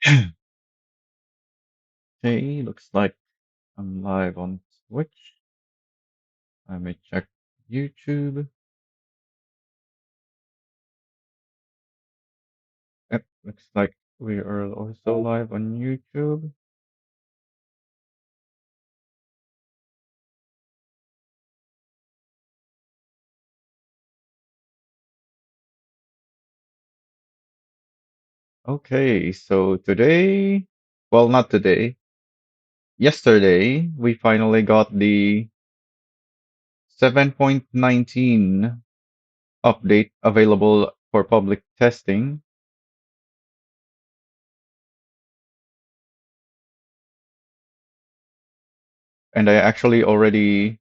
Okay, looks like I'm live on Twitch. Let me check YouTube. Yep, looks like we are also live on YouTube. Okay, so today, well, not today, yesterday, we finally got the 7.19 update available for public testing. And I actually already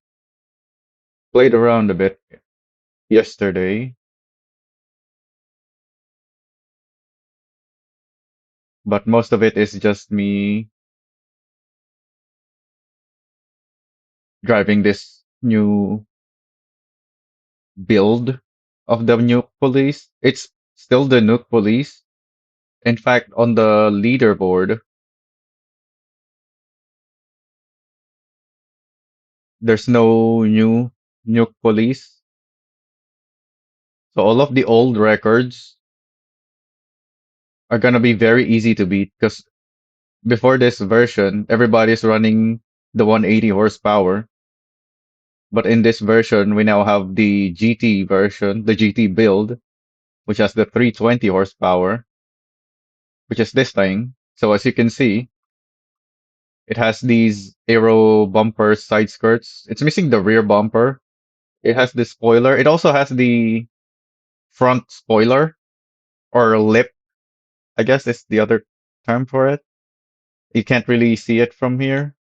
played around a bit yesterday, but most of it is just me driving this new build of the Nuke Police. It's still the Nuke Police. In fact, on the leaderboard, there's no new Nuke Police. So all of the old records are gonna be very easy to beat because before this version, everybody's running the 180 horsepower. But in this version, we now have the GT version, the GT build, which has the 320 horsepower, which is this thing. So as you can see, it has these aero bumper side skirts. It's missing the rear bumper. It has the spoiler. It also has the front spoiler or lip, I guess is the other term for it. You can't really see it from here.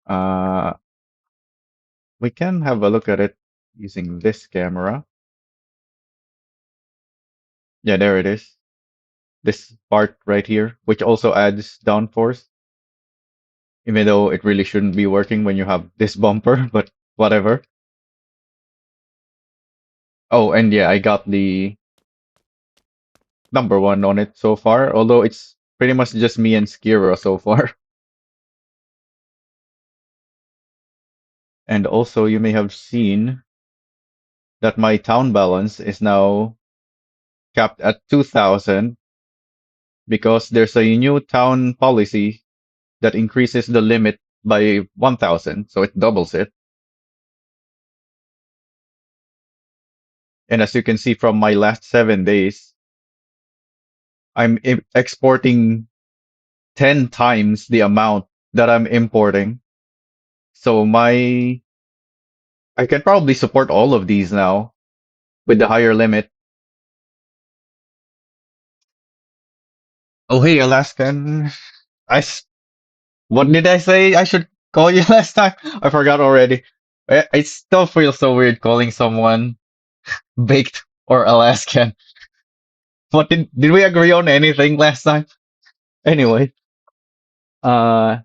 Uh, we can have a look at it using this camera. Yeah, there it is. This part right here, which also adds downforce, even though it really shouldn't be working when you have this bumper, but whatever. Oh, and yeah, I got the number one on it so far, although it's pretty much just me and Skira so far. And also, you may have seen that my town balance is now capped at 2,000 because there's a new town policy that increases the limit by 1,000, so it doubles it. And as you can see from my last 7 days, I'm exporting 10 times the amount that I'm importing. So I can probably support all of these now with the higher limit. Oh, hey, Alaskan. I, s- what did I say I should call you last time? I forgot already. I still feel so weird calling someone baked or Alaskan. What did we agree on anything last time? Anyway, uh,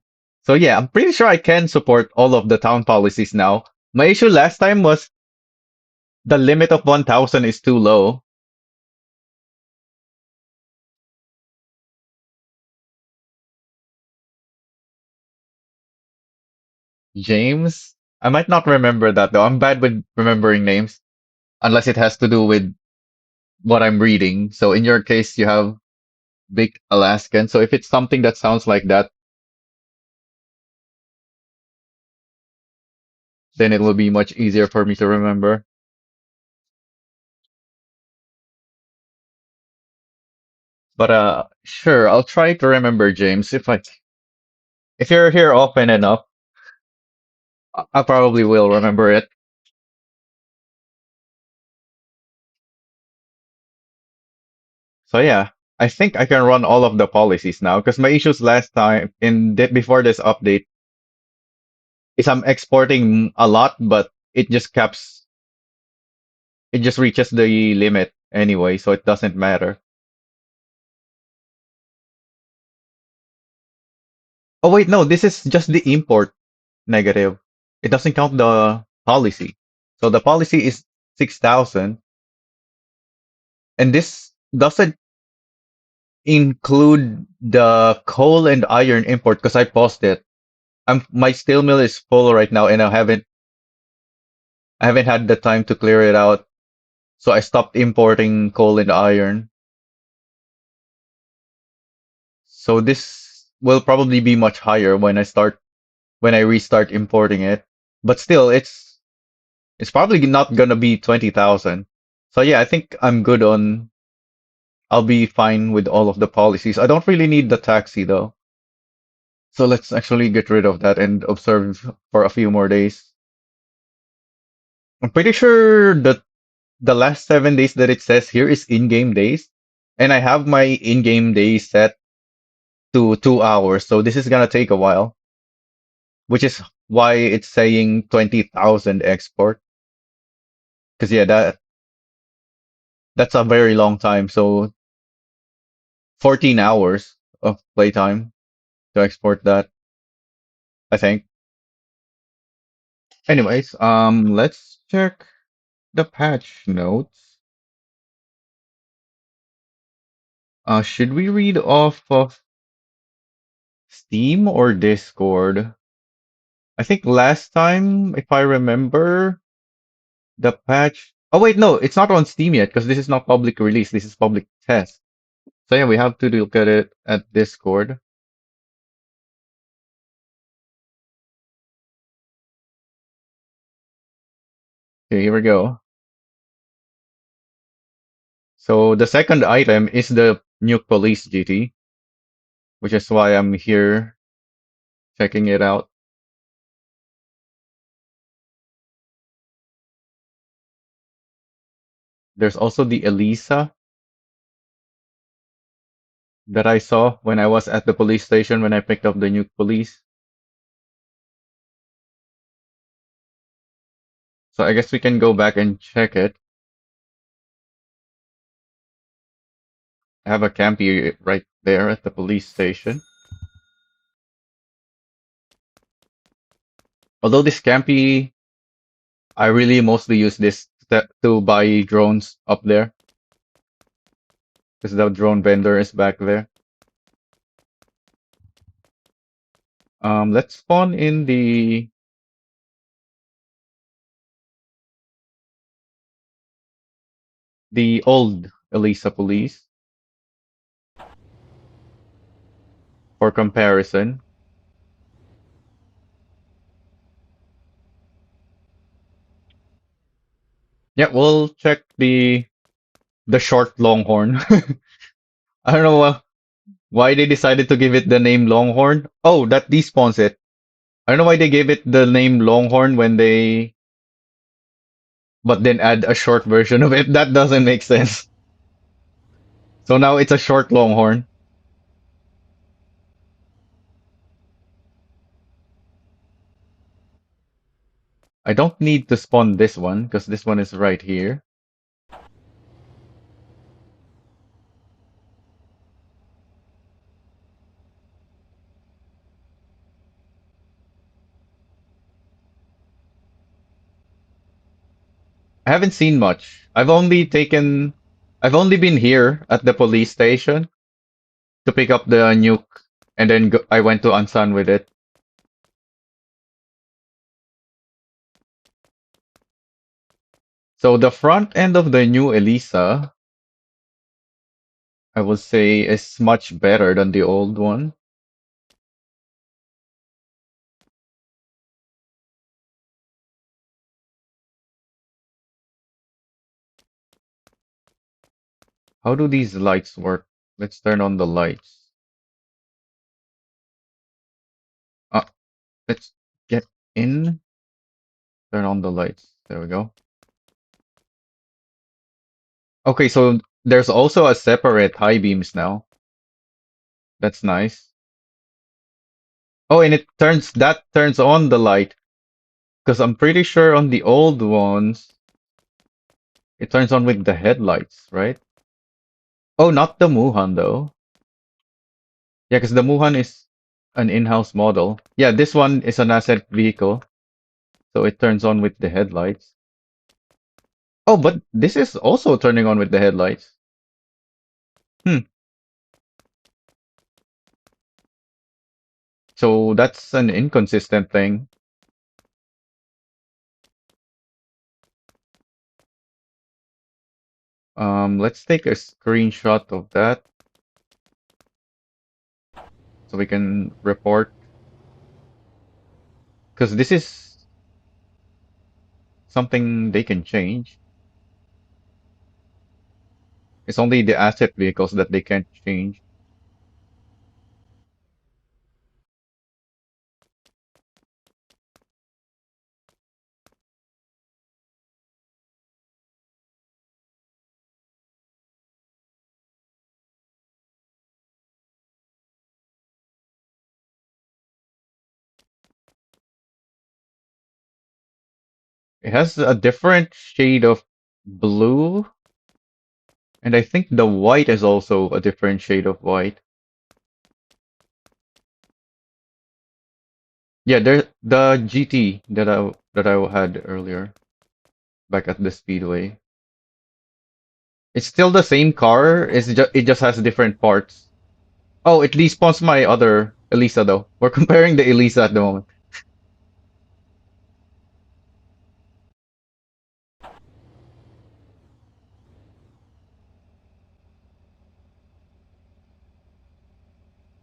so yeah, I'm pretty sure I can support all of the town policies now. My issue last time was the limit of 1,000 is too low. James? I might not remember that though. I'm bad with remembering names unless it has to do with what I'm reading. So in your case, you have Big Alaskan. So if it's something that sounds like that, then it will be much easier for me to remember. But sure, I'll try to remember James. If you're here often enough, I probably will remember it. So yeah, I think I can run all of the policies now because my issues last time before this update is I'm exporting a lot, but it just reaches the limit anyway, so it doesn't matter. Oh wait, no, this is just the import negative. It doesn't count the policy. So the policy is 6,000, and this doesn't include the coal and iron import because I paused it. My steel mill is full right now, and I haven't had the time to clear it out. So I stopped importing coal and iron. So this will probably be much higher when I restart importing it. But still, it's probably not gonna be 20,000. So yeah, I think I'll be fine with all of the policies. I don't really need the taxi though. So let's actually get rid of that and observe for a few more days. I'm pretty sure that the last 7 days that it says here is in-game days. And I have my in-game days set to 2 hours. So this is gonna take a while, which is why it's saying 20,000 export. Because yeah, that's a very long time. So 14 hours of playtime to export that, I think. Anyways, let's check the patch notes. Should we read off of Steam or Discord? I think last time, if I remember, the patch. Oh wait, no, it's not on Steam yet because this is not public release. This is public test. So yeah, we have to look at it at Discord. Okay, here we go. So the second item is the Nuke Police GT, which is why I'm here checking it out. There's also the Elisa that I saw when I was at the police station when I picked up the Nuke Police. So I guess we can go back and check it. I have a campy right there at the police station. Although this campy, I really mostly use this to buy drones up there because the drone vendor is back there. Let's spawn in the old Elisa Police for comparison. Yeah, we'll check the short Longhorn. I don't know why they decided to give it the name Longhorn. Oh, that despawns it. I don't know why they gave it the name Longhorn but then add a short version of it. That doesn't make sense. So now it's a short Longhorn. I don't need to spawn this one because this one is right here. I haven't seen much. I've only been here at the police station to pick up the nuke, and then I went to Ansan with it. So the front end of the new Elisa, I would say, is much better than the old one. How do these lights work? Let's turn on the lights. Uh, let's get in. Turn on the lights. There we go. Okay, so there's also a separate high beams now. That's nice. Oh, and that turns on the light. Because I'm pretty sure on the old ones, it turns on with the headlights, right? Oh, not the Muhan though. Yeah, because the Muhan is an in-house model. Yeah, this one is an asset vehicle, so it turns on with the headlights. Oh, but this is also turning on with the headlights. Hmm. So that's an inconsistent thing. Let's take a screenshot of that so we can report. Because this is something they can change. It's only the asset vehicles that they can't change. It has a different shade of blue, and I think the white is also a different shade of white. Yeah, there the GT that I had earlier back at the Speedway. It's still the same car. It just has different parts. Oh, it respawns my other Elisa though. We're comparing the Elisa at the moment.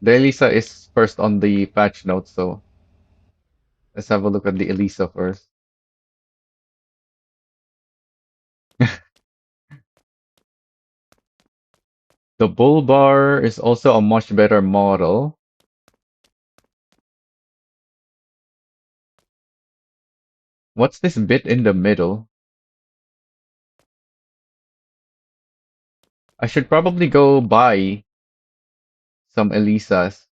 The Elisa is first on the patch notes, so let's have a look at the Elisa first. The Bull Bar is also a much better model. What's this bit in the middle? I should probably go buy some Elisas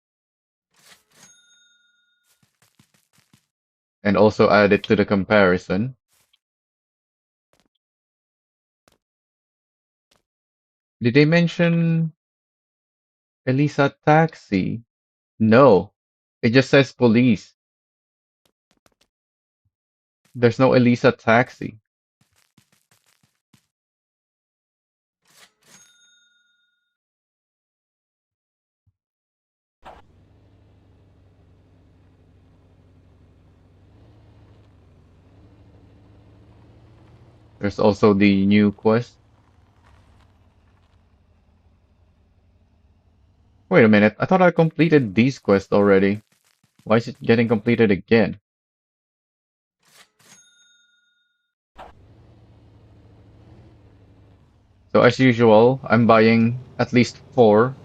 and also add it to the comparison. Did they mention Elisa Taxi? No. It just says police. There's no Elisa Taxi. There's also the new quest. Wait a minute, I thought I completed these quests already. Why is it getting completed again? So as usual, I'm buying at least 4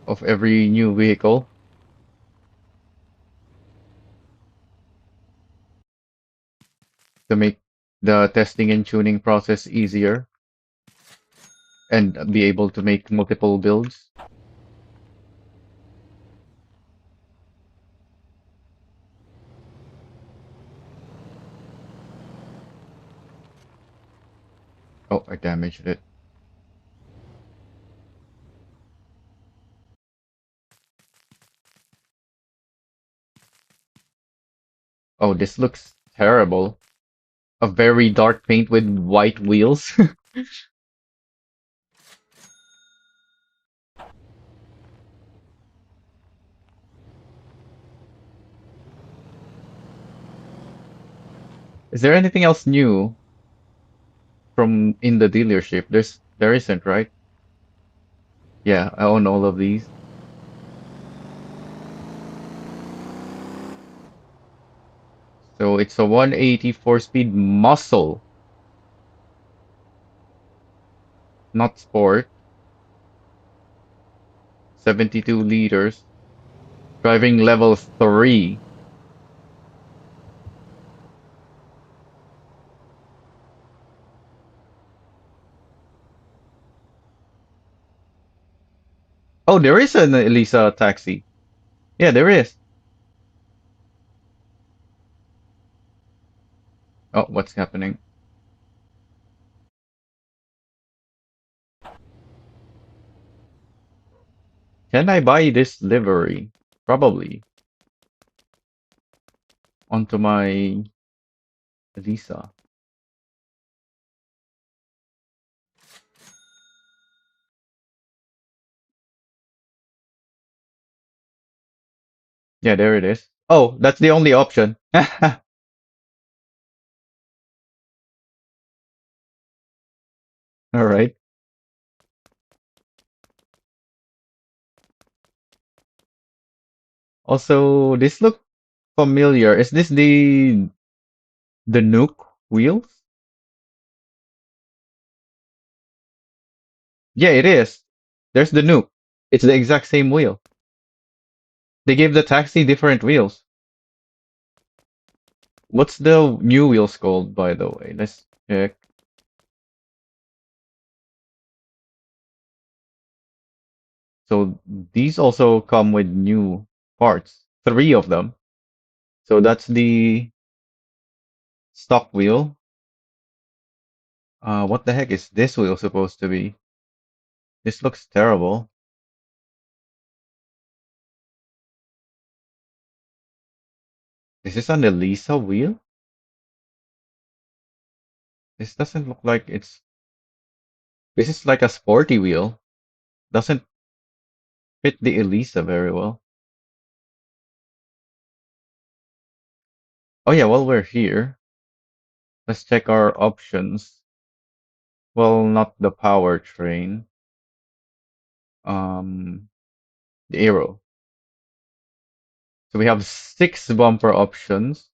of every new vehicle to make the testing and tuning process easier and be able to make multiple builds. Oh, I damaged it. Oh, this looks terrible. A very dark paint with white wheels. Is there anything else new from in the dealership? There isn't, right? Yeah, I own all of these. So it's a 180 4-speed muscle, not sport. 72 liters. Driving level 3. Oh, there is an Elisa taxi. Yeah, there is. Oh, what's happening? Can I buy this livery? Probably. Onto my Elisa. Yeah, there it is. Oh, that's the only option. All right. Also, this look familiar. Is this the Nuke wheels? Yeah, it is. There's the Nuke. It's the exact same wheel. They gave the taxi different wheels. What's the new wheels called, by the way? Let's check. So these also come with new parts. Three of them. So that's the stock wheel. What the heck is this wheel supposed to be? This looks terrible. Is this an Elisa wheel? This doesn't look like it's. This is like a sporty wheel. Doesn't fit the Elisa very well. Oh yeah, while we're here, let's check our options. Well, not the powertrain. Um, the Aero. So we have six bumper options.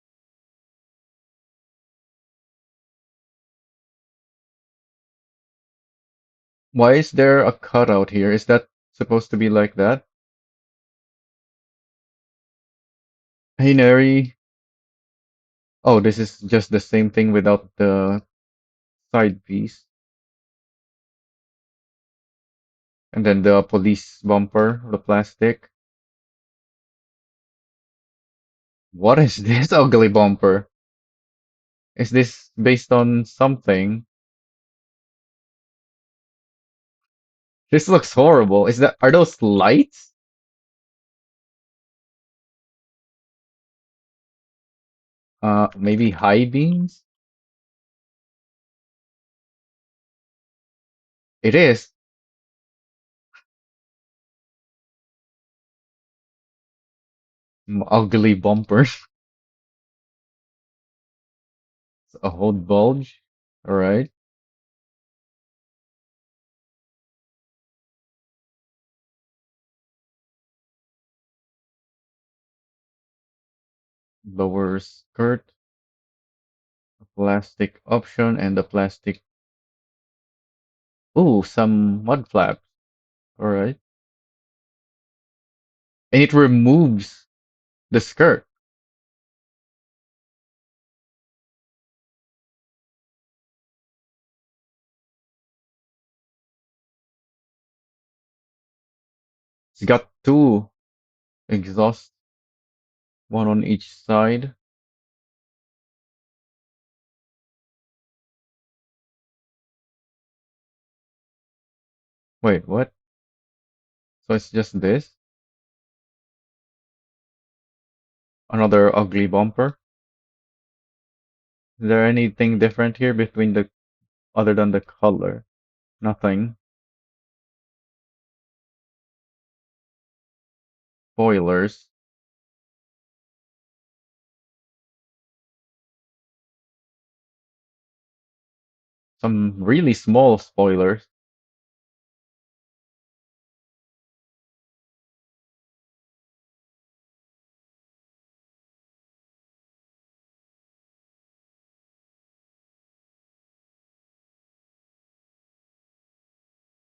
Why is there a cutout here? Is that supposed to be like that? Hey, Neri. Oh, this is just the same thing without the side piece. And then the police bumper, the plastic. What is this ugly bumper? Is this based on something? This looks horrible. Are those lights? Maybe high beams? It is. Ugly bumper. A whole bulge. All right. Lower skirt, plastic option, and the plastic. Ooh, some mud flaps. All right. And it removes the skirt. It's got two exhausts, one on each side. Wait, what? So it's just this? Another ugly bumper? Is there anything different here between the other than the color? Nothing. Spoilers. Some really small spoilers.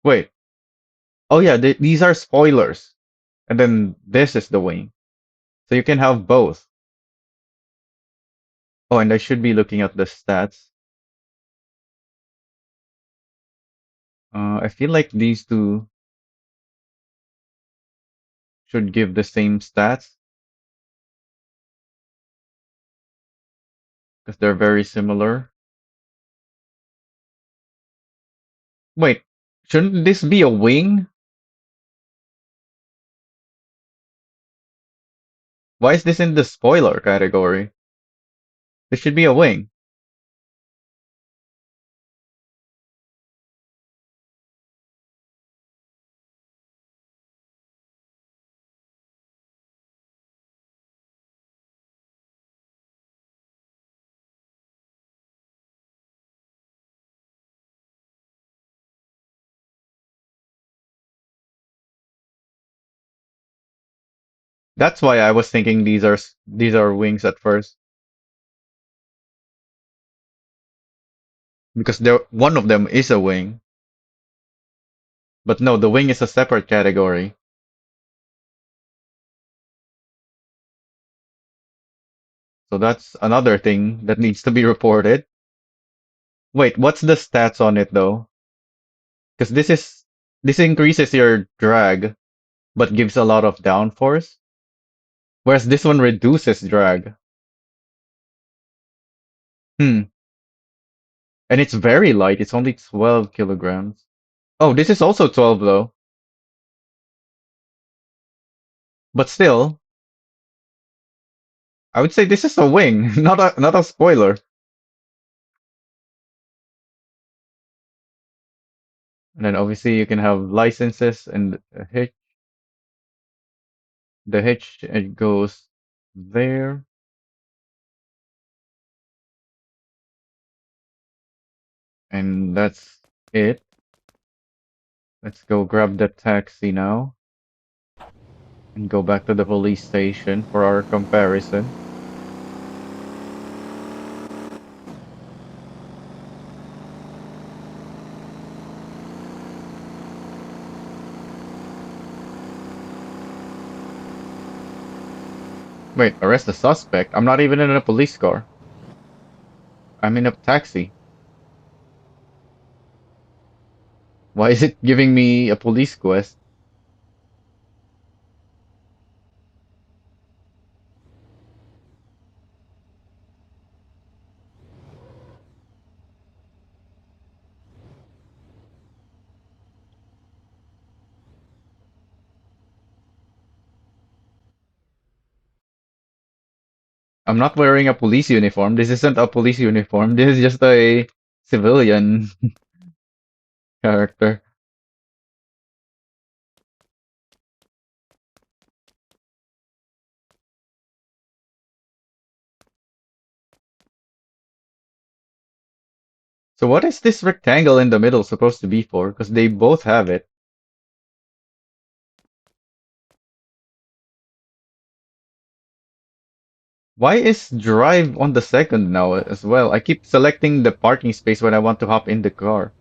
Wait. Oh yeah, these are spoilers. And then this is the wing. So you can have both. Oh, and I should be looking at the stats. I feel like these two should give the same stats because they're very similar. Wait, shouldn't this be a wing? Why is this in the spoiler category? This should be a wing. That's why I was thinking these are wings at first because there one of them is a wing. But no, the wing is a separate category. So that's another thing that needs to be reported. Wait, what's the stats on it though? Because this increases your drag, but gives a lot of downforce, whereas this one reduces drag. Hmm. And it's very light. It's only 12 kilograms. Oh, this is also 12 though. But still, I would say this is a wing, not a spoiler. And then obviously you can have licenses and a hitch. The hitch it goes there. And that's it. Let's go grab the taxi now and go back to the police station for our comparison. Wait, arrest the suspect? I'm not even in a police car. I'm in a taxi. Why is it giving me a police quest? I'm not wearing a police uniform. This isn't a police uniform. This is just a civilian character. So what is this rectangle in the middle supposed to be for? Because they both have it. Why is drive on the second now as well? I keep selecting the parking space when I want to hop in the car.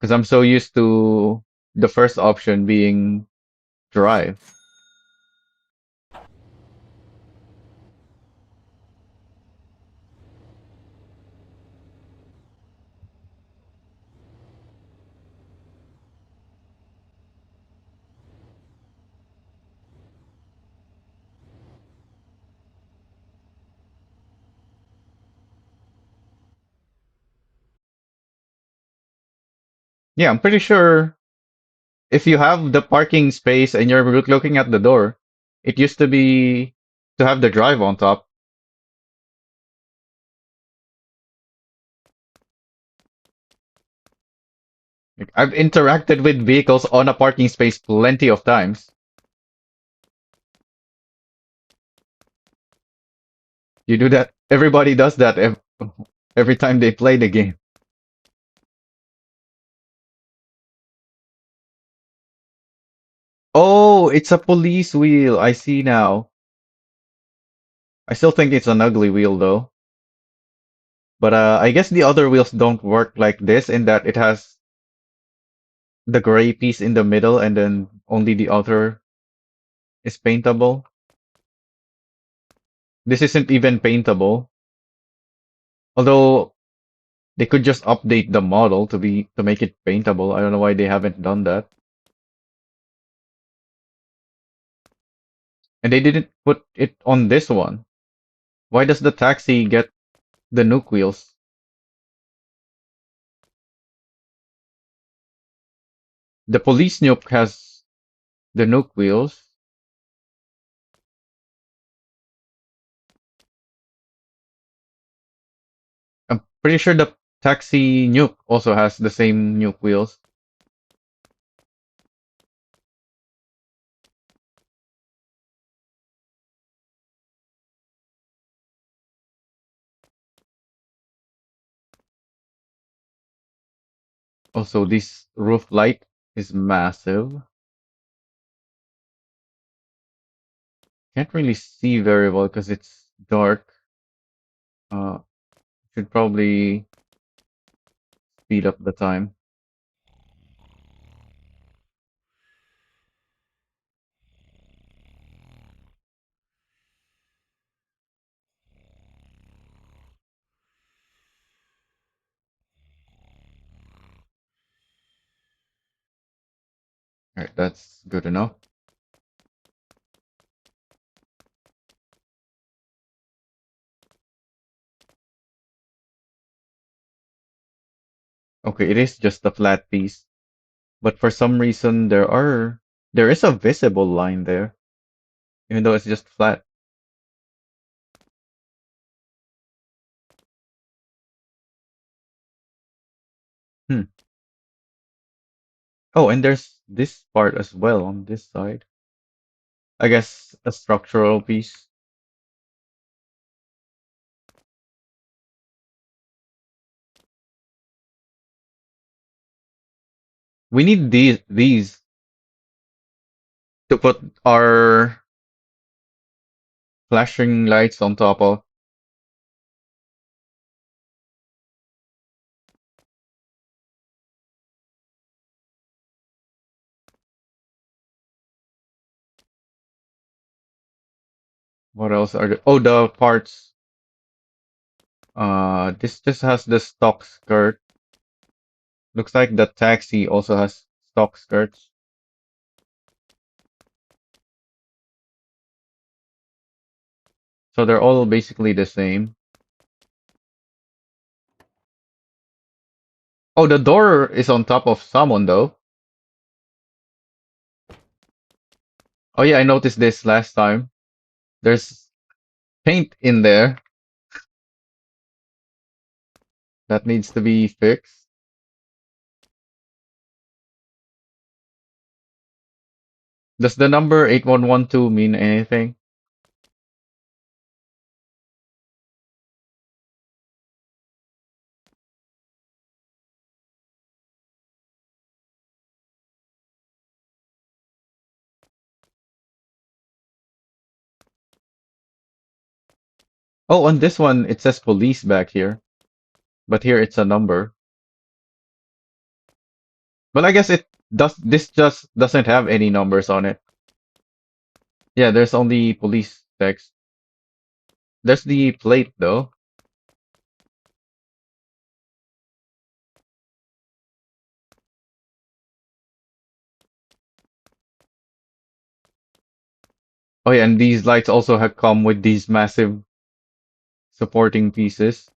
Because I'm so used to the first option being drive. Yeah, I'm pretty sure if you have the parking space and you're looking at the door, it used to be to have the drive on top. Like, I've interacted with vehicles on a parking space plenty of times. You do that. Everybody does that every time they play the game. Oh, it's a police wheel. I see now. I still think it's an ugly wheel though. But I guess the other wheels don't work like this in that it has the gray piece in the middle and then only the outer is paintable. This isn't even paintable. Although they could just update the model to make it paintable. I don't know why they haven't done that. And they didn't put it on this one. Why does the taxi get the nuke wheels? The police nuke has the nuke wheels. I'm pretty sure the taxi nuke also has the same nuke wheels. Also, this roof light is massive. Can't really see very well because it's dark. Uh, should probably speed up the time. Alright, that's good enough. Okay, it is just a flat piece, but for some reason there is a visible line there, even though it's just flat. Hmm. Oh, and there's this part as well on this side. I guess a structural piece. We need these to put our flashing lights on top of. What else are the oh the parts. This just has the stock skirt. Looks like the taxi also has stock skirts. So they're all basically the same. Oh, the door is on top of someone though. Oh yeah, I noticed this last time. There's paint in there that needs to be fixed. Does the number 8112 mean anything? Oh, on this one it says police back here, but here it's a number. But I guess it does this just doesn't have any numbers on it. Yeah, there's only police text. There's the plate though. Oh yeah, and these lights also have come with these massive supporting pieces.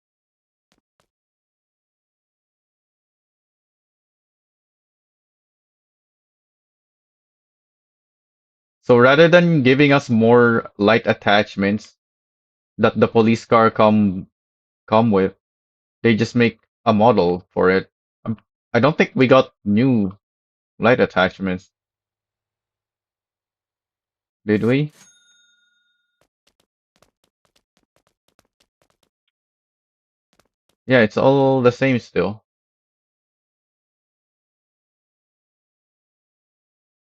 So rather than giving us more light attachments that the police car come with, they just make a model for it. Um, I don't think we got new light attachments, did we? Yeah, it's all the same still.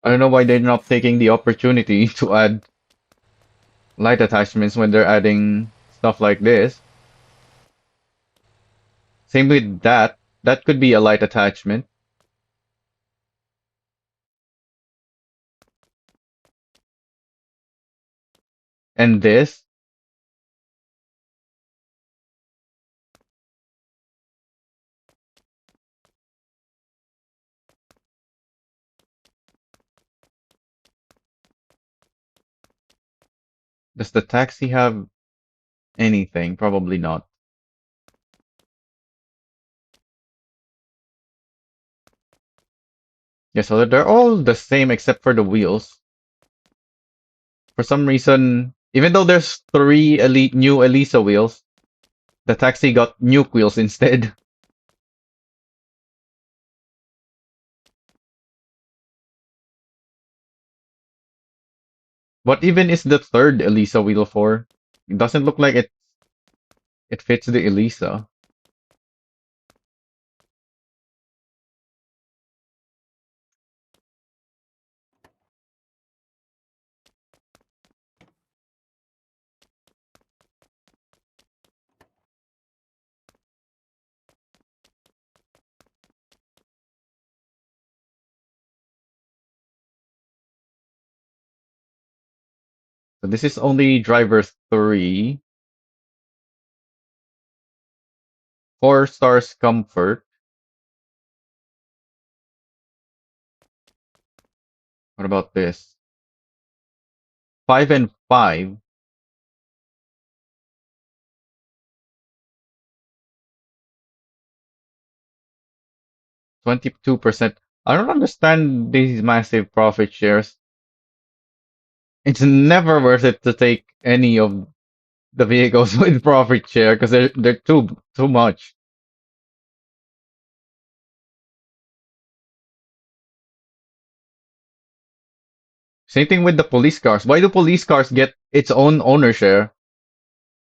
I don't know why they're not taking the opportunity to add light attachments when they're adding stuff like this. Same with that. That could be a light attachment. And this, does the taxi have anything? Probably not. Yeah, so they're all the same except for the wheels. For some reason, even though there's three elite new Elisa wheels, the taxi got nuke wheels instead. What even is the third Elisa wheel for? It doesn't look like it fits the Elisa. So this is only driver 3. 4 stars comfort. What about this? 5 and 5. 22%. I don't understand these massive profit shares. It's never worth it to take any of the vehicles with profit share because they're too much. Same thing with the police cars. Why do police cars get its own owner share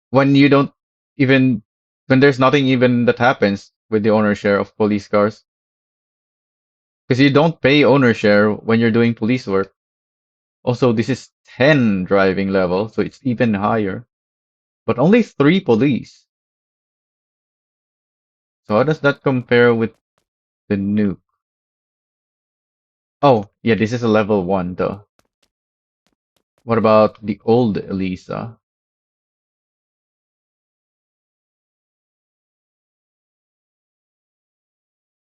when you don't even when there's nothing even that happens with the owner share of police cars? Because you don't pay owner share when you're doing police work. Also, this is 10 driving level, so it's even higher. But only 3 police. So how does that compare with the new? Oh, yeah, this is a level 1 though. What about the old Elisa?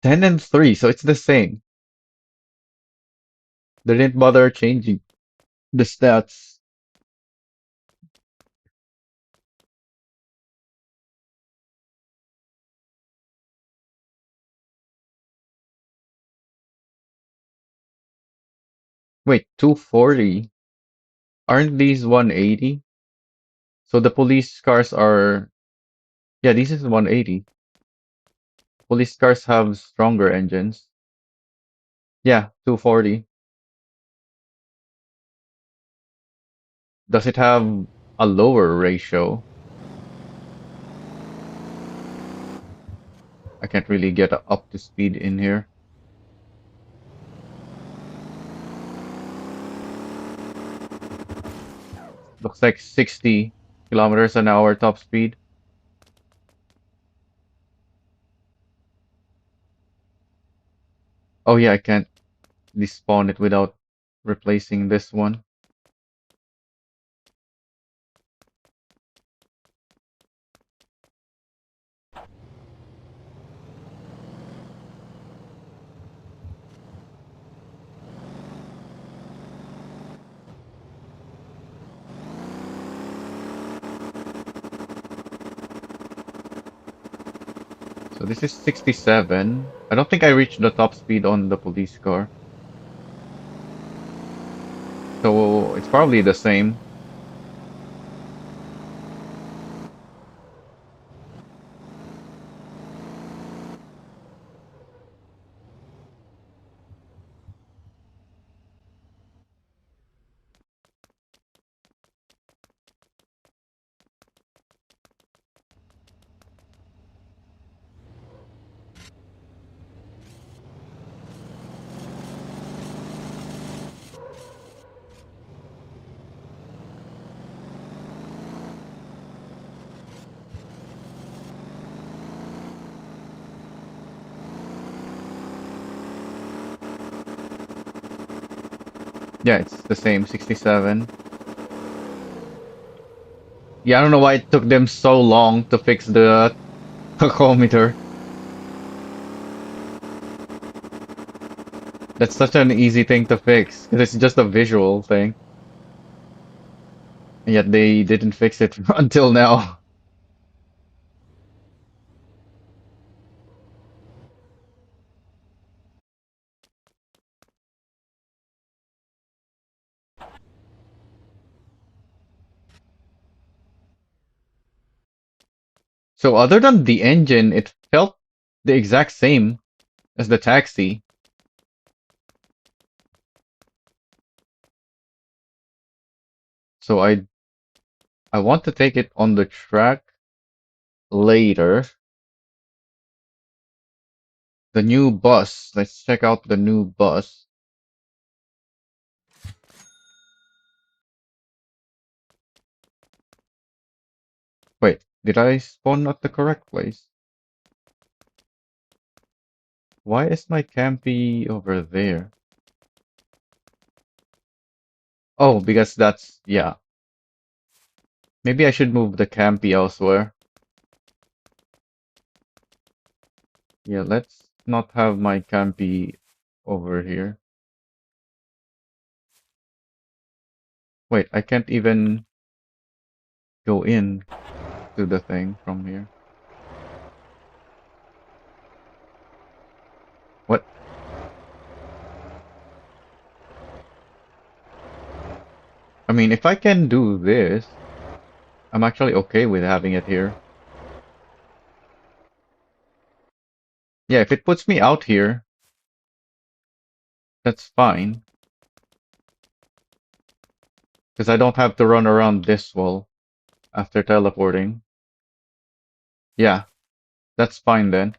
10 and 3, so it's the same. They didn't bother changing the stats. Wait, 240? Aren't these 180? So the police cars are... Yeah, this is 180. Police cars have stronger engines. Yeah, 240. Does it have a lower ratio? I can't really get up to speed in here. Looks like 60 kilometers an hour top speed. Oh yeah, I can't despawn it without replacing this one. So this is 67. I don't think I reached the top speed on the police car. So it's probably the same. Yeah, it's the same, 67. Yeah, I don't know why it took them so long to fix the tachometer. That's such an easy thing to fix, because it's just a visual thing. And yet they didn't fix it until now. So other than the engine, it felt the exact same as the taxi. So I want to take it on the track later. The new bus. Let's check out the new bus. Wait, did I spawn at the correct place? Why is my campy over there? Oh, because that's, yeah. Maybe I should move the campy elsewhere. Yeah, let's not have my campy over here. Wait, I can't even go in to the thing from here. What? I mean, if I can do this, I'm actually okay with having it here. Yeah, if it puts me out here, that's fine. Because I don't have to run around this wall after teleporting. Yeah, that's fine then.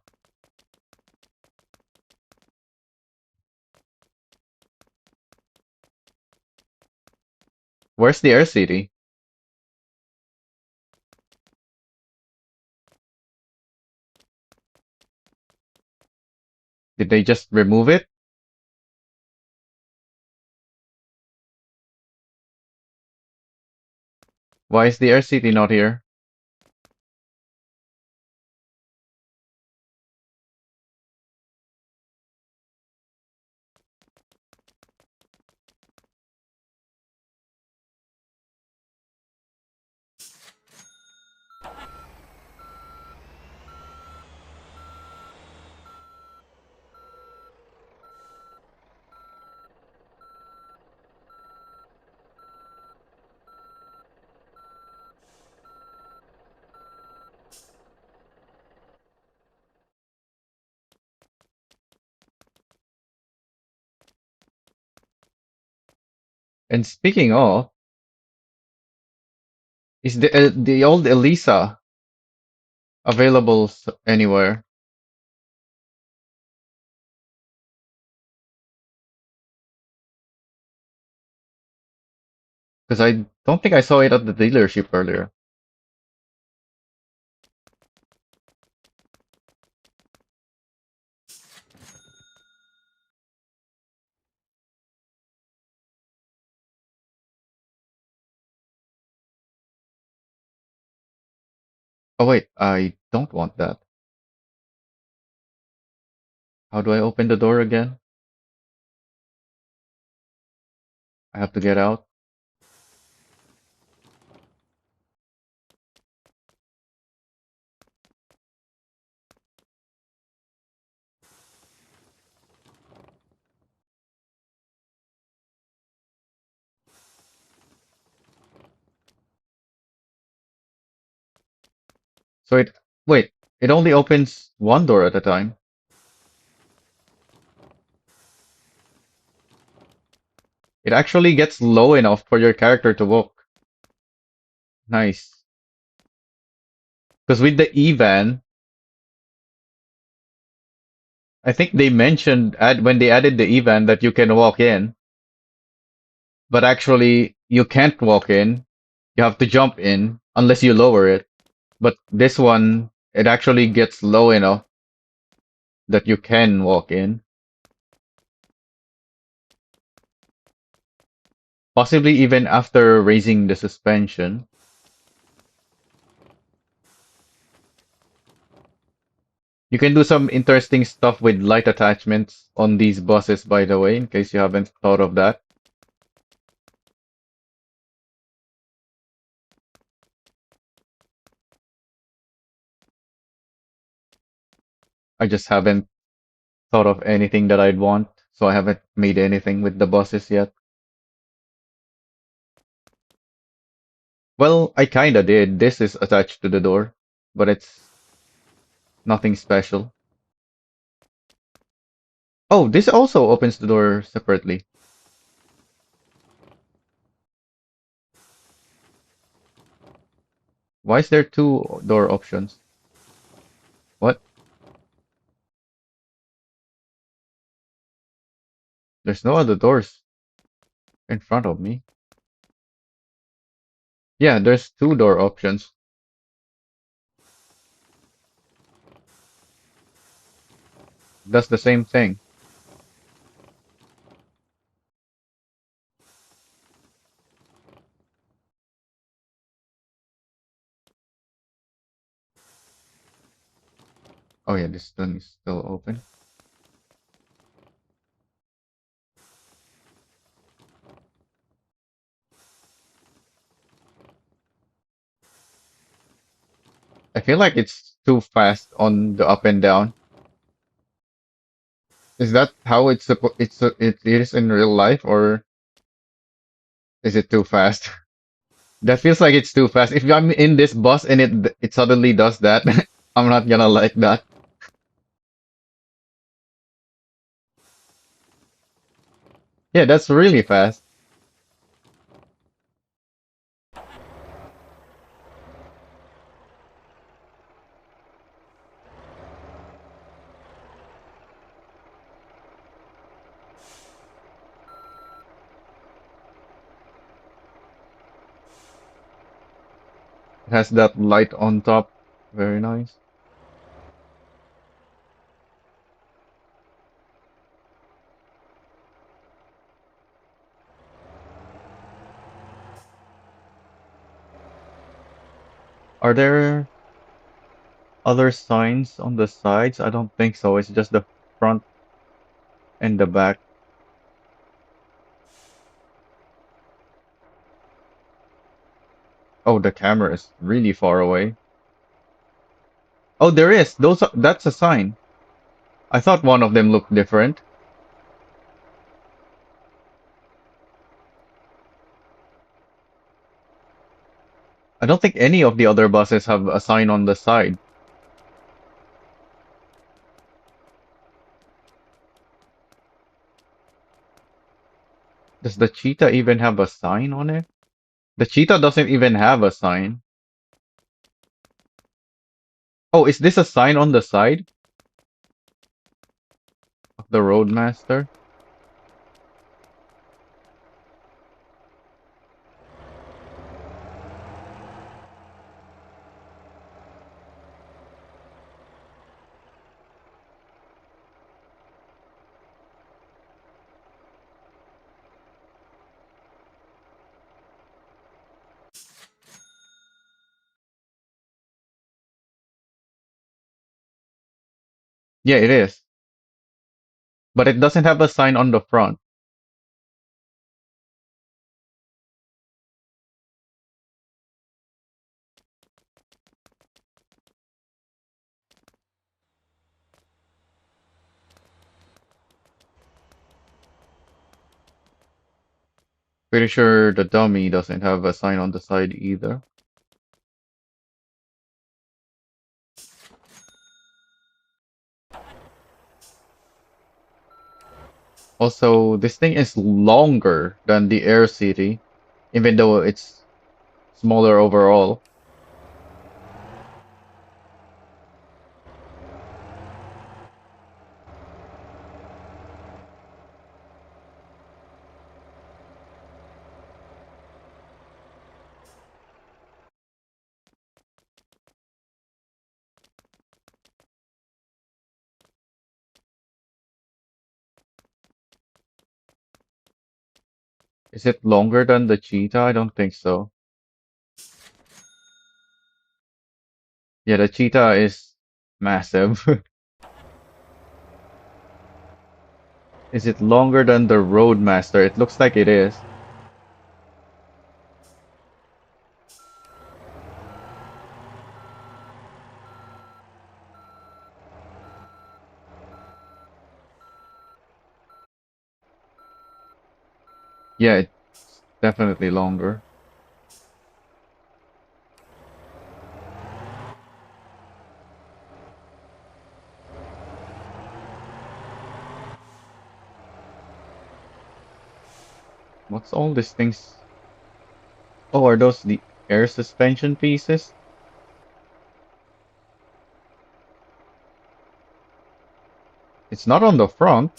Where's the air city? Did they just remove it? Why is the air city not here? And speaking of, is the old Elisa available anywhere? Because I don't think I saw it at the dealership earlier. Oh wait, I don't want that. How do I open the door again? I have to get out. So it wait, it only opens one door at a time. It actually gets low enough for your character to walk. Nice. Because with the Evan, I think they mentioned when they added the Evan that you can walk in, but actually you can't walk in. You have to jump in unless you lower it. But this one, it actually gets low enough that you can walk in. Possibly even after raising the suspension. You can do some interesting stuff with light attachments on these buses, by the way, in case you haven't thought of that. I just haven't thought of anything that I'd want, so I haven't made anything with the buses yet. Well, I kinda did. This is attached to the door, but it's nothing special. Oh, this also opens the door separately. Why is there two door options? What? There's no other doors in front of me. Yeah, there's two door options. Does the same thing. Oh yeah, this one is still open. I feel like it's too fast on the up and down. Is that how it is in real life, or is it too fast? That feels like it's too fast. If I'm in this bus and it suddenly does that, I'm not gonna like that. Yeah, that's really fast. It has that light on top. Very nice. Are there other signs on the sides? I don't think so. It's just the front and the back. Oh, the camera is really far away. Oh, there is. That's a sign. I thought one of them looked different. I don't think any of the other buses have a sign on the side. Does the cheetah even have a sign on it? The cheetah doesn't even have a sign. Oh, is this a sign on the side of the Roadmaster? Yeah, it is. But it doesn't have a sign on the front. Pretty sure the dummy doesn't have a sign on the side either. Also, this thing is longer than the Air City, even though it's smaller overall. Is it longer than the cheetah? I don't think so. Yeah, the cheetah is massive. Is it longer than the Roadmaster? It looks like it is. Yeah, it's definitely longer. What's all these things? Oh, are those the air suspension pieces? It's not on the front.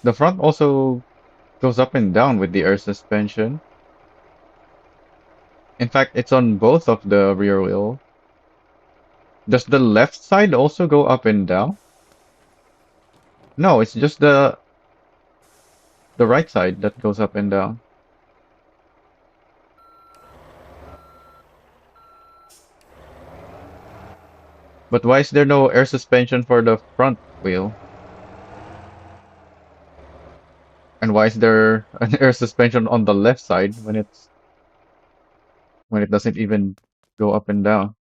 The front also goes up and down with the air suspension. In fact, it's on both of the rear wheel. Does the left side also go up and down? No, it's just the right side that goes up and down. But why is there no air suspension for the front wheel? And why is there an air suspension on the left side when it doesn't even go up and down?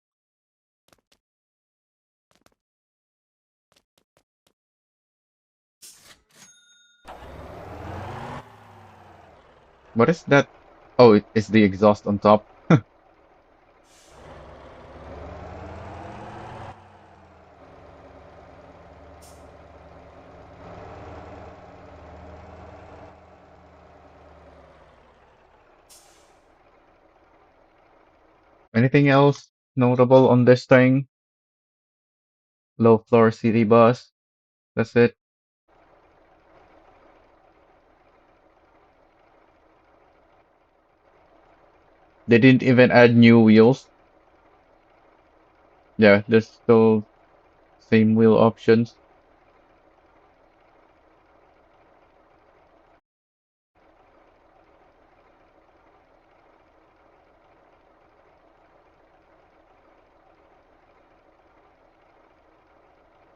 What is that? Oh, it's the exhaust on top. Anything else notable on this thing? Low floor city bus. That's it. They didn't even add new wheels. Yeah, there's still same wheel options.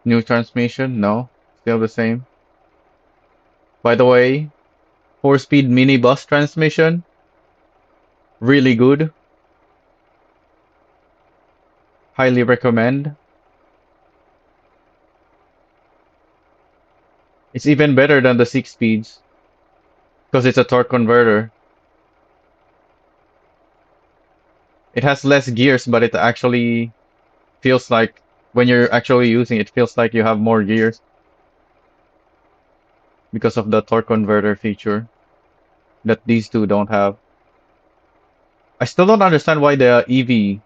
New transmission? No, still the same. By the way, 4-speed minibus transmission, really good. Highly recommend. It's even better than the 6 speeds because it's a torque converter. It has less gears, but it actually feels like when you're actually using it, feels like you have more gears because of the torque converter feature that these two don't have. I still don't understand why the EV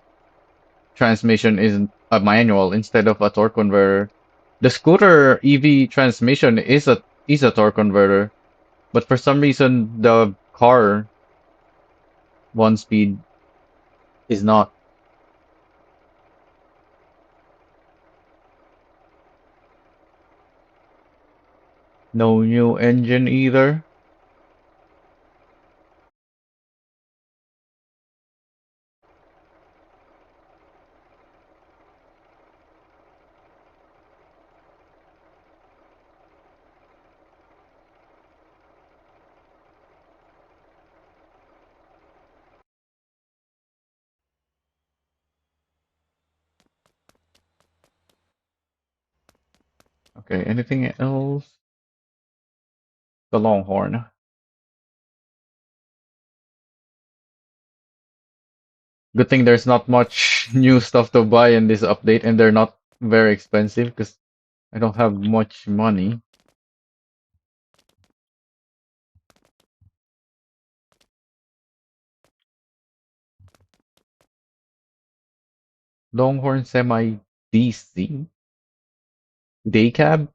transmission isn't a manual instead of a torque converter. The scooter EV transmission is a torque converter, but for some reason the car 1 speed is not. No new engine either. Okay, anything else? The Longhorn. Good thing there's not much new stuff to buy in this update, and they're not very expensive because I don't have much money. Longhorn Semi DC day cab?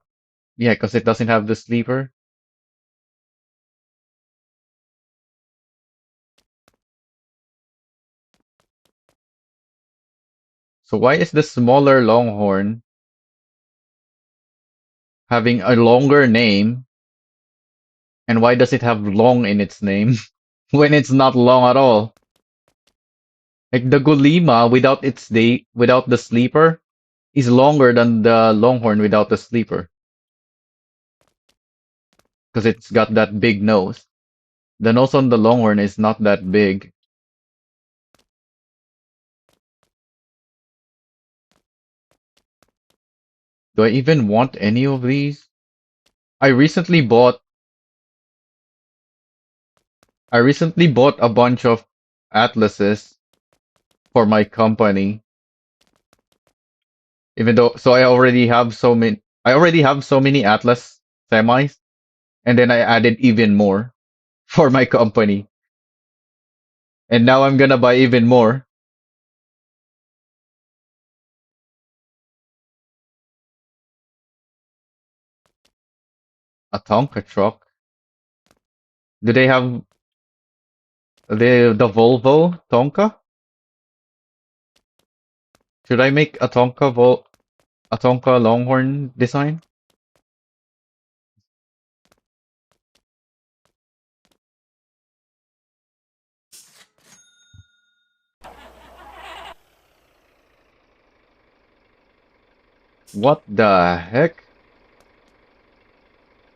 Yeah, because it doesn't have the sleeper. So why is the smaller Longhorn having a longer name, and why does it have long in its name when it's not long at all? Like the Golima without the sleeper is longer than the Longhorn without the sleeper because it's got that big nose. The nose on the Longhorn is not that big. Do I even want any of these? I recently bought I recently bought a bunch of Atlases for my company. Even though I already have so many Atlas semis, and then I added even more for my company. And now I'm gonna buy even more. A Tonka truck. Do they have the Volvo Tonka? Should I make a Tonka Longhorn design? What the heck?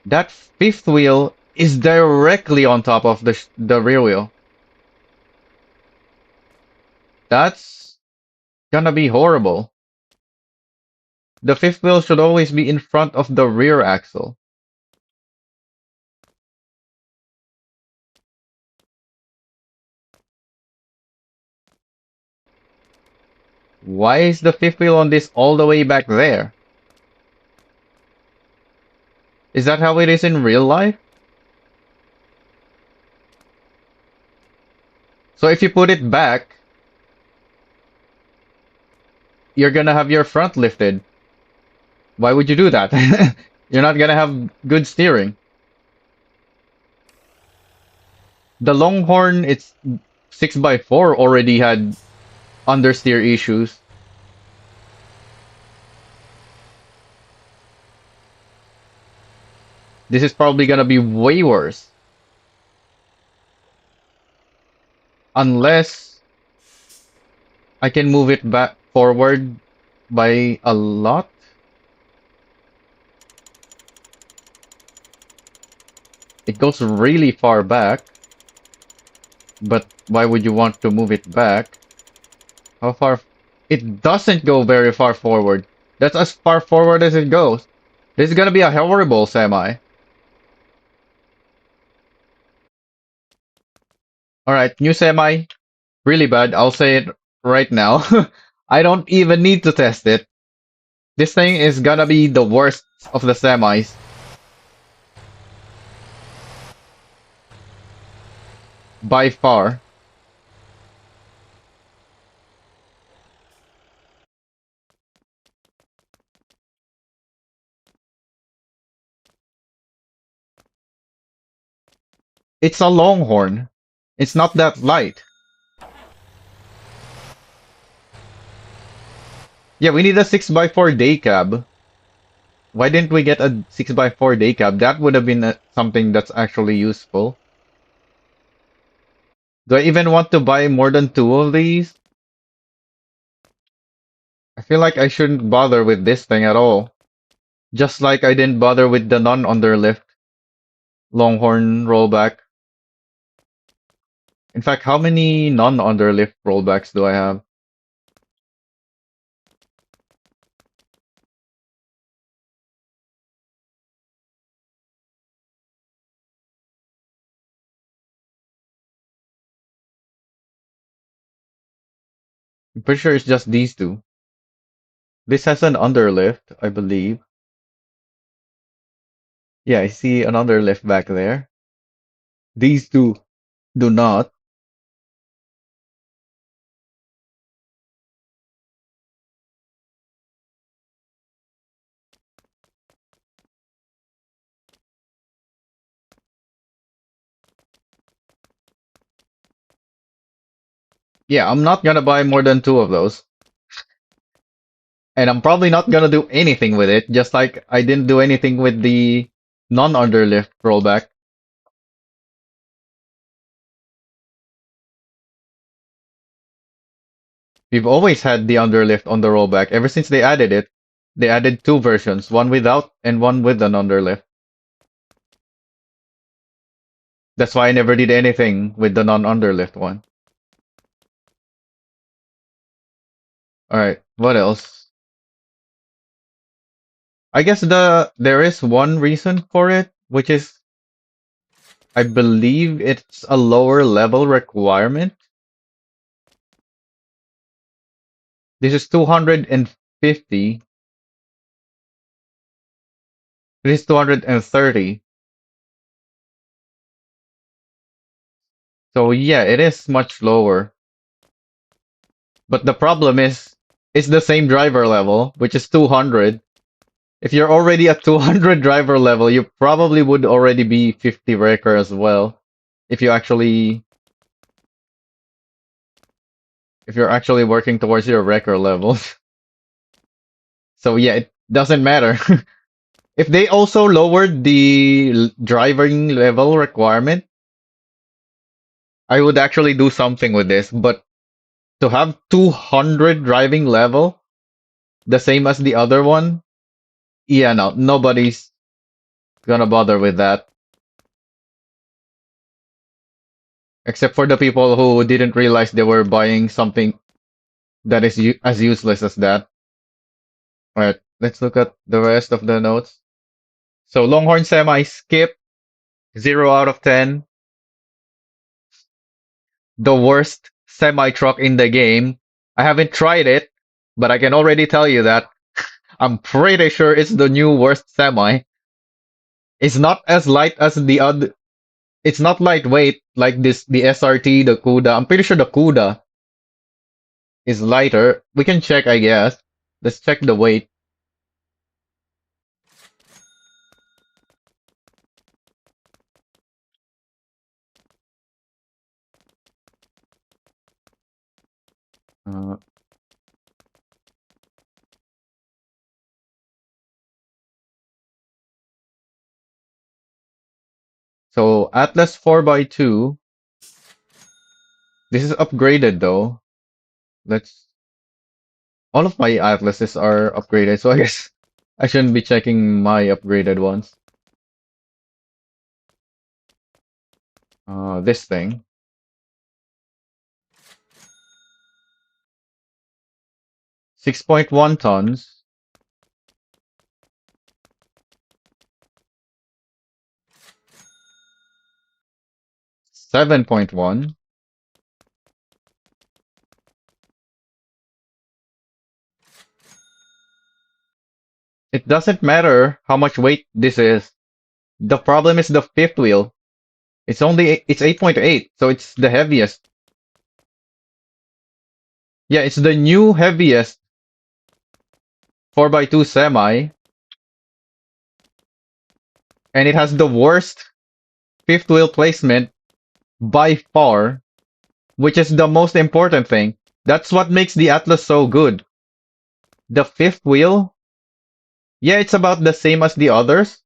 That fifth wheel is directly on top of the rear wheel. That's gonna be horrible. The fifth wheel should always be in front of the rear axle. Why is the fifth wheel on this all the way back there? Is that how it is in real life? So if you put it back, you're gonna have your front lifted. Why would you do that? You're not gonna have good steering. The Longhorn, it's 6x4 already had understeer issues. This is probably gonna be way worse. Unless I can move it back forward by a lot. It goes really far back. But why would you want to move it back? How far? It doesn't go very far forward. That's as far forward as it goes. This is gonna be a horrible semi. Alright, new semi. Really bad. I'll say it right now. I don't even need to test it. This thing is gonna be the worst of the semis. By far. It's a Longhorn. It's not that light. Yeah, we need a 6x4 day cab. Why didn't we get a 6x4 day cab? That would have been something that's actually useful. Do I even want to buy more than two of these? I feel like I shouldn't bother with this thing at all. Just like I didn't bother with the non-underlift Longhorn rollback. In fact, how many non-underlift rollbacks do I have? I'm pretty sure it's just these two. This has an underlift, I believe. Yeah, I see an underlift back there. These two do not. Yeah, I'm not gonna buy more than two of those. And I'm probably not gonna do anything with it, just like I didn't do anything with the non-underlift rollback. We've always had the underlift on the rollback. Ever since they added it, they added two versions, one without and one with an underlift. That's why I never did anything with the non-underlift one. Alright, what else? I guess there is one reason for it, which is I believe it's a lower level requirement. This is 250. This is 230. So yeah, it is much lower. But the problem is, it's the same driver level, which is 200. If you're already at 200 driver level, you probably would already be 50 wrecker as well. If you actually, if you're actually working towards your wrecker levels. So yeah, it doesn't matter. If they also lowered the driving level requirement, I would actually do something with this. But to have 200 driving level, the same as the other one, Yeah, no, nobody's gonna bother with that. Except for the people who didn't realize they were buying something that is as useless as that. Alright, let's look at the rest of the notes. So Longhorn Semi skip, 0 out of 10. The worst semi truck in the game. I haven't tried it, but I can already tell you that I'm pretty sure it's the new worst semi. It's not as light as the other. It's not lightweight like the SRT, the Cuda. I'm pretty sure the Cuda is lighter. We can check, I guess. Let's check the weight. Uh, so Atlas 4x2. This is upgraded though. Let's. All of my Atlases are upgraded, so I guess I shouldn't be checking my upgraded ones. This thing. 6.1 tons. 7.1. It doesn't matter how much weight this is. The problem is the fifth wheel. It's 8.8, so it's the heaviest. Yeah, it's the new heaviest 4x2 semi, and it has the worst fifth wheel placement by far, which is the most important thing. That's what makes the Atlas so good. The fifth wheel, yeah, it's about the same as the others,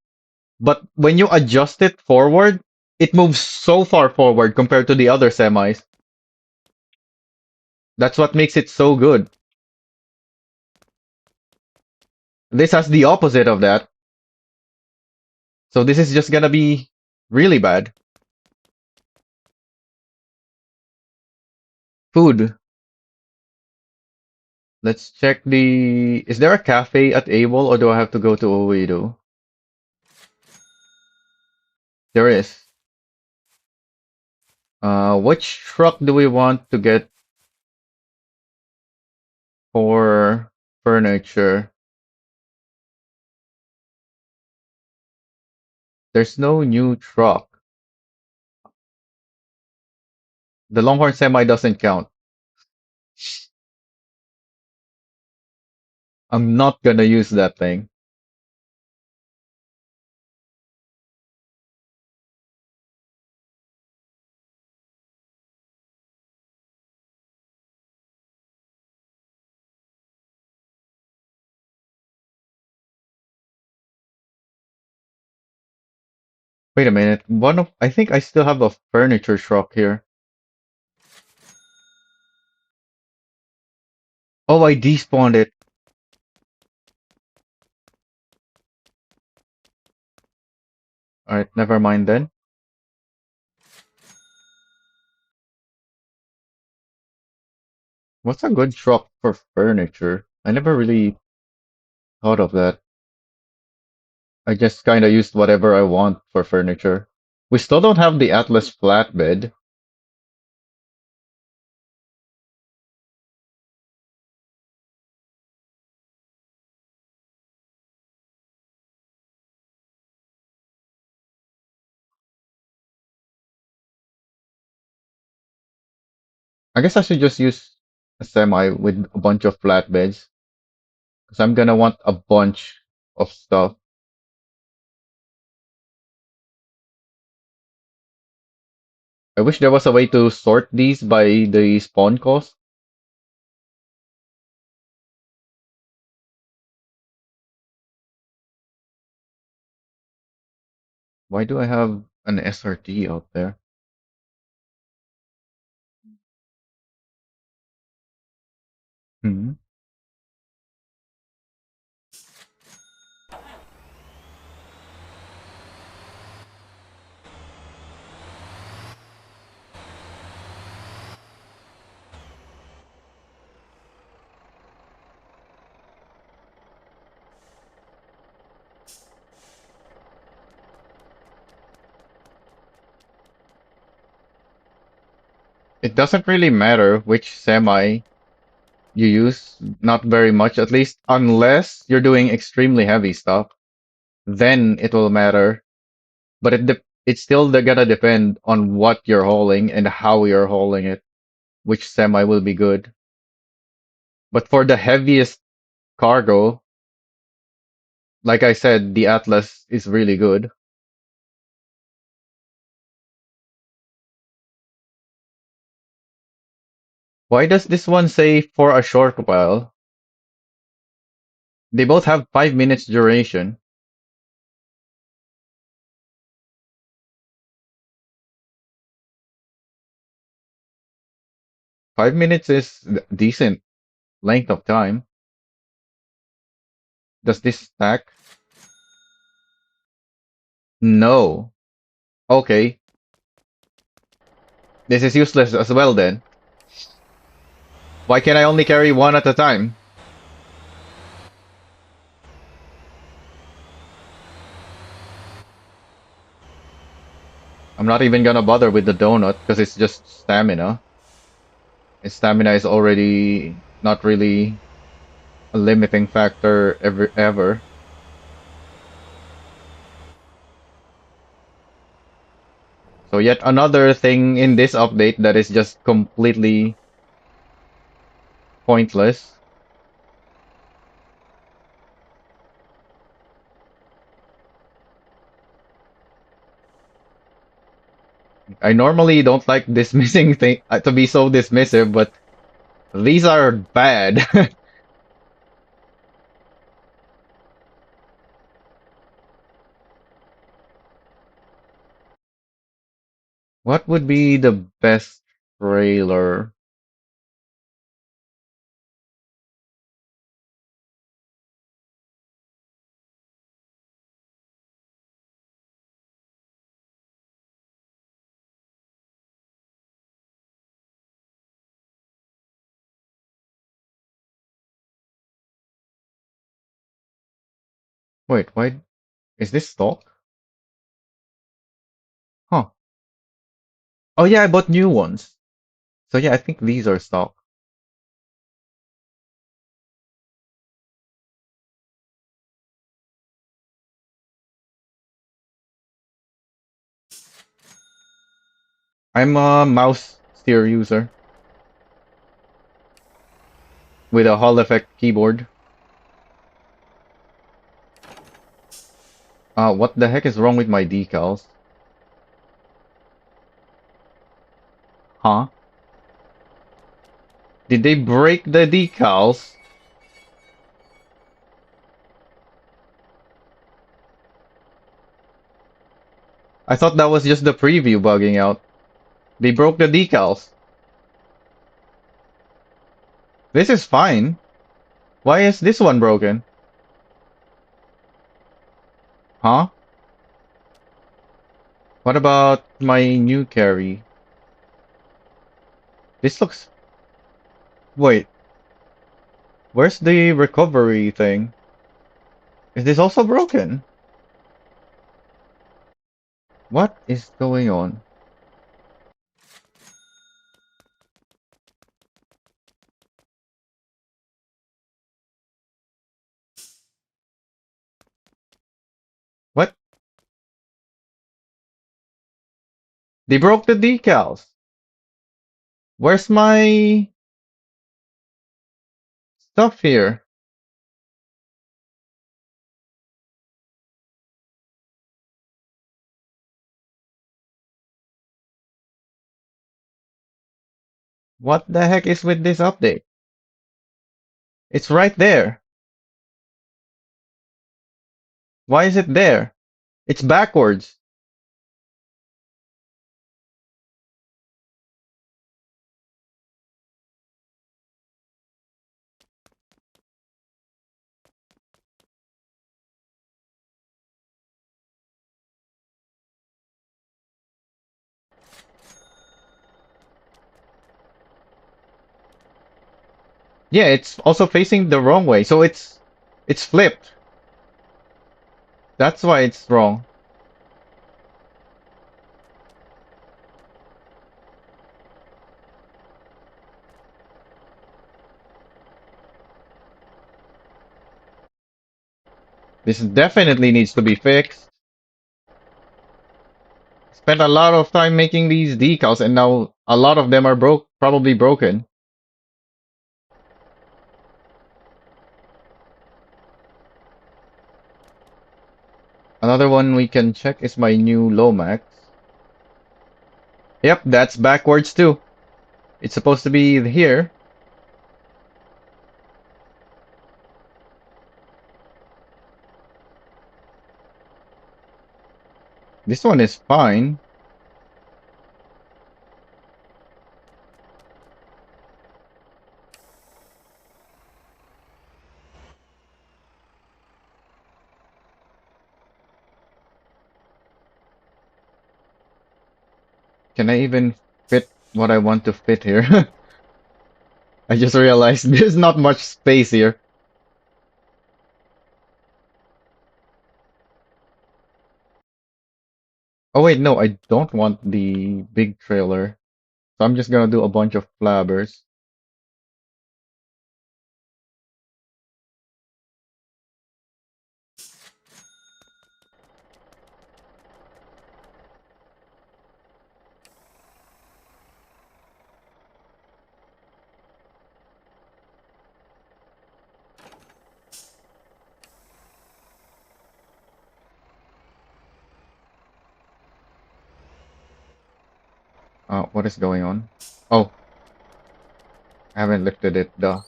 but when you adjust it forward, it moves so far forward compared to the other semis. That's what makes it so good. This has the opposite of that. So this is just gonna be really bad. Food. Let's check the... Is there a cafe at Able or do I have to go to Oedo? There is. Which truck do we want to get for furniture? There's no new truck. The Longhorn Semi doesn't count. I'm not gonna use that thing. Wait a minute. I think I still have a furniture truck here. Oh, I despawned it. Alright, never mind then. What's a good truck for furniture? I never really thought of that. I just kinda used whatever I want for furniture. We still don't have the Atlas flatbed. I guess I should just use a semi with a bunch of flatbeds. Because I'm gonna want a bunch of stuff. I wish there was a way to sort these by the spawn cost. Why do I have an SRT out there? Hmm. It doesn't really matter which semi you use, not very much at least, unless you're doing extremely heavy stuff. Then it will matter. But it's still gonna depend on what you're hauling and how you're hauling it, which semi will be good. But for the heaviest cargo, like I said, the Atlas is really good. Why does this one say for a short while? They both have 5 minutes duration. 5 minutes is decent length of time. Does this stack? No. Okay. This is useless as well then. Why can't I only carry one at a time? I'm not even gonna bother with the donut because it's just stamina. His stamina is already not really a limiting factor ever. So yet another thing in this update that is just completely pointless. I normally don't like dismissing thing to be so dismissive, but these are bad. What would be the best trailer? Wait, why is this stock? Huh. Oh yeah, I bought new ones. So yeah, I think these are stock. I'm a mouse steer user with a Hall effect keyboard. What the heck is wrong with my decals? Huh? Did they break the decals? I thought that was just the preview bugging out. They broke the decals. This is fine. Why is this one broken? Huh? What about my new carry? This looks... Wait, where's the recovery thing? Is this also broken? What is going on? What? They broke the decals. Where's my stuff here? What the heck is with this update? It's right there. Why is it there? It's backwards. Yeah, it's also facing the wrong way, so it's flipped. That's why it's wrong. This definitely needs to be fixed. Spent a lot of time making these decals, and now a lot of them are probably broken. Another one we can check is my new Lomax. Yep, that's backwards too. It's supposed to be here. This one is fine. Can I even fit what I want to fit here? I just realized there's not much space here. Oh wait, no, I don't want the big trailer. So I'm just gonna do a bunch of flabbers. What is going on? Oh, I haven't lifted it, duh.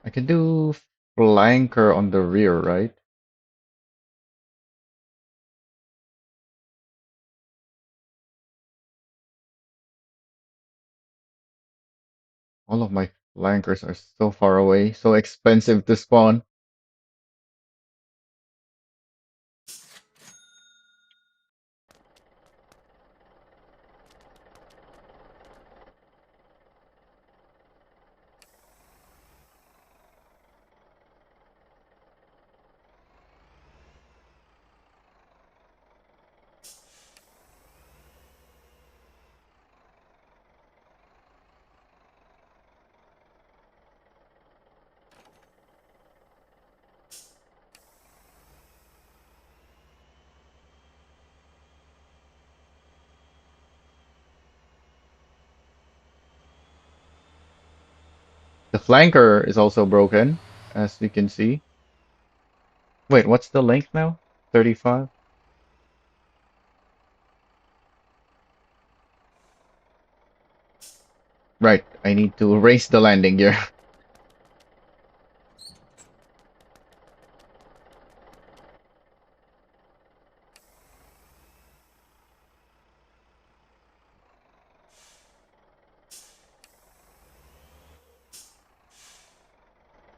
I can do flanker on the rear, right? All of my flankers are so far away, so expensive to spawn. The flanker is also broken, as you can see. Wait, what's the length now? 35? Right, I need to raise the landing gear.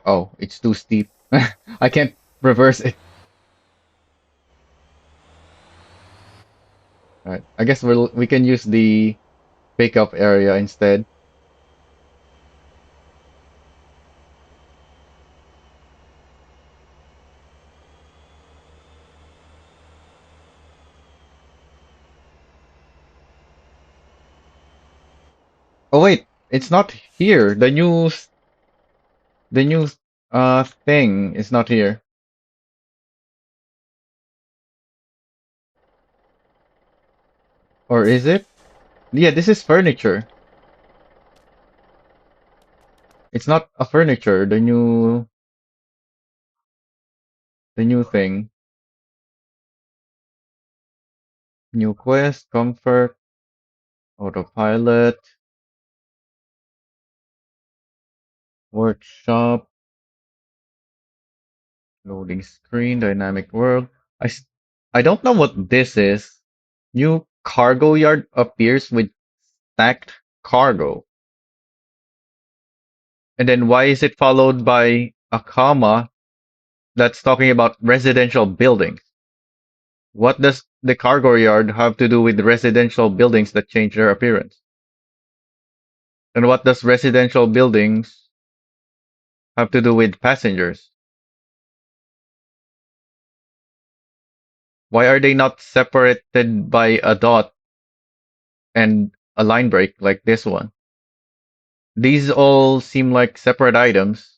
Oh, it's too steep. I can't reverse it. Alright, I guess we can use the pickup area instead. Oh wait, it's not here. The new thing is not here. Or is it? Yeah, this is furniture. It's not a furniture, the new thing. New quest, comfort, autopilot, workshop, loading screen, dynamic world. I don't know what this is. New cargo yard appears with stacked cargo. And then why is it followed by a comma? That's talking about residential buildings. What does the cargo yard have to do with residential buildings that change their appearance? And what does residential buildings have to do with passengers? Why are they not separated by a dot and a line break like this one? These all seem like separate items.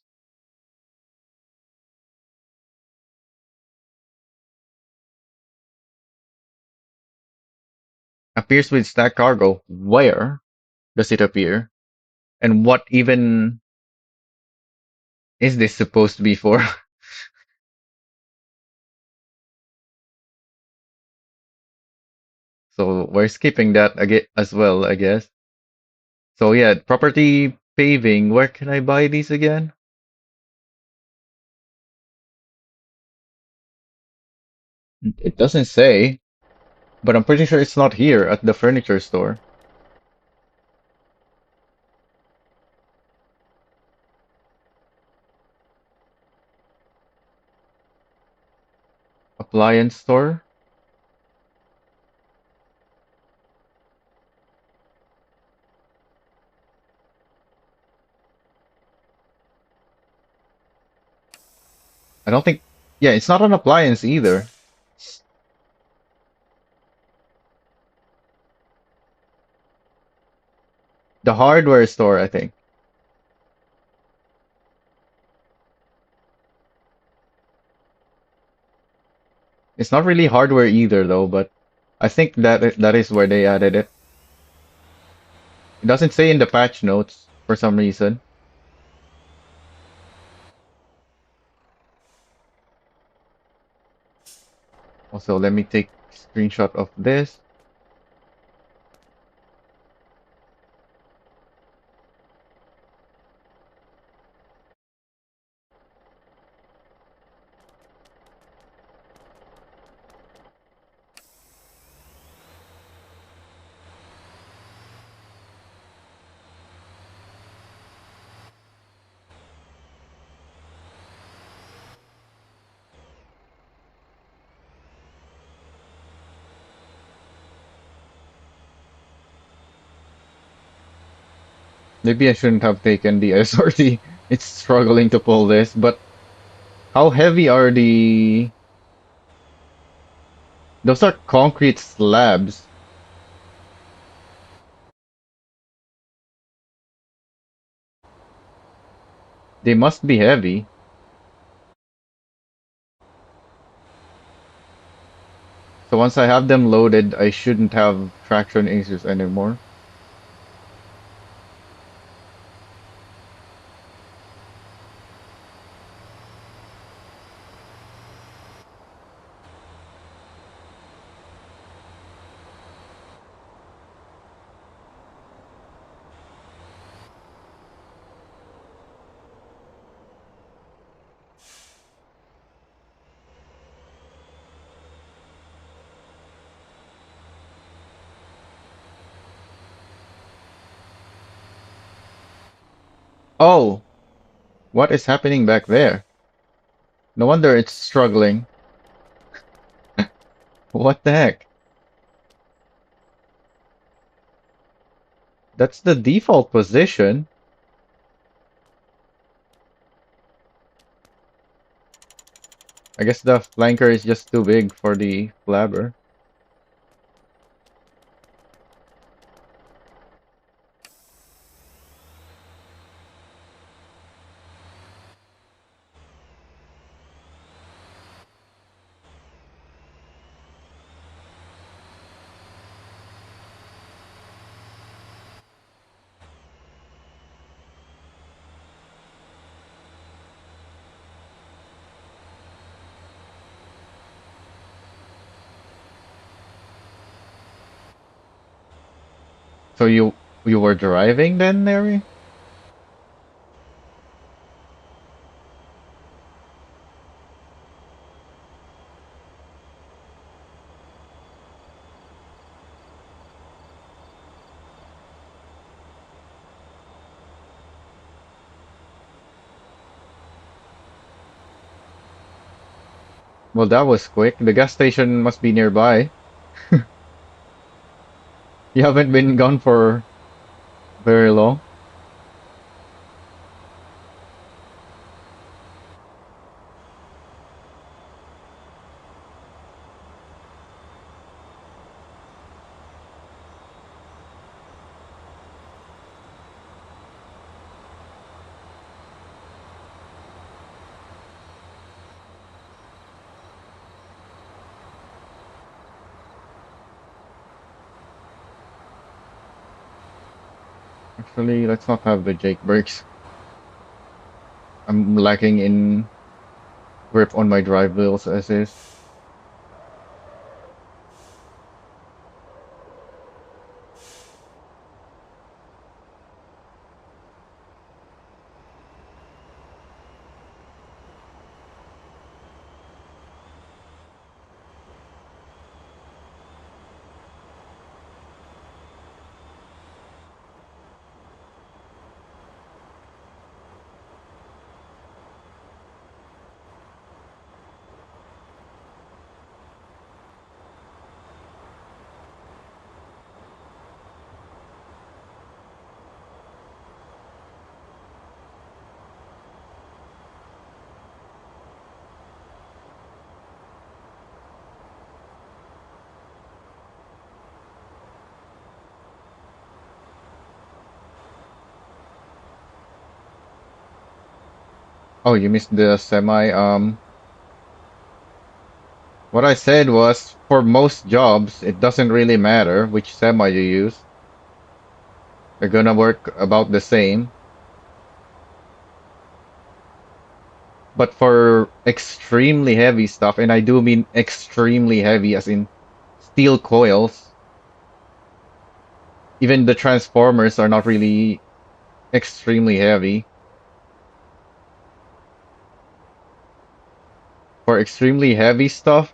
Appears with stacked cargo. Where does it appear? And what even is this supposed to be for? So we're skipping that again as well, I guess. So yeah, property paving. Where can I buy these again? It doesn't say, but I'm pretty sure it's not here at the furniture store. Appliance store? I don't think. Yeah, it's not an appliance either. The hardware store, I think. It's not really hardware either, though, but I think that is where they added it. It doesn't say in the patch notes for some reason. Also, let me take screenshot of this. Maybe I shouldn't have taken the SRT. It's struggling to pull this, but how heavy are the... Those are concrete slabs. They must be heavy. So once I have them loaded, I shouldn't have traction issues anymore. Oh, what is happening back there? No wonder it's struggling. What the heck? That's the default position. I guess the flanker is just too big for the flabber. So you were driving then, Mary? Well, that was quick. The gas station must be nearby. You haven't been gone for very long. Actually, let's not have the Jake brakes. I'm lacking in grip on my drive wheels as is. Oh, you missed the semi. What I said was for most jobs, it doesn't really matter which semi you use. They're gonna work about the same. But for extremely heavy stuff, and I do mean extremely heavy, as in steel coils, even the transformers are not really extremely heavy. For extremely heavy stuff,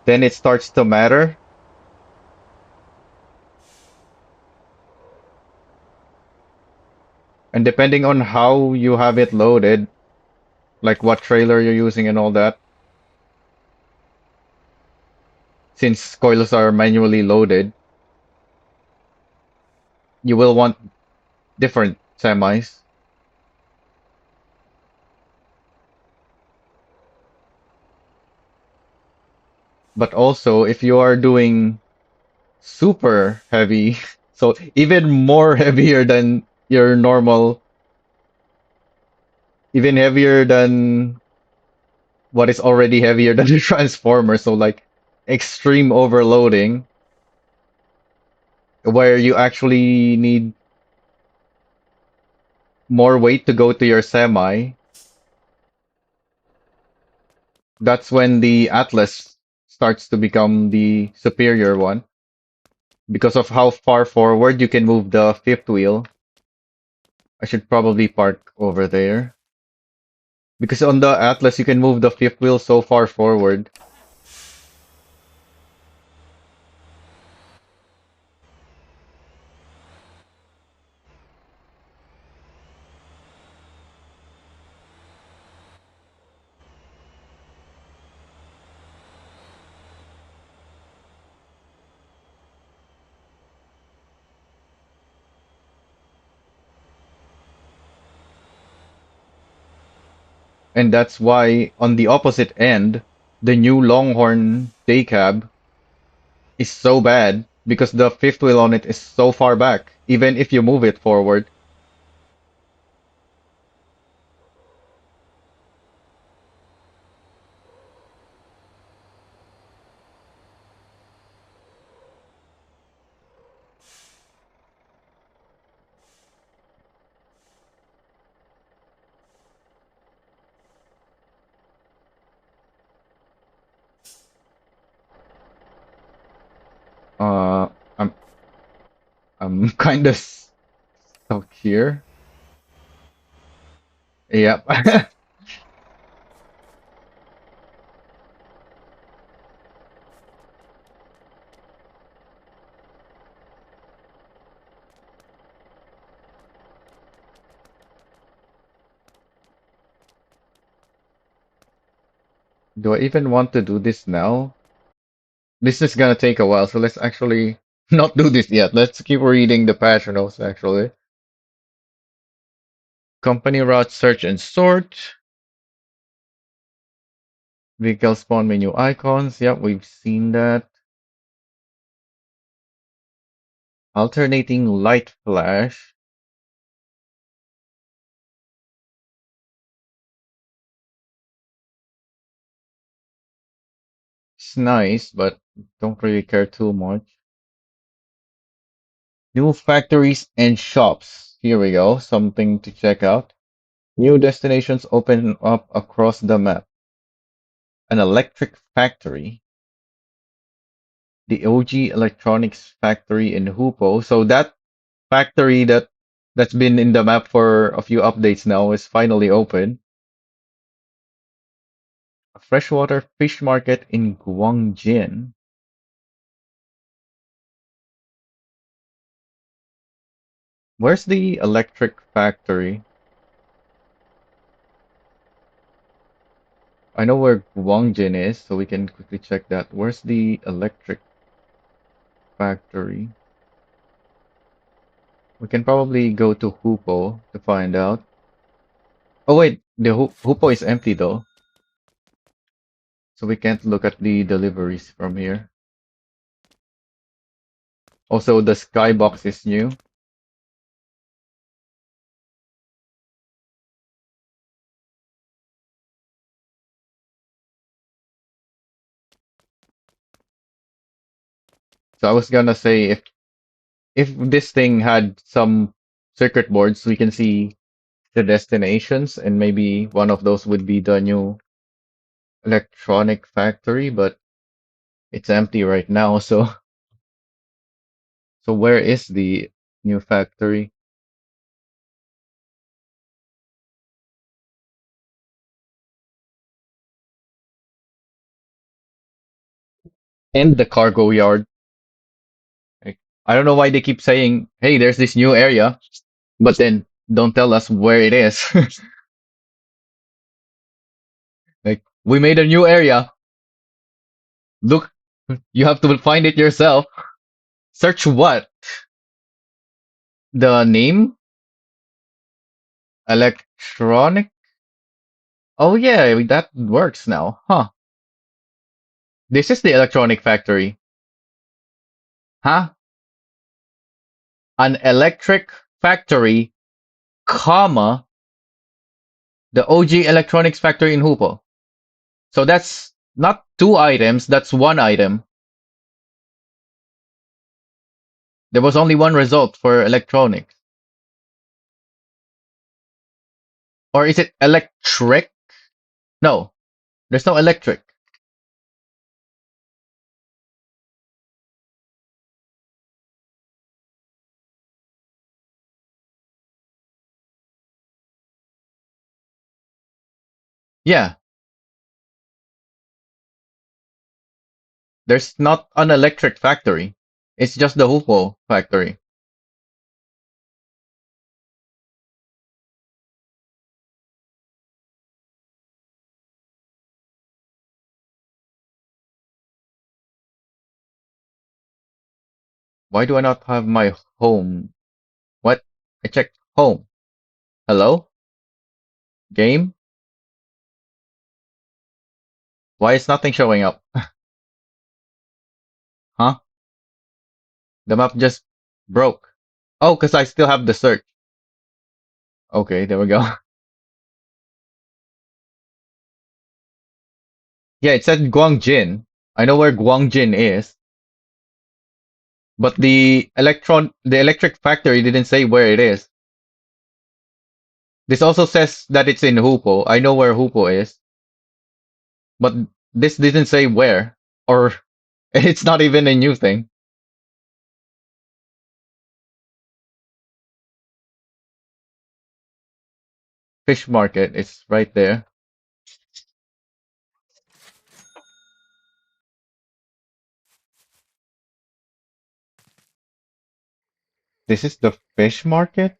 then it starts to matter. And depending on how you have it loaded, like what trailer you're using and all that, since coils are manually loaded, you will want different semis. But also, if you are doing super heavy, so even more heavier than your normal, even heavier than what is already heavier than the transformer, so like extreme overloading, where you actually need more weight to go to your semi, that's when the Atlas starts to become the superior one because of how far forward you can move the fifth wheel. I should probably park over there because on the Atlas you can move the fifth wheel so far forward. And that's why on the opposite end, the new Longhorn day cab is so bad because the fifth wheel on it is so far back, even if you move it forward. Uh, I'm I'm kind of stuck here. Yep. Do I even want to do this now? This is gonna take a while, so let's actually not do this yet. Let's keep reading the patch notes, actually. Company route search and sort. Vehicle spawn menu icons. Yep, we've seen that. Alternating light flash. It's nice, but don't really care too much. New factories and shops. Here we go. Something to check out. New destinations open up across the map. An electric factory. The OG Electronics factory in Hupo. So that factory that's been in the map for a few updates now is finally open. A freshwater fish market in Guangjin. Where's the electric factory? I know where Guangjin is, so we can quickly check that. Where's the electric factory? We can probably go to Hupo to find out. Oh wait, the Hupo is empty though, so we can't look at the deliveries from here. Also, the skybox is new. So I was gonna say if this thing had some circuit boards, we can see the destinations, and maybe one of those would be the new electronic factory, but it's empty right now. So so where is the new factory? And the cargo yard. Like, I don't know why they keep saying, "Hey, there's this new area," but then don't tell us where it is. Like, we made a new area. Look, you have to find it yourself. Search what? The name? Electronic? Oh yeah, that works now. Huh. This is the electronic factory. Huh? An electric factory, comma, the OG electronics factory in Hupo. So that's not two items, that's one item. There was only one result for electronics. Or is it electric? No, there's no electric. Yeah, there's not an electric factory. It's just the Hupo factory. Why do I not have my home? What? I checked home. Hello? Game? Why is nothing showing up? Huh? The map just broke. Oh, because I still have the search. Okay, there we go. Yeah, it said Guangjin. I know where Guangjin is, but the electric factory didn't say where it is. This also says that it's in Hupo. I know where Hupo is, but this didn't say where, or it's not even a new thing. Fish market is right there. This is the fish market?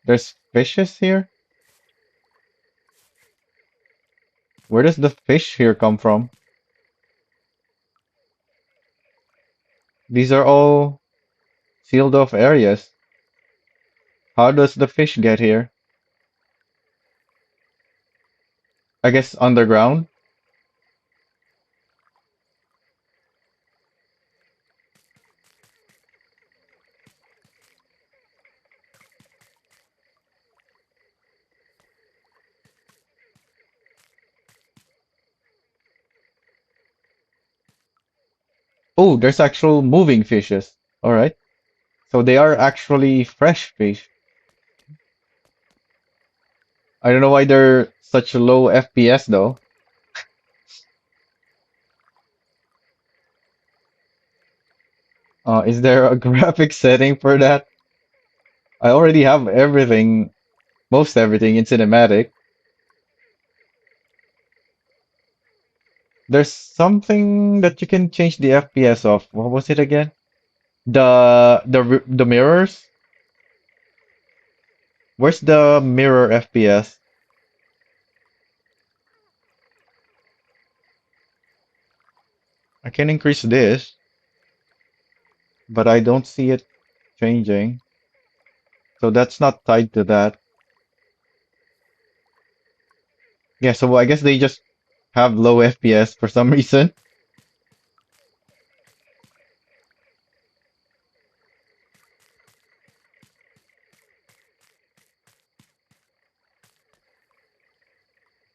There's fishes here? Where does the fish here come from? These are all sealed off areas. How does the fish get here? I guess underground? Oh, there's actual moving fishes. Alright. So they are actually fresh fish. I don't know why they're such low FPS though. Is there a graphic setting for that? I already have everything, most everything in cinematic. There's something that you can change the FPS of. What was it again? The mirrors? Where's the mirror FPS? I can increase this, but I don't see it changing. So that's not tied to that. Yeah, so I guess they just have low FPS for some reason.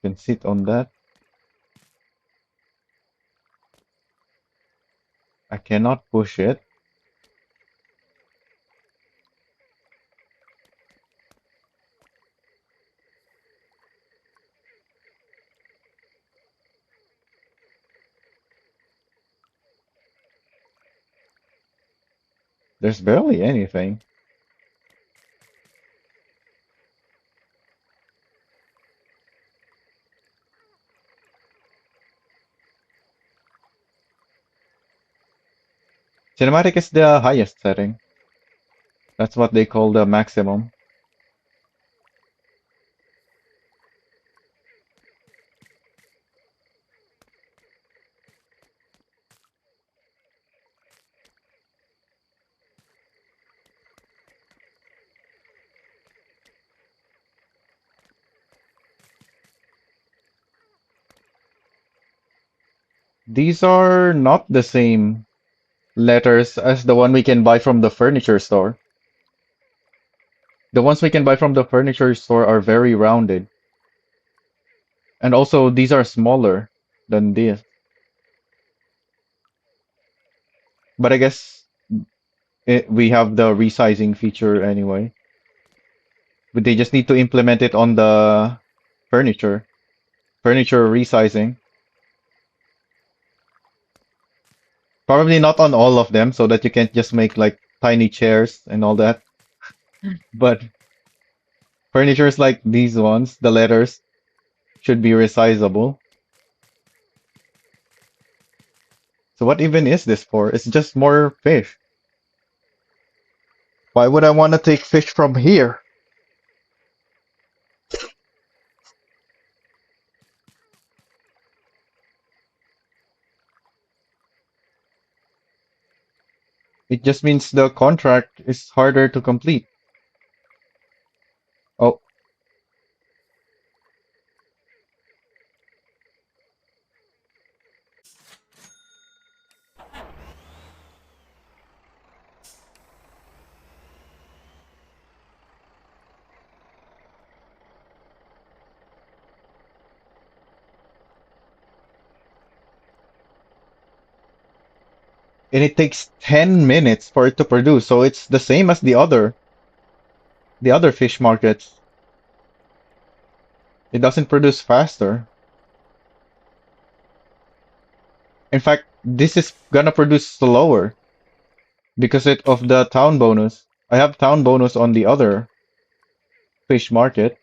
Can sit on that. I cannot push it. There's barely anything. Cinematic is the highest setting. That's what they call the maximum. These are not the same letters as the one we can buy from the furniture store. The ones we can buy from the furniture store are very rounded. And also, these are smaller than this. But I guess we have the resizing feature anyway. But they just need to implement it on the furniture. Furniture resizing. Probably not on all of them, so that you can't just make like tiny chairs and all that. But furnitures like these ones, the letters, should be resizable. So what even is this for? It's just more fish. Why would I want to take fish from here? It just means the contract is harder to complete. Oh, and it takes 10 minutes for it to produce, so it's the same as the other fish markets. It doesn't produce faster. In fact, this is gonna produce slower because of the town bonus. I have town bonus on the other fish market.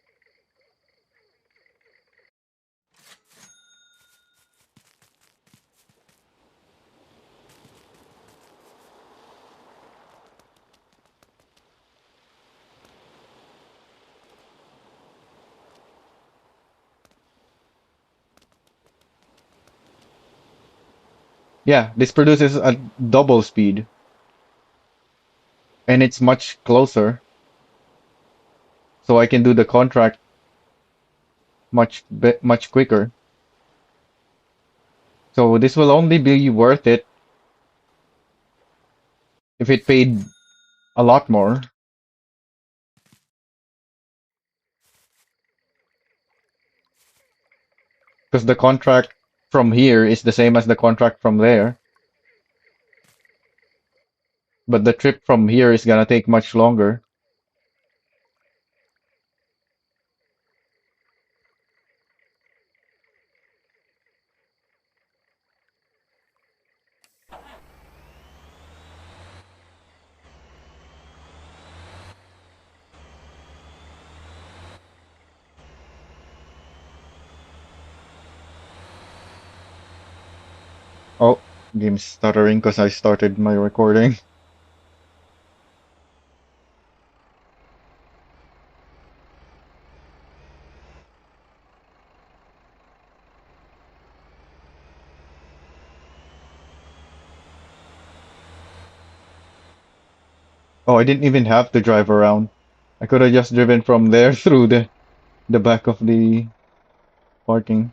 Yeah, this produces a double speed, and it's much closer, so I can do the contract much quicker. So this will only be worth it if it paid a lot more, because the contract from here is the same as the contract from there, but the trip from here is gonna take much longer. Oh, game's stuttering because I started my recording. Oh, I didn't even have to drive around. I could have just driven from there through the back of the parking.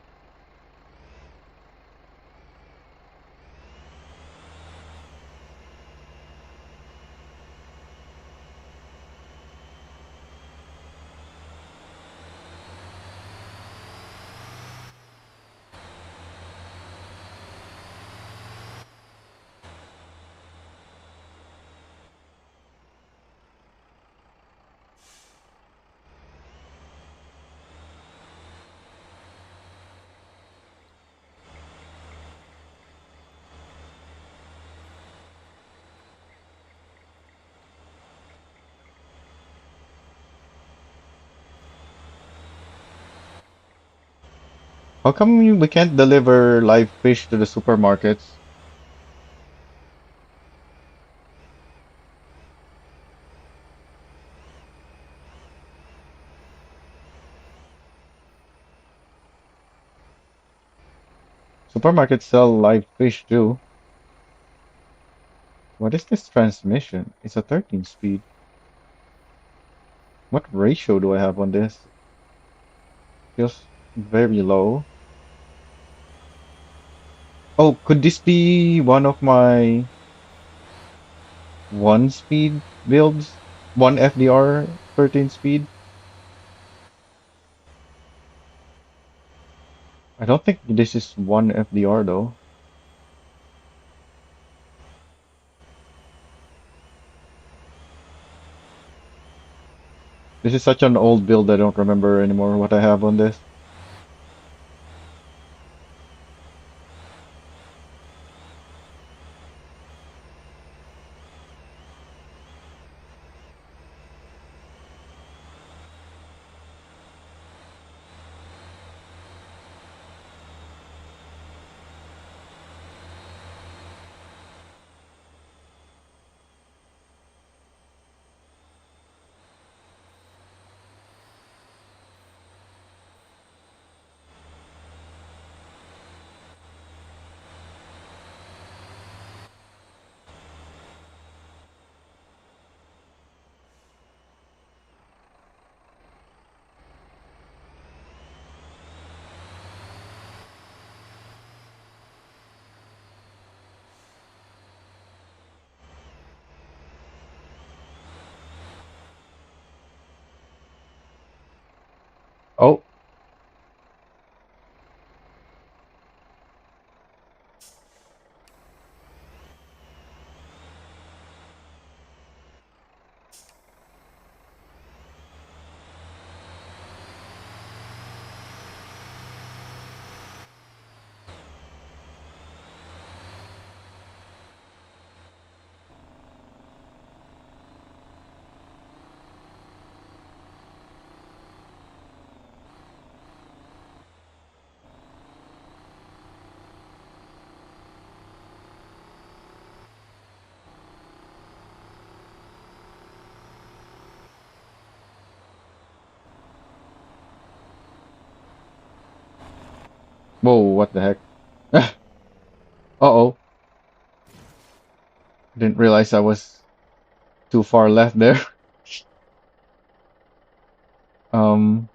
How come we can't deliver live fish to the supermarkets? Supermarkets sell live fish too. What is this transmission? It's a 13 speed. What ratio do I have on this? Feels very low. Oh, could this be one of my one speed builds? One FDR 13 speed? I don't think this is one FDR though. This is such an old build, I don't remember anymore what I have on this. Oh, whoa, what the heck? Uh-oh. Didn't realize I was too far left there. Um,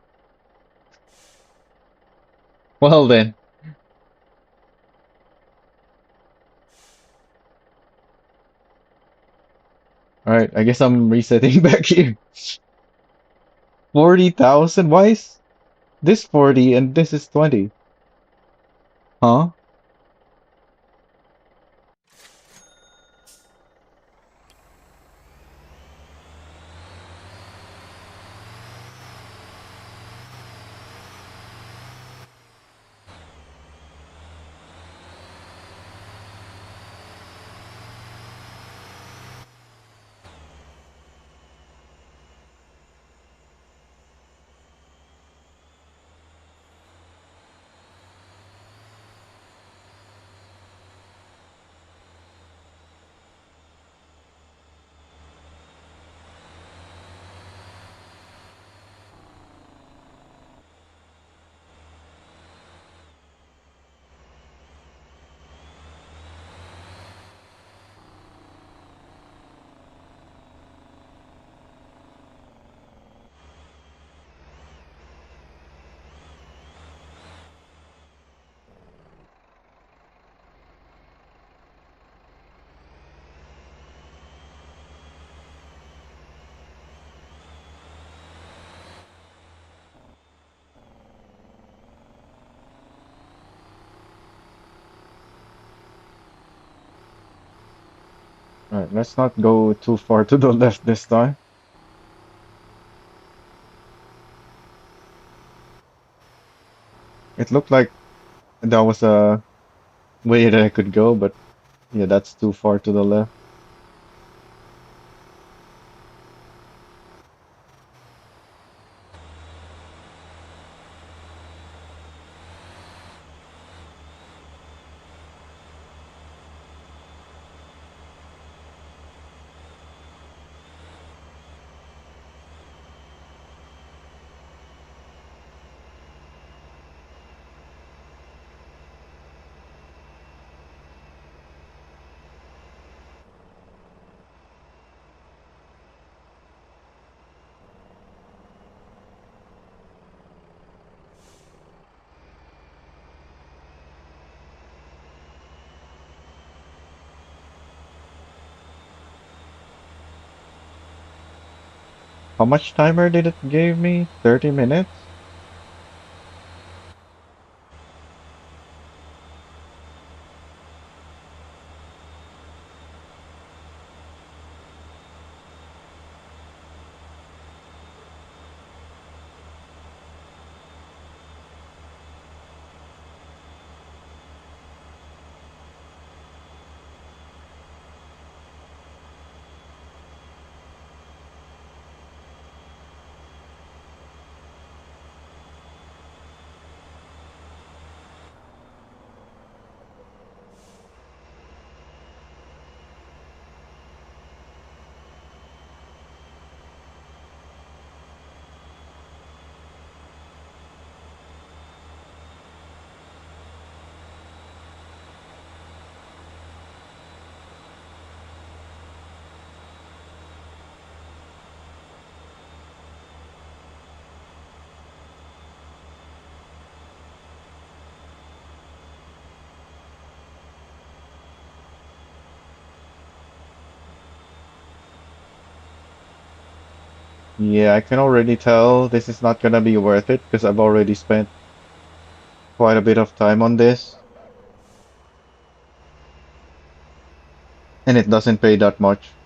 well then. All right, I guess I'm resetting back here. 40,000? Why is this 40 and this is 20? Huh? All right, let's not go too far to the left this time. It looked like that was a way that I could go, but yeah, that's too far to the left. How much timer did it give me? 30 minutes? Yeah, I can already tell this is not gonna be worth it because I've already spent quite a bit of time on this and it doesn't pay that much.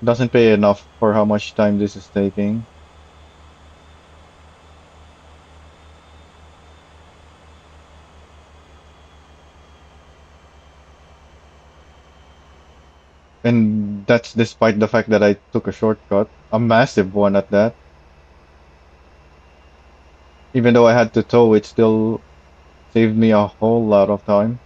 Doesn't pay enough for how much time this is taking. And that's despite the fact that I took a shortcut, a massive one at that. Even though I had to tow, it still saved me a whole lot of time.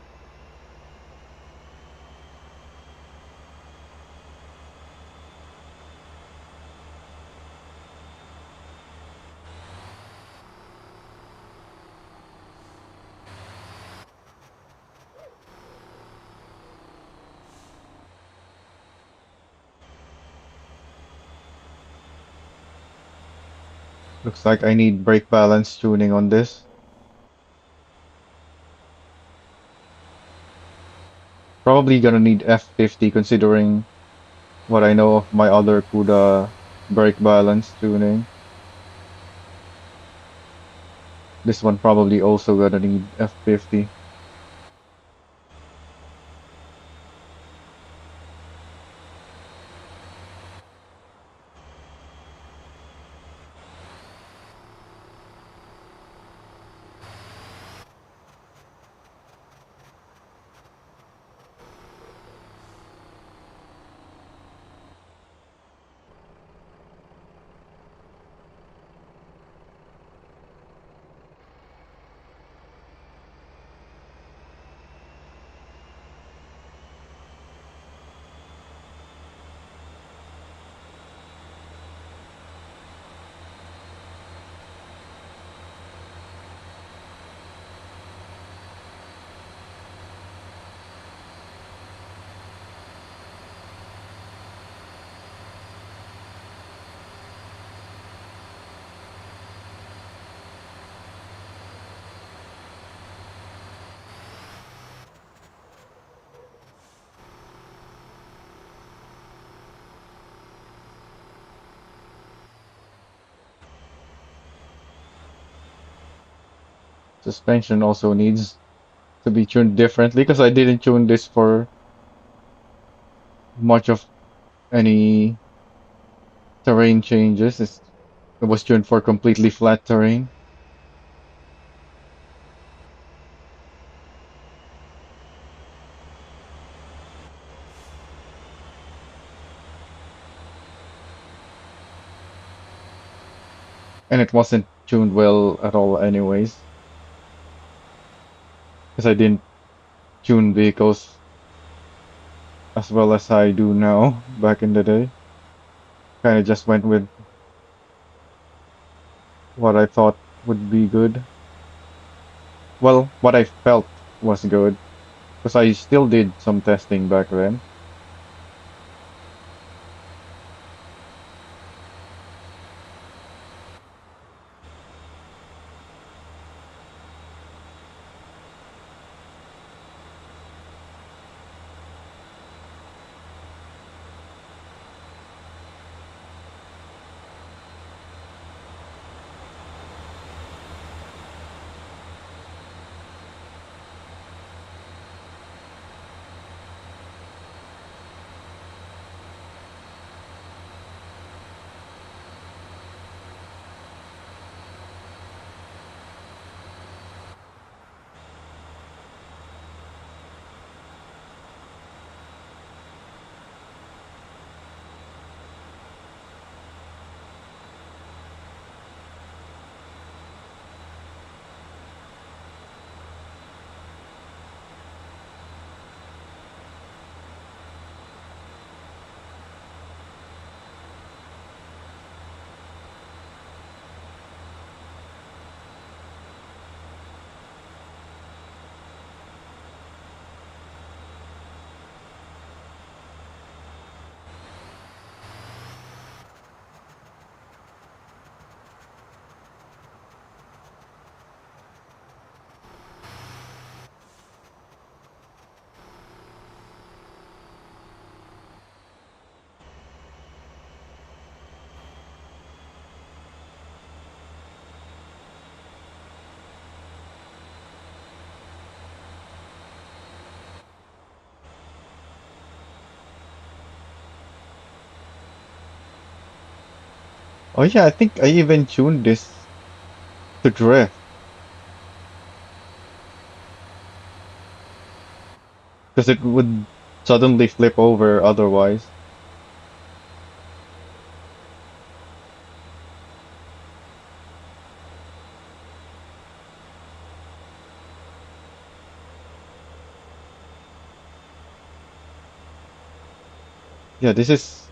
Looks like I need brake balance tuning on this. Probably gonna need F50 considering what I know of my other CUDA brake balance tuning. This one probably also gonna need F50. Suspension also needs to be tuned differently because I didn't tune this for much of any terrain changes. It was tuned for completely flat terrain, and it wasn't tuned well at all anyways, because I didn't tune vehicles as well as I do now back in the day. Kind of just went with what I thought would be good. Well, what I felt was good, because I still did some testing back then. Oh yeah, I think I even tuned this to drift because it would suddenly flip over otherwise. Yeah, this is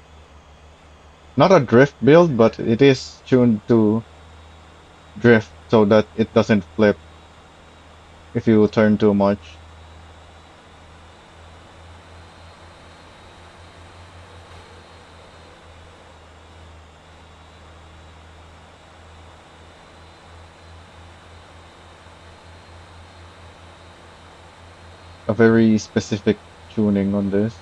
not a drift build, but it is tuned to drift so that it doesn't flip if you turn too much. a very specific tuning on this.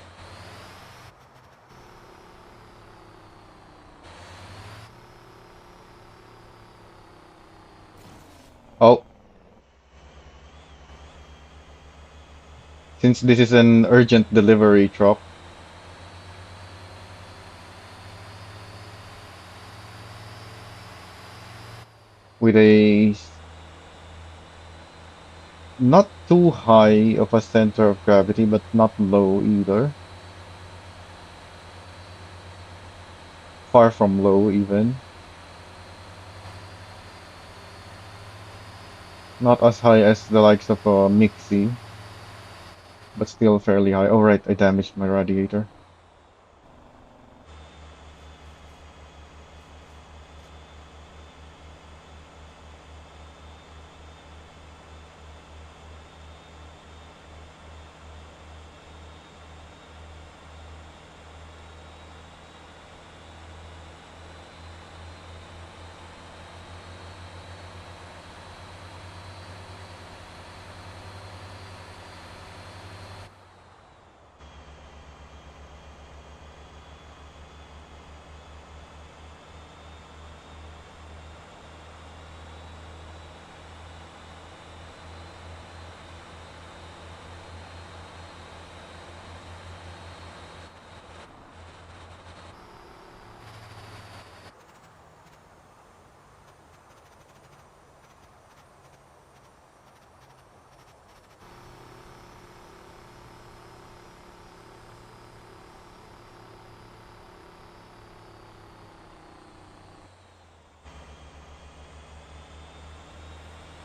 Oh, since this is an urgent delivery truck with a not too high of a center of gravity, but not low either. Far from low even. Not as high as the likes of a Mixie, but still fairly high. Oh right, I damaged my radiator.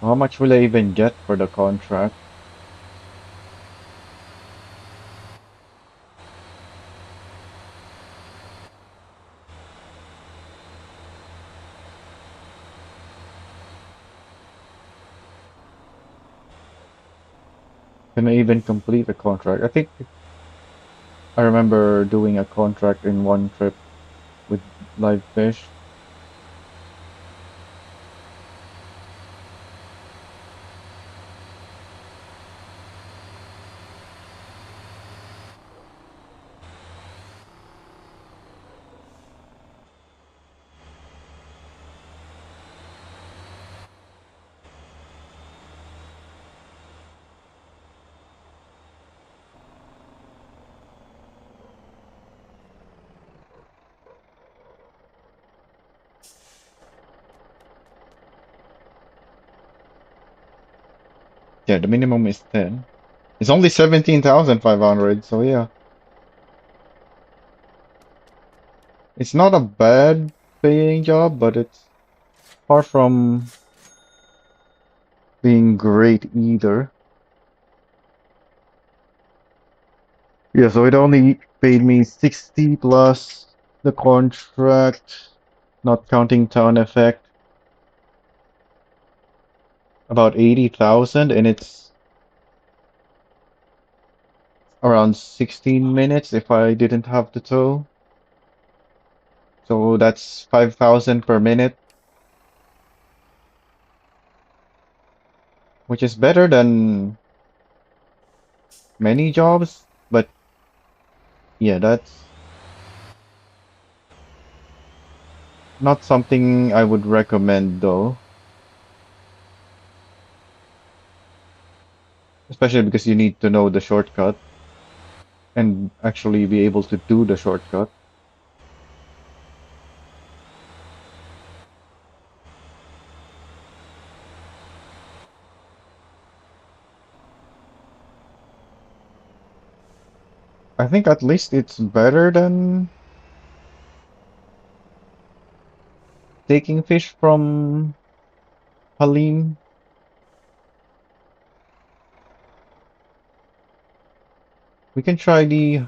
How much will I even get for the contract? Can I even complete a contract? I think I remember doing a contract in one trip with live fish. Yeah, the minimum is 10. It's only 17,500, so yeah. It's not a bad paying job, but it's far from being great either. Yeah, so it only paid me 60 plus the contract, not counting town effect, about 80,000, and it's around 16 minutes if I didn't have the tow. So that's 5,000 per minute, which is better than many jobs, but yeah, that's not something I would recommend though, especially because you need to know the shortcut and actually be able to do the shortcut. I think at least it's better than taking fish from Halim. We can try the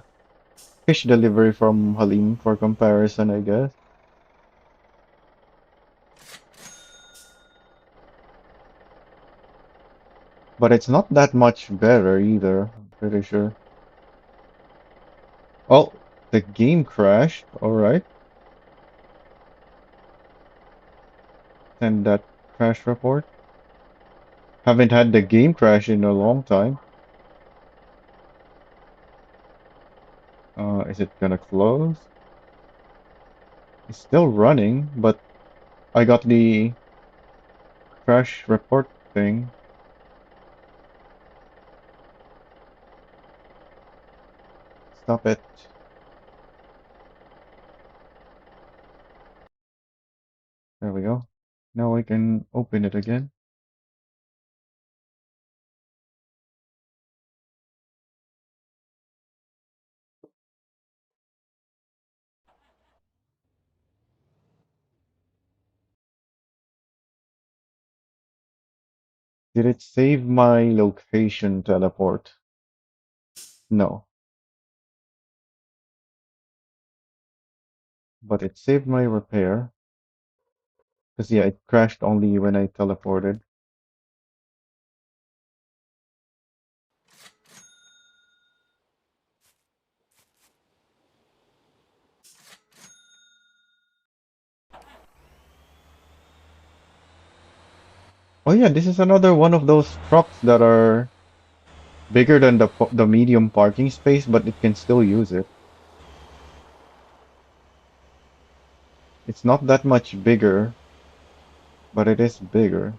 fish delivery from Halim for comparison, I guess. But it's not that much better either, I'm pretty sure. Oh, the game crashed. Alright. Send that crash report. Haven't had the game crash in a long time. Is it gonna close? It's still running, but I got the crash report thing. Stop it. There we go. Now I can open it again. Did it save my location teleport? No, but it saved my repair. Because yeah, it crashed only when I teleported. Oh yeah, this is another one of those trucks that are bigger than the medium parking space, but it can still use it. It's not that much bigger, but it is bigger.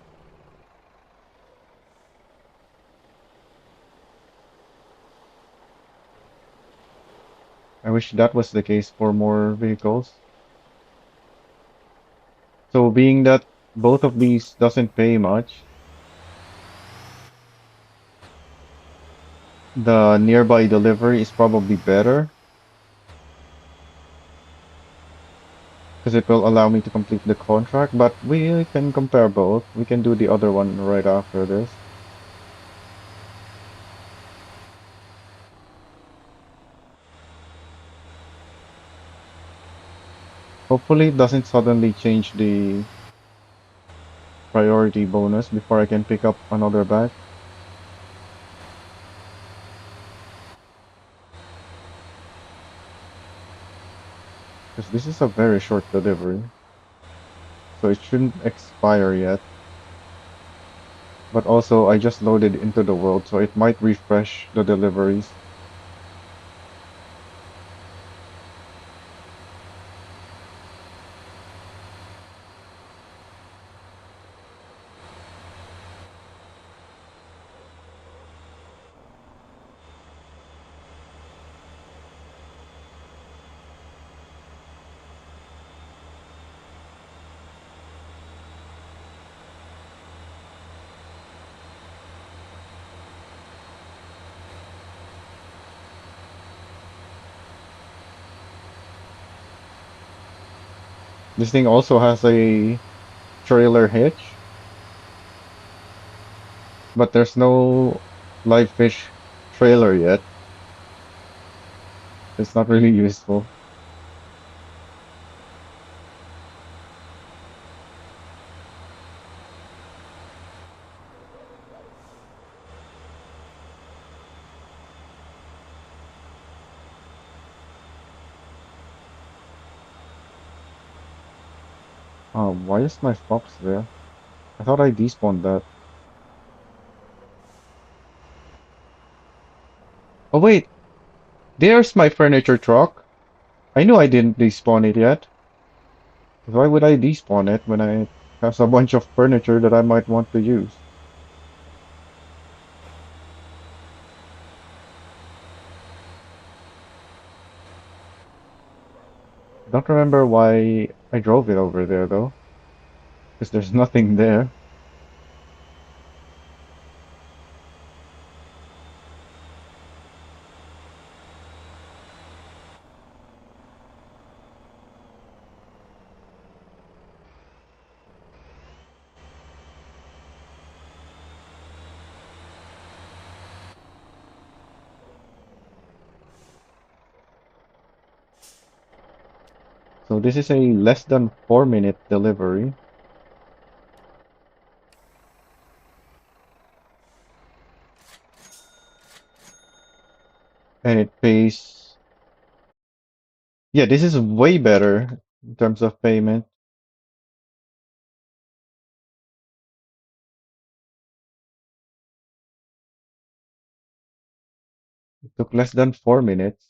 I wish that was the case for more vehicles. So being that both of these doesn't pay much, the nearby delivery is probably better because it will allow me to complete the contract, but we can compare both. We can do the other one right after this. Hopefully it doesn't suddenly change the priority bonus before I can pick up another bag. Because this is a very short delivery, so it shouldn't expire yet. But also, I just loaded into the world, so it might refresh the deliveries. This thing also has a trailer hitch, but there's no live fish trailer yet. It's not really useful. Why is my fox there? I thought I despawned that. Oh wait, there's my furniture truck. I knew I didn't despawn it yet. Why would I despawn it when I have a bunch of furniture that I might want to use? I don't remember why I drove it over there though, because there's nothing there. So this is a less than 4 minute delivery, and it pays. Yeah, this is way better in terms of payment. It took less than 4 minutes.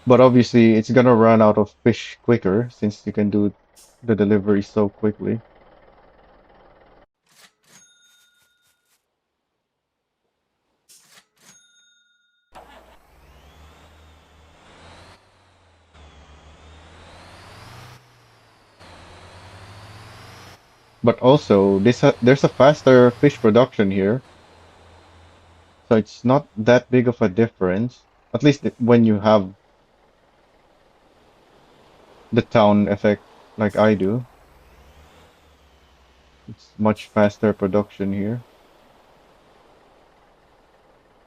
But obviously, it's gonna run out of fish quicker since you can do the delivery so quickly. But also, there's a faster fish production here, so it's not that big of a difference. At least when you have the town effect like I do, it's much faster production here.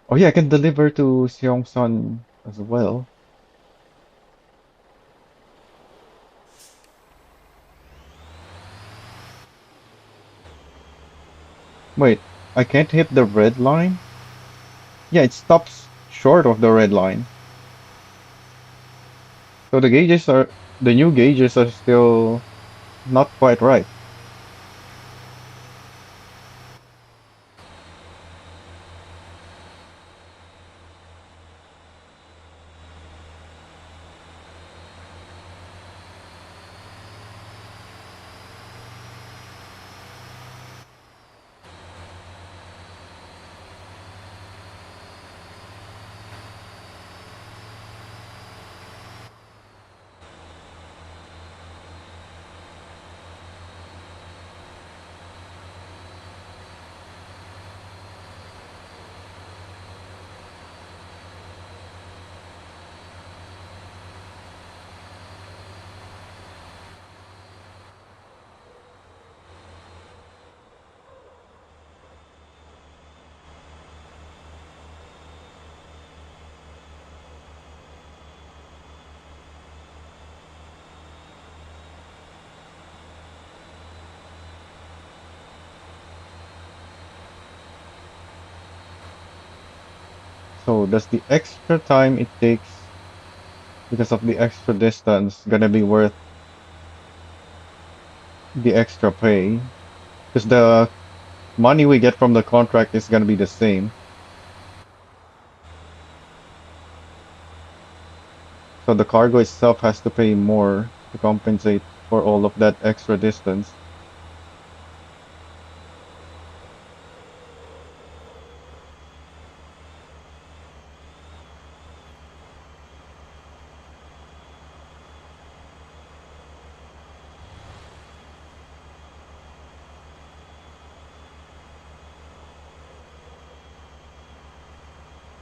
Oh yeah, I can deliver to Seongsan as well. Wait, I can't hit the red line? Yeah, it stops short of the red line. So the new gauges are still not quite right. So does the extra time it takes because of the extra distance gonna be worth the extra pay? Because the money we get from the contract is gonna be the same. So the cargo itself has to pay more to compensate for all of that extra distance.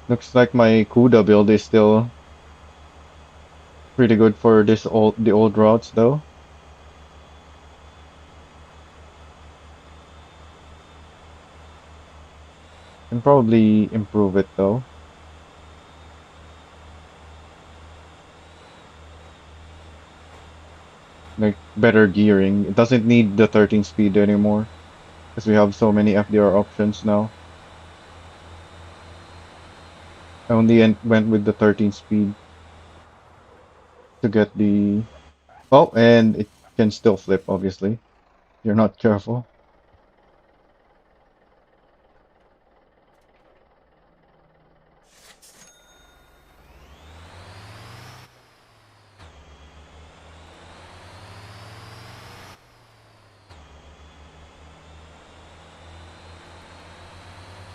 Looks like my CUDA build is still pretty good for the old routes though. Can probably improve it though. Like better gearing. It doesn't need the 13 speed anymore because we have so many FDR options now. I only went with the 13 speed to get the... Oh, and it can still flip, obviously. You're not careful.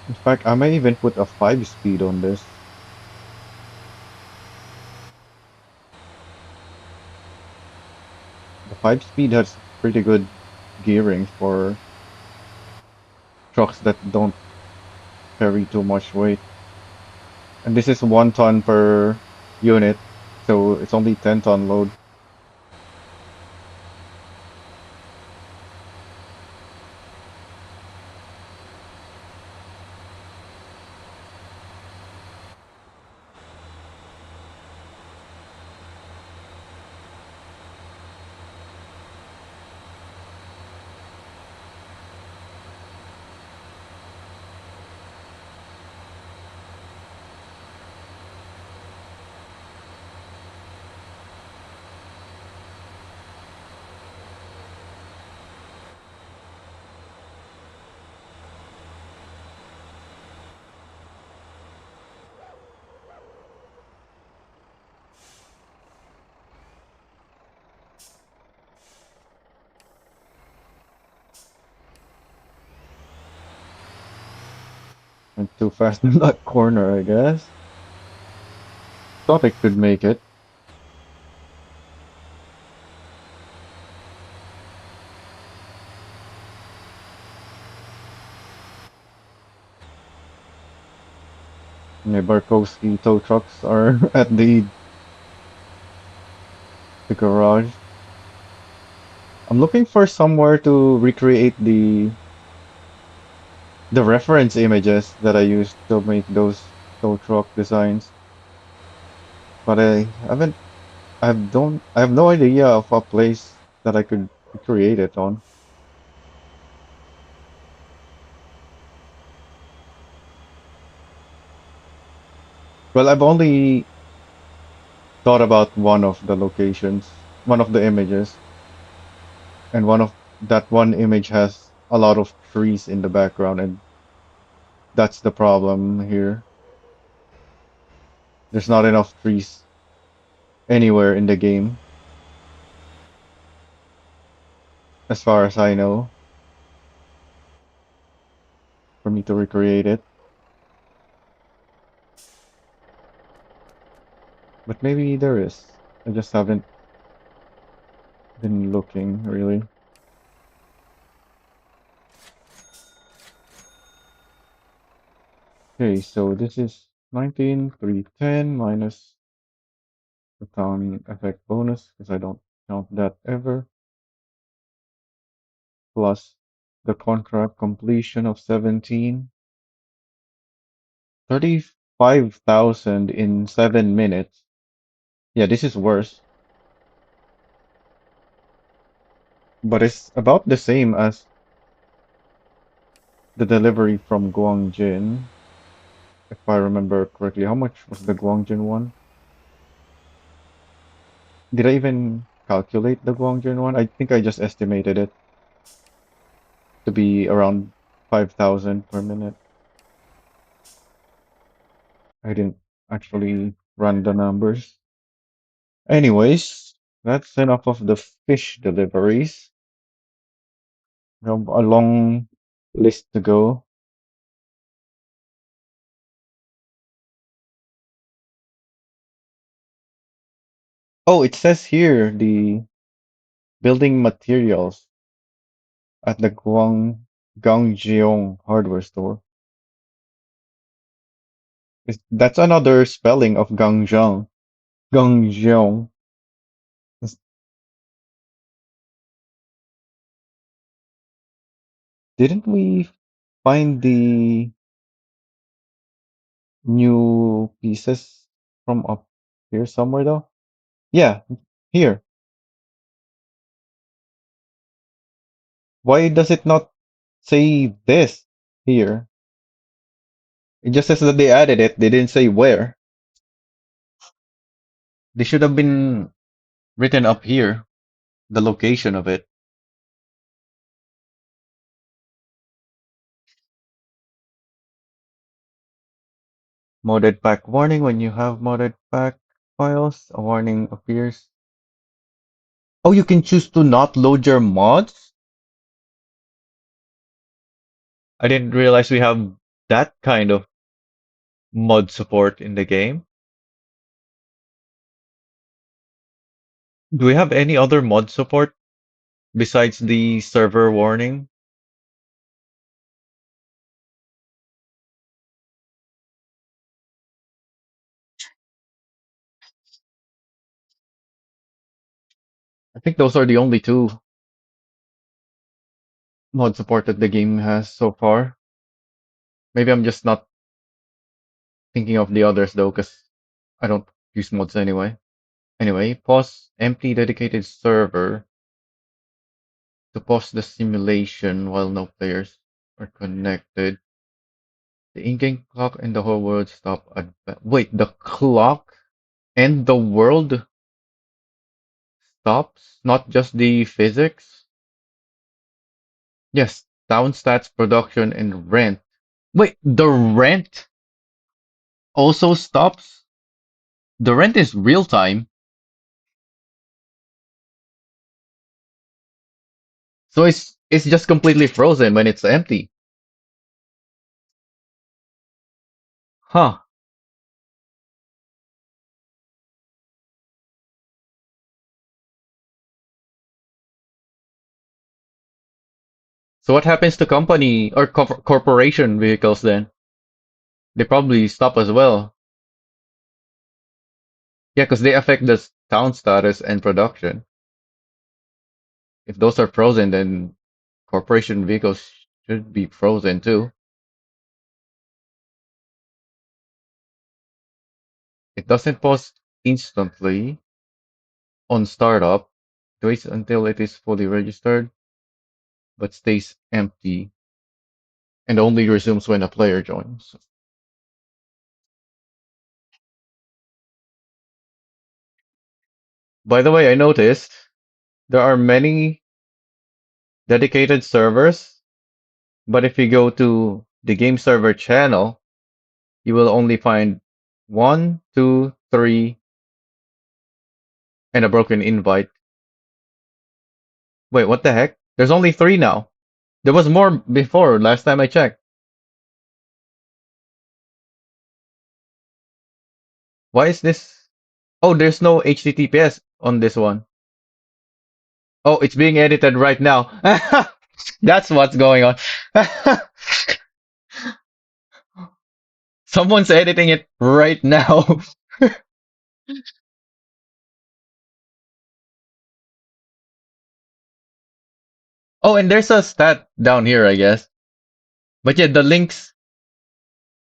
In fact, I may even put a 5 speed on this. The 5 speed has pretty good gearing for trucks that don't carry too much weight. And this is 1 ton per unit, so it's only 10-ton load. Went too fast in that corner, I guess. Thought I could make it. My Barkowski tow trucks are at the garage. I'm looking for somewhere to recreate the reference images that I used to make those tow truck designs, but I have no idea of a place that I could recreate it on. Well, I've only thought about one of the locations, one of the images, and that one image has a lot of trees in the background, and that's the problem here. There's not enough trees anywhere in the game, as far as I know, for me to recreate it. But maybe there is. I just haven't been looking really. Okay, so this is 19,310 minus the town effect bonus, because I don't count that ever, plus the contract completion of 17. 35,000 in 7 minutes. Yeah, this is worse, but it's about the same as the delivery from Guangjin, if I remember correctly. How much was the Guangjin one? Did I even calculate the Guangjin one? I think I just estimated it to be around 5,000 per minute. I didn't actually run the numbers. Anyways, that's enough of the fish deliveries. We have a long list to go. Oh, it says here the building materials at the Gangjeong hardware store. That's another spelling of Gangjeong. Gangjeong. Is- Didn't we find the new pieces from up here somewhere though? Yeah, here. Why does it not say this here? It just says that they added it. They didn't say where. They should have been written up here, the location of it. Modded pack warning. When you have modded pack files, a warning appears. Oh, you can choose to not load your mods? I didn't realize we have that kind of mod support in the game. Do we have any other mod support besides the server warning? I think those are the only two mod support that the game has so far. Maybe I'm just not thinking of the others though, because I don't use mods anyway. Anyway, pause empty dedicated server to pause the simulation while no players are connected. The in-game clock and the whole world stop at wait, the clock and the world stops, not just the physics? Yes, town stats, production, and rent. Wait, the rent also stops? The rent is real time, so it's just completely frozen when it's empty. Huh. So what happens to company or corporation vehicles then? They probably stop as well. Yeah, because they affect the town status and production. If those are frozen, then corporation vehicles should be frozen too. It doesn't post instantly on startup. It waits until it is fully registered, but stays empty and only resumes when a player joins. By the way, I noticed there are many dedicated servers, but if you go to the game server channel, you will only find one, two, three, and a broken invite. Wait, what the heck? There's only three now. There was more before, last time I checked. Why is this? Oh, there's no HTTPS on this one. Oh, it's being edited right now. That's what's going on. Someone's editing it right now. Oh, and there's a stat down here, I guess. But yeah, the links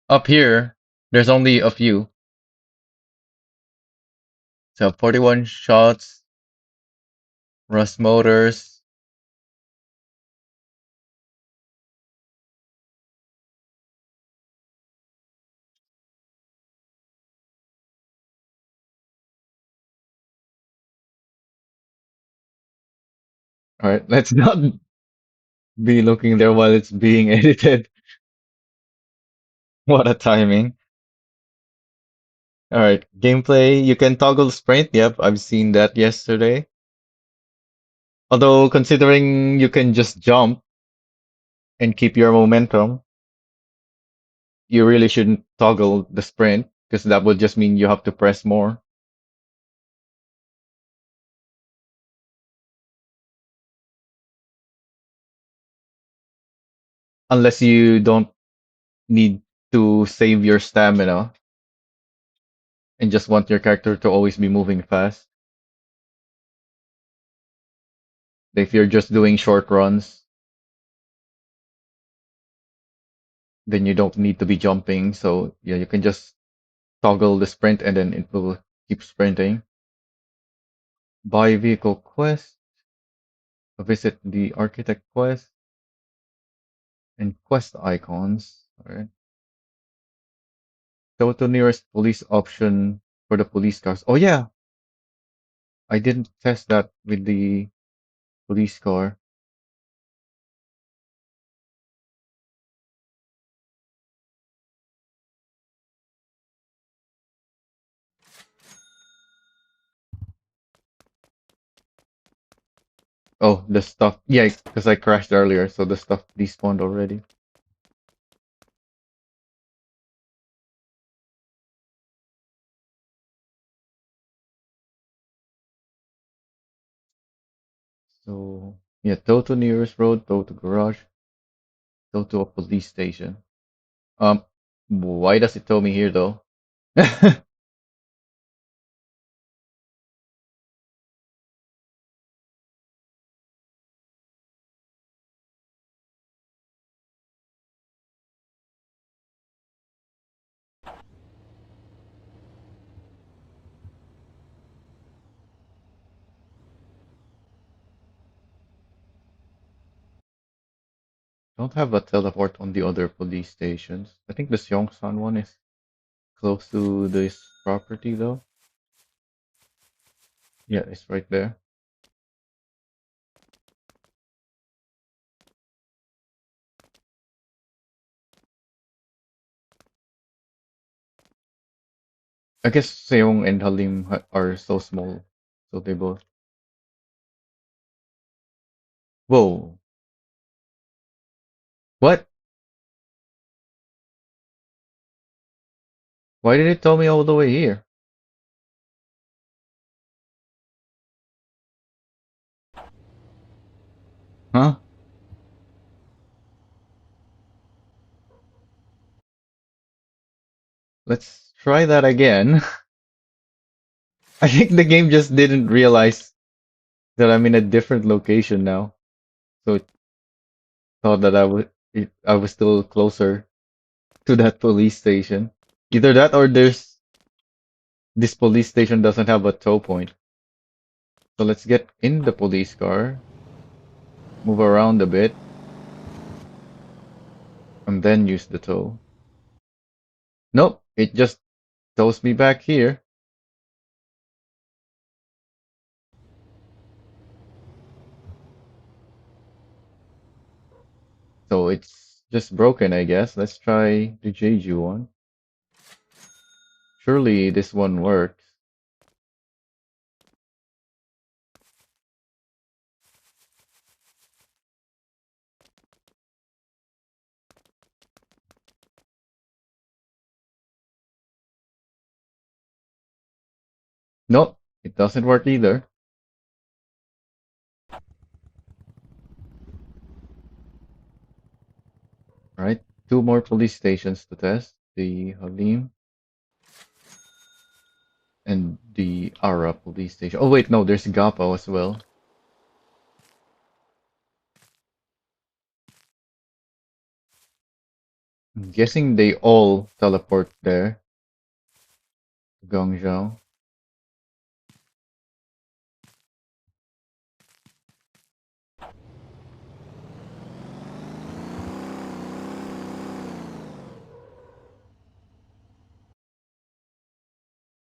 up here, there's only a few. So 41 shots, Rust Motors. All right, let's not be looking there while it's being edited. What a timing. All right, gameplay. You can toggle sprint. Yep, I've seen that yesterday. Although considering you can just jump and keep your momentum, you really shouldn't toggle the sprint because that would just mean you have to press more. Unless you don't need to save your stamina and just want your character to always be moving fast. If you're just doing short runs, then you don't need to be jumping. So yeah, you can just toggle the sprint and then it will keep sprinting. Buy vehicle quest, visit the architect quest, and quest icons. Alright. Go to nearest police option for the police cars. Oh yeah, I didn't test that with the police car. Oh, the stuff. Yeah, because I crashed earlier, so the stuff despawned already. So yeah, tow to nearest road, tow to garage, tow to a police station. Um, why does it tell me here though? Don't have a teleport on the other police stations. I think the Seongsan one is close to this property though. Yeah, it's right there. I guess Seong and Halim are so small, so they both. Whoa, what? Why did it tell me all the way here? Huh? Let's try that again. I think the game just didn't realize that I'm in a different location now. So it thought that I was still closer to that police station. Either that or this police station doesn't have a tow point. So let's get in the police car, move around a bit, and then use the tow. Nope, it just tows me back here. So it's just broken, I guess. Let's try the Jeju one. Surely this one works. Nope, it doesn't work either. Right? Two more police stations to test. The Halim and the Ara police station. Oh wait, no, there's Gapo as well. I'm guessing they all teleport there. Guangzhou.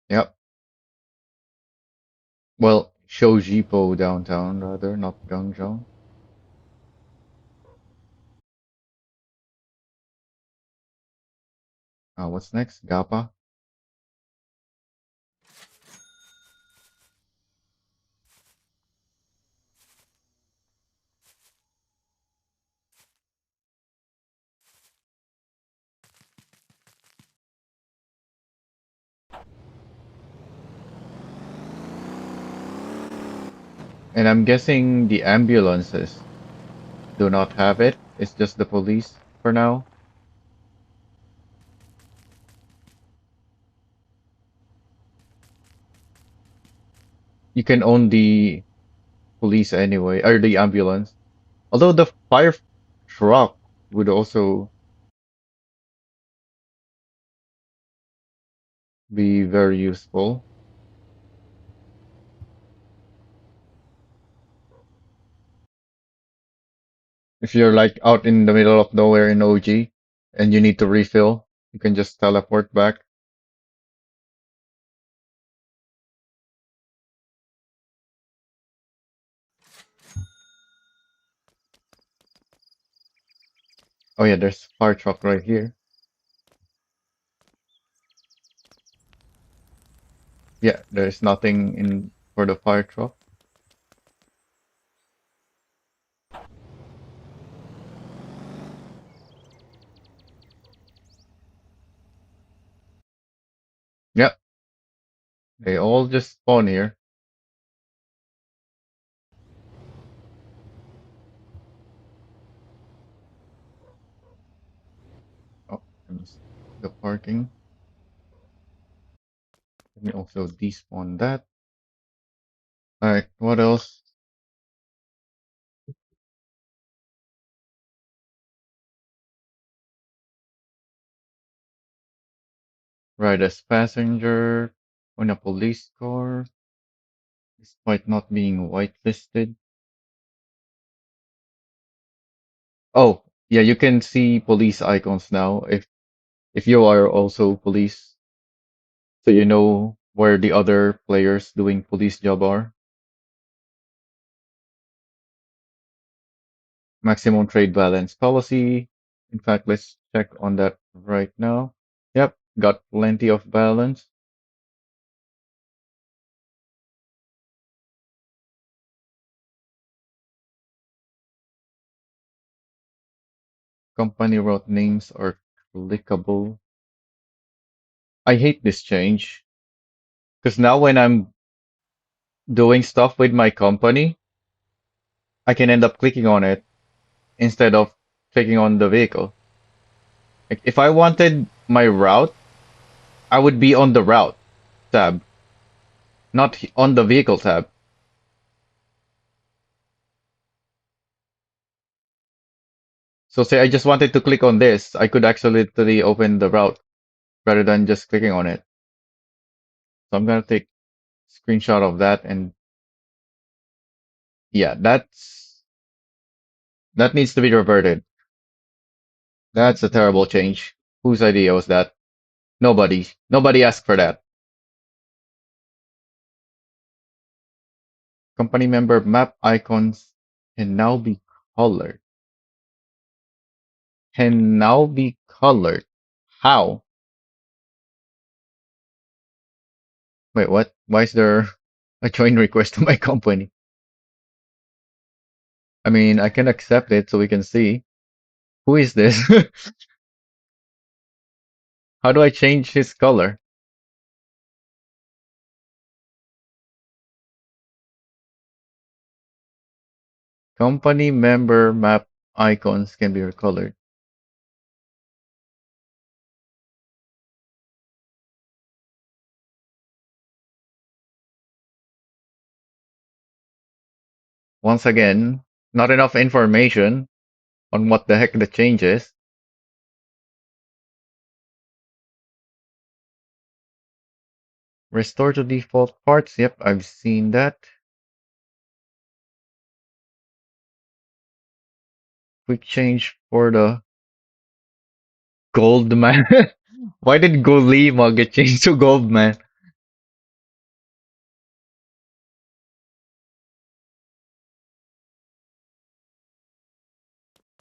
Yep. Well, Shoujipo downtown rather, not Guangzhou. What's next? Gapa. And I'm guessing the ambulances do not have it. It's just the police for now. You can own the police anyway, or the ambulance. Although the fire truck would also be very useful. If you're like out in the middle of nowhere in OG and you need to refill, you can just teleport back. Oh yeah, there's fire truck right here. Yeah, there's nothing in for the fire truck. Yep, they all just spawn here. Oh, let me see the parking. Let me also despawn that. Alright, what else? Ride as passenger on a police car, despite not being whitelisted. Oh, yeah, you can see police icons now if you are also police, so you know where the other players doing police job are. Maximum trade balance policy. In fact, let's check on that right now. Yep, got plenty of balance. Company route names are clickable. I hate this change because now when I'm doing stuff with my company, I can end up clicking on it instead of clicking on the vehicle. Like if I wanted my route, I would be on the route tab, not on the vehicle tab. So say I just wanted to click on this, I could actually literally open the route rather than just clicking on it. So I'm gonna take screenshot of that and yeah, that needs to be reverted. That's a terrible change. Whose idea was that? Nobody. Nobody asked for that. Company member map icons can now be colored. Can now be colored. How? Wait, what? Why is there a join request to my company? I mean, I can accept it so we can see. Who is this? How do I change his color? Company member map icons can be recolored. Once again, not enough information on what the heck the change is. Restore to default parts. Yep, I've seen that. Quick change for the gold man. Why did Golima get changed to gold man?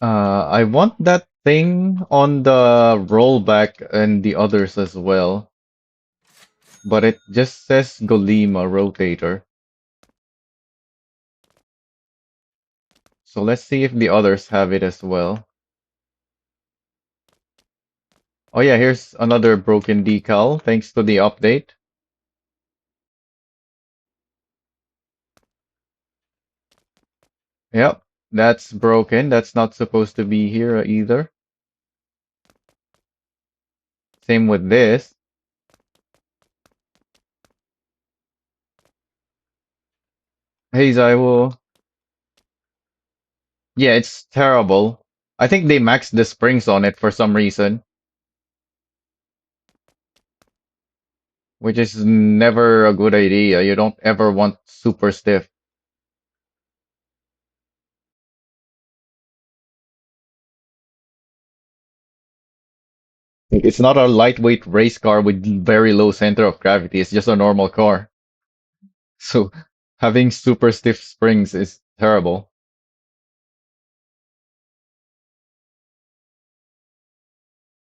I want that thing on the rollback and the others as well, but it just says Golima rotator. So let's see if the others have it as well. Oh yeah, here's another broken decal thanks to the update. Yep, that's broken. That's not supposed to be here either. Same with this. Hey, Zaiwo. Yeah, it's terrible. I think they maxed the springs on it for some reason, which is never a good idea. You don't ever want super stiff. It's not a lightweight race car with very low center of gravity. It's just a normal car. So having super stiff springs is terrible.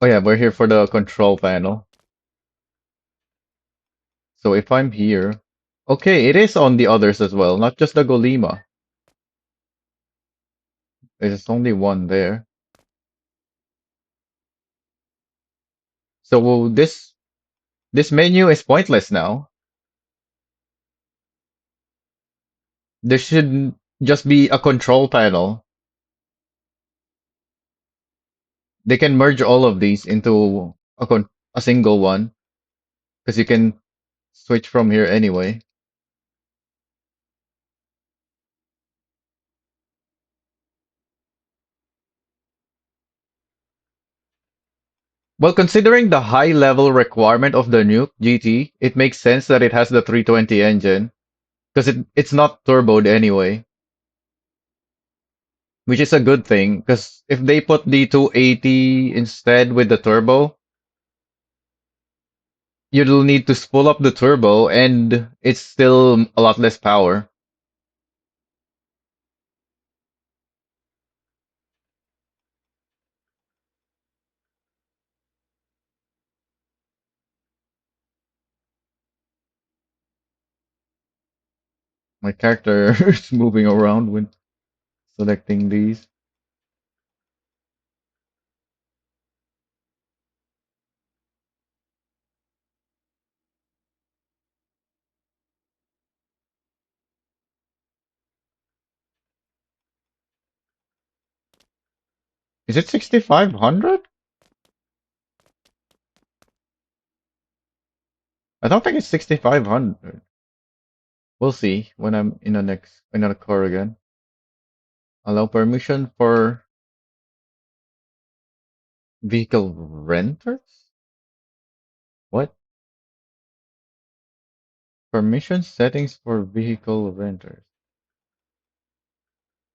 Oh yeah, we're here for the control panel. So if I'm here, okay, it is on the others as well, not just the Golima. There's only one there. So this menu is pointless now. There should just be a control panel. They can merge all of these into a single one because you can switch from here anyway. Well, considering the high level requirement of the Nuke GT, it makes sense that it has the 320 engine because it's not turboed anyway, which is a good thing because if they put the 280 instead with the turbo, you'll need to spool up the turbo and it's still a lot less power. My character is moving around when selecting these. Is it 6,500? I don't think it's 6,500. We'll see when I'm in the next in the car again. Allow permission for vehicle renters? What? Permission settings for vehicle renters.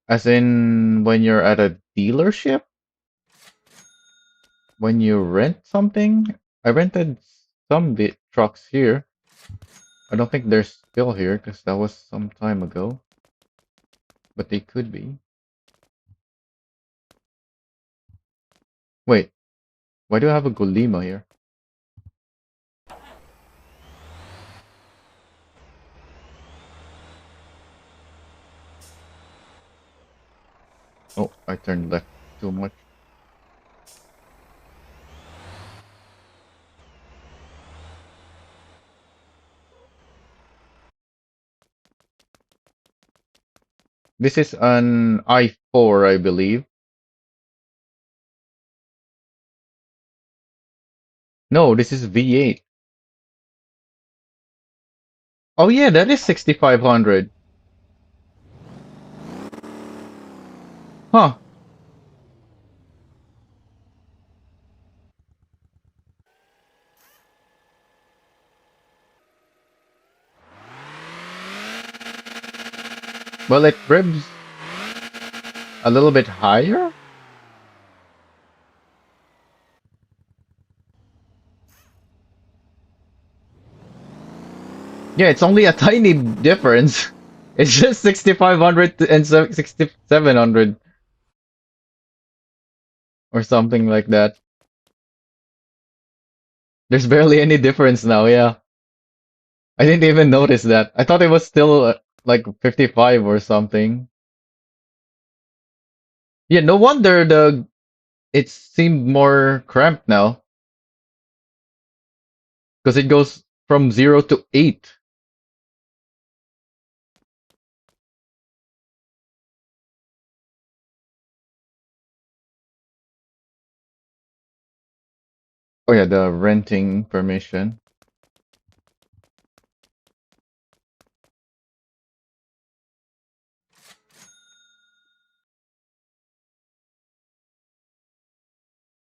As in when you're at a dealership? When you rent something? I rented some trucks here. I don't think they're still here because that was some time ago. But they could be. Wait, why do I have a Golima here? Oh, I turned left too much. This is an i4, I believe. No, this is V8. Oh yeah, that is 6,500. Huh. Well, it revs a little bit higher? Yeah, it's only a tiny difference. It's just 6,500 and 6,700 or something like that. There's barely any difference now, yeah. I didn't even notice that. I thought it was still like 55 or something. Yeah, no wonder it seemed more cramped now because it goes from 0 to 8. Oh yeah, the renting permission.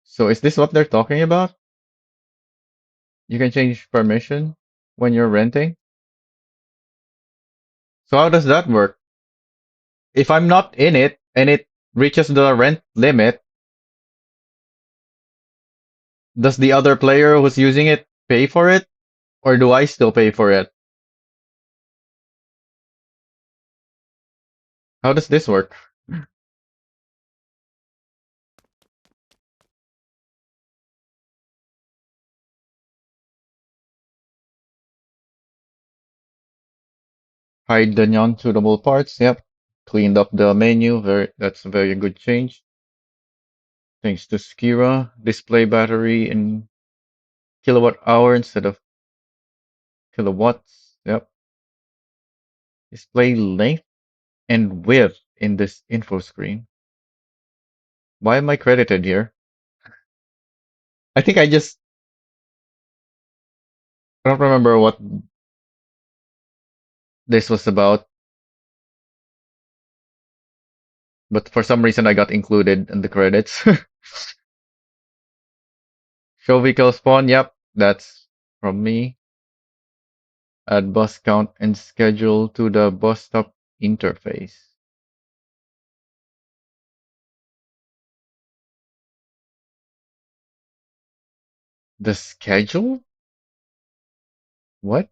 So is this what they're talking about? You can change permission when you're renting? So how does that work? If I'm not in it and it reaches the rent limit, does the other player who's using it pay for it? Or do I still pay for it? How does this work? Hide the non-suitable parts. Yep. Cleaned up the menu. That's a very good change. Thanks to Skira. Display battery in kilowatt hour instead of kilowatts. Yep. Display length and width in this info screen. Why am I credited here? I think I don't remember what this was about, but for some reason I got included in the credits. Show vehicle spawn. Yep. That's from me. Add bus count and schedule to the bus stop interface. The schedule? What?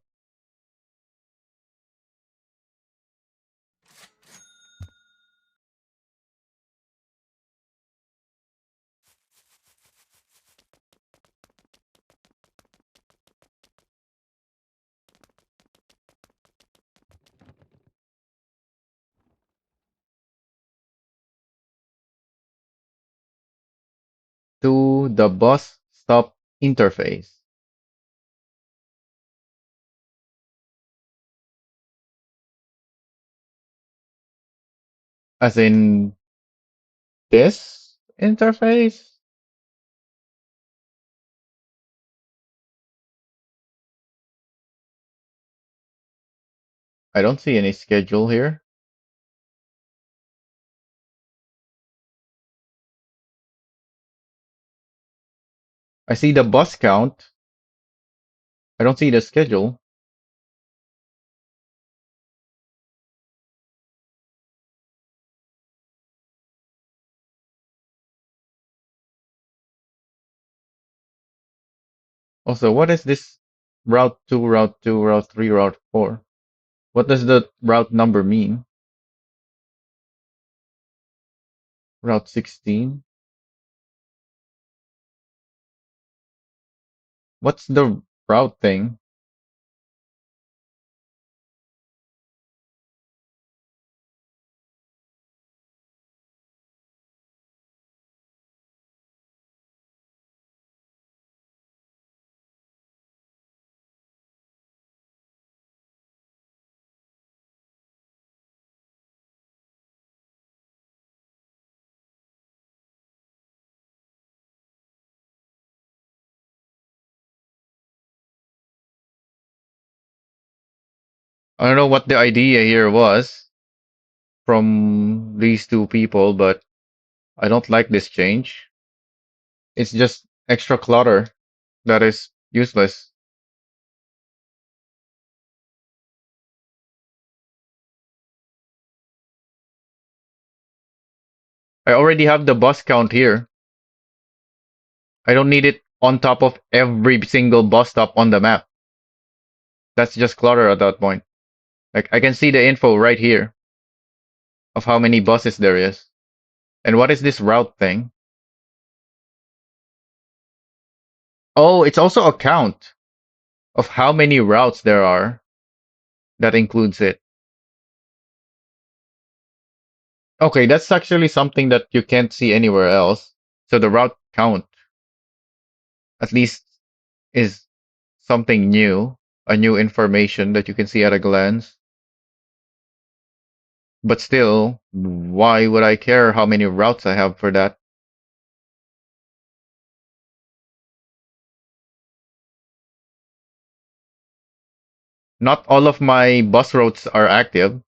To the bus stop interface. As in this? Interface. I don't see any schedule here. I see the bus count. I don't see the schedule. Also, what is this route 2, route 2, route 3, route 4? What does the route number mean? Route 16? What's the route thing? I don't know what the idea here was from these two people, but I don't like this change. It's just extra clutter that is useless. I already have the bus count here. I don't need it on top of every single bus stop on the map. That's just clutter at that point. Like I can see the info right here of how many buses there is. And what is this route thing? Oh, it's also a count of how many routes there are that includes it. Okay, that's actually something that you can't see anywhere else. So the route count at least is something new, a new information that you can see at a glance. But still, why would I care how many routes I have for that? Not all of my bus routes are active.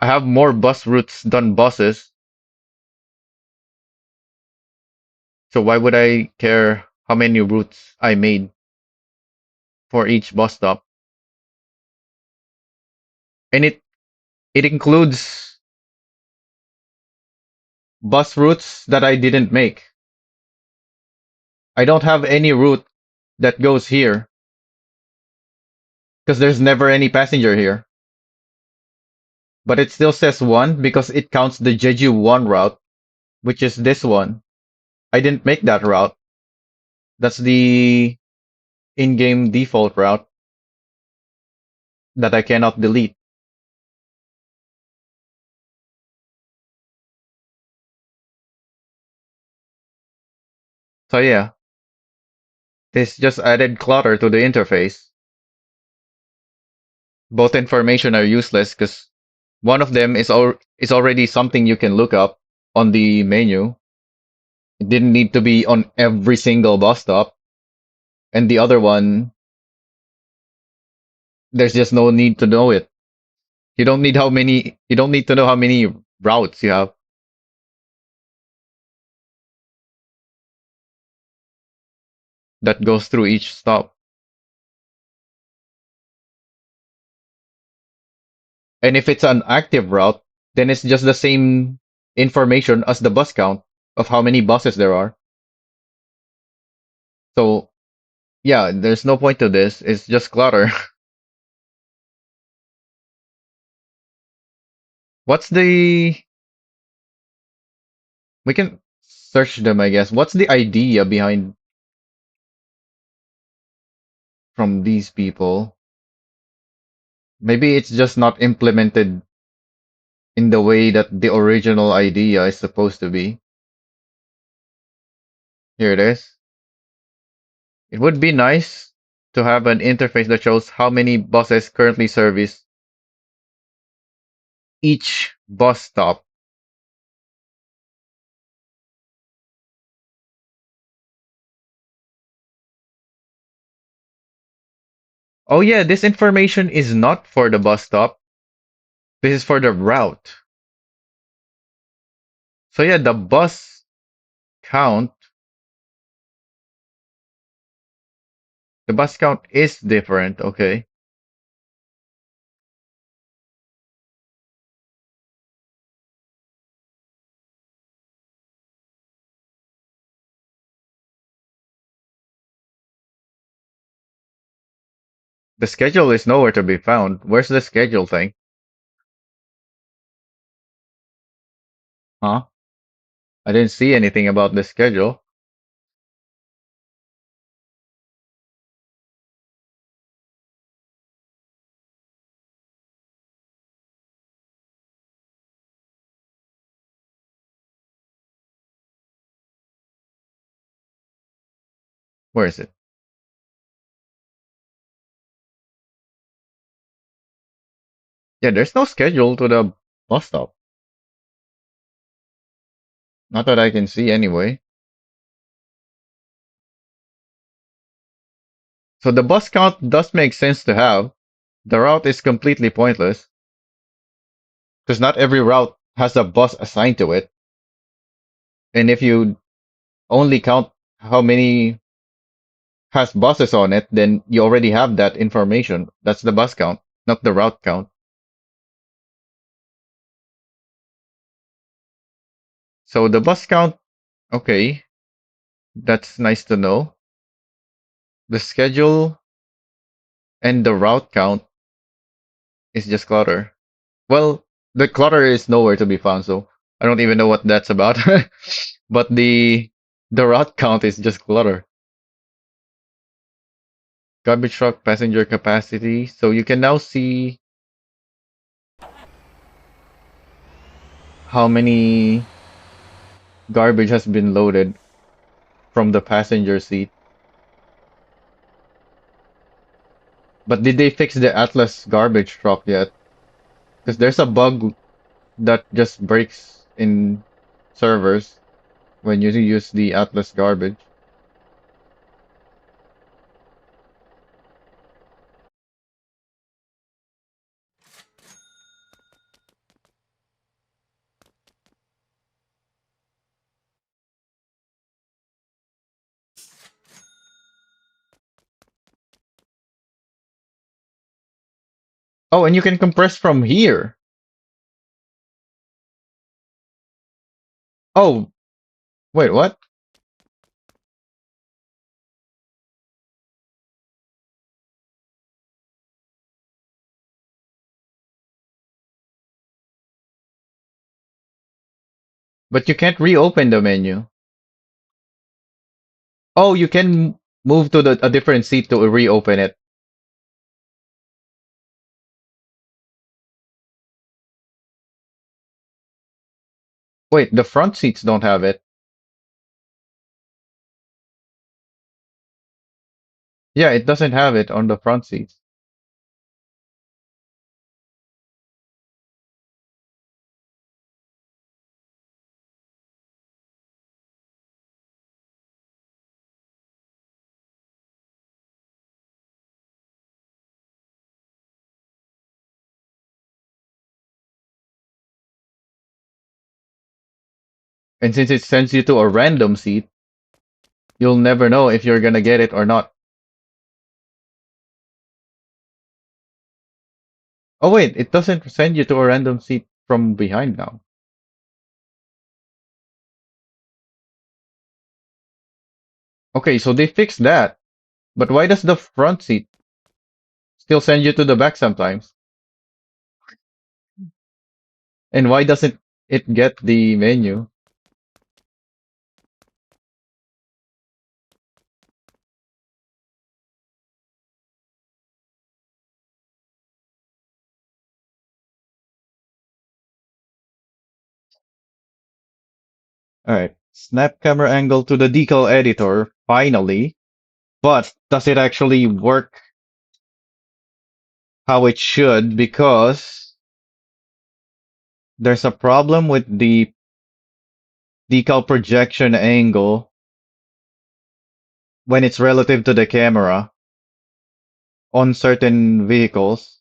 I have more bus routes than buses. So why would I care how many routes I made for each bus stop? And it includes bus routes that I didn't make. I don't have any route that goes here because there's never any passenger here. But it still says 1 because it counts the Jeju 1 route, which is this one. I didn't make that route. That's the in-game default route that I cannot delete. So yeah, this just added clutter to the interface. Both information are useless because one of them is already something you can look up on the menu. It didn't need to be on every single bus stop. And the other one, there's just no need to know it. You don't need to know how many routes you have that goes through each stop. And if it's an active route, then it's just the same information as the bus count of how many buses there are. So yeah, there's no point to this. It's just clutter. What's the we can search them, I guess. What's the idea behind from these people? Maybe it's just not implemented in the way that the original idea is supposed to be. Here it is. It would be nice to have an interface that shows how many buses currently service each bus stop. Oh yeah, this information is not for the bus stop. This is for the route. So yeah, the bus count, the bus count is different. Okay. The schedule is nowhere to be found. Where's the schedule thing? Huh? I didn't see anything about the schedule. Where is it? Yeah, there's no schedule to the bus stop. Not that I can see anyway. So the bus count does make sense to have. The route is completely pointless because not every route has a bus assigned to it. And if you only count how many has buses on it, then you already have that information. That's the bus count, not the route count. So the bus count, okay, that's nice to know. The schedule and the route count is just clutter. Well, the clutter is nowhere to be found, so I don't even know what that's about. But the route count is just clutter. Garbage truck passenger capacity. So you can now see how many garbage has been loaded from the passenger seat. But did they fix the Atlas garbage truck yet? Because there's a bug that just breaks in servers when you use the Atlas garbage. Oh, and you can compress from here. Oh, wait, what? But you can't reopen the menu. Oh, you can move to a different seat to reopen it. Wait, the front seats don't have it. Yeah, it doesn't have it on the front seats. And since it sends you to a random seat, you'll never know if you're gonna get it or not. Oh wait, it doesn't send you to a random seat from behind now. Okay, so they fixed that. But why does the front seat still send you to the back sometimes? And why doesn't it get the menu? Alright, snap camera angle to the decal editor, finally. But does it actually work how it should? Because there's a problem with the decal projection angle when it's relative to the camera. on certain vehicles.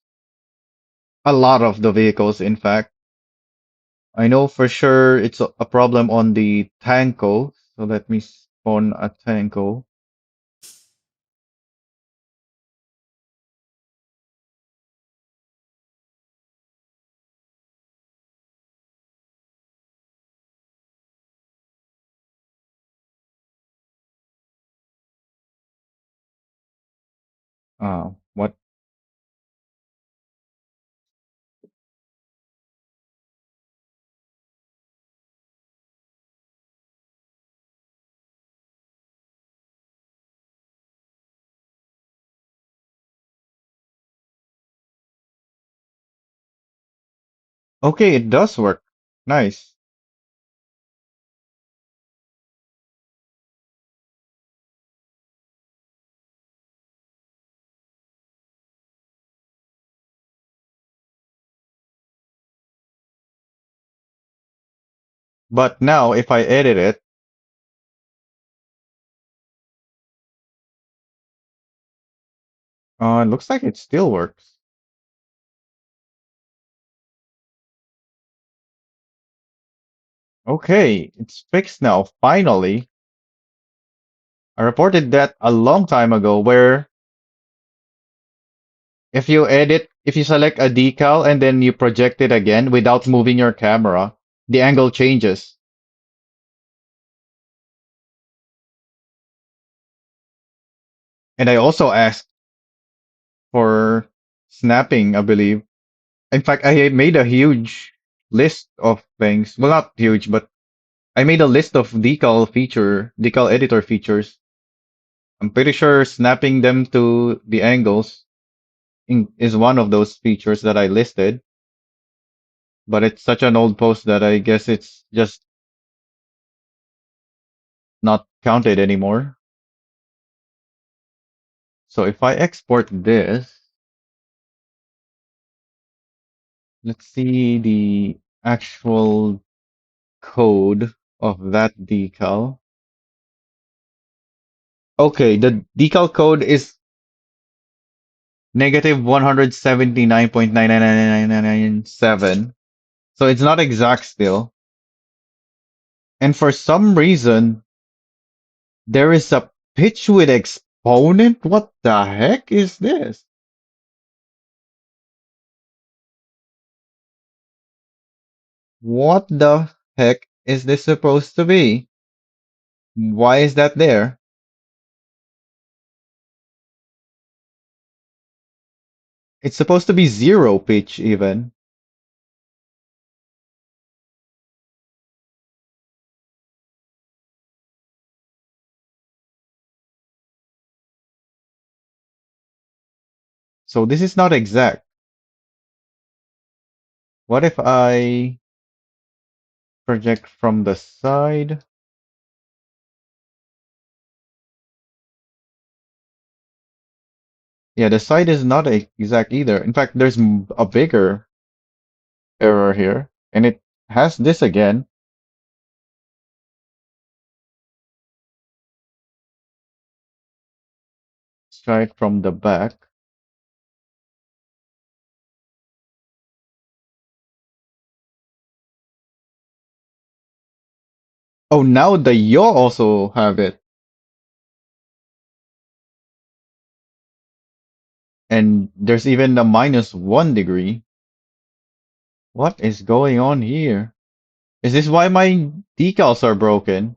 A lot of the vehicles, in fact. I know for sure it's a problem on the Tanko. So let me spawn a Tanko. What? Okay, it does work. Nice. But now if I edit it, it looks like it still works. Okay, it's fixed now. Finally. I reported that a long time ago where if you select a decal and then you project it again without moving your camera, the angle changes. And I also asked for snapping, I believe. In fact, I made a huge list of things. Well, not huge, but I made a list of decal editor features. I'm pretty sure snapping them to the angles is one of those features that I listed, but it's such an old post that I guess it's just not counted anymore. So if I export this, let's see the actual code of that decal. Okay, the decal code is negative 179.9999997. So it's not exact still. And for some reason, there is a pitch with exponent. What the heck is this? What the heck is this supposed to be? Why is that there? It's supposed to be zero pitch even. So this is not exact. What if I project from the side? Yeah, the side is not exact either. In fact, there's a bigger error here, and it has this again. Let's try it from the back. Oh, now the yaw also have it. And there's even a -1 degree. What is going on here? Is this why my decals are broken?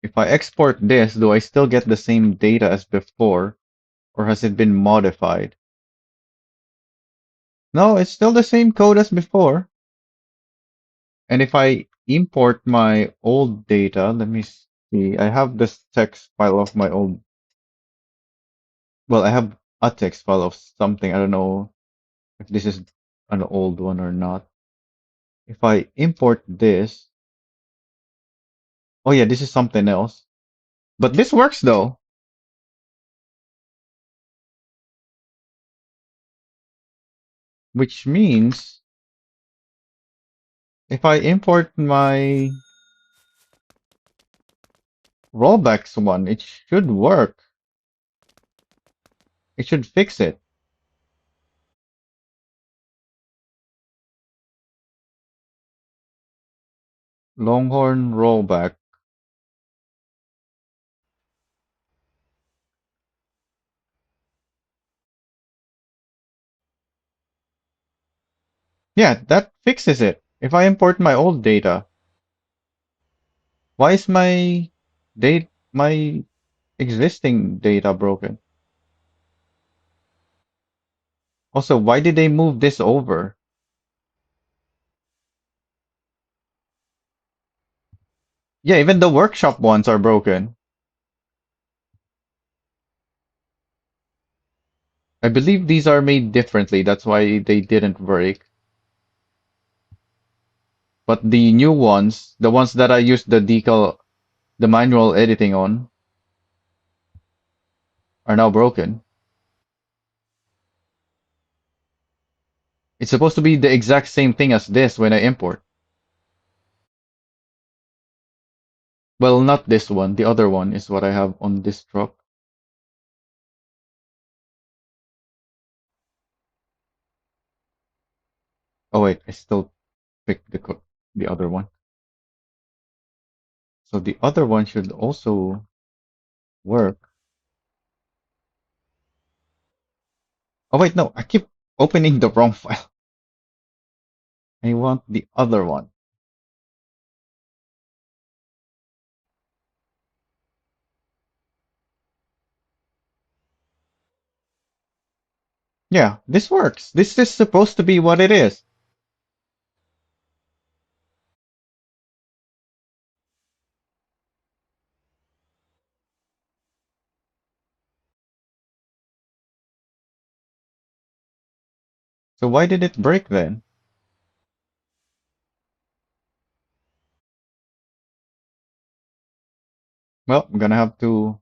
If I export this, do I still get the same data as before? Or has it been modified? No, it's still the same code as before. And if I import my old data, let me see. I have this text file of my old, well, I have a text file of something. I don't know if this is an old one or not. If I import this, oh yeah, this is something else. But this works though. which means if I import my rollbacks one, it should work. It should fix it. Longhorn rollback. Yeah, that fixes it. If I import my old data, why is my existing data broken? Also, why did they move this over? Yeah, even the workshop ones are broken. I believe these are made differently. That's why they didn't break. But the new ones, the ones that I used the manual editing on, are now broken. It's supposed to be the exact same thing as this when I import. Well, not this one. The other one is what I have on this truck. Oh wait, I still picked the other one. So the other one should also work. Oh wait, no, I keep opening the wrong file. I want the other one. Yeah, this works. This is supposed to be what it is. So why did it break then? Well, I'm gonna have to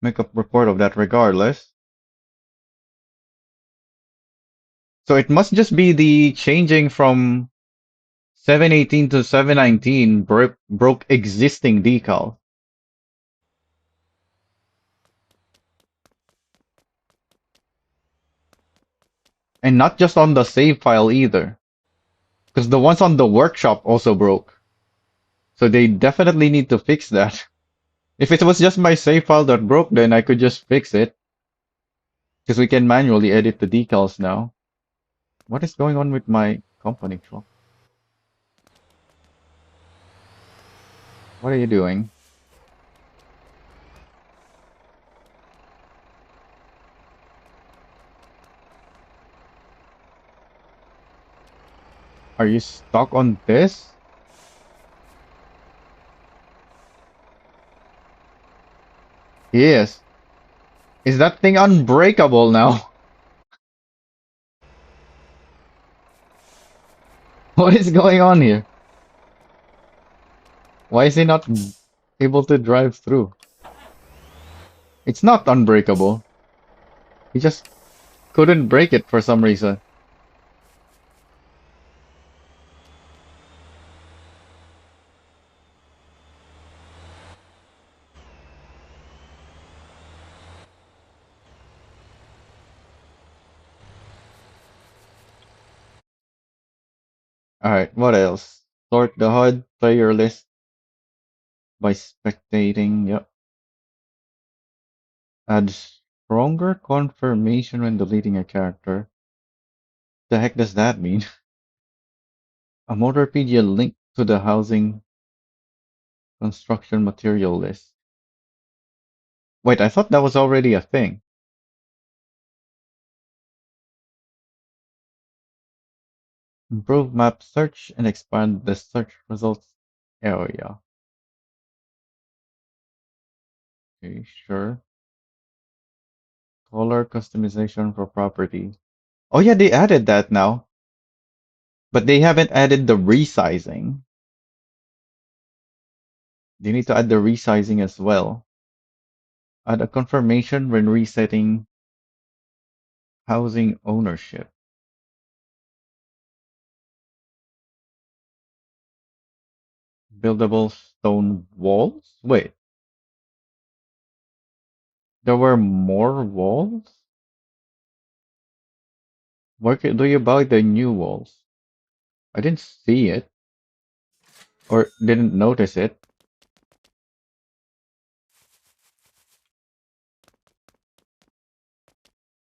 make a report of that regardless. So it must just be the changing from 718 to 719 broke existing decal. And not just on the save file either. Because the ones on the workshop also broke. So they definitely need to fix that. If it was just my save file that broke, then I could just fix it. Because we can manually edit the decals now. What is going on with my company truck? What are you doing? Are you stuck on this? Yes. Is that thing unbreakable now? What is going on here? Why is he not able to drive through? It's not unbreakable. He just couldn't break it for some reason. Alright, what else? Sort the HUD, player list by spectating. Yep. Add stronger confirmation when deleting a character. The heck does that mean? A Motorpedia link to the housing construction material list. Wait, I thought that was already a thing. Improve map search and expand the search results area. Okay, sure. Color customization for property. Oh yeah, they added that now. But they haven't added the resizing. They need to add the resizing as well. Add a confirmation when resetting housing ownership. Buildable stone walls? Wait, there were more walls? Do you buy the new walls? I didn't see it or didn't notice it.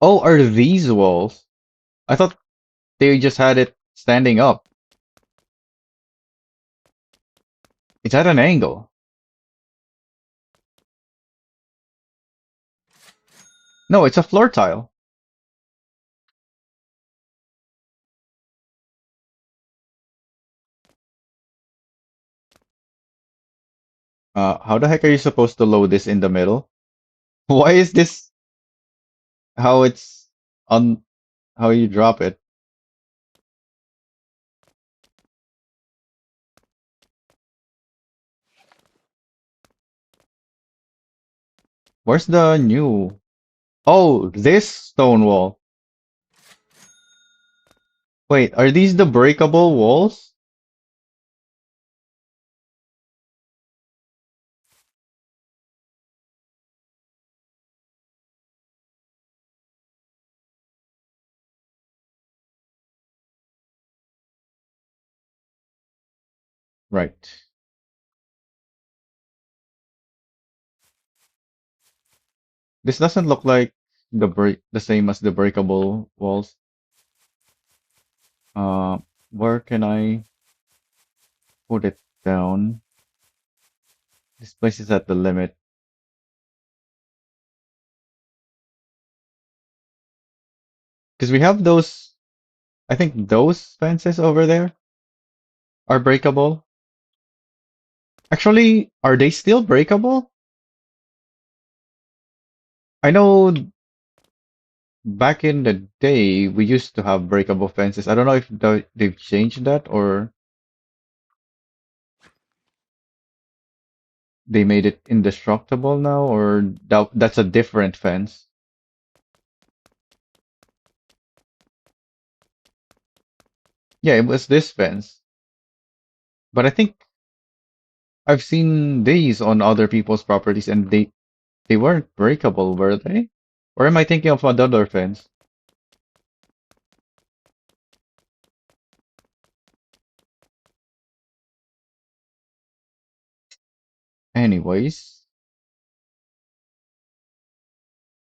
Oh, are these walls? I thought they just had it standing up. It's at an angle. No, it's a floor tile. How the heck are you supposed to load this in the middle? Why is this how it's on how you drop it? Where's the new? Oh, this stone wall. Wait, are these the breakable walls? Right. This doesn't look like the same as the breakable walls. Uh, where can I put it down? This place is at the limit. Because we have those, I think those fences over there are breakable. Actually, are they still breakable? I know back in the day we used to have breakable fences. I don't know if they've changed that or they made it indestructible now, or that's a different fence. Yeah, it was this fence. But I think I've seen these on other people's properties and they weren't breakable, were they? Or am I thinking of another fence? Anyways,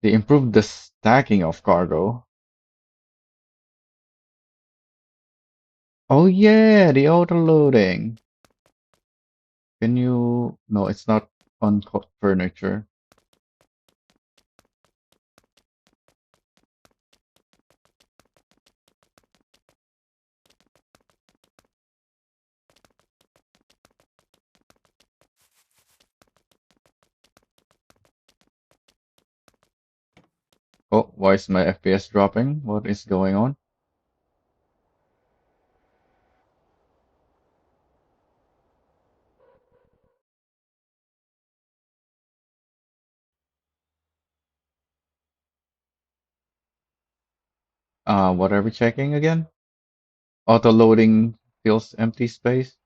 they improved the stacking of cargo. Oh yeah, the auto loading. Can you? No, it's not on furniture. Oh, why is my FPS dropping? What is going on? What are we checking again? Auto loading fills empty space.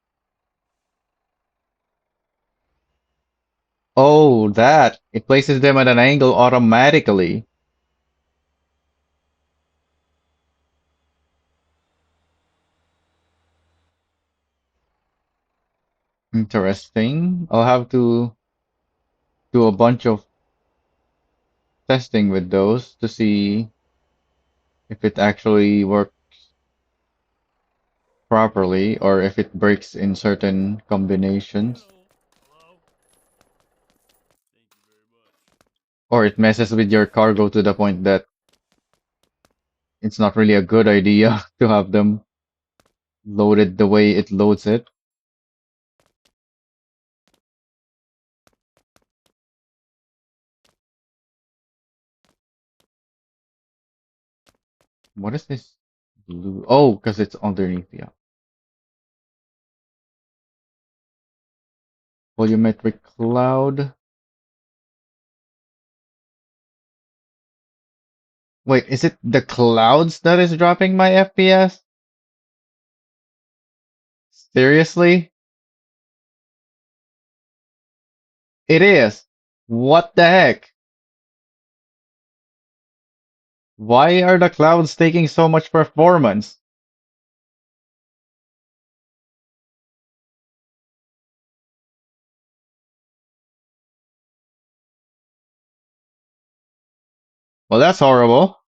Oh, that. It places them at an angle automatically. Interesting. I'll have to do a bunch of testing with those to see if it actually works properly or if it breaks in certain combinations or it messes with your cargo to the point that it's not really a good idea to have them loaded the way it loads it. What is this blue? Oh, because it's underneath. Yeah. Volumetric cloud. Wait, is it the clouds that is dropping my FPS? Seriously? It is. What the heck? Why are the clouds taking so much performance? Well, that's horrible.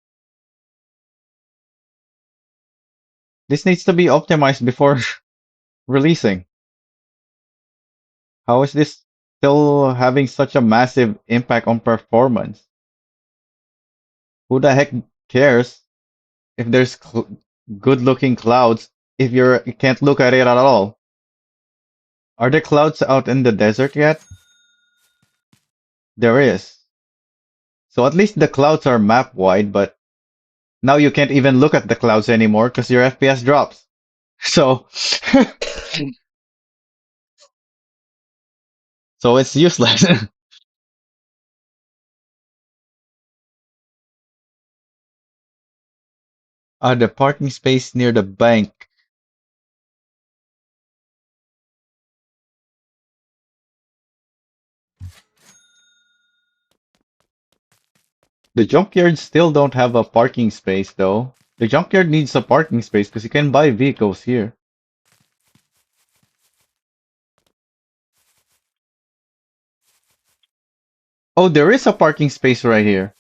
This needs to be optimized before releasing. How is this still having such a massive impact on performance? Who the heck cares if there's good-looking clouds if you can't look at it at all? Are there clouds out in the desert yet? There is. So at least the clouds are map wide, but now you can't even look at the clouds anymore because your FPS drops. So, so it's useless. The parking space near the bank. The junkyard still don't have a parking space though. The junkyard needs a parking space because you can buy vehicles here. Oh, there is a parking space right here.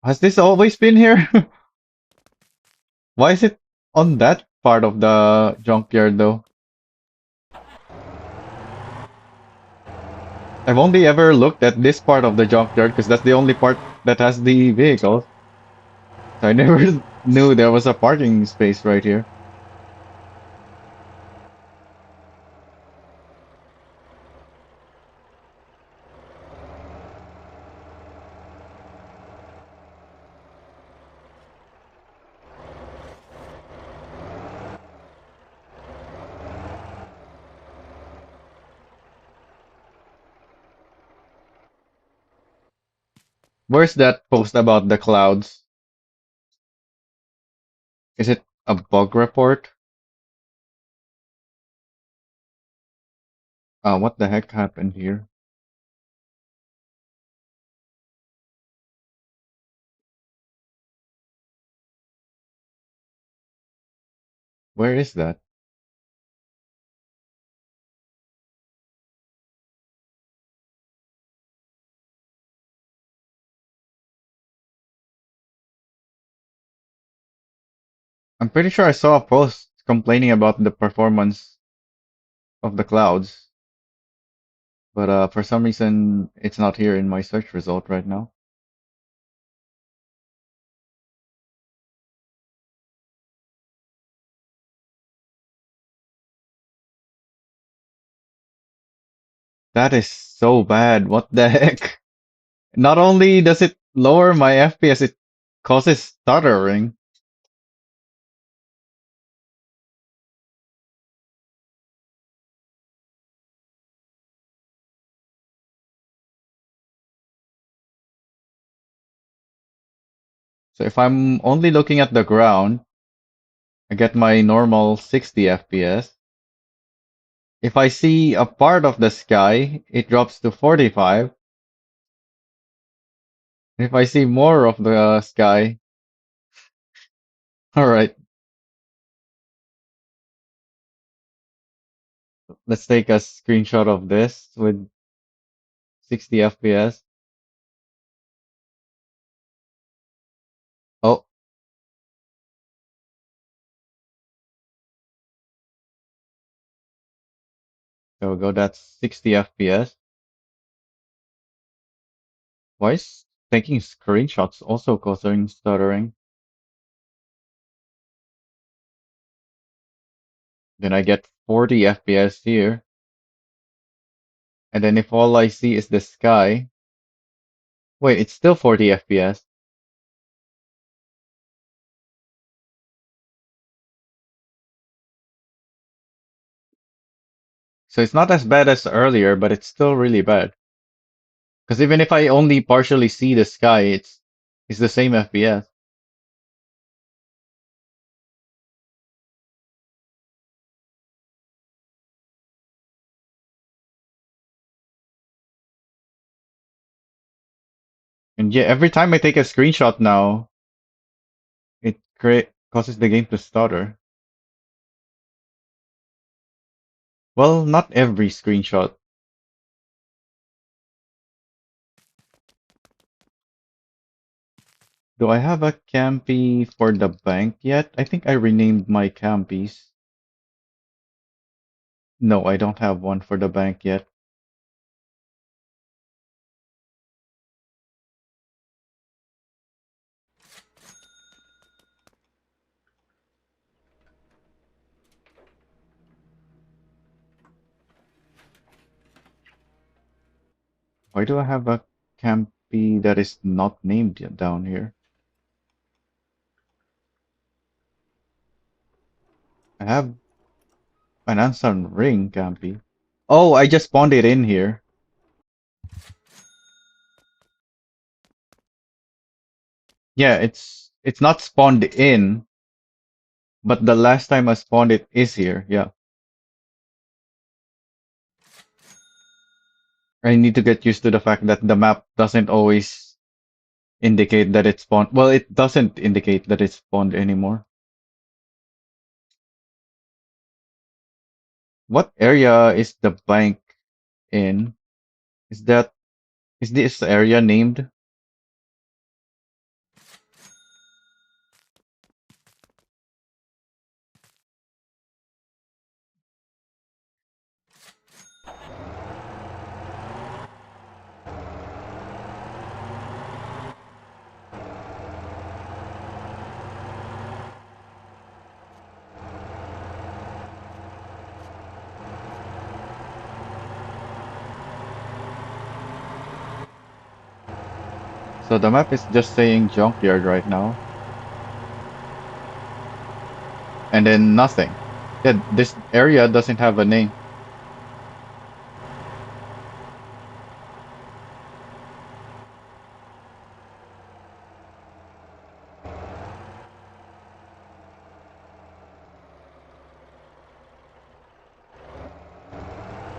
Has this always been here? Why is it on that part of the junkyard though? I've only ever looked at this part of the junkyard because that's the only part that has the vehicles. So I never knew there was a parking space right here. Where's that post about the clouds? Is it a bug report? What the heck happened here? Where is that? I'm pretty sure I saw a post complaining about the performance of the clouds, but for some reason it's not here in my search result right now. That is so bad. What the heck? Not only does it lower my FPS, it causes stuttering. So if I'm only looking at the ground, I get my normal 60 FPS. If I see a part of the sky, it drops to 45. If I see more of the sky, alright, let's take a screenshot of this with 60 FPS. Oh, there we go, that's 60 FPS. Why is taking screenshots also causing stuttering? Then I get 40 FPS here. And then if all I see is the sky, wait, it's still 40 FPS. So it's not as bad as earlier, but it's still really bad. Because even if I only partially see the sky, it's the same FPS. And yeah, every time I take a screenshot now, it create causes the game to stutter. Well, not every screenshot. Do I have a Campy for the bank yet? I think I renamed my Campies. No, I don't have one for the bank yet. Why do I have a Campy that is not named yet down here? I have an Ansan Ring Campy. Oh, I just spawned it in here. Yeah, it's not spawned in, but the last time I spawned it is here. Yeah. I need to get used to the fact that the map doesn't always indicate that it's spawned. Well, it doesn't indicate that it's spawned anymore. What area is the bank in? Is that is this area named? So the map is just saying junkyard right now, and then nothing. Yeah, this area doesn't have a name.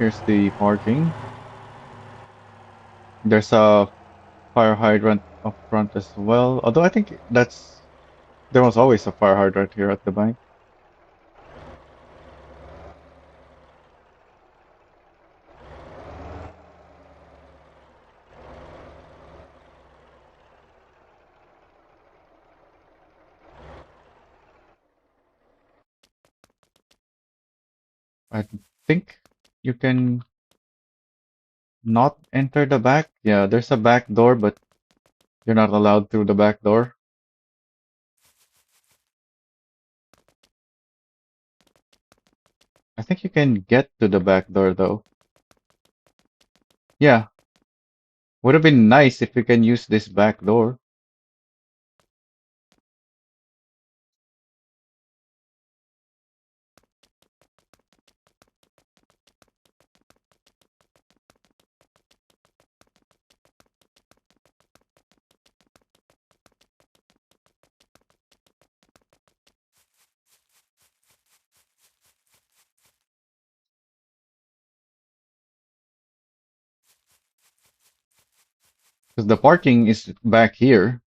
Here's the parking. There's a fire hydrant up front as well. Although I think that's there was always a fire hydrant here at the bank. I think you can not enter the back. Yeah, there's a back door, but you're not allowed through the back door. I think you can get to the back door though. Yeah, would have been nice if you can use this back door. Because the parking is back here,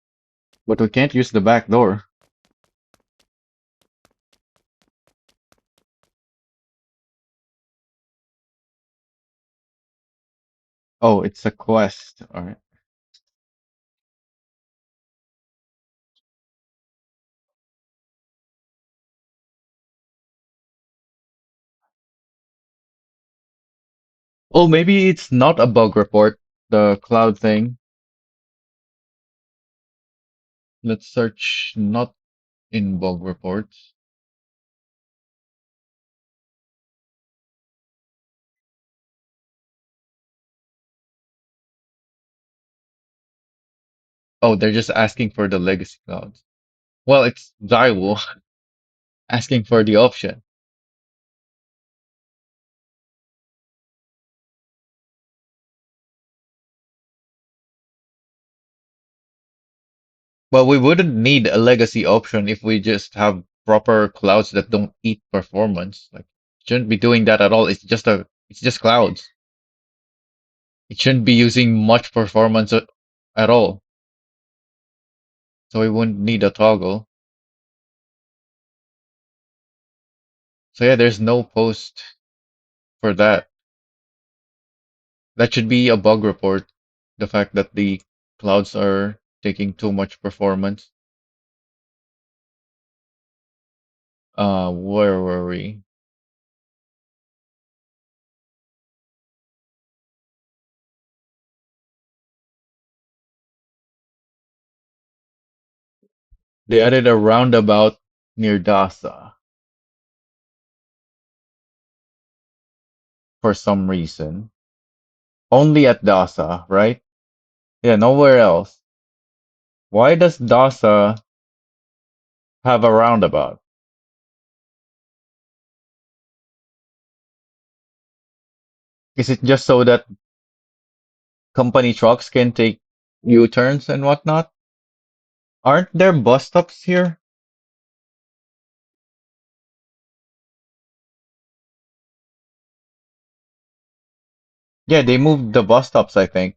but we can't use the back door. Oh, it's a quest. Alright. Oh, maybe it's not a bug report, the cloud thing. Let's search not in bug reports. Oh, they're just asking for the legacy clouds. Well, it's Zywoo asking for the option. Well, we wouldn't need a legacy option if we just have proper clouds that don't eat performance. Like, shouldn't be doing that at all. It's just clouds. It shouldn't be using much performance at all. So we wouldn't need a toggle. So yeah, there's no post for that. That should be a bug report. The fact that the clouds are taking too much performance. Where were we? They added a roundabout near Dasa for some reason. Only at Dasa, right? Yeah, nowhere else. Why does Dasa have a roundabout? Is it just so that company trucks can take U-turns and whatnot? Aren't there bus stops here? Yeah, they moved the bus stops, I think.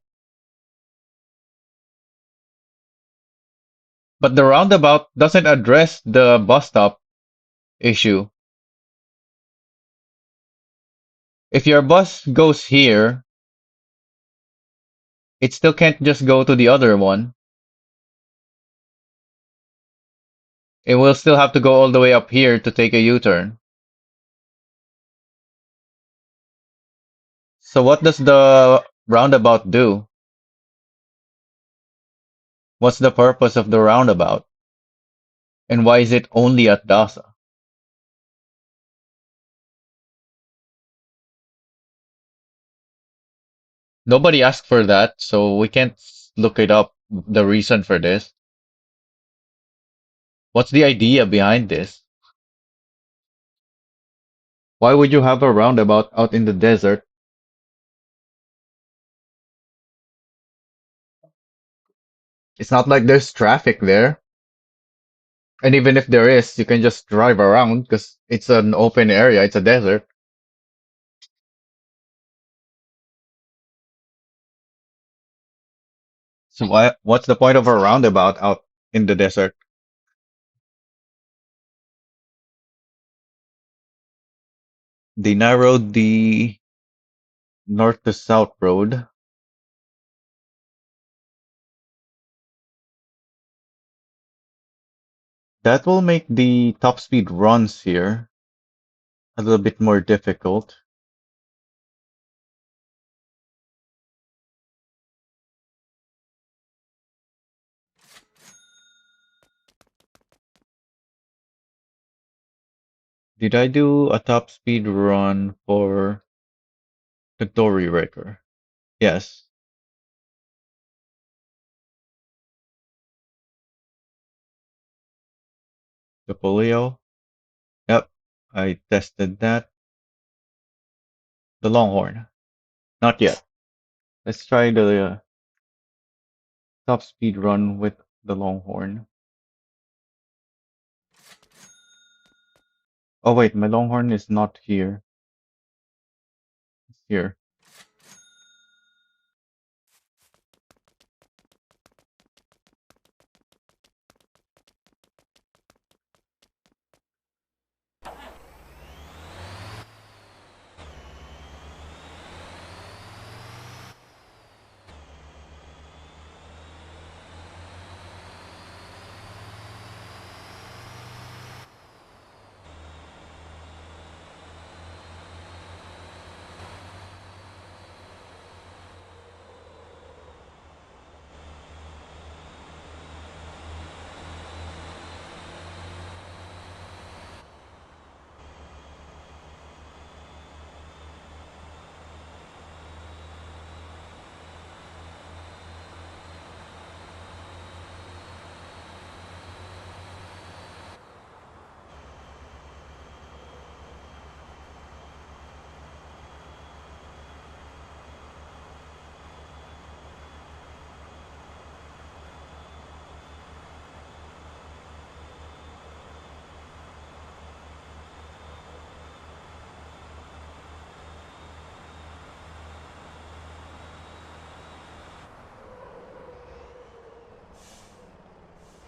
But the roundabout doesn't address the bus stop issue. If your bus goes here, it still can't just go to the other one. It will still have to go all the way up here to take a U-turn. So what does the roundabout do? What's the purpose of the roundabout? And why is it only at Dasa? Nobody asked for that, so we can't look it up, the reason for this. What's the idea behind this? Why would you have a roundabout out in the desert? It's not like there's traffic there. And even if there is, you can just drive around because it's an open area, it's a desert. So what's the point of a roundabout out in the desert? They narrowed the north to south road. That will make the top speed runs here a little bit more difficult. Did I do a top speed run for the Dory Wrecker? Yes. The Polio? Yep. I tested that. The Longhorn. Not yet. Let's try the top speed run with the Longhorn. Oh wait, my Longhorn is not here. It's here.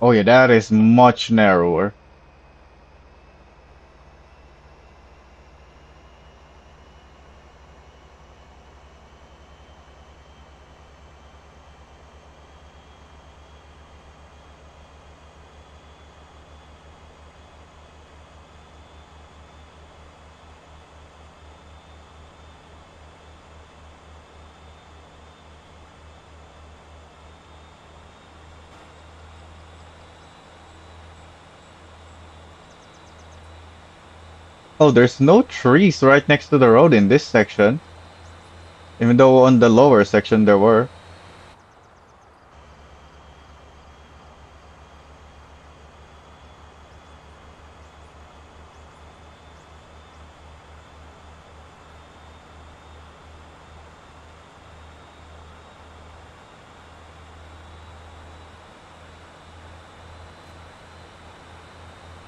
Oh yeah, that is much narrower. Oh, there's no trees right next to the road in this section, even though on the lower section there were.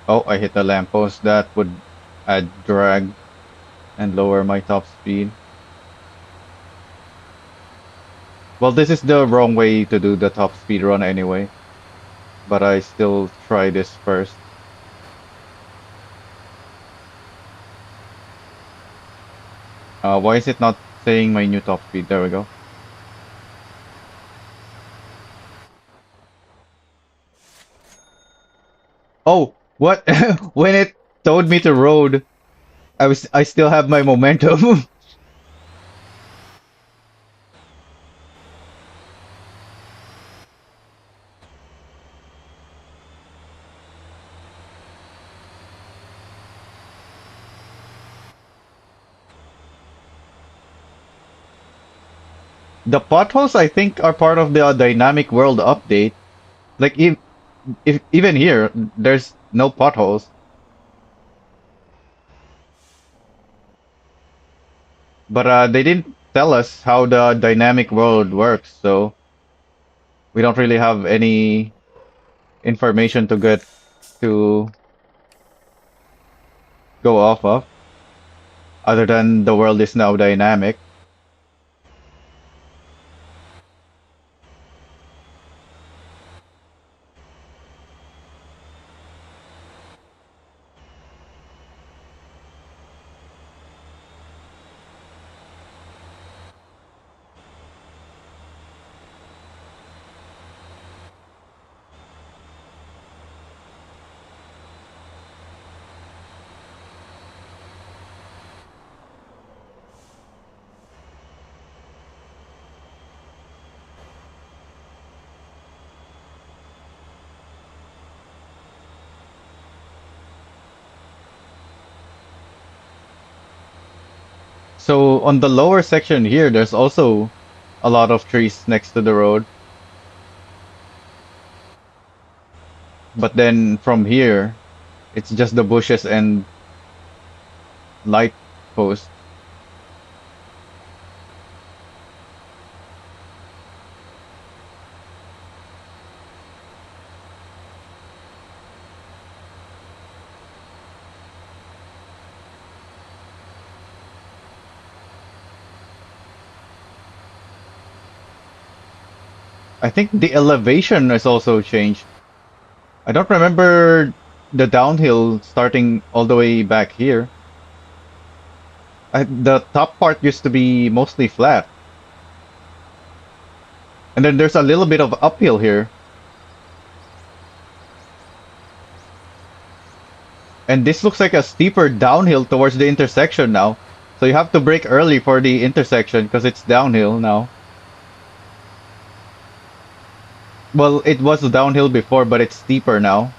Oh, I hit a lamppost. That would add drag and lower my top speed. Well, this is the wrong way to do the top speed run anyway, but I still try this first. Why is it not saying my new top speed? There we go. Oh, what? When it towed me to road, I still have my momentum. The potholes I think are part of the dynamic world update. Like if even here, there's no potholes, but they didn't tell us how the dynamic world works, so we don't really have any information to get to go off of, other than the world is now dynamic. So on the lower section here, there's also a lot of trees next to the road. But then from here, it's just the bushes and light posts. I think the elevation has also changed. I don't remember the downhill starting all the way back here. The top part used to be mostly flat. And then there's a little bit of uphill here. And this looks like a steeper downhill towards the intersection now. So you have to brake early for the intersection because it's downhill now. Well, it was downhill before, but it's steeper now.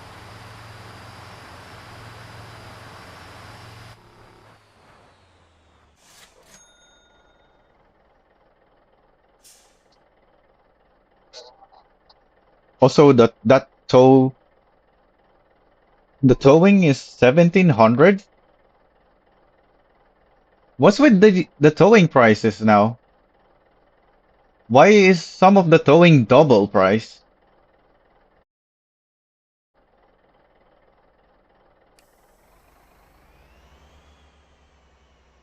Also, the towing is 1700. What's with the towing prices now? Why is some of the towing double price?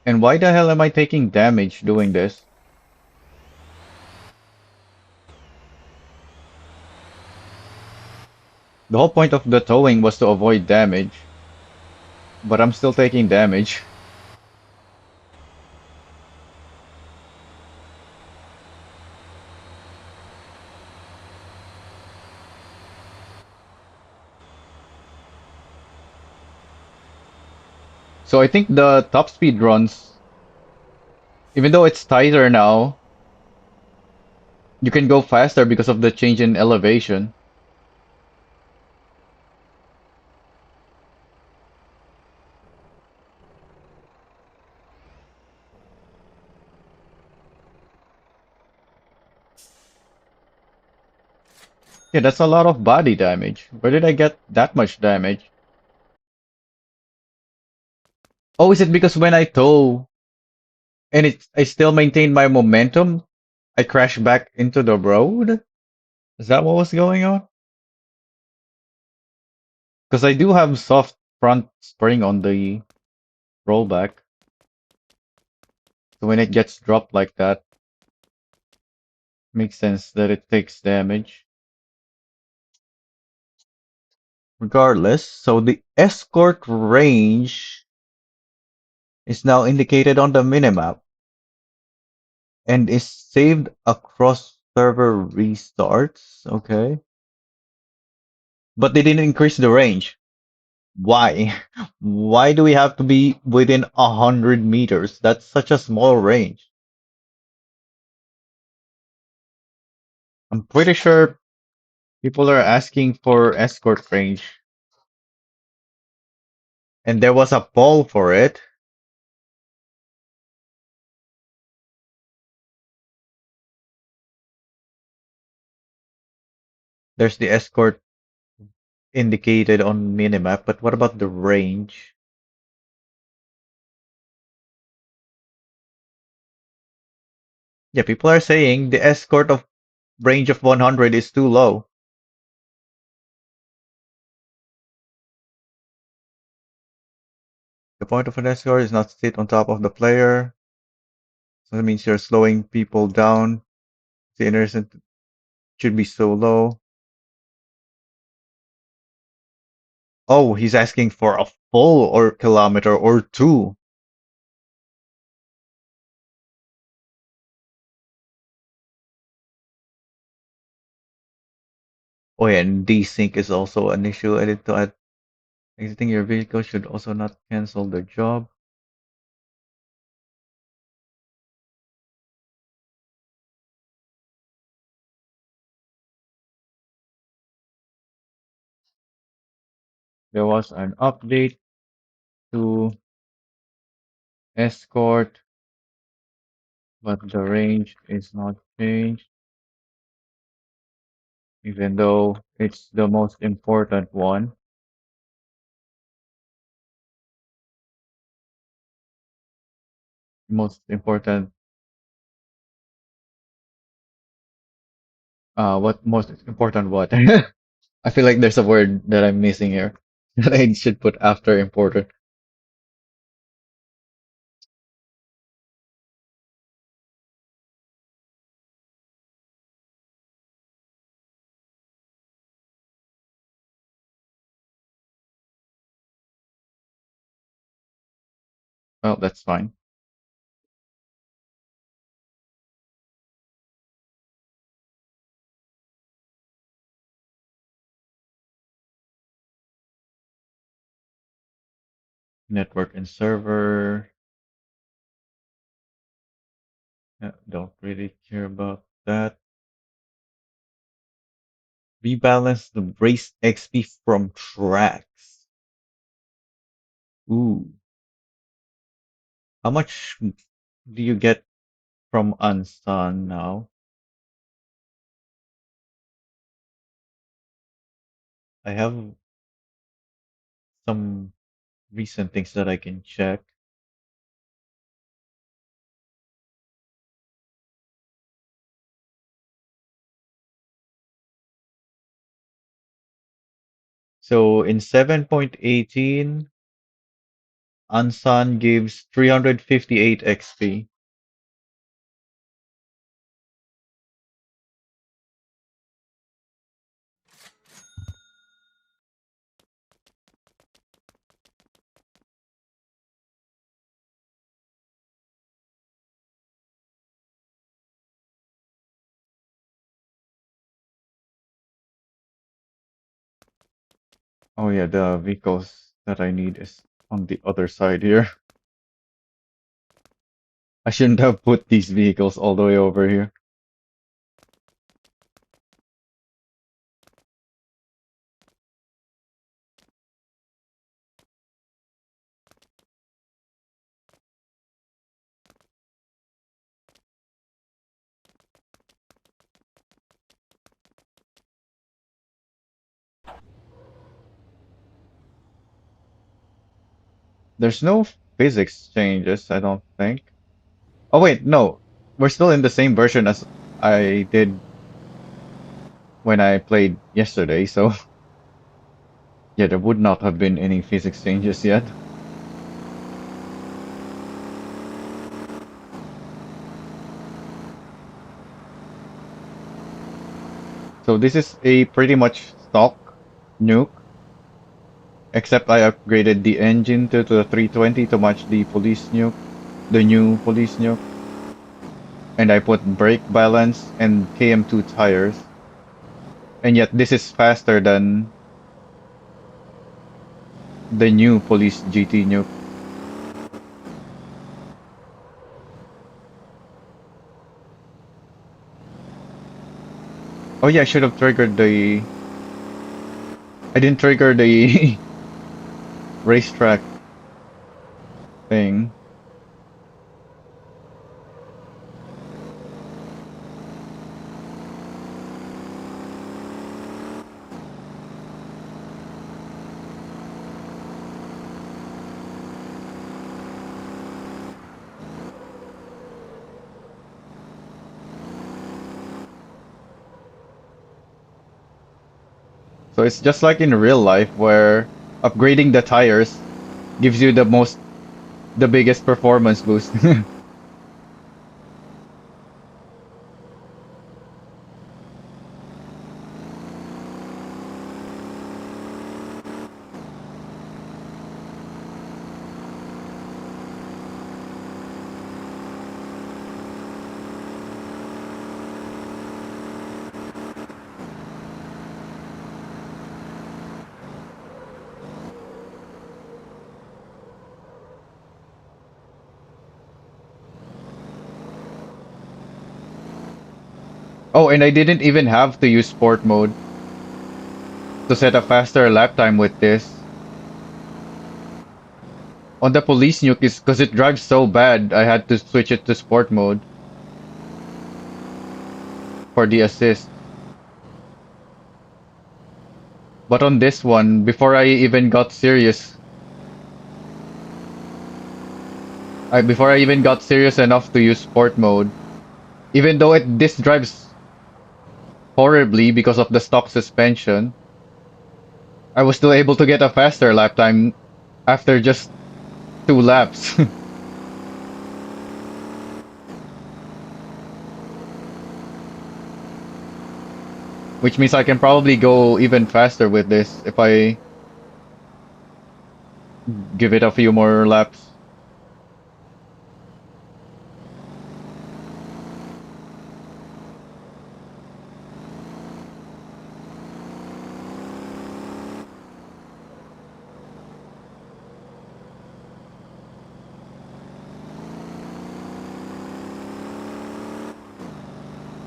And why the hell am I taking damage doing this? The whole point of the towing was to avoid damage, but I'm still taking damage. So I think the top speed runs, even though it's tighter now, you can go faster because of the change in elevation. Yeah, that's a lot of body damage. Where did I get that much damage? Oh, is it because when I tow and I still maintain my momentum, I crash back into the road? Is that what was going on? Because I do have soft front spring on the rollback. So when it gets dropped like that, makes sense that it takes damage. Regardless, so the escort range is now indicated on the minimap and is saved across server restarts. Okay. But they didn't increase the range. Why? Why do we have to be within 100 meters? That's such a small range. I'm pretty sure people are asking for escort range, and there was a poll for it. There's the escort indicated on minimap, but what about the range? Yeah, people are saying the escort of range of 100 is too low. The point of an escort is not to sit on top of the player, so that means you're slowing people down. The intercept should be so low. Oh, he's asking for a full or kilometer or two. Oh yeah, and desync is also an issue. Edit to add exiting your vehicle should also not cancel the job. There was an update to escort, but the range is not changed, even though it's the most important one. Most important, what most important what? I feel like there's a word that I'm missing here that I should put after important. Well, that's fine. Network and server. Don't really care about that. Rebalance the race XP from tracks. Ooh. How much do you get from Unsun now? I have some recent things that I can check. So in 7.18, Unsun gives 358 XP. Oh yeah, the vehicles that I need is on the other side here. I shouldn't have put these vehicles all the way over here. There's no physics changes, I don't think. Oh wait, no. We're still in the same version as I did when I played yesterday, so yeah, there would not have been any physics changes yet. So this is a pretty much stock nuke, except I upgraded the engine to the 320 to match the police nuke, the new police nuke, and I put brake balance and KM2 tires. And yet this is faster than the new police GT nuke. Oh yeah, I should have triggered the... I didn't trigger the racetrack thing. So it's just like in real life where upgrading the tires gives you the biggest performance boost. Oh, and I didn't even have to use sport mode to set a faster lap time with this. On the police nuke is because it drives so bad, I had to switch it to sport mode for the assist. But on this one, before I even got serious, before I even got serious enough to use sport mode, even though this drives horribly because of the stock suspension, I was still able to get a faster lap time after just 2 laps. Which means I can probably go even faster with this if I give it a few more laps.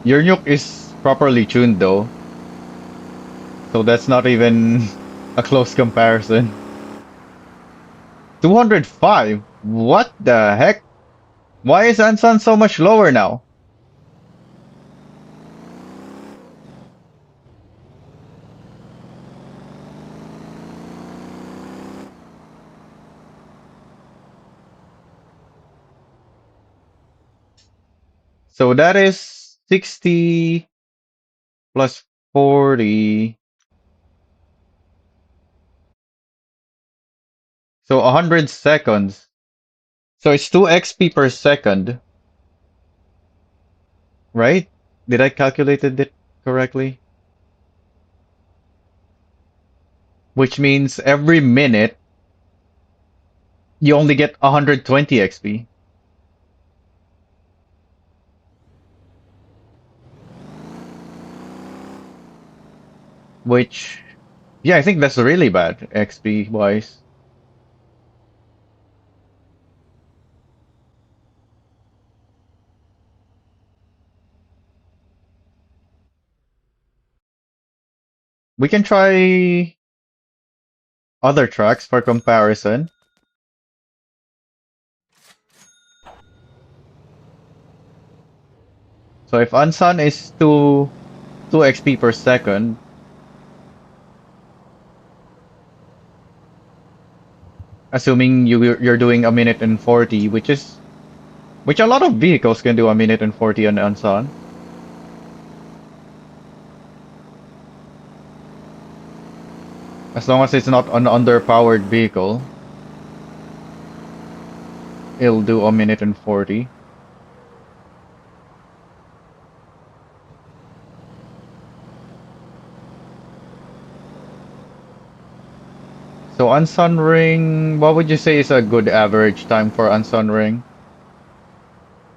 Your nuke is properly tuned though, so that's not even a close comparison. 205? What the heck? Why is Ansan so much lower now? So that is 60 plus 40. So 100 seconds. So it's 2 XP per second, right? Did I calculated it correctly? Which means every minute you only get 120 XP. Which, Yeah, I think that's really bad, XP wise. We can try other tracks for comparison. So if Ansan is 2 XP per second, assuming you're doing a minute and 40, which a lot of vehicles can do a minute and 40 on Ansan. As long as it's not an underpowered vehicle, it'll do a minute and 40. So Ansan Ring, what would you say is a good average time for Ansan Ring?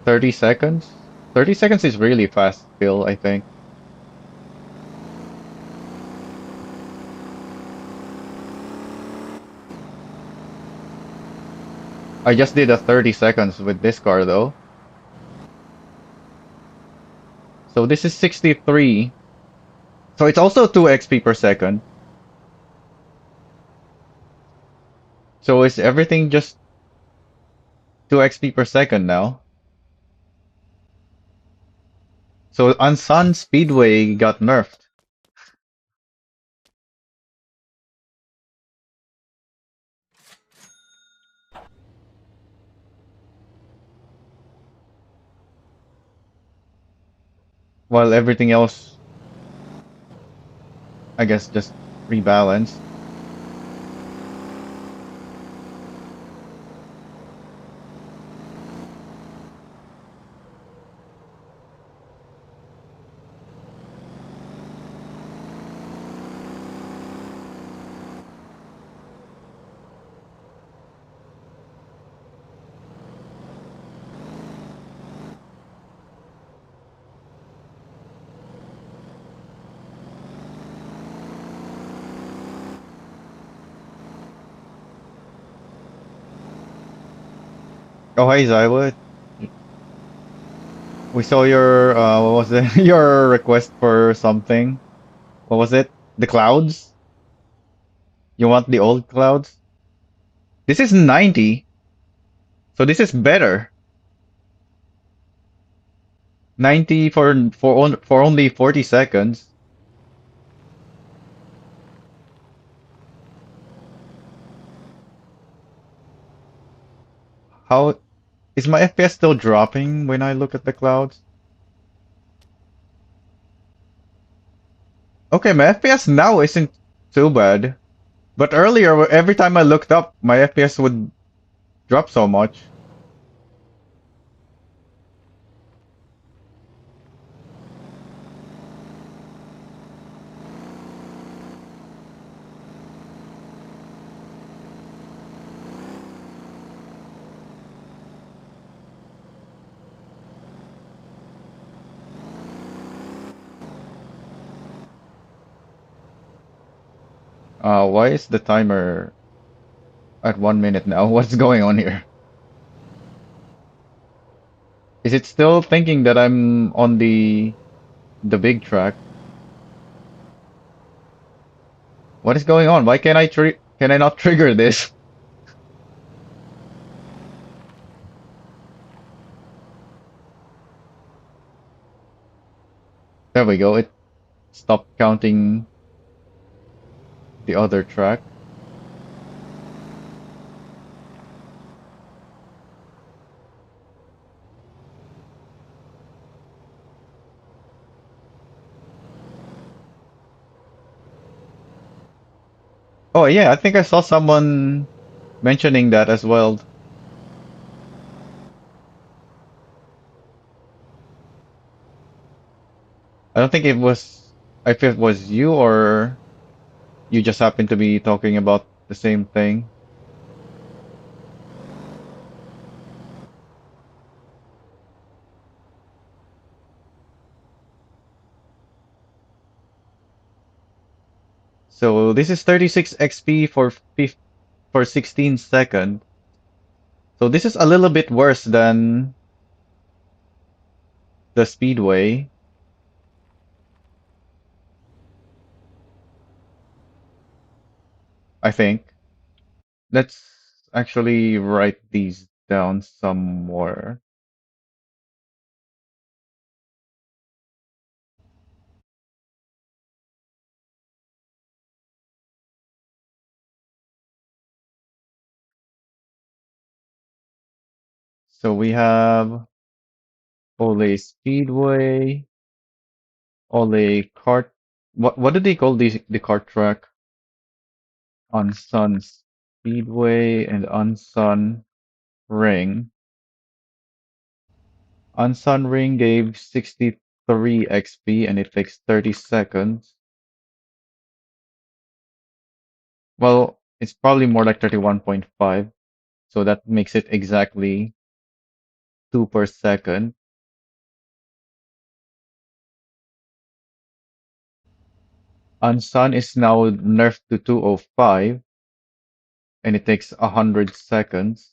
30 seconds? 30 seconds is really fast still, I think. I just did a 30 seconds with this car though. So this is 63. So it's also 2 XP per second. So is everything just 2 XP per second now? So Ansan Speedway got nerfed. While everything else, I guess, just rebalanced. Oh, hi, Zywood. We saw your, what was it? Your request for something. What was it? The clouds? You want the old clouds? This is 90, so this is better. 90 for only 40 seconds. How is my FPS still dropping when I look at the clouds? Okay, my FPS now isn't too bad. But earlier, every time I looked up, my FPS would drop so much. Why is the timer at 1 minute now? What's going on here? Is it still thinking that I'm on the big track? What is going on? Why can I not trigger this? There we go. It stopped counting the other track. Oh yeah, I think I saw someone mentioning that as well. I don't think it was if it was you or you just happened to be talking about the same thing. So this is 36 XP for 16 seconds. So this is a little bit worse than the Speedway, I think. Let's actually write these down somewhere. So we have Ole Speedway, Ole Kart. What do they call the kart track? Unsun Speedway and Unsun Ring. Unsun Ring gave 63 XP and it takes 30 seconds. Well, it's probably more like 31.5, so that makes it exactly 2 per second. Unsun is now nerfed to 205 and it takes 100 seconds.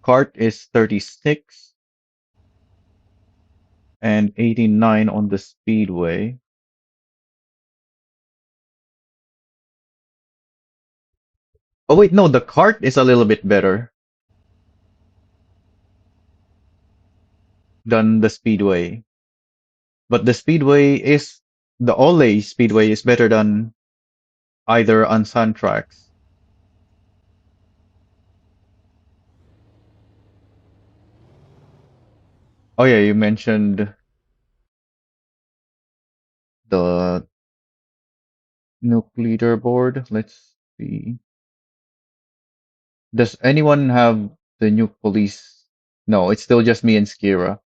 Kart is 36 and 89 on the Speedway. Oh wait, no, the Kart is a little bit better than the Speedway. But the Ole Speedway is better than either Unsun tracks. Oh yeah, you mentioned the Nuke leaderboard. Let's see. Does anyone have the Nuke police? No, it's still just me and Skira.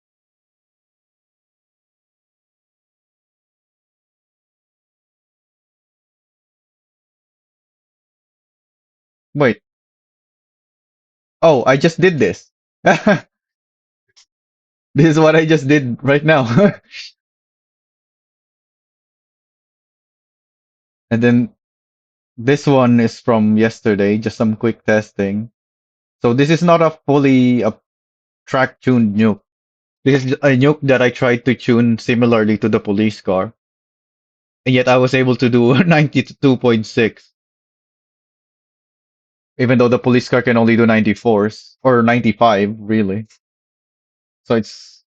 Wait. Oh, I just did this. This is what I just did right now. And then this one is from yesterday, just some quick testing. So this is not a fully track tuned nuke. This is a nuke that I tried to tune similarly to the police car, and yet I was able to do 92.6, even though the police car can only do 94s or 95, really. So it's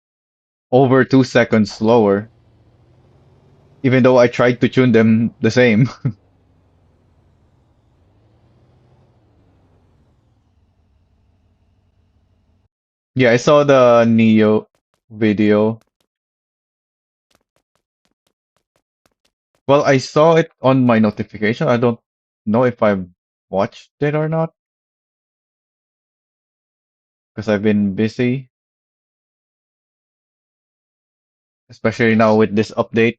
over 2 seconds slower, even though I tried to tune them the same. Yeah, I saw the Neo video. Well, I saw it on my notification. I don't know if I've watched it or not because I've been busy, especially now with this update.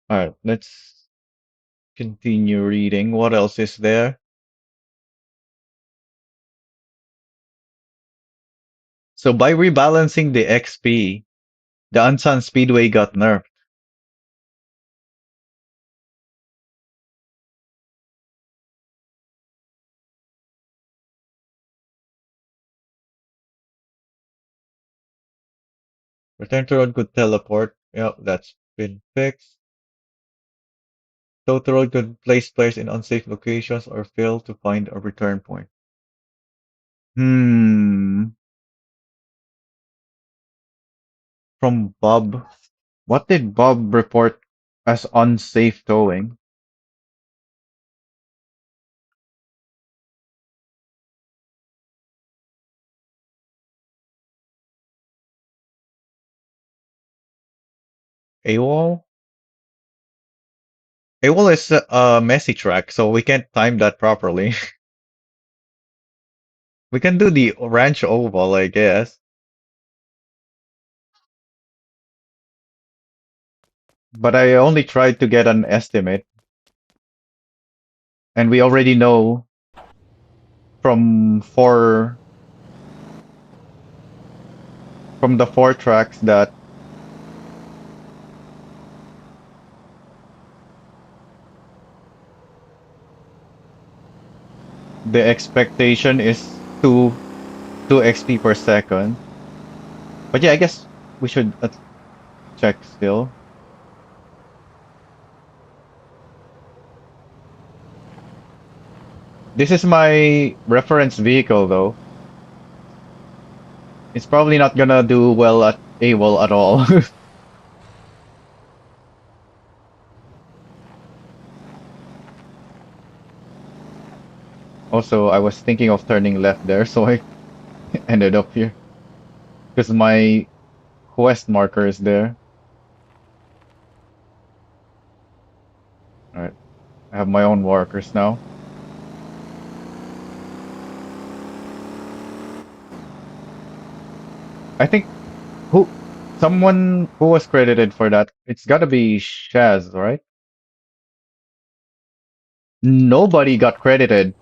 All right, let's continue reading. What else is there? So by rebalancing the XP, the Unsun Speedway got nerfed. Return to road could teleport. Yep, that's been fixed. Total road could place players in unsafe locations or fail to find a return point. Hmm. From Bob. What did Bob report as unsafe towing? AWOL? AWOL is a messy track, so we can't time that properly. We can do the Ranch Oval, I guess. But I only tried to get an estimate, and we already know. from the four tracks that the expectation is 2 XP per second. But yeah, I guess we should check still. This is my reference vehicle though. It's probably not gonna do well at AWOL at all. Also, I was thinking of turning left there, so I ended up here. Because my quest marker is there. Alright, I have my own markers now. I think who someone who was credited for that. It's gotta be Shaz, right? Nobody got credited.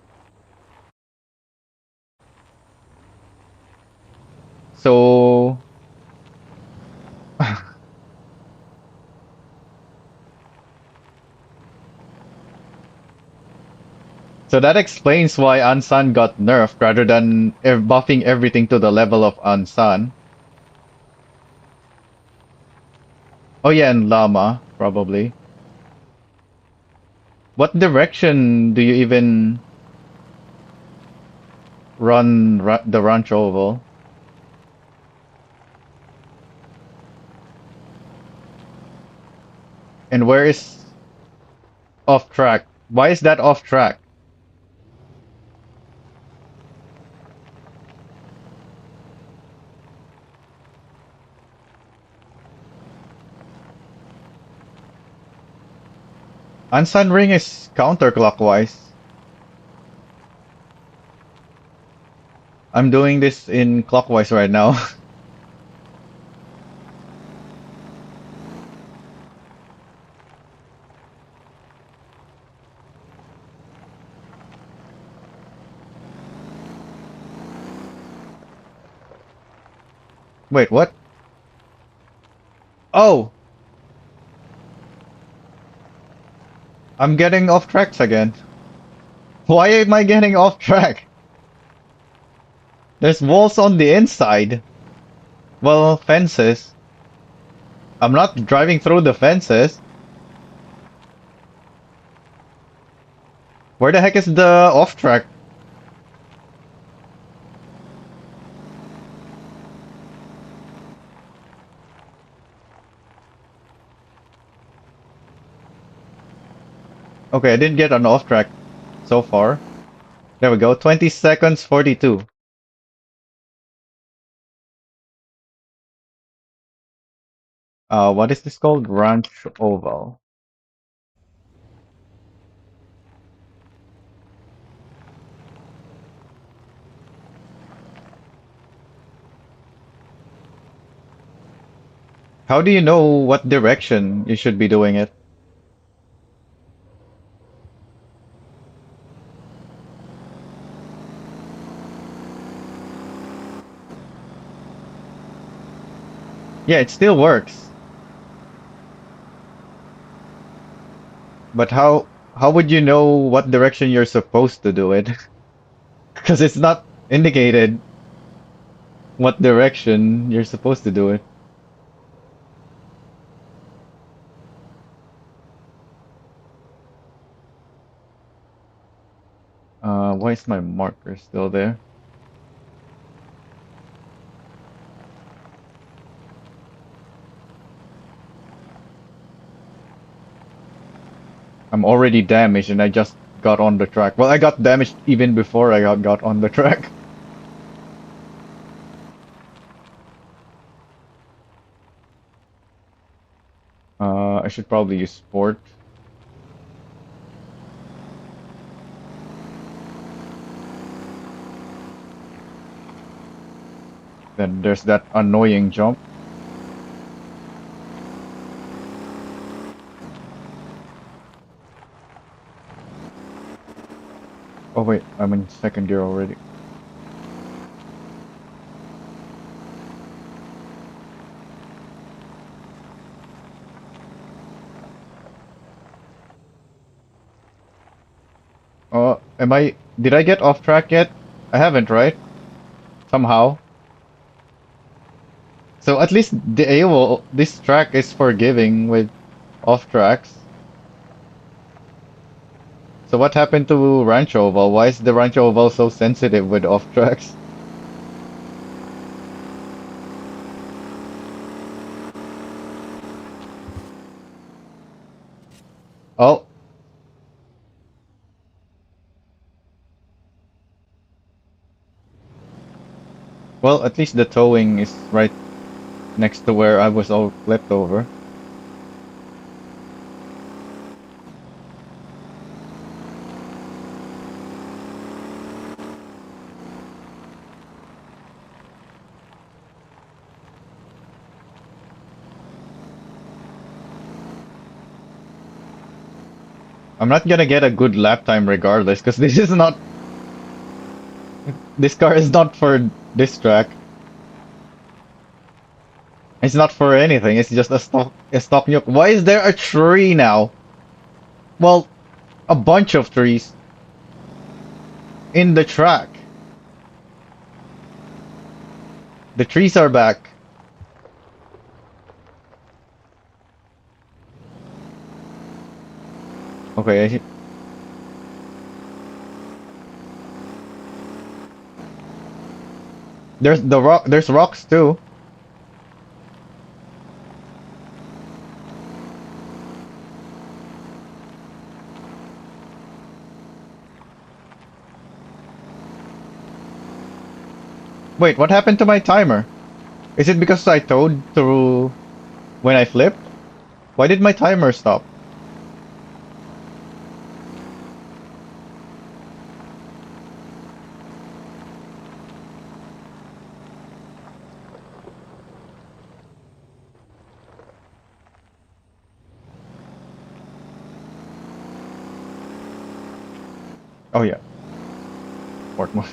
So so that explains why Ansan got nerfed rather than buffing everything to the level of Ansan. Oh yeah, and Llama, probably. What direction do you even run the Ranch Oval? And where is off track? Why is that off track? Ansan Ring is counterclockwise. I'm doing this in clockwise right now. Wait, what? Oh, I'm getting off tracks again. Why am I getting off track? There's walls on the inside. Well, fences. I'm not driving through the fences. Where the heck is the off track? Okay, I didn't get an off track so far. There we go. 20 seconds, 42. What is this called? Ranch Oval. How do you know what direction you should be doing it? Yeah, it still works. But how would you know what direction you're supposed to do it? Because it's not indicated what direction you're supposed to do it. Why is my marker still there? I'm already damaged and I just got on the track. Well, I got damaged even before I got on the track. I should probably use sport. Then there's that annoying jump. Oh wait, I'm in second gear already. Did I get off track yet? I haven't, right? Somehow. So at least this track is forgiving with off tracks. So what happened to Rancho Oval? Why is the Rancho Oval so sensitive with off tracks? Oh, well, at least the towing is right next to where I was all flipped over. I'm not gonna get a good lap time regardless, because this car is not for this track. It's not for anything. It's just a stock nuke. Why is there a tree now? Well, a bunch of trees in the track. The trees are back. Okay, there's rocks too. Wait, what happened to my timer? Is it because I towed through when I flipped? Why did my timer stop? Oh yeah, Portmore.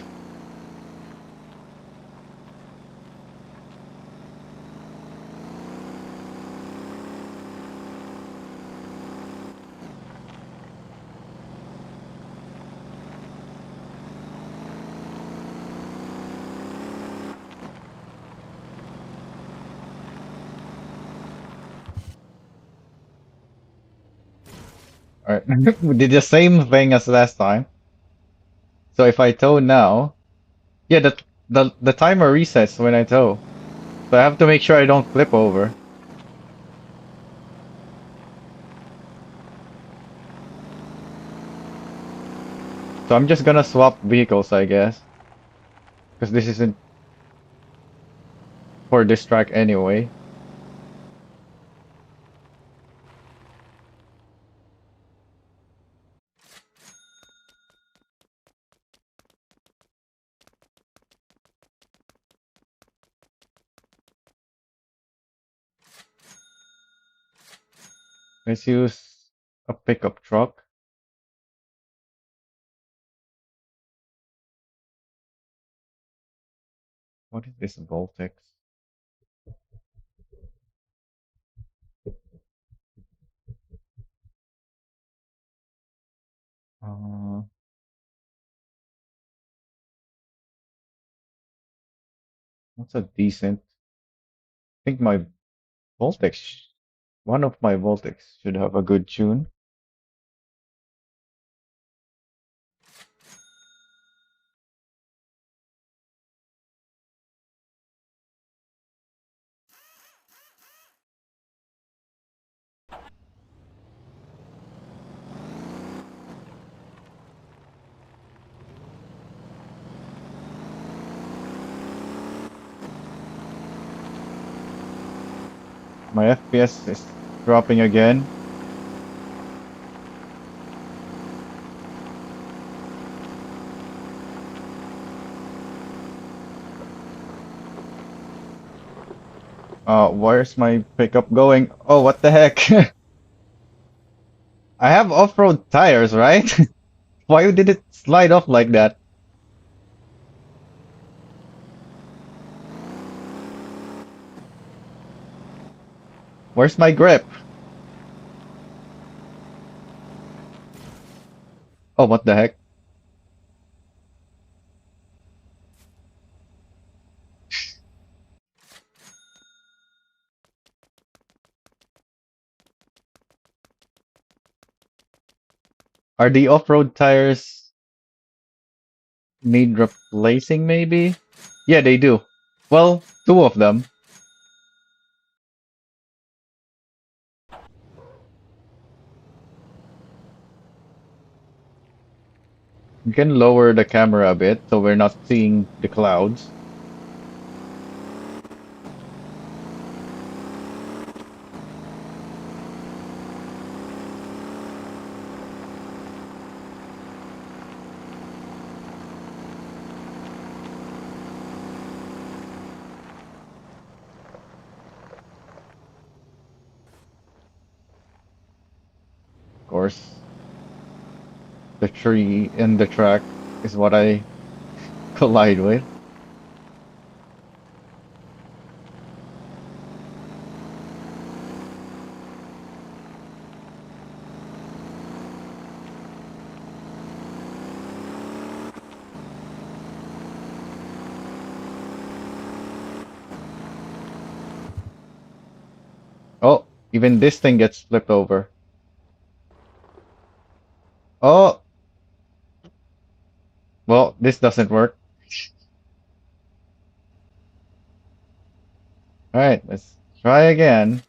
Alright, we did the same thing as last time. So if I tow now, yeah, the timer resets when I tow. So I have to make sure I don't flip over. So I'm just gonna swap vehicles, I guess, because this isn't for this track anyway. Let's use a pickup truck. What is this Voltex? Uh, what's a decent? I think my Voltex, one of my Voltex should have a good tune. My FPS is dropping again. Where's my pickup going? Oh, what the heck? I have off-road tires, right? Why did it slide off like that? Where's my grip? Oh, what the heck? Are the off-road tires need replacing maybe? Yeah, they do. Well, two of them. You can lower the camera a bit so we're not seeing the clouds. Of course, the tree in the track is what I collide with. Oh, even this thing gets flipped over. Oh, well, this doesn't work. All right, let's try again.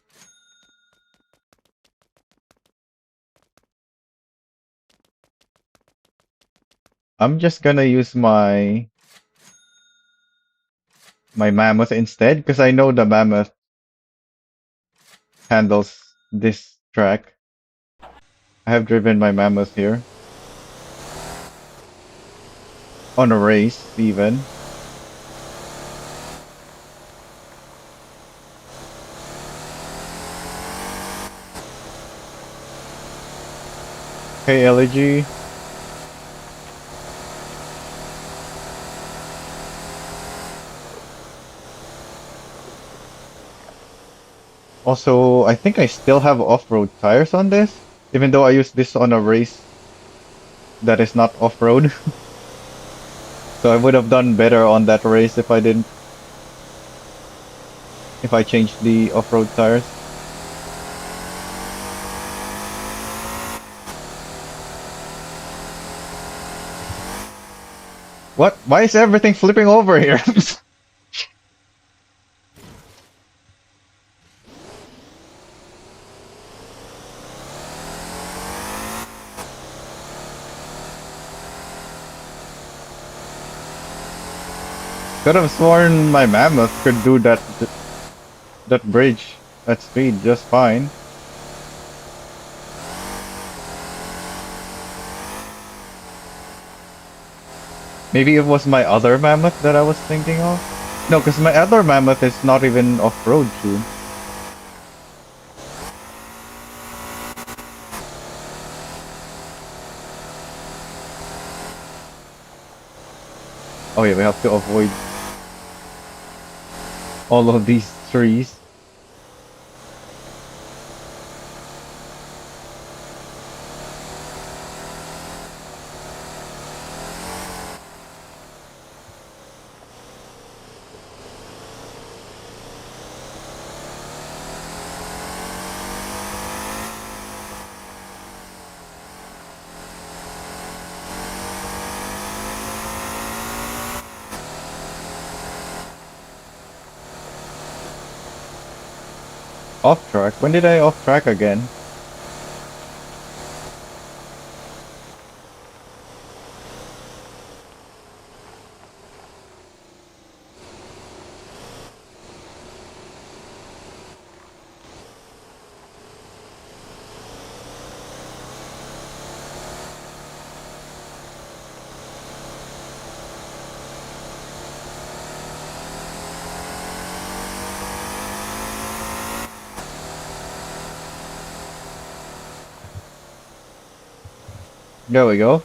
I'm just gonna use my mammoth instead because I know the mammoth handles this track. I have driven my mammoth here on a race even. Hey, LG. Also, I think I still have off-road tires on this, even though I use this on a race that is not off-road. So I would have done better on that race if I changed the off-road tires. What? Why is everything flipping over here? Could have sworn my mammoth could do that bridge at speed just fine. Maybe it was my other mammoth that I was thinking of? No, because my other mammoth is not even off-road too. Oh yeah, we have to avoid all of these trees. Off track? When did I off track again? There we go.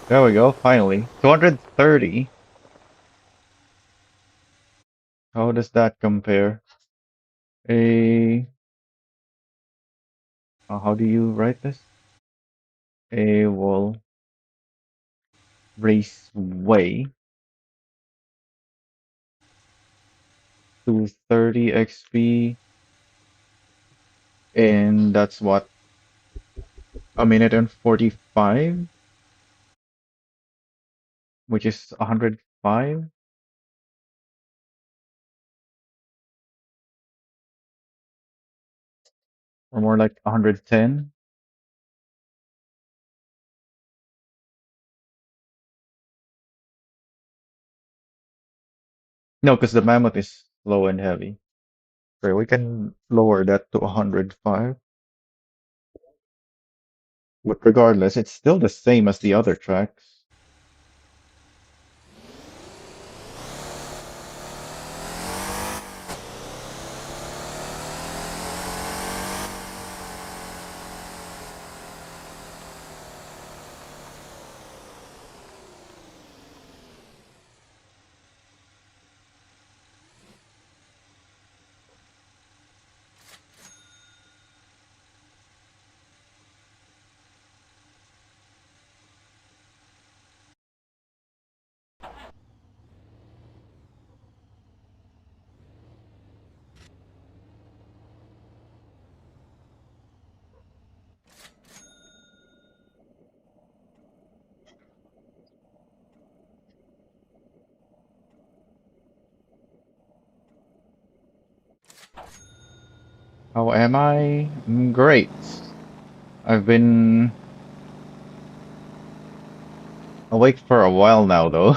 There we go, finally. 230. How does that compare? A how do you write this? A wall raceway 230 XP, and that's what, a minute and 45, which is 105, or more like 110. No, because the mammoth is slow and heavy. So we can lower that to 105. But regardless, it's still the same as the other tracks. How am I? Great. I've been awake for a while now, though.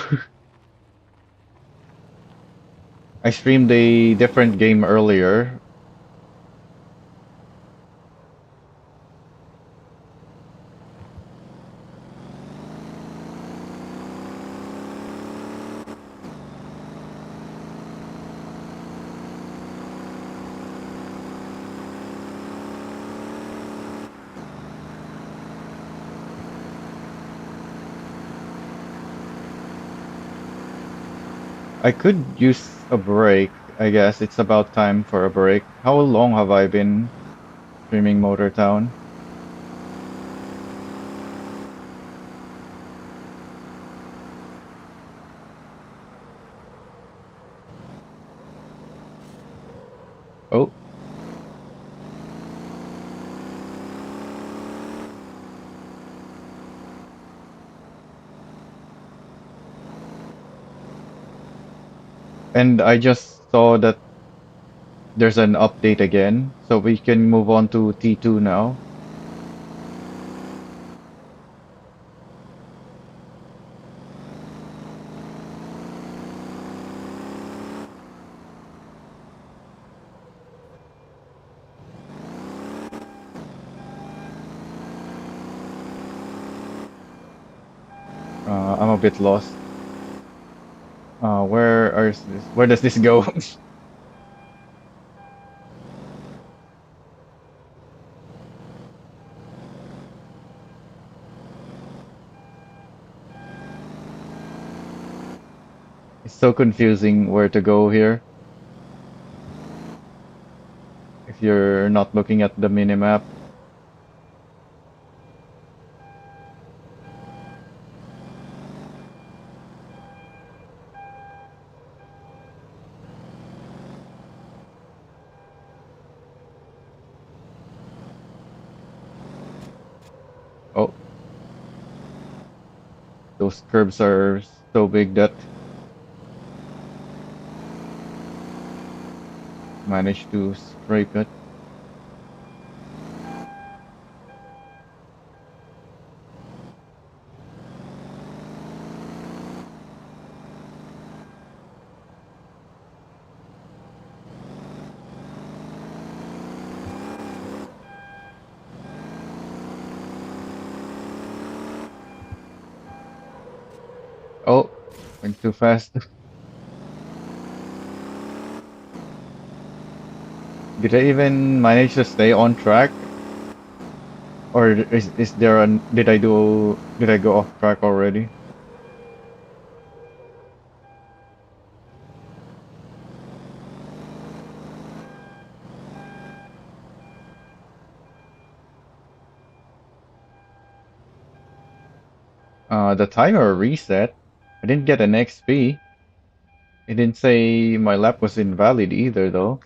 I streamed a different game earlier. I could use a break. I guess it's about time for a break. How long have I been streaming Motor Town? Oh, and I just saw that there's an update again, so we can move on to T2 now. I'm a bit lost. Where does this go? It's so confusing where to go here if you're not looking at the minimap. Oh, those curves are so big that managed to scrape it. Oh, went too fast. Did I even manage to stay on track? Or is there an did I go off track already? The timer reset. I didn't get an XP. It didn't say my lap was invalid either though.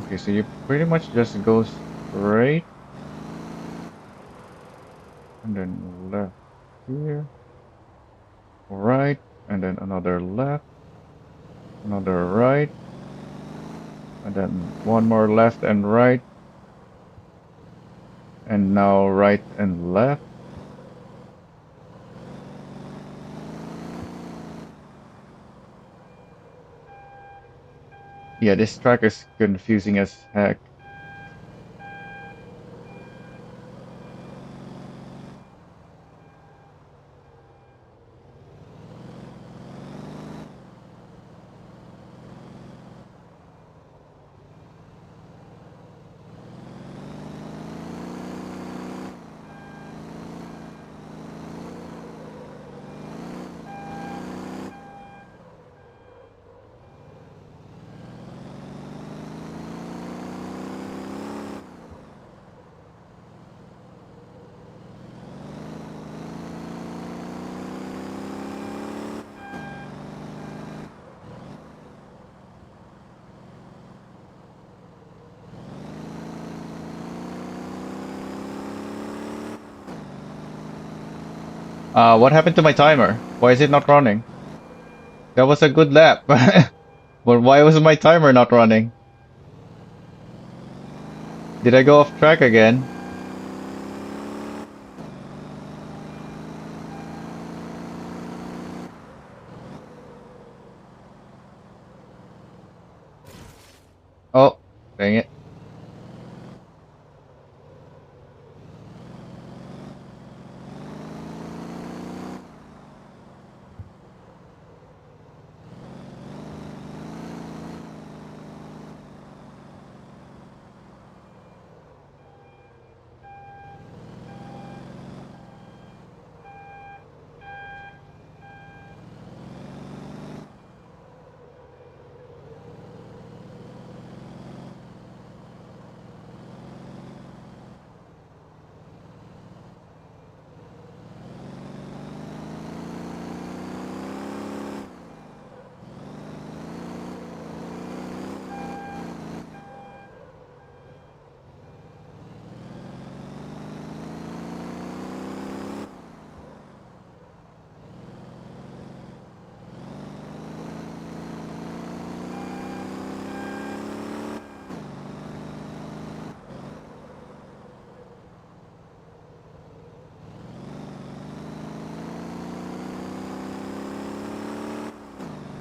Okay, so you pretty much just go straight and then left here, right, and then another left, another right, and then one more left and right, and now right and left. Yeah, this track is confusing as heck. What happened to my timer? Why is it not running? That was a good lap. But why was my timer not running? Did I go off track again? Oh, dang it.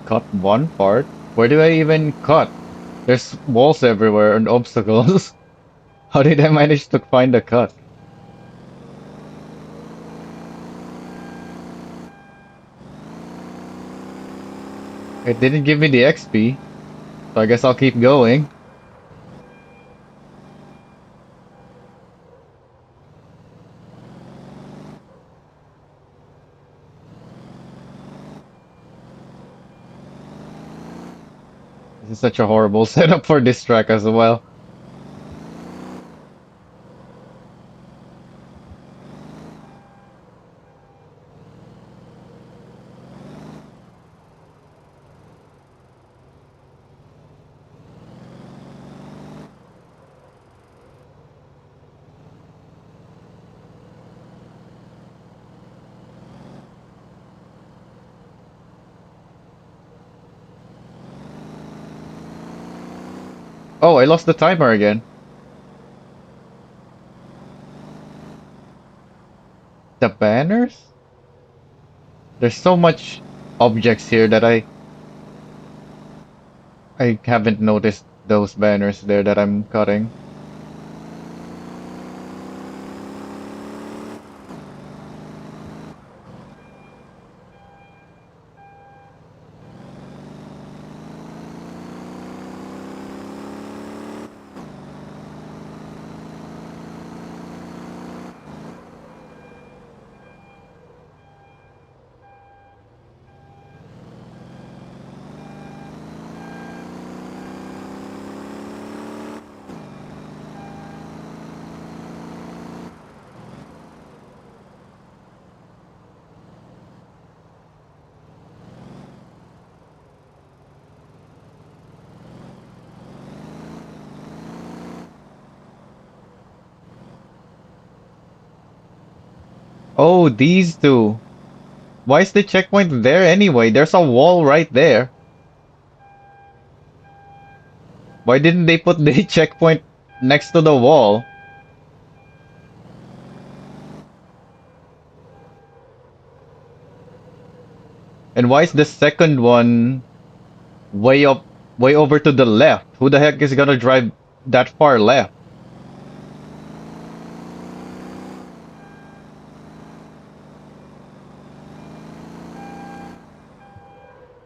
Cut one part? Where do I even cut? There's walls everywhere and obstacles. How did I manage to find a cut? It didn't give me the XP, so I guess I'll keep going. This is such a horrible setup for this track as well. Oh, I lost the timer again. The banners? There's so much objects here that I I haven't noticed those banners there that I'm cutting. Oh, these two. Why is the checkpoint there anyway? There's a wall right there. Why didn't they put the checkpoint next to the wall? And why is the second one way up, way over to the left? Who the heck is gonna drive that far left?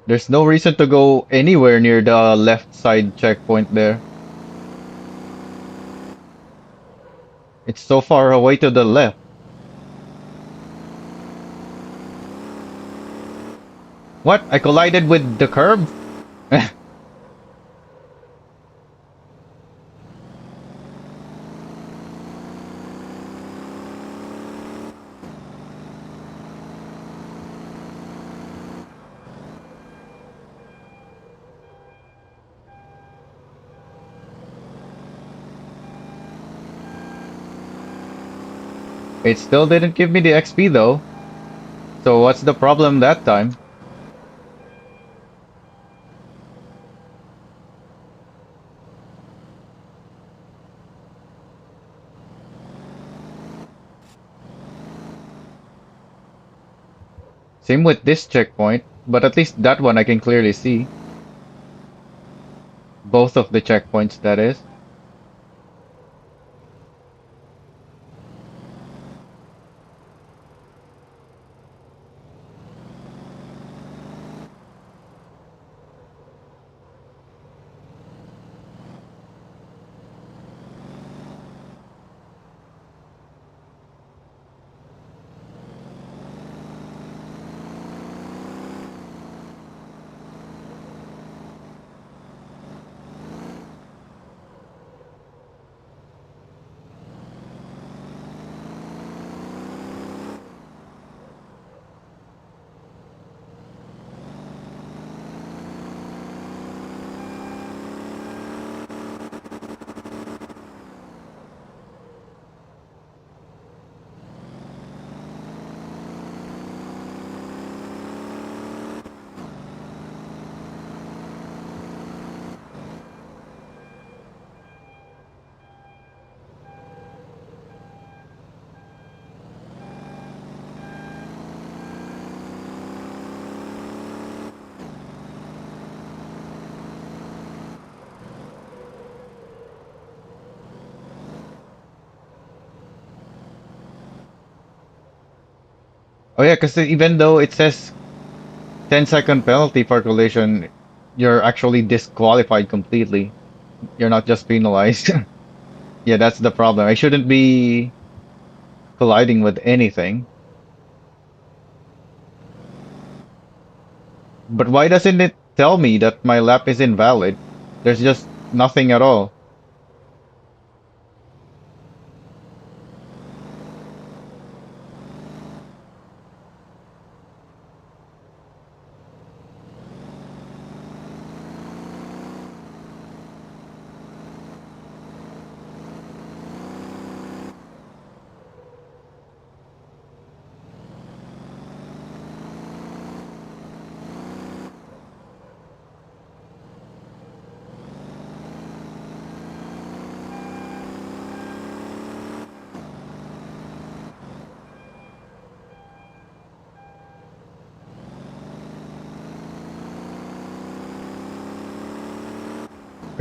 There's no reason to go anywhere near the left side checkpoint there. It's so far away to the left. What? I collided with the curb? It still didn't give me the XP though. So what's the problem that time? Same with this checkpoint, but at least that one I can clearly see. Both of the checkpoints, that is. Oh yeah, because even though it says 10-second penalty for collision, you're actually disqualified completely. You're not just penalized. Yeah, that's the problem. I shouldn't be colliding with anything. But why doesn't it tell me that my lap is invalid? There's just nothing at all.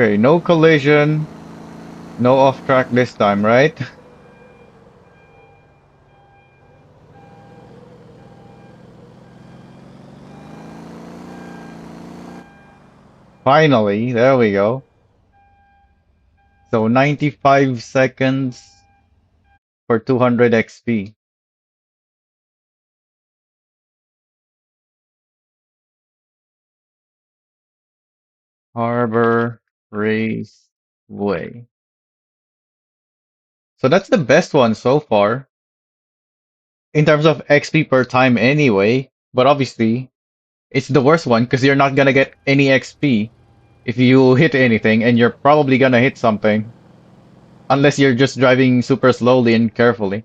Okay, no collision, no off track this time, right? Finally, there we go. So 95 seconds for 200 XP. Harbor Raceway. So that's the best one so far in terms of XP per time anyway. But obviously, it's the worst one because you're not gonna get any XP if you hit anything, and you're probably gonna hit something unless you're just driving super slowly and carefully.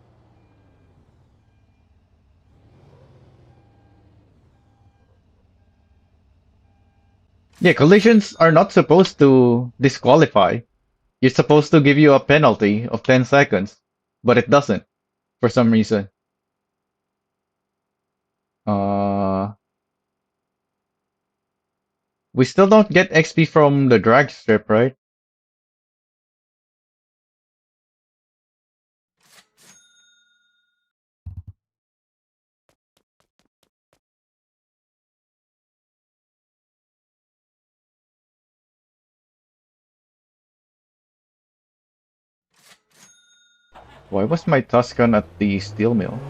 Yeah, collisions are not supposed to disqualify. It's supposed to give you a penalty of 10 seconds, but it doesn't for some reason. Uh, we still don't get XP from the drag strip, right? Why was my Tuscan at the steel mill?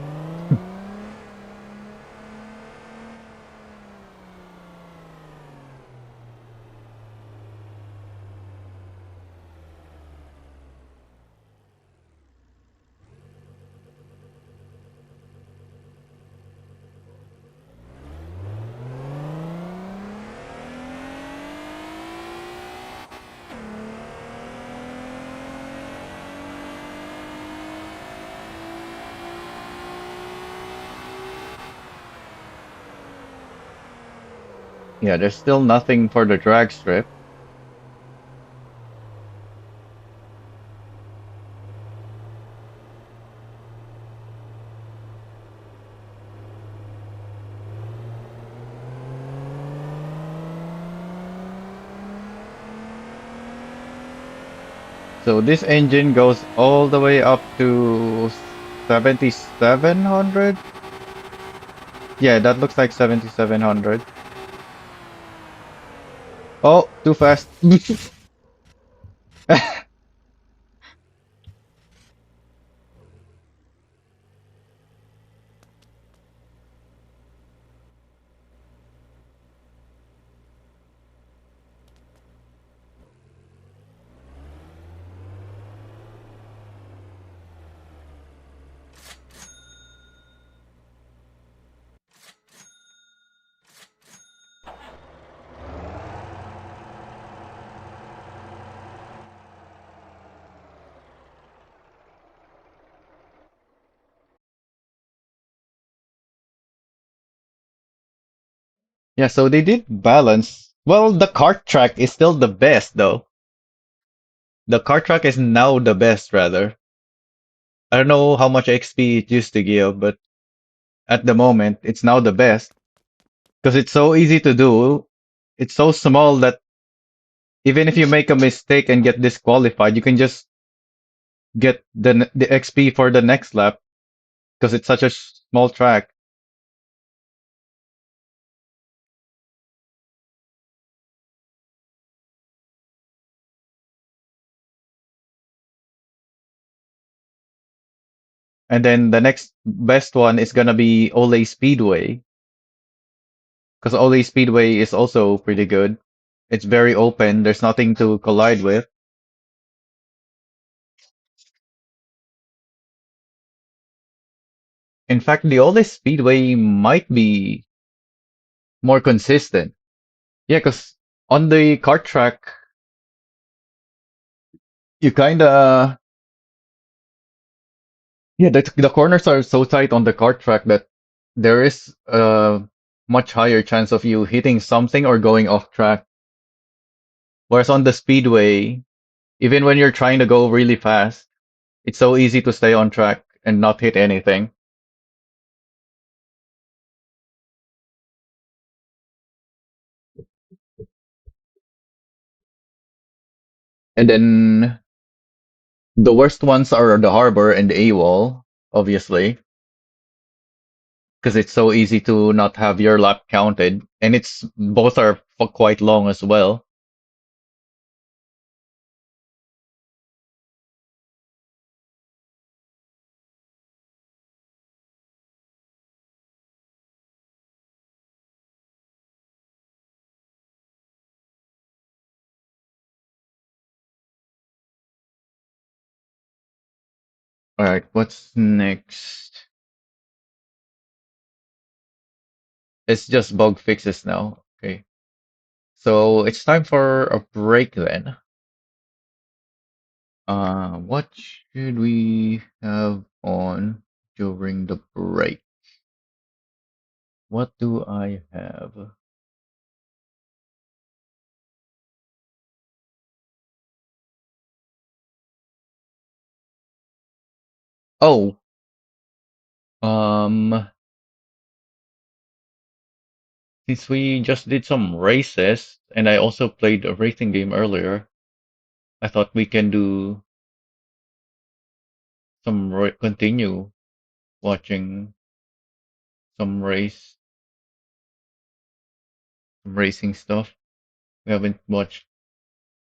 Yeah, there's still nothing for the drag strip. So this engine goes all the way up to 7700? Yeah, that looks like 7700. Oh, too fast. Yeah, so they did balance. Well, the kart track is still the best, though. The kart track is now the best, rather. I don't know how much XP it used to give, but at the moment, it's now the best because it's so easy to do. It's so small that even if you make a mistake and get disqualified, you can just get the XP for the next lap because it's such a small track. And then the next best one is gonna be Ole Speedway because Ole Speedway is also pretty good. It's very open. There's nothing to collide with. In fact, the Ole Speedway might be more consistent. Yeah, because on the kart track, you kinda yeah, the corners are so tight on the kart track that there is a much higher chance of you hitting something or going off track. Whereas on the speedway, even when you're trying to go really fast, it's so easy to stay on track and not hit anything. And then the worst ones are the harbor and the AWOL, obviously, because it's so easy to not have your lap counted, and it's both are quite long as well. All right, what's next? It's just bug fixes now. Okay, so it's time for a break then. What should we have on during the break? What do I have? Oh, um, since we just did some races, and I also played a racing game earlier, I thought we can do continue watching some some racing stuff. We haven't watched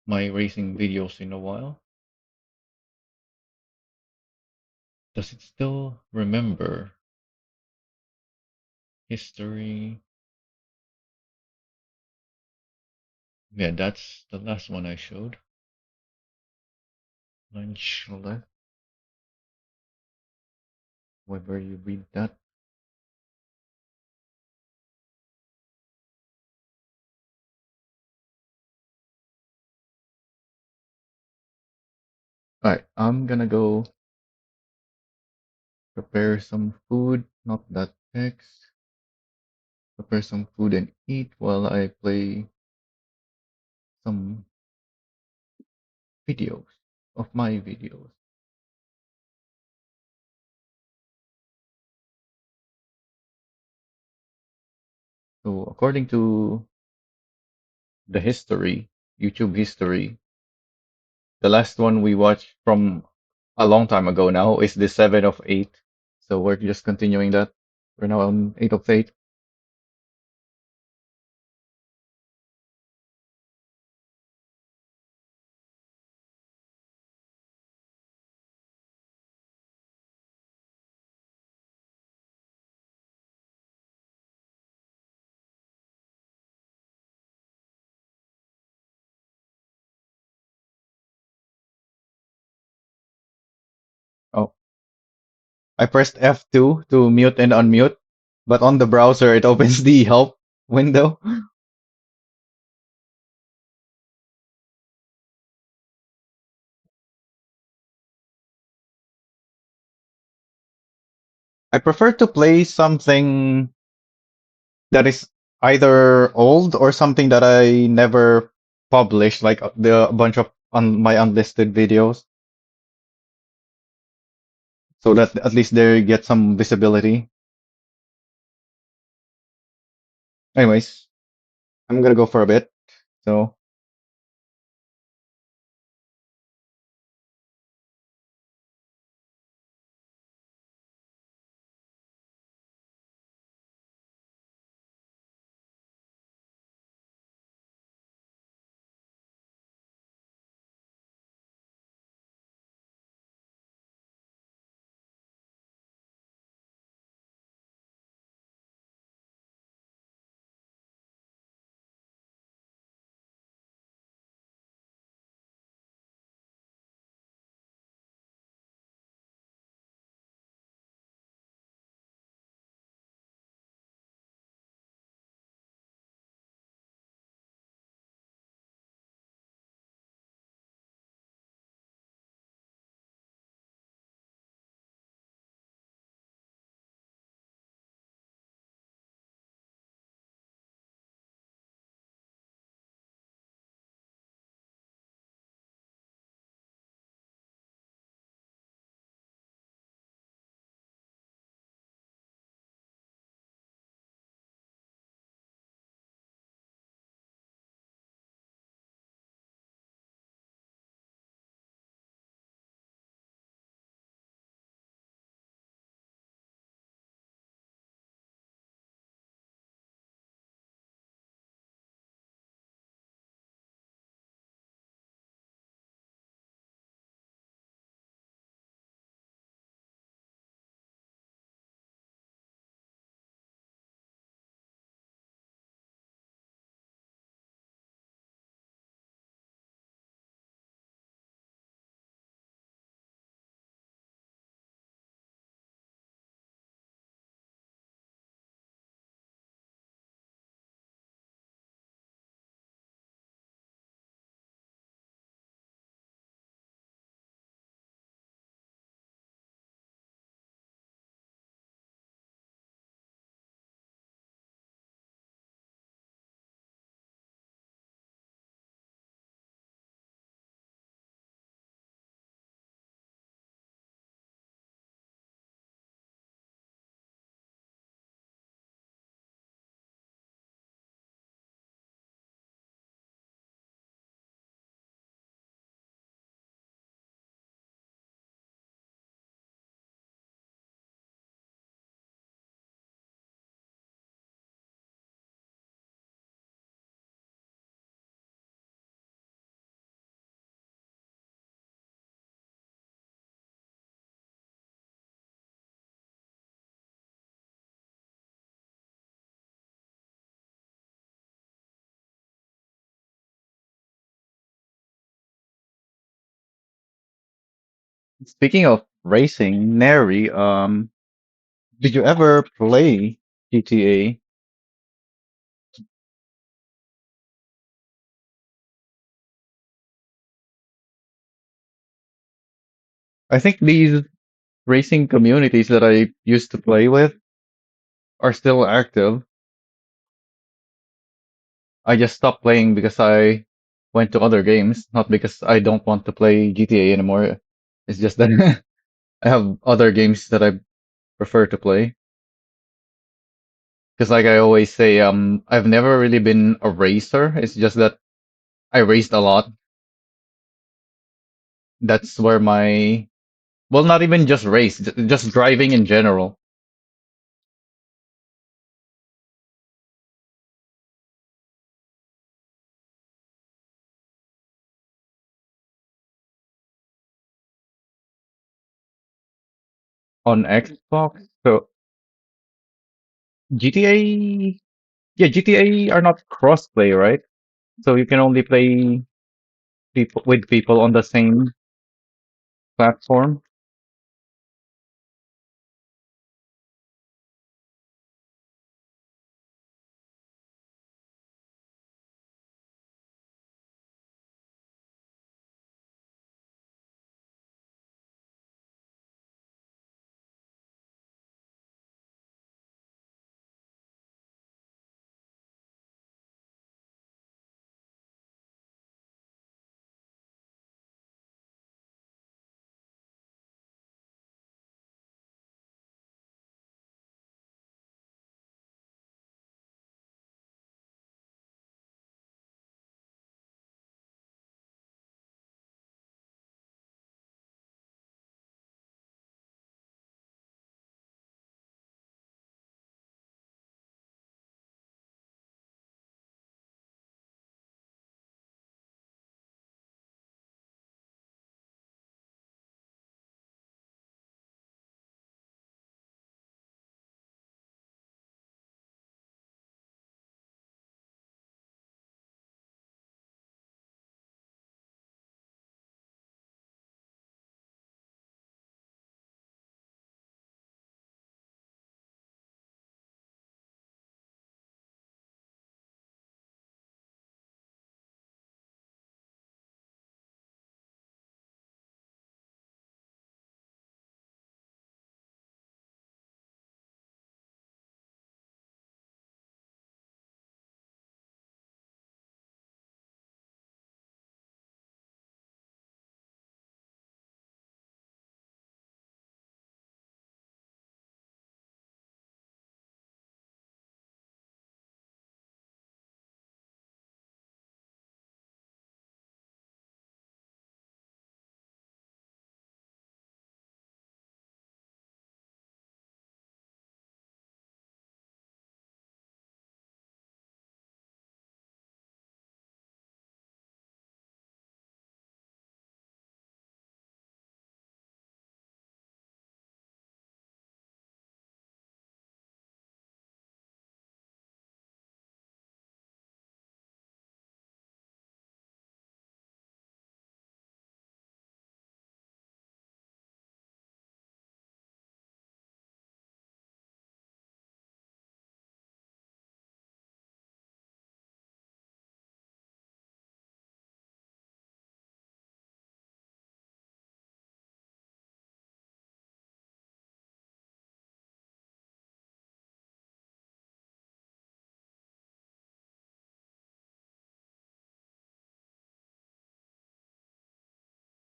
my racing videos in a while. Does it still remember history? Yeah, that's the last one I showed. Lunch left. Whether you read that. Alright, I'm gonna go prepare some food, not that text. Prepare some food and eat while I play some videos of my videos. So according to the history, YouTube history, the last one we watched from a long time ago now is the 7 of 8. So we're just continuing that. We're now on 8 of 8. Oh, I pressed F2 to mute and unmute, but on the browser it opens the help window. I prefer to play something that is either old or something that I never published, like the bunch of my unlisted videos, so that at least they get some visibility. Anyways, I'm gonna go for a bit. So Speaking of racing, Neri, did you ever play GTA? I think these racing communities that I used to play with are still active. I just stopped playing because I went to other games, not because I don't want to play GTA anymore. It's just that I have other games that I prefer to play. Because like I always say, I've never really been a racer. It's just that I raced a lot. That's where my, well, not even just race, just driving in general on Xbox. So GTA, yeah, GTA are not crossplay, right? So you can only play people with people on the same platform.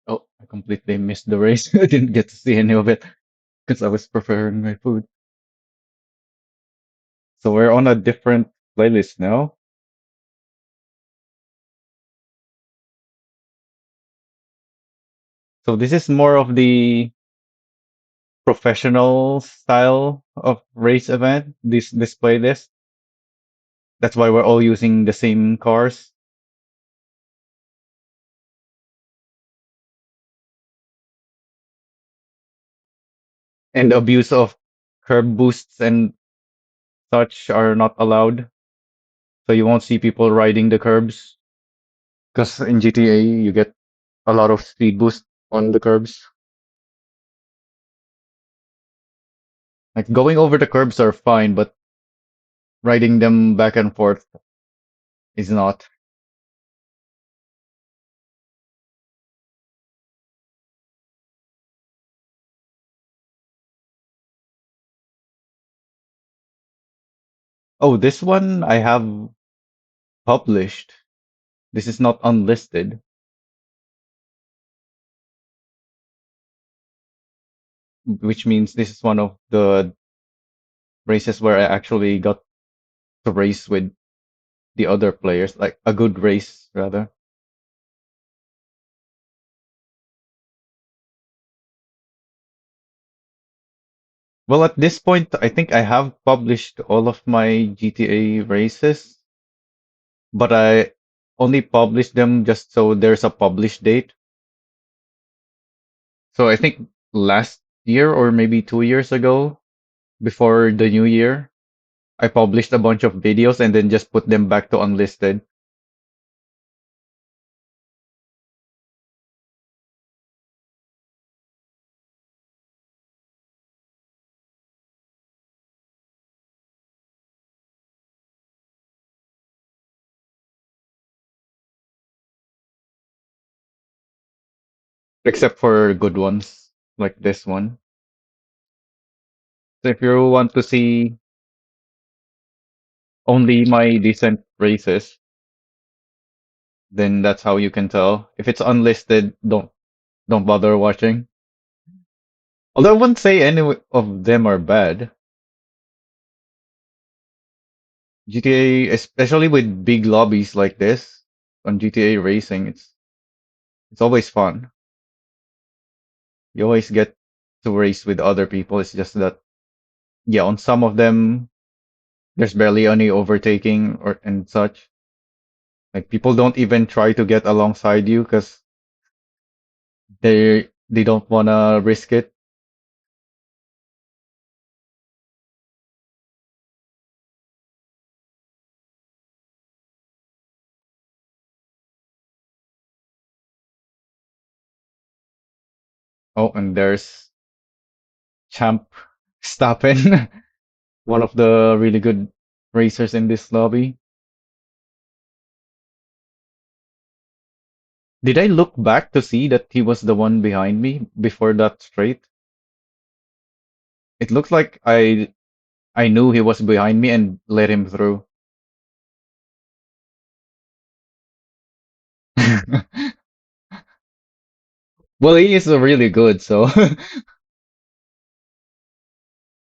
Oh, I completely missed the race. I didn't get to see any of it because I was preparing my food. So we're on a different playlist now. So this is more of the professional style of race event, this playlist. That's why we're all using the same cars. And abuse of curb boosts and such are not allowed. So you won't see people riding the curbs. Because in GTA you get a lot of speed boost on the curbs. Like going over the curbs are fine, but riding them back and forth is not. Oh, this one I have published. This is not unlisted, which means this is one of the races where I actually got to race with the other players, like a good race rather. Well, at this point, I think I have published all of my GTA races, but I only published them just so there's a published date. So I think last year or maybe 2 years ago, before the new year, I published a bunch of videos and then just put them back to unlisted. Except for good ones like this one. So if you want to see only my decent races, then that's how you can tell. If it's unlisted, don't bother watching. Although I wouldn't say any of them are bad. GTA, especially with big lobbies like this on GTA Racing, it's always fun. You always get to race with other people. It's just that yeah, on some of them there's barely any overtaking or and such. Like people don't even try to get alongside you because they don't wanna risk it. Oh, and there's Champ Stappen, one of the really good racers in this lobby. Did I look back to see that he was the one behind me before that straight? It looks like I knew he was behind me and let him through. Well, he is really good, so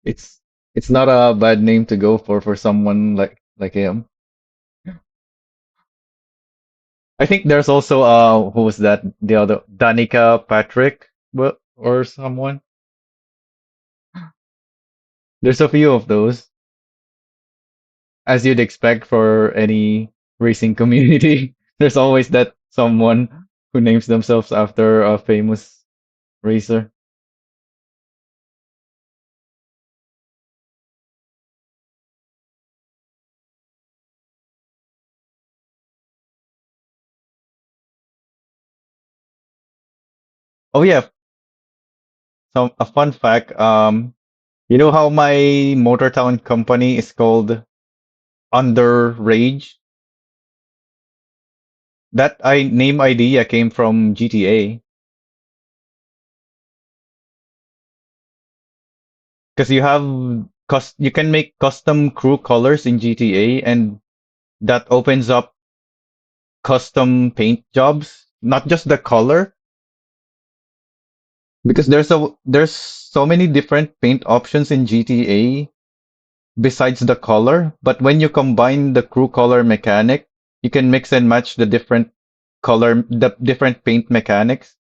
it's it's not a bad name to go for someone like him. I think there's also who was that the other Danica Patrick or someone. There's a few of those, as you'd expect for any racing community. There's always that someone who names themselves after a famous racer. Oh yeah, so a fun fact. You know how my Motortown company is called Under Rage? That I name idea came from GTA because you can make custom crew colors in GTA and that opens up custom paint jobs, not just the color, because there's so many different paint options in GTA besides the color, but when you combine the crew color mechanic, you can mix and match the different paint mechanics.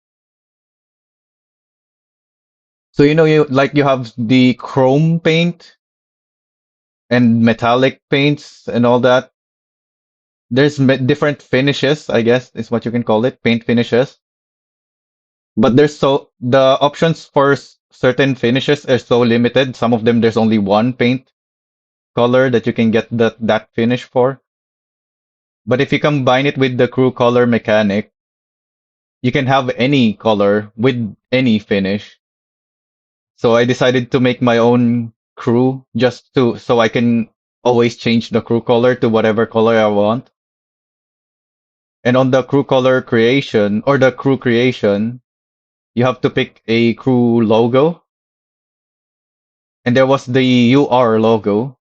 So you have the chrome paint and metallic paints and all that. There's different finishes, I guess is what you can call it, paint finishes. But the options for certain finishes are so limited. Some of them there's only one paint color that you can get that finish for. But if you combine it with the crew color mechanic, you can have any color with any finish. So I decided to make my own crew just to so I can always change the crew color to whatever color I want. And on the crew color creation or the crew creation, you have to pick a crew logo. And there was the UR logo.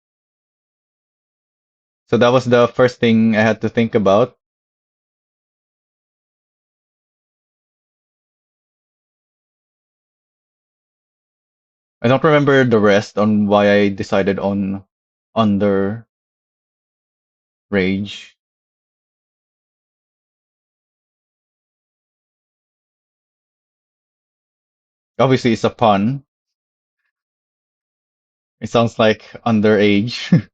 So that was the first thing I had to think about. I don't remember the rest on why I decided on Under Rage. Obviously, it's a pun. It sounds like underage.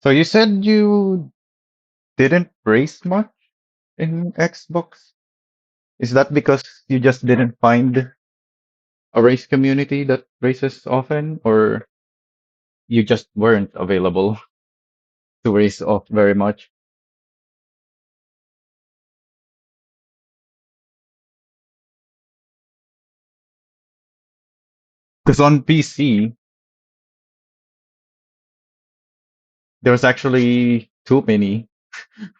So you said you didn't race much in Xbox? Is that because you just didn't find a race community that races often, or you just weren't available to race off very much? Because on PC, there was actually too many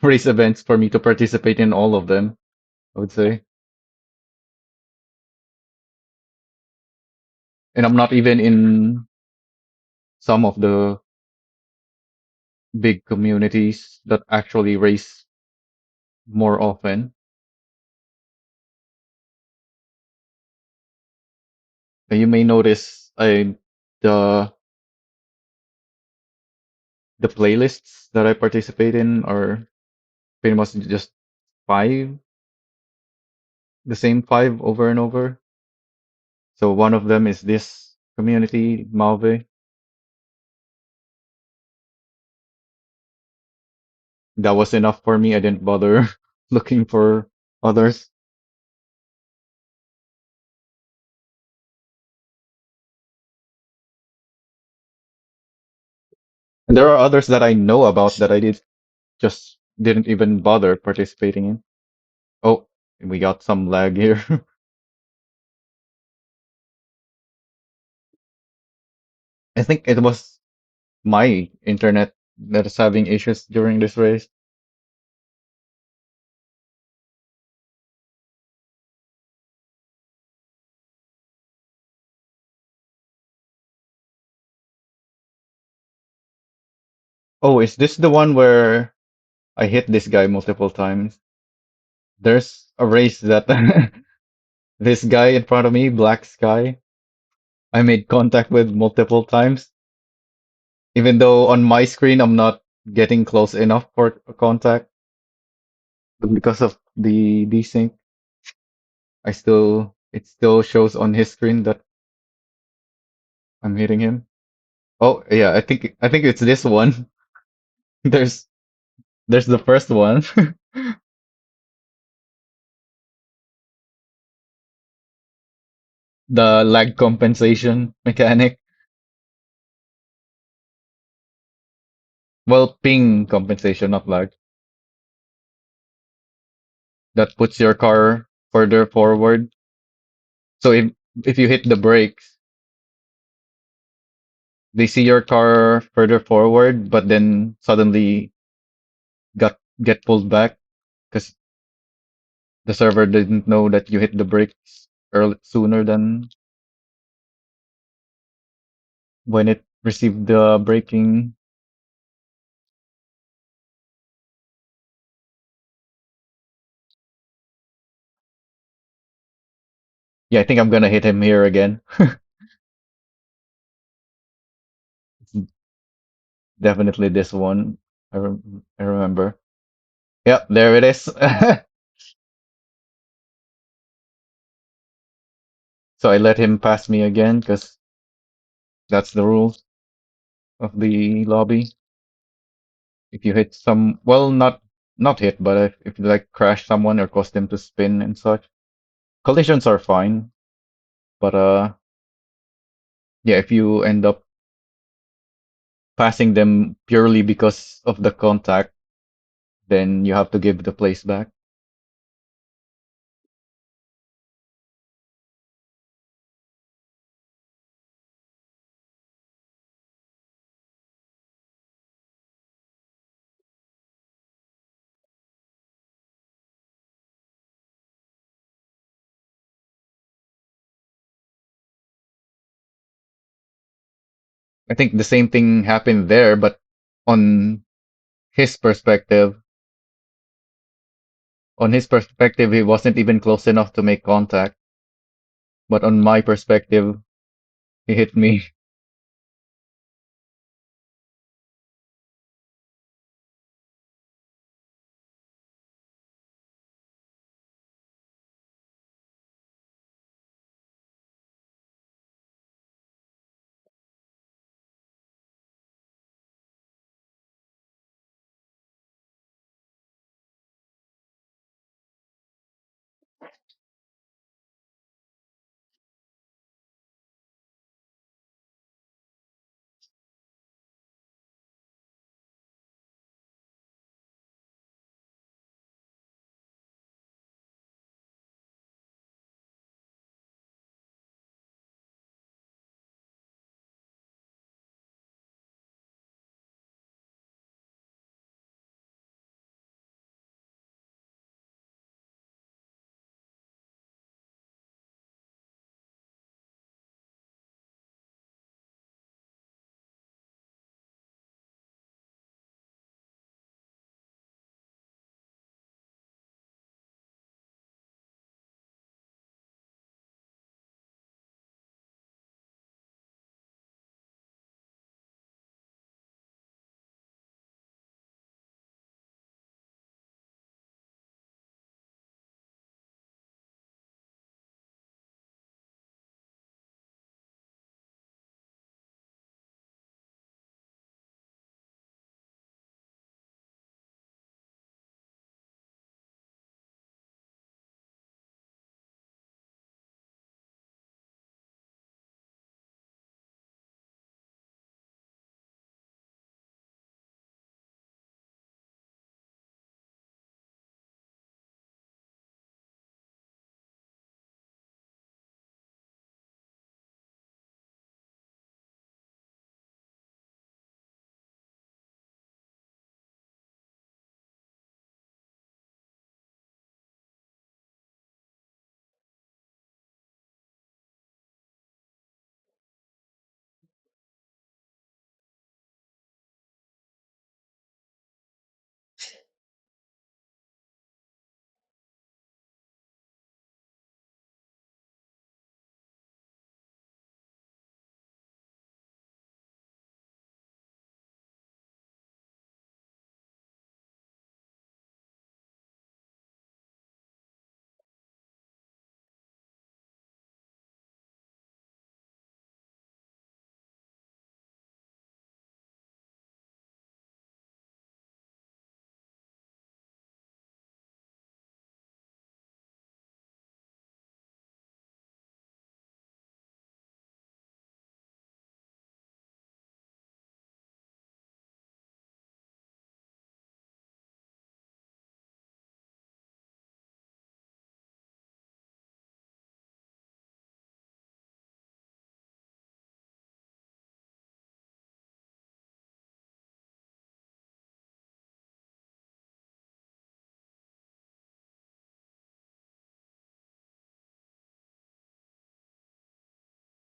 race events for me to participate in all of them, I would say. And I'm not even in some of the big communities that actually race more often. And you may notice the the playlists that I participate in are pretty much just five, the same five over and over. So one of them is this community, Malve. That was enough for me. I didn't bother looking for others. And there are others that I know about that I just didn't even bother participating in. Oh, we got some lag here. I think it was my internet that is having issues during this race. Oh, is this the one where I hit this guy multiple times? There's a race that this guy in front of me, Black Sky, I made contact with multiple times, even though on my screen I'm not getting close enough for contact. But because of the desync, it still shows on his screen that I'm hitting him. Oh yeah, I think it's this one. There's there's the first one. The lag compensation mechanic. Well, ping compensation, not lag. That puts your car further forward. So if you hit the brakes, they see your car further forward, but then suddenly get pulled back because the server didn't know that you hit the brakes sooner than when it received the braking. Yeah, I think I'm gonna hit him here again. It's definitely this one. I remember. Yep, there it is. So I let him pass me again because that's the rules of the lobby. If you hit well, not hit, but if you like crash someone or cause them to spin and such, collisions are fine. But yeah, if you end up passing them purely because of the contact, then you have to give the place back. I think the same thing happened there, but on his perspective, he wasn't even close enough to make contact. But on my perspective, he hit me.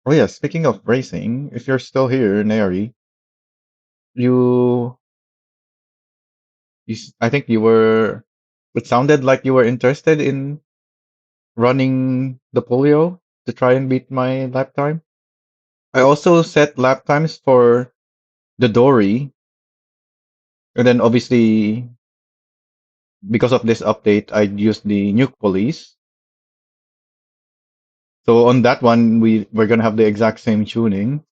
Oh yeah, speaking of racing, if you're still here, Neri, you, I think you were. It sounded like you were interested in running the polio to try and beat my lap time. I also set lap times for the Dory, and then obviously because of this update, I used the Nuke Police. So on that one, we're gonna have the exact same tuning.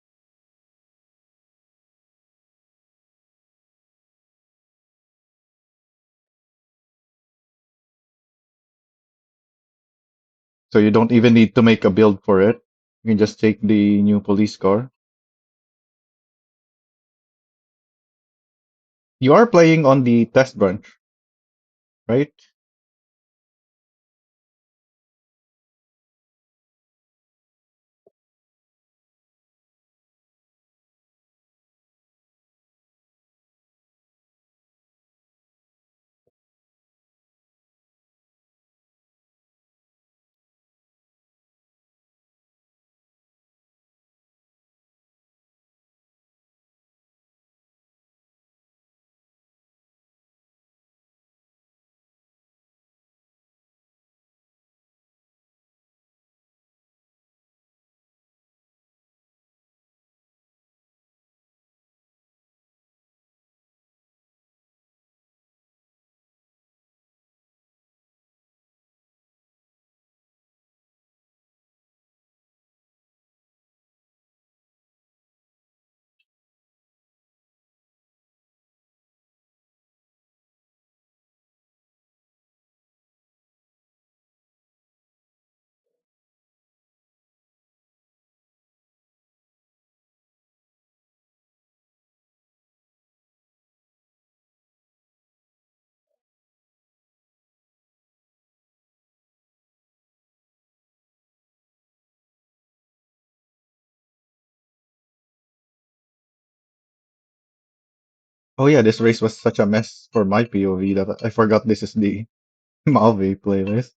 So you don't even need to make a build for it. You can just take the new police car. You are playing on the test branch, right? Oh yeah, this race was such a mess for my POV that I forgot this is the Malve playlist.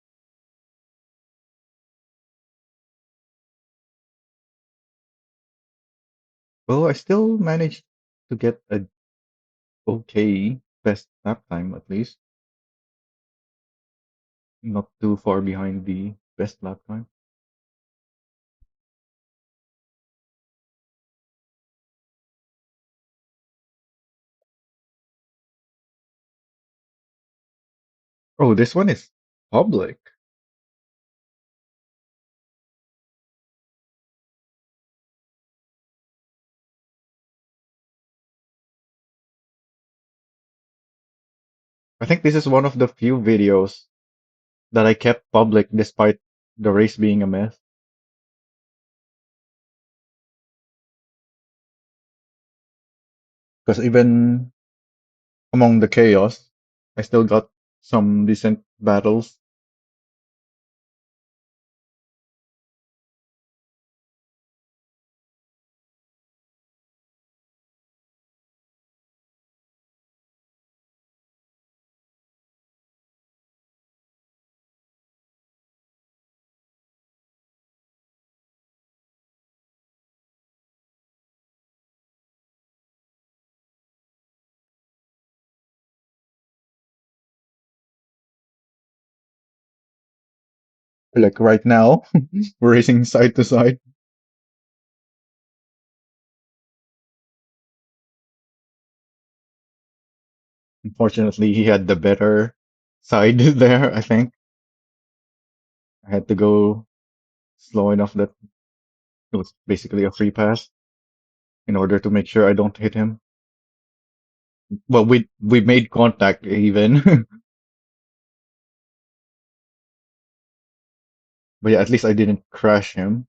Well, I still managed to get a okay best lap time at least, not too far behind the best lap time. Oh, this one is public. I think this is one of the few videos that I kept public despite the race being a mess. Because even among the chaos, I still got some decent battles. Like right now, we're racing side to side. Unfortunately, he had the better side there, I think. I had to go slow enough that it was basically a free pass in order to make sure I don't hit him. Well, we made contact even, but yeah, at least I didn't crash him.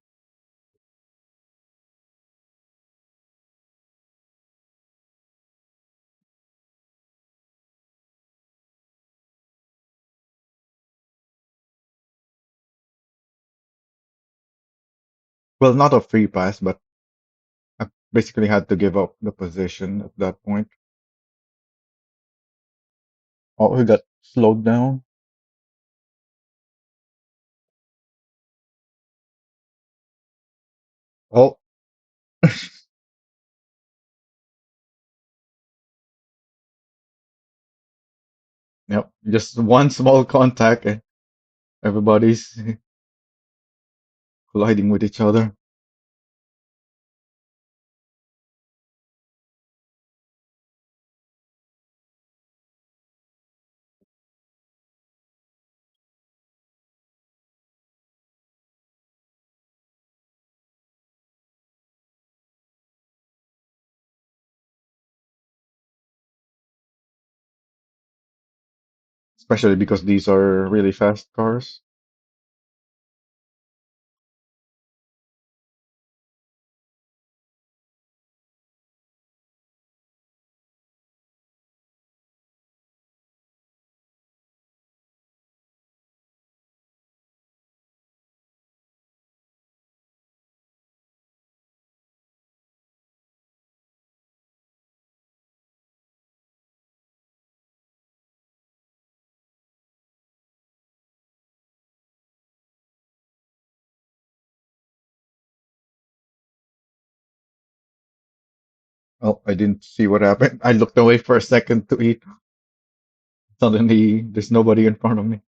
Well, not a free pass, but I basically had to give up the position at that point. Oh, he got slowed down. Oh, yep. Just one small contact and everybody's colliding with each other. Especially because these are really fast cars. Oh, I didn't see what happened. I looked away for a second to eat. Suddenly, there's nobody in front of me.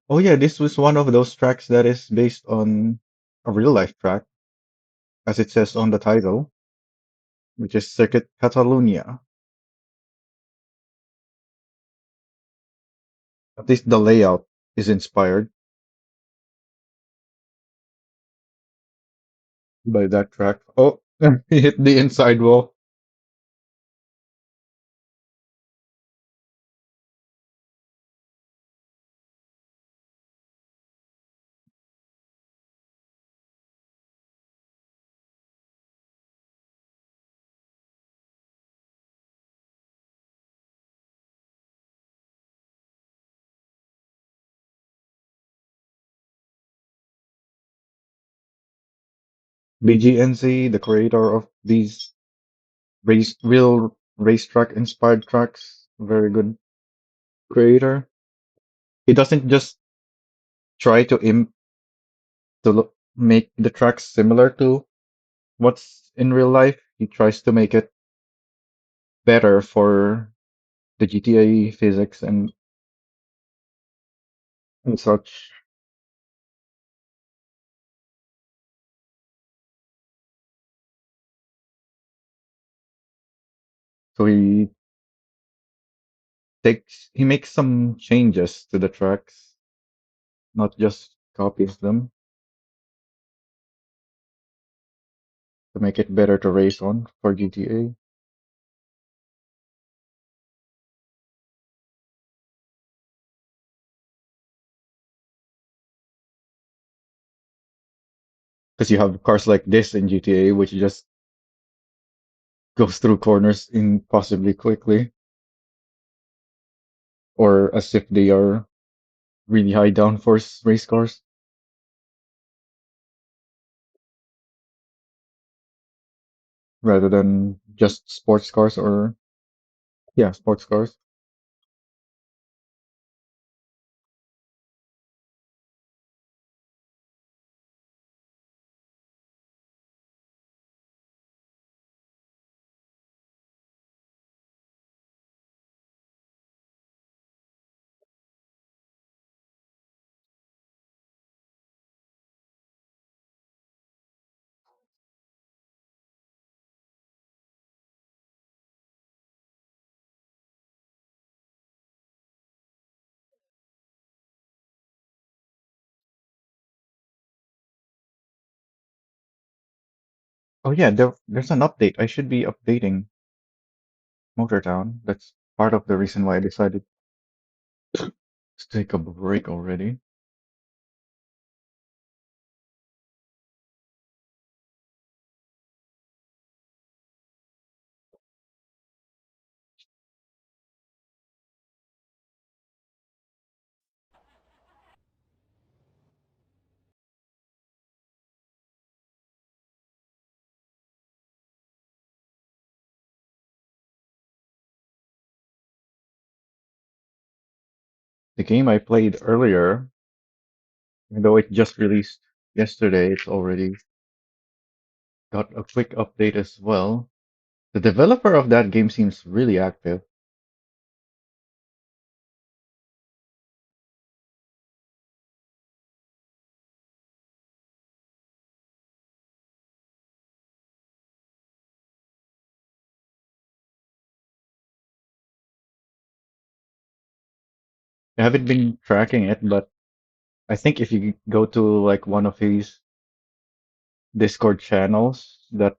Oh yeah, this was one of those tracks that is based on a real life track, as it says on the title, which is Circuit Catalunya. At least the layout is inspired by that track. Oh, he hit the inside wall. BGNC, the creator of these real racetrack inspired tracks, very good creator. He doesn't just try to make the tracks similar to what's in real life. He tries to make it better for the GTA physics and such. So he makes some changes to the tracks, not just copies them to make it better to race on for GTA. Because you have cars like this in GTA, which just goes through corners impossibly quickly, or as if they are really high downforce race cars, rather than just sports cars or, yeah, sports cars. Oh yeah, there's an update. I should be updating Motortown. That's part of the reason why I decided to take a break already. The game I played earlier, even though it just released yesterday, it's already got a quick update as well. The developer of that game seems really active. I haven't been tracking it, but I think if you go to like one of his Discord channels that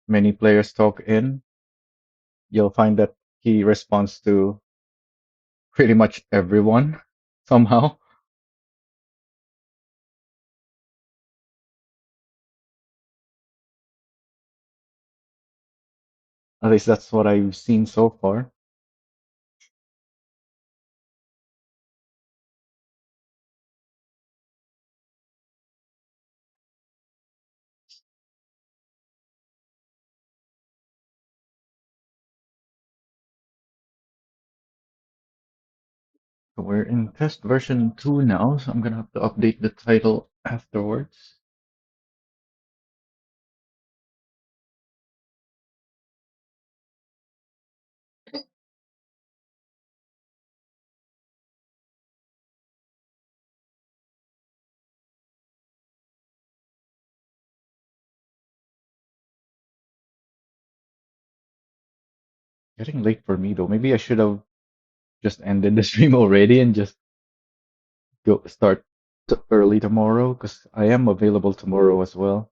many players talk in, you'll find that he responds to pretty much everyone somehow. At least that's what I've seen so far. So we're in test version 2 now, so I'm gonna have to update the title afterwards. Getting late for me though. Maybe I should have just ended the stream already and just go start early tomorrow because I am available tomorrow as well.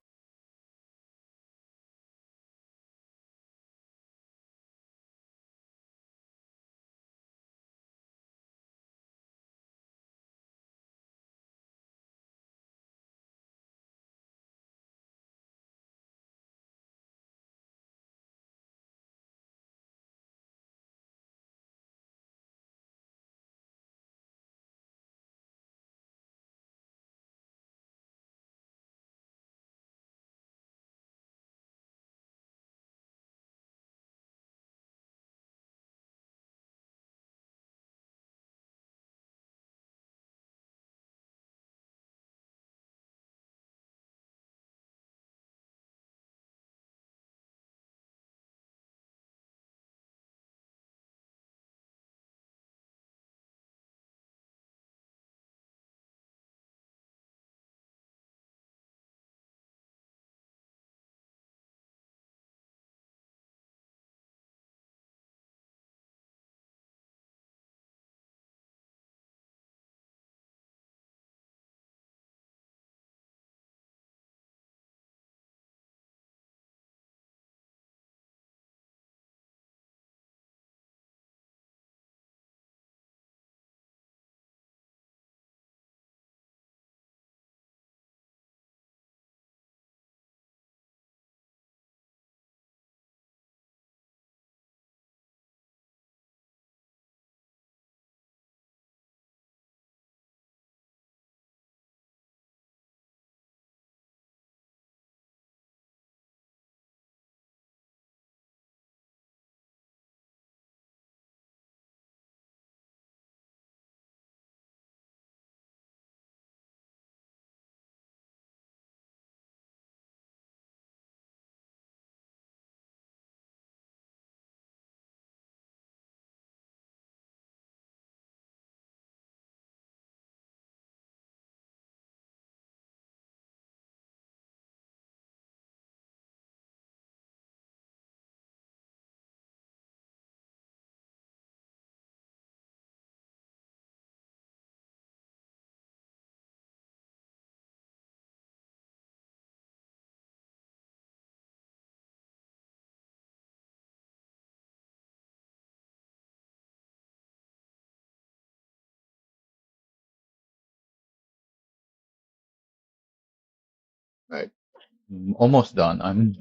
Almost done.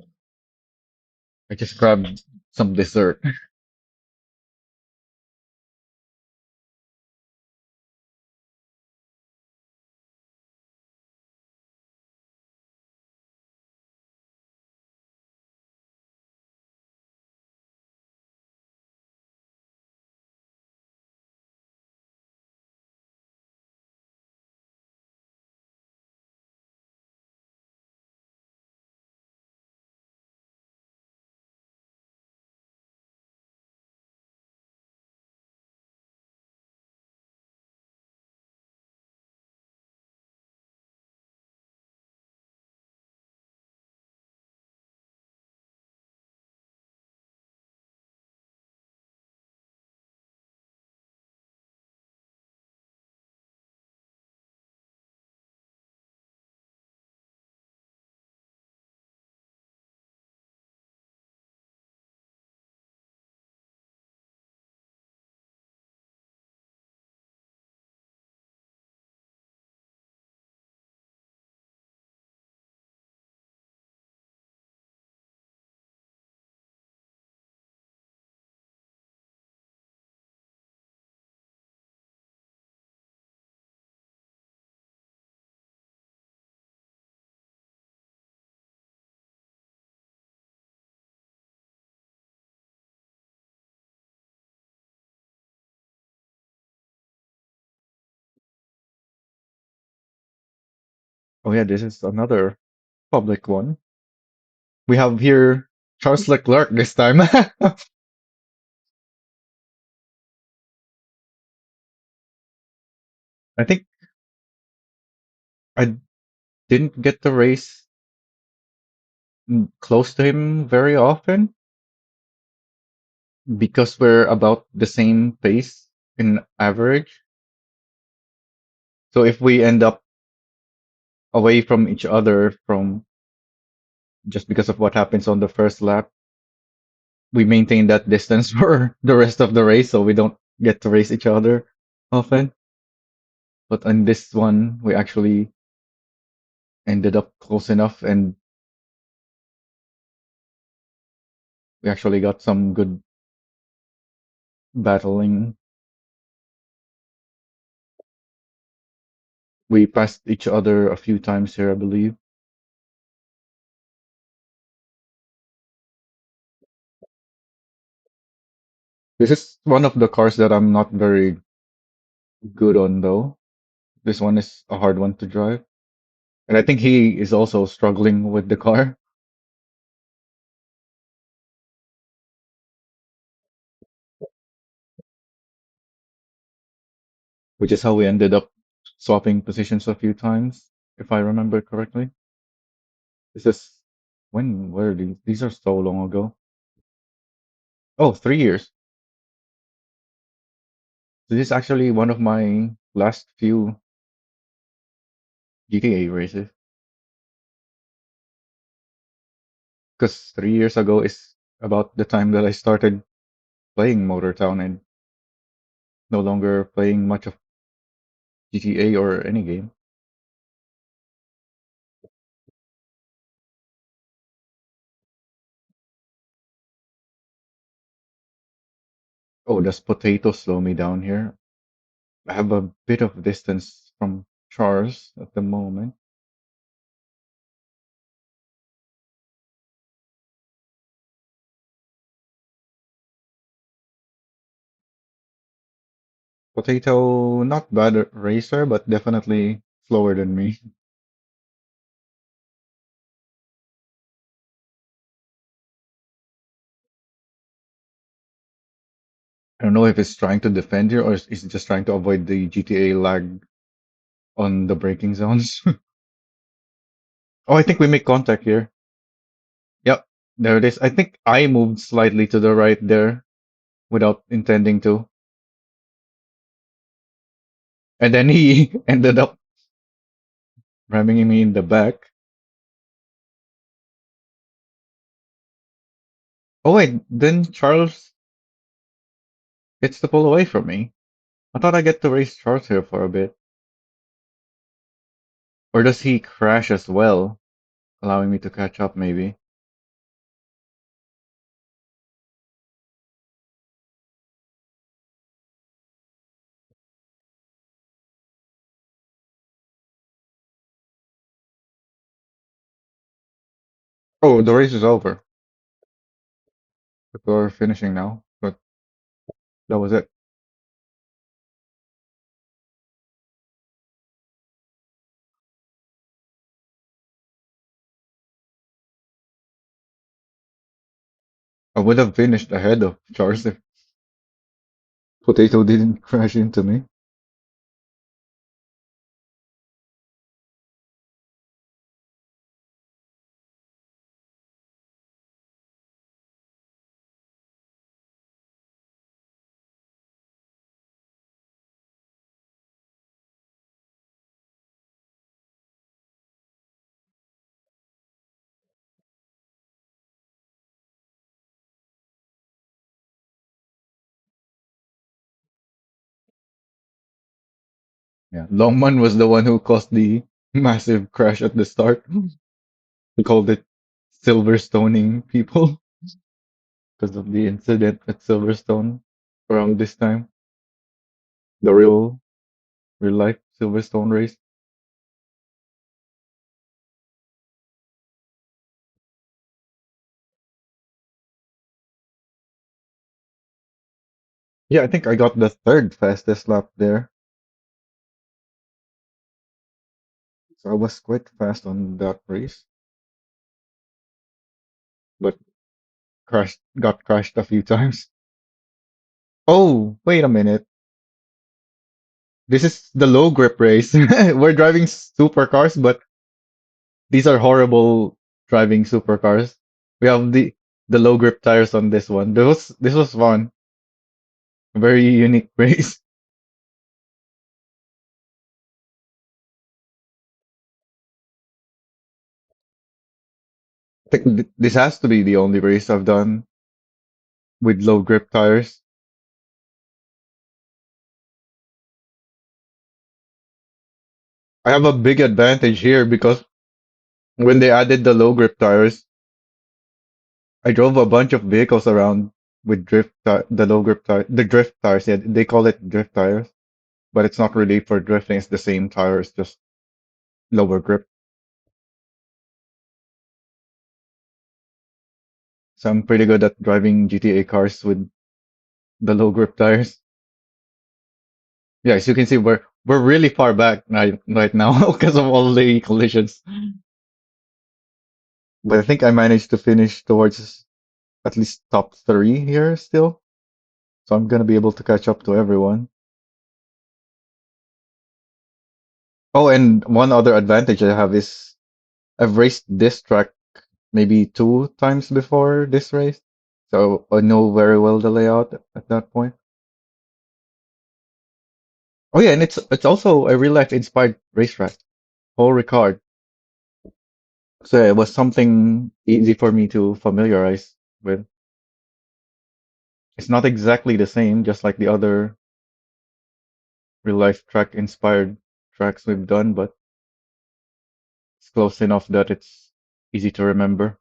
I just grabbed some dessert. Oh yeah, this is another public one. We have here Charles Leclerc this time. I think I didn't get to race close to him very often because we're about the same pace in average. So if we end up away from each other from just because of what happens on the first lap, we maintain that distance for the rest of the race, so we don't get to race each other often. But on this one, we actually ended up close enough, and we actually got some good battling. We passed each other a few times here, I believe. This is one of the cars that I'm not very good on, though. This one is a hard one to drive. And I think he is also struggling with the car, which is how we ended up swapping positions a few times, if I remember correctly. This is when were these? These are so long ago. Oh, 3 years. So this is actually one of my last few GTA races. Because 3 years ago is about the time that I started playing Motortown and no longer playing much of GTA or any game. Oh, does Potato slow me down here? I have a bit of distance from Charles at the moment. Potato, not bad at racer, but definitely slower than me. I don't know if it's trying to defend here or is it just trying to avoid the GTA lag on the braking zones. Oh, I think we make contact here. Yep, there it is. I think I moved slightly to the right there without intending to. And then he ended up ramming me in the back. Oh wait, then Charles gets to pull away from me. I thought I get to race Charles here for a bit. Or does he crash as well? allowing me to catch up maybe. Oh, the race is over. People are finishing now, but that was it. I would have finished ahead of Charles if Potato didn't crash into me. Yeah, Longman was the one who caused the massive crash at the start. He called it Silverstoning people because of the incident at Silverstone around this time. The real life Silverstone race. Yeah, I think I got the third fastest lap there. So I was quite fast on that race, but got crashed a few times. Oh, wait a minute. This is the low grip race. We're driving supercars, but these are horrible driving supercars. We have the low grip tires on this one. This was fun. A very unique race. I think this has to be the only race I've done with low grip tires. I have a big advantage here because when they added the low grip tires, I drove a bunch of vehicles around with the low grip the drift tires. Yeah, they call it drift tires, but it's not really for drifting. It's the same tire. It's just lower grip. So I'm pretty good at driving GTA cars with the low grip tires. Yeah, as you can see, we're really far back right now because of all the collisions. But I think I managed to finish towards at least top three here still. So I'm gonna be able to catch up to everyone. Oh, and one other advantage I have is I've raced this track maybe two times before this race. So I know very well the layout at that point. Oh yeah, and it's also a real life inspired racetrack. Paul Ricard. So it was something easy for me to familiarize with. It's not exactly the same, just like the other real life track inspired tracks we've done, but it's close enough that it's easy to remember.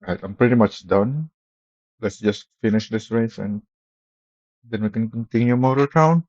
Right, I'm pretty much done. Let's just finish this race and then we can continue Motor Town.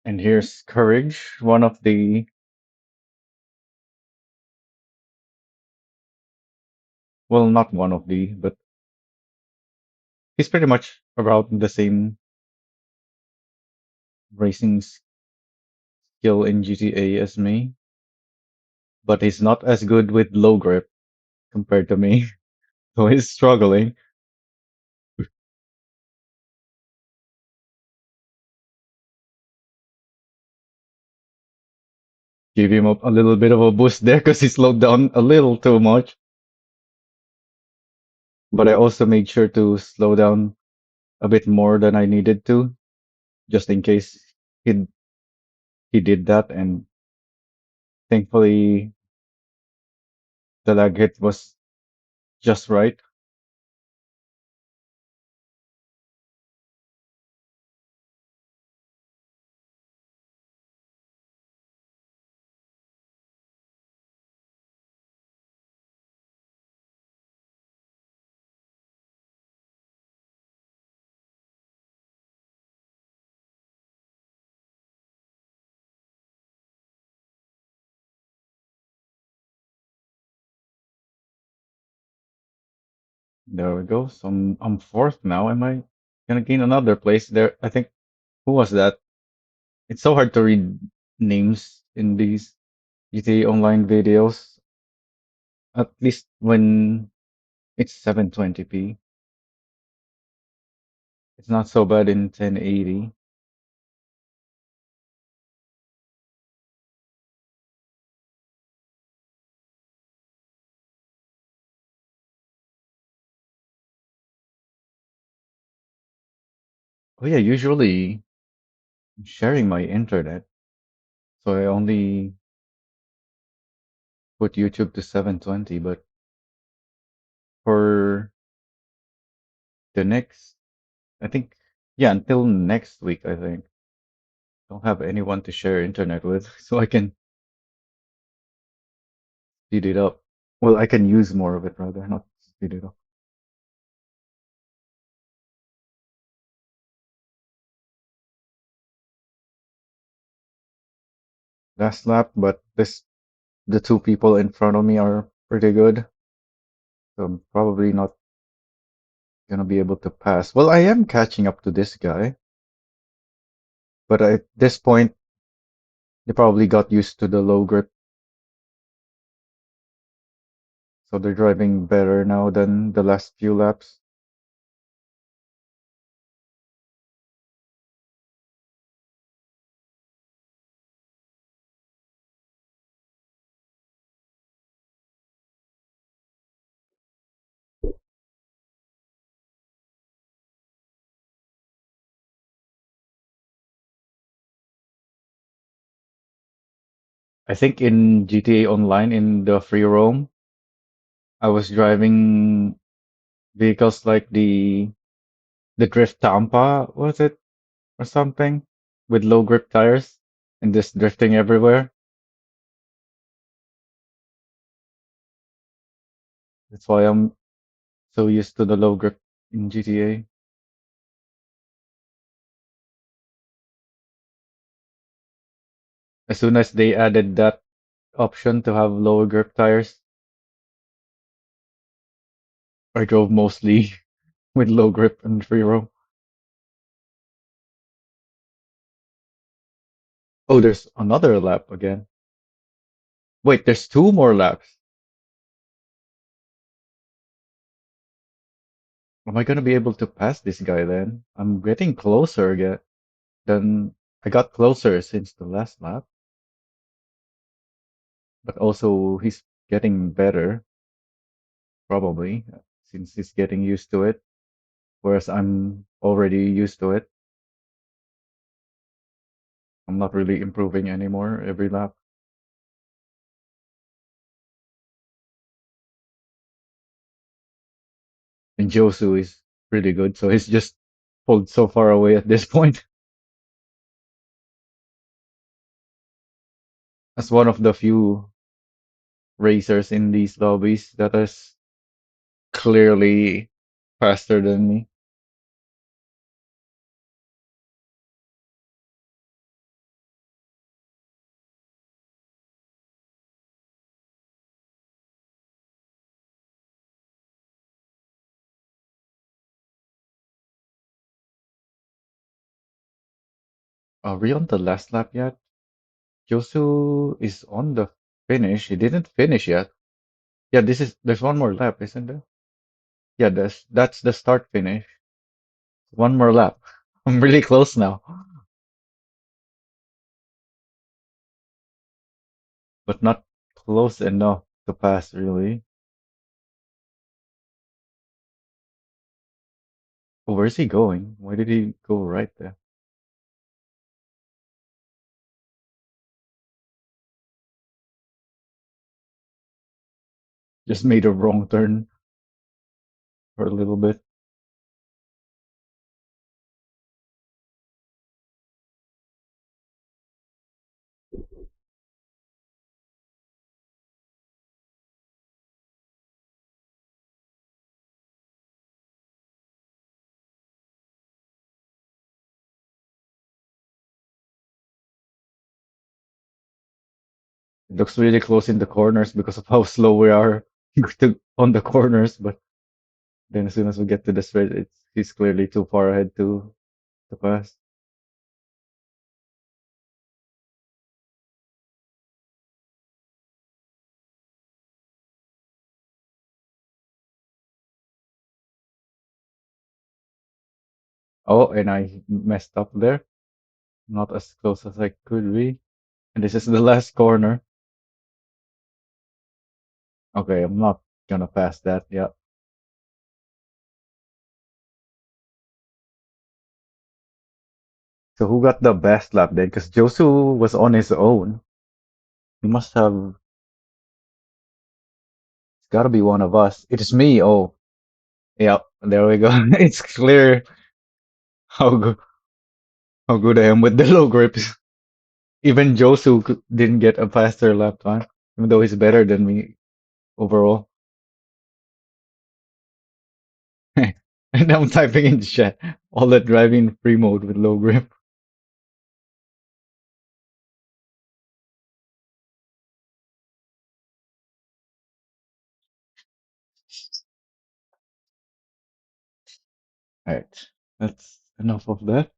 And here's Courage, one of the, well, not one of the, but he's pretty much about the same racing skill in GTA as me, but he's not as good with low grip compared to me. So he's struggling. Give him a little bit of a boost there because he slowed down a little too much. But I also made sure to slow down a bit more than I needed to, just in case he he did that. And thankfully, the lag hit was just right. There we go. So I'm fourth now. Am I gonna gain another place there? I think, who was that? It's so hard to read names in these GTA Online videos, at least when it's 720p. It's not so bad in 1080. Oh yeah, usually I'm sharing my internet, so I only put YouTube to 720, but for the next, I think, yeah, until next week, I think, don't have anyone to share internet with, so I can speed it up. Well, I can use more of it rather, not speed it up. Last lap, but the two people in front of me are pretty good, so I'm probably not gonna be able to pass. Well, I am catching up to this guy, but at this point, they probably got used to the low grip, so they're driving better now than the last few laps. I think in GTA Online in the free roam, I was driving vehicles like the Drift Tampa, was it, or something, with low grip tires and just drifting everywhere. That's why I'm so used to the low grip in GTA. As soon as they added that option to have lower grip tires, I drove mostly with low grip and free roam. Oh, there's another lap again. Wait, there's two more laps. Am I gonna be able to pass this guy then? I'm getting closer again. Then I got closer since the last lap, but also he's getting better, probably, since he's getting used to it, whereas I'm already used to it. I'm not really improving anymore every lap. And Josu is really good, so he's just pulled so far away at this point. As one of the few racers in these lobbies that is clearly faster than me. Are we on the last lap yet? Josu is on the finish. He didn't finish yet. Yeah, there's one more lap, isn't there? Yeah, that's the start finish. One more lap. I'm really close now, but not close enough to pass really. Oh, where's he going? Why did he go right there? Just made a wrong turn for a little bit. It looks really close in the corners because of how slow we are on the corners, but then as soon as we get to the straight, he's clearly too far ahead to pass. Oh, and I messed up there. Not as close as I could be. And this is the last corner. Okay, I'm not gonna pass that. Yeah. So who got the best lap then? Because Josu was on his own. He must have. It's gotta be one of us. It is me. Oh, yeah. There we go. It's clear how good how good I am with the low grips. Even Josu didn't get a faster lap time, even though he's better than me overall. And I'm typing in the chat all that driving free mode with low grip. All right, that's enough of that.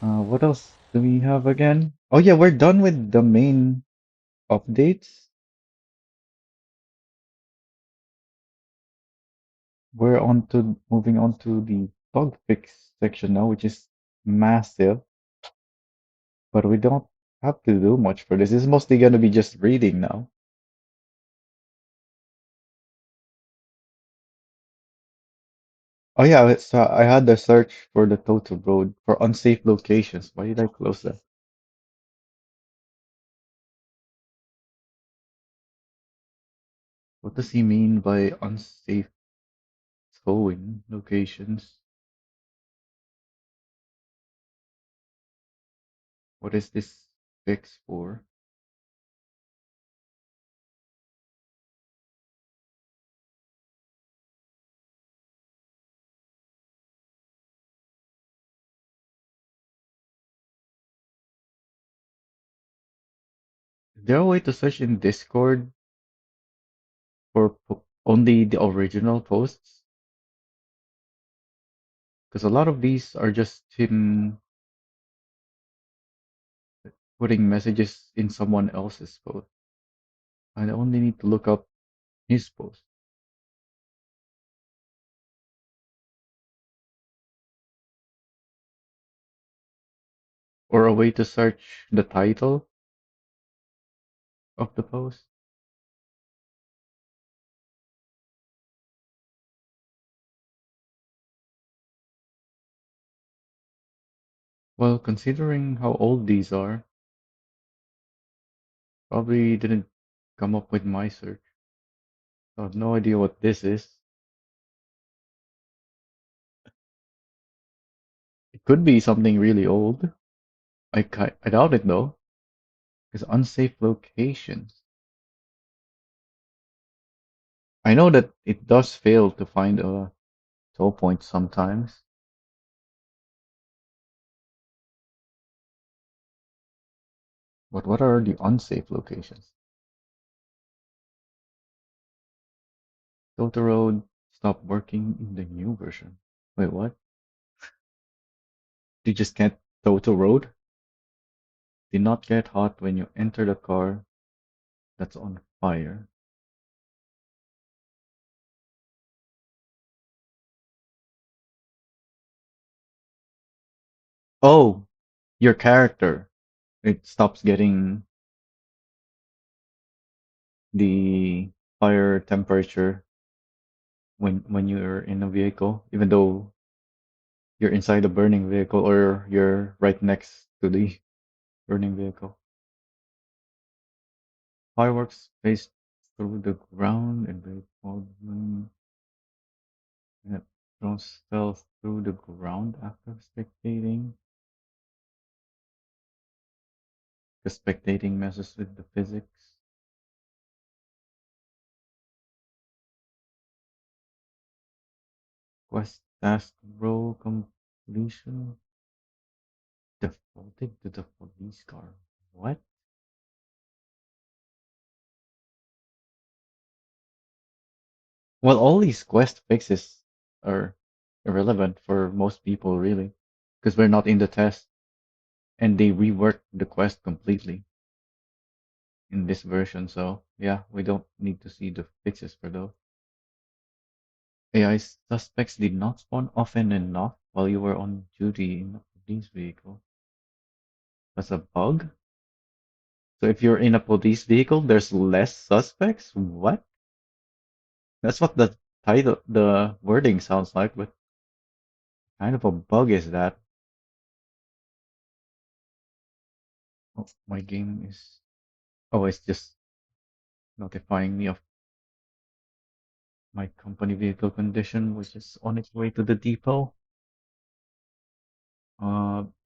What else do we have again? Oh yeah, we're done with the main updates. We're on to moving on to the bug fix section now, which is massive, but we don't have to do much for this. It's mostly going to be just reading now. Oh yeah, so I had the search for the total road for unsafe locations. Why did I close that? What does he mean by unsafe towing locations? What is this fix for? Is there a way to search in Discord for only the original posts? Because a lot of these are just him putting messages in someone else's post. I only need to look up his post. Or a way to search the title of the post. Well, considering how old these are, probably didn't come up with my search. I have no idea what this is. It could be something really old. I doubt it though, because unsafe locations. I know that it does fail to find a toll point sometimes, but what are the unsafe locations? Total Road stopped working in the new version. Wait, what? You just can't Toto Road. Do not get hot when you enter the car that's on fire. Oh, your character. It stops getting the fire temperature when you're in a vehicle, even though you're inside a burning vehicle or you're right next to the burning vehicle. Fireworks phase through the ground and they fall and it drones fell through the ground after spectating. The spectating messes with the physics. Quest task row completion defaulted to the police car. What? Well, all these quest fixes are irrelevant for most people, really, because we're not in the test, and they reworked the quest completely in this version. So yeah, we don't need to see the fixes for those. AI suspects did not spawn often enough while you were on duty in a police vehicle. That's a bug? So if you're in a police vehicle, there's less suspects? What? That's what the title, the wording sounds like, but kind of a bug is that? Oh, my game is. Oh, it's just notifying me of my company vehicle condition, which is on its way to the depot.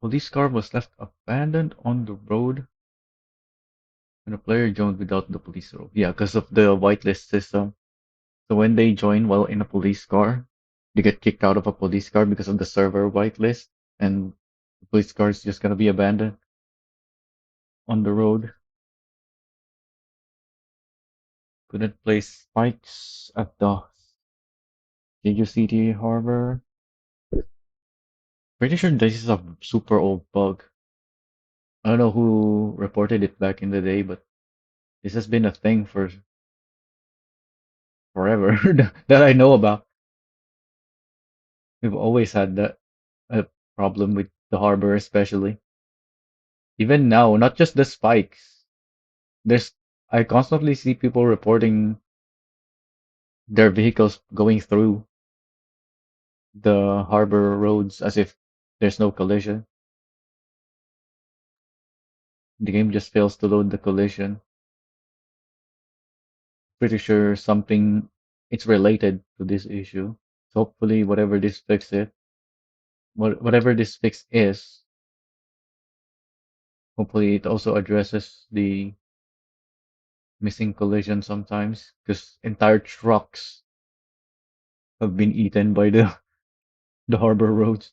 Police car was left abandoned on the road when a player joined without the police role. Yeah, because of the whitelist system. So when they join while in a police car, they get kicked out of a police car because of the server whitelist, and the police car is just gonna be abandoned on the road. Couldn't place spikes at the Jeju City harbor. Pretty sure this is a super old bug. I don't know who reported it back in the day, but this has been a thing for forever that I know about. We've always had that a problem with the harbor, especially. Even now, not just the spikes. There's I constantly see people reporting their vehicles going through the harbor roads as if there's no collision. The game just fails to load the collision. Pretty sure something it's related to this issue. So hopefully whatever this fix is, hopefully it also addresses the missing collision sometimes because entire trucks have been eaten by the harbor roads.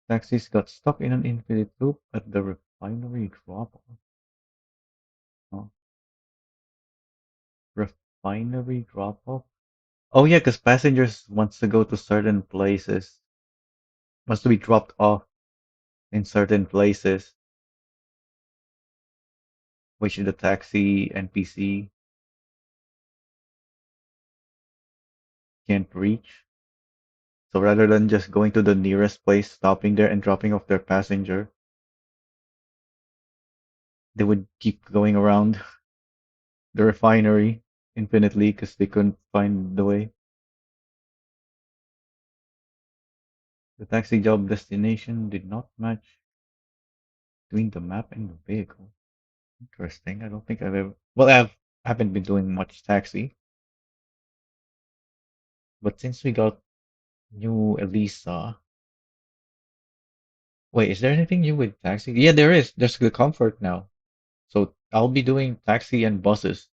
Taxis got stuck in an infinite loop at the refinery drop-off. Oh, refinery drop-off? Oh yeah, because passengers wants to go to certain places, wants to be dropped off in certain places, which the taxi NPC can't reach. So rather than just going to the nearest place, stopping there and dropping off their passenger, they would keep going around the refinery infinitely because they couldn't find the way. The taxi job destination did not match between the map and the vehicle. Interesting. I don't think I've ever. Well, haven't been doing much taxi, but since we got new Elisa, wait, is there anything new with taxi? Yeah, there is. There's the comfort now. So I'll be doing taxi and buses.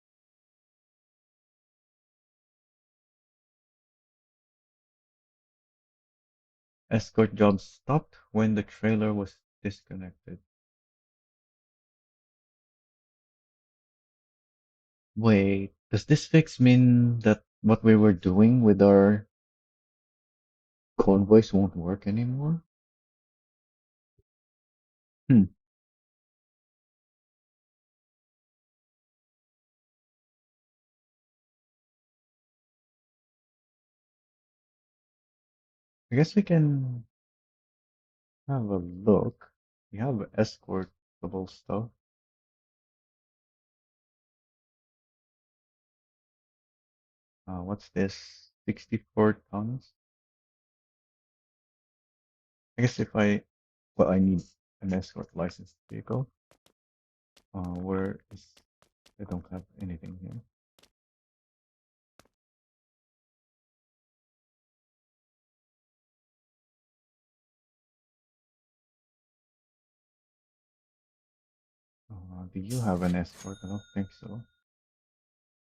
Escort job stopped when the trailer was disconnected. Wait, does this fix mean that what we were doing with our Convoys won't work anymore? Hmm. I guess we can have a look. We have escortable stuff. What's this? 64 tons? I guess if I, well, I need an escort licensed vehicle. Where is, I don't have anything here. Do you have an escort? I don't think so.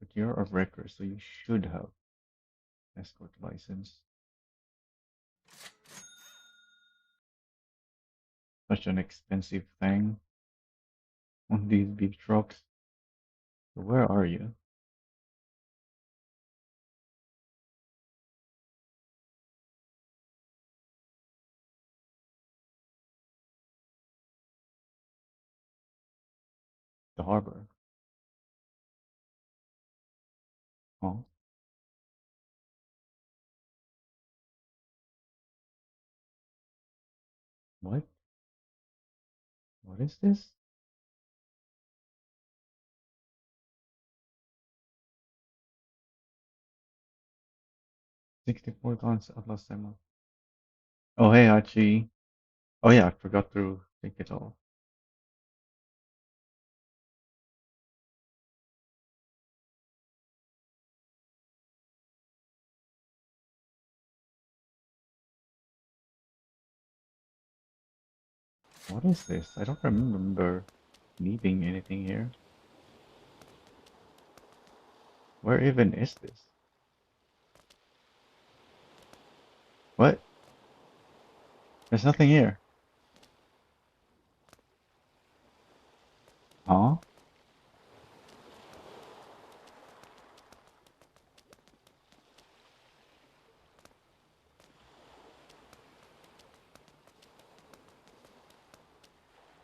But you're a wrecker, so you should have escort license. Such an expensive thing on these big trucks. So where are you? The harbor. Oh, what? What is this? 64 tons Atlas Sema. Oh, hey, Hachi. Oh, yeah, I forgot to take it all. What is this? I don't remember needing anything here. Where even is this? What? There's nothing here. Huh?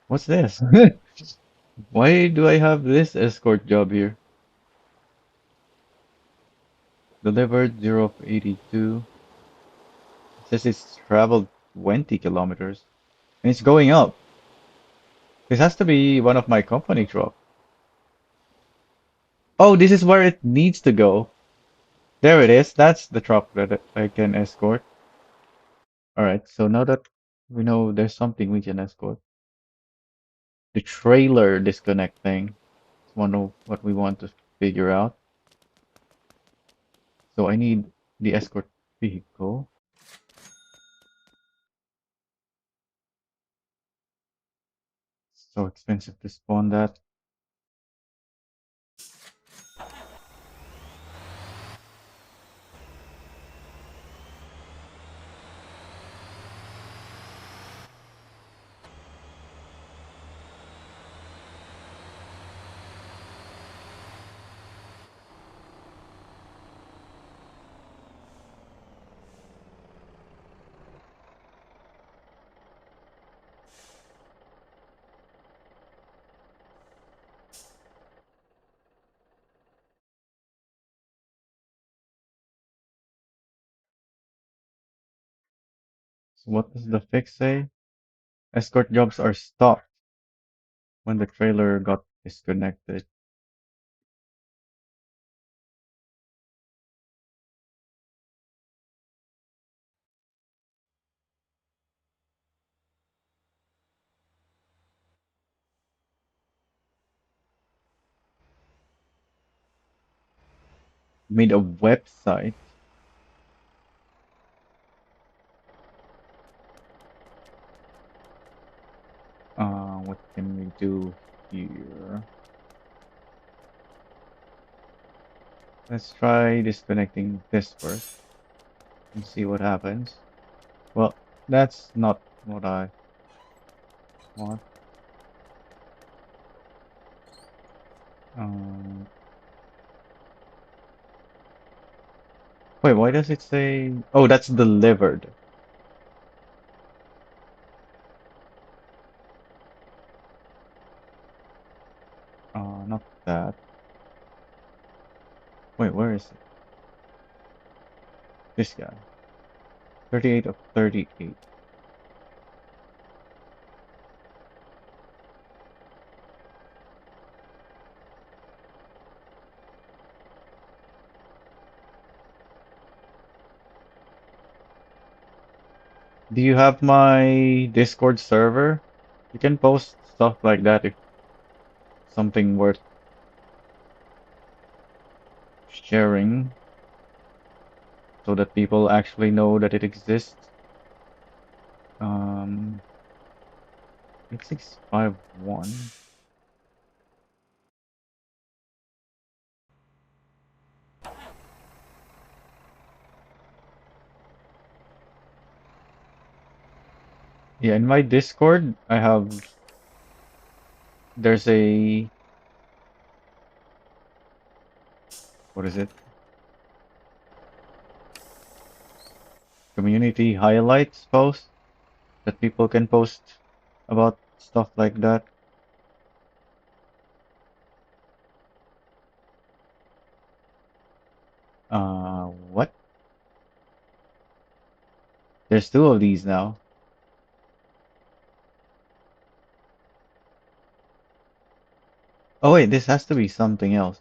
What's this? Why do I have this escort job here? Delivered 0 of 82. It says it's traveled 20 kilometers. And it's going up. This has to be one of my company truck. Oh, this is where it needs to go. There it is. That's the truck that I can escort. Alright, so now that we know there's something we can escort. The trailer disconnect thing is one of what we want to figure out. So I need the escort vehicle. So expensive to spawn that. So what does the fix say? Escort jobs are stopped when the trailer got disconnected. Made a website. What can we do here? Let's try disconnecting this first and see what happens. Well, that's not what I want. Um, Wait, why does it say? Oh, that's delivered. Not that. Wait, where is it? This guy. 38 of 38. Do you have my Discord server? You can post stuff like that if something worth sharing so that people actually know that it exists. Um, 8651. Yeah, in my Discord, there's a, what is it? Community highlights post that people can post about stuff like that. What? There's two of these now. Oh wait, this has to be something else.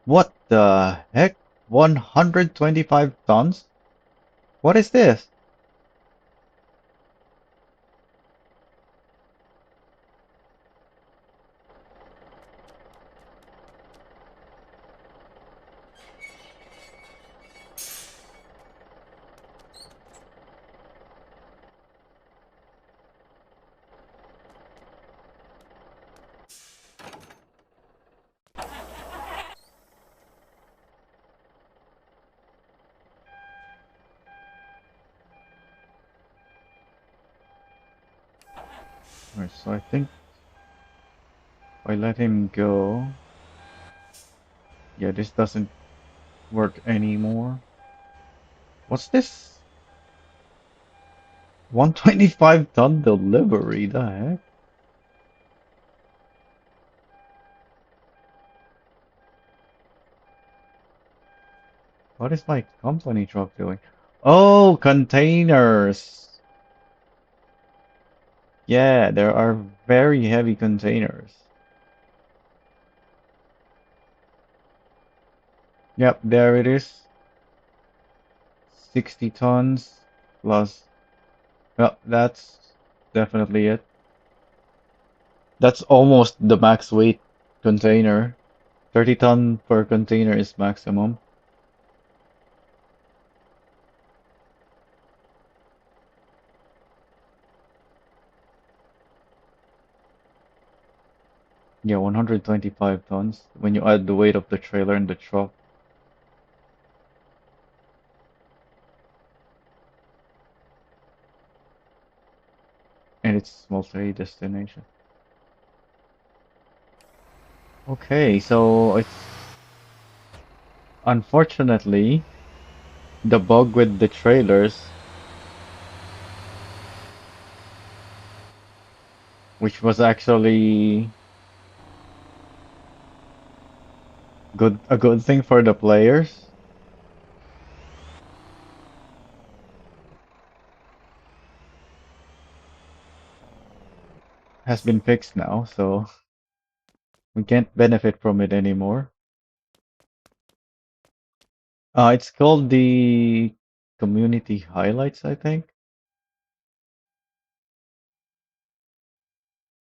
What the heck? 125 tons? What is this? Alright, so I think if I let him go, yeah, this doesn't work anymore. What's this? 125-ton delivery, the heck? What is my company truck doing? Oh, containers! Yeah, there are very heavy containers. Yep, there it is. 60 tons plus. Well, that's definitely it. That's almost the max weight container. 30 ton per container is maximum. Yeah, 125 tons when you add the weight of the trailer and the truck. And it's multi-destination. Okay, so it's unfortunately the bug with the trailers, which was actually a good thing for the players, has been fixed now, so we can't benefit from it anymore. It's called the community highlights, I think.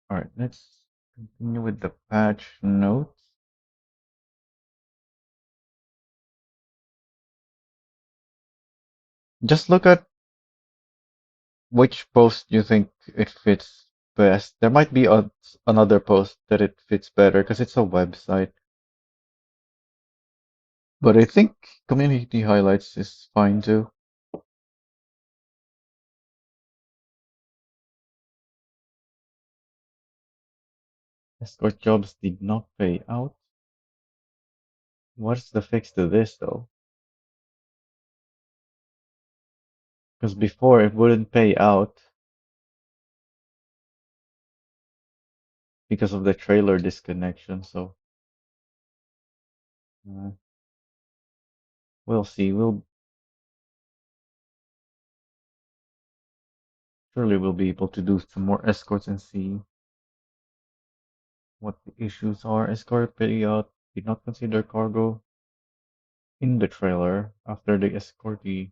All right, let's continue with the patch notes. Just look at which post you think it fits best. There might be another post that it fits better because it's a website. But I think community highlights is fine too. Escort jobs did not pay out. What's the fix to this though? Because before it wouldn't pay out. because of the trailer disconnection. So uh, we'll see. We'll surely we'll be able to do some more escorts and see what the issues are. Escort period did not consider cargo in the trailer after the escortee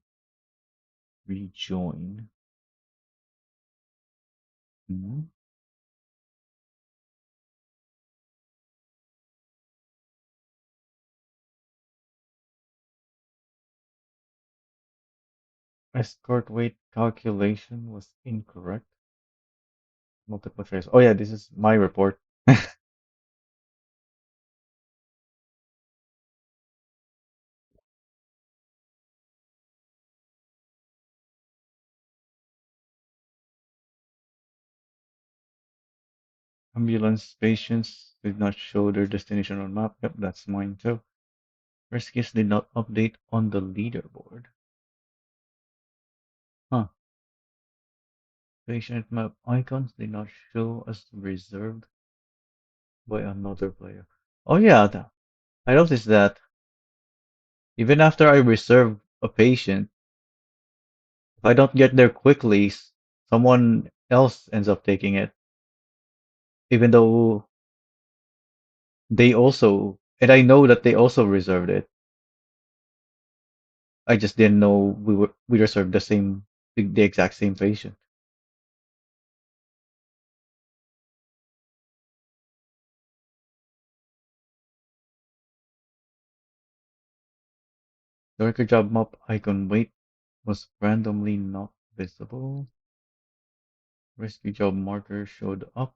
rejoin. Mhm. Escort weight calculation was incorrect. Multiple choice. Oh yeah, this is my report. Ambulance patients did not show their destination on map. Yep, that's mine too. Rescues did not update on the leaderboard. Huh. Patient map icons did not show as reserved by another player. Oh yeah, I noticed that even after I reserve a patient, if I don't get there quickly, someone else ends up taking it, even though they also, and I know that they also reserved it. I just didn't know we reserved the exact same patient. The record job map icon weight was randomly not visible. Rescue job marker showed up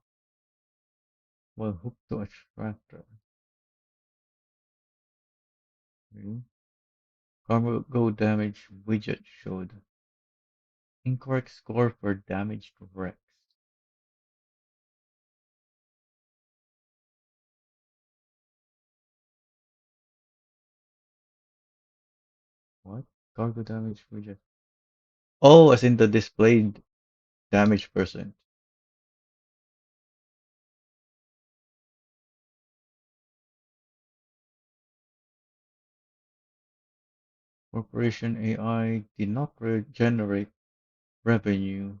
while hooked to a tractor. Okay. Cargo damage widget showed incorrect score for damaged wrecks. What? Cargo damage widget. Oh, as in the displayed damage percent. Corporation AI did not generate revenue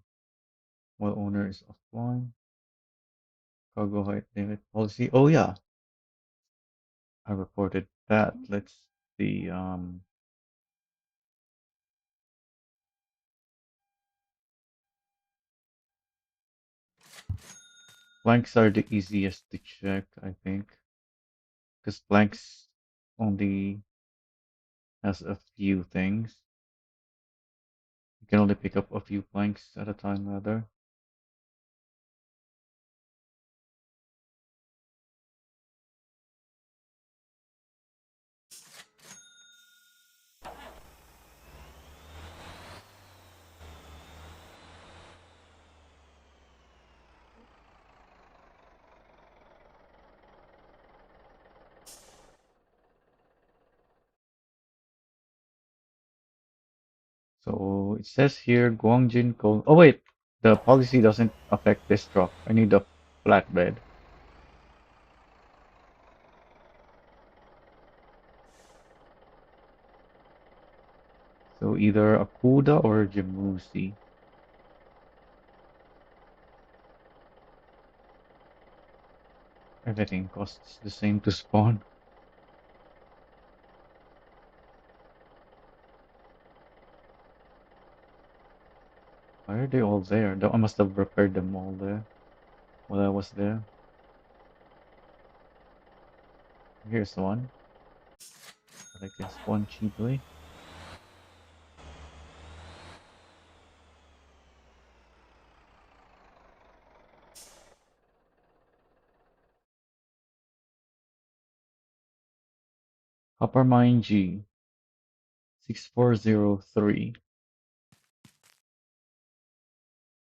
while owner is offline. Cargo height limit policy. Oh yeah, I reported that. Let's see. Blanks are the easiest to check, I think, because blanks only has a few things. You can only pick up a few blanks at a time, rather. So it says here Guangjin Coal. Oh wait, the policy doesn't affect this truck. I need a flatbed. So either a Kuda or a Jamusi. Everything costs the same to spawn. Why are they all there? Though I must have repaired them all there while I was there. Here's one that I can spawn cheaply. Copper Mine G 6403.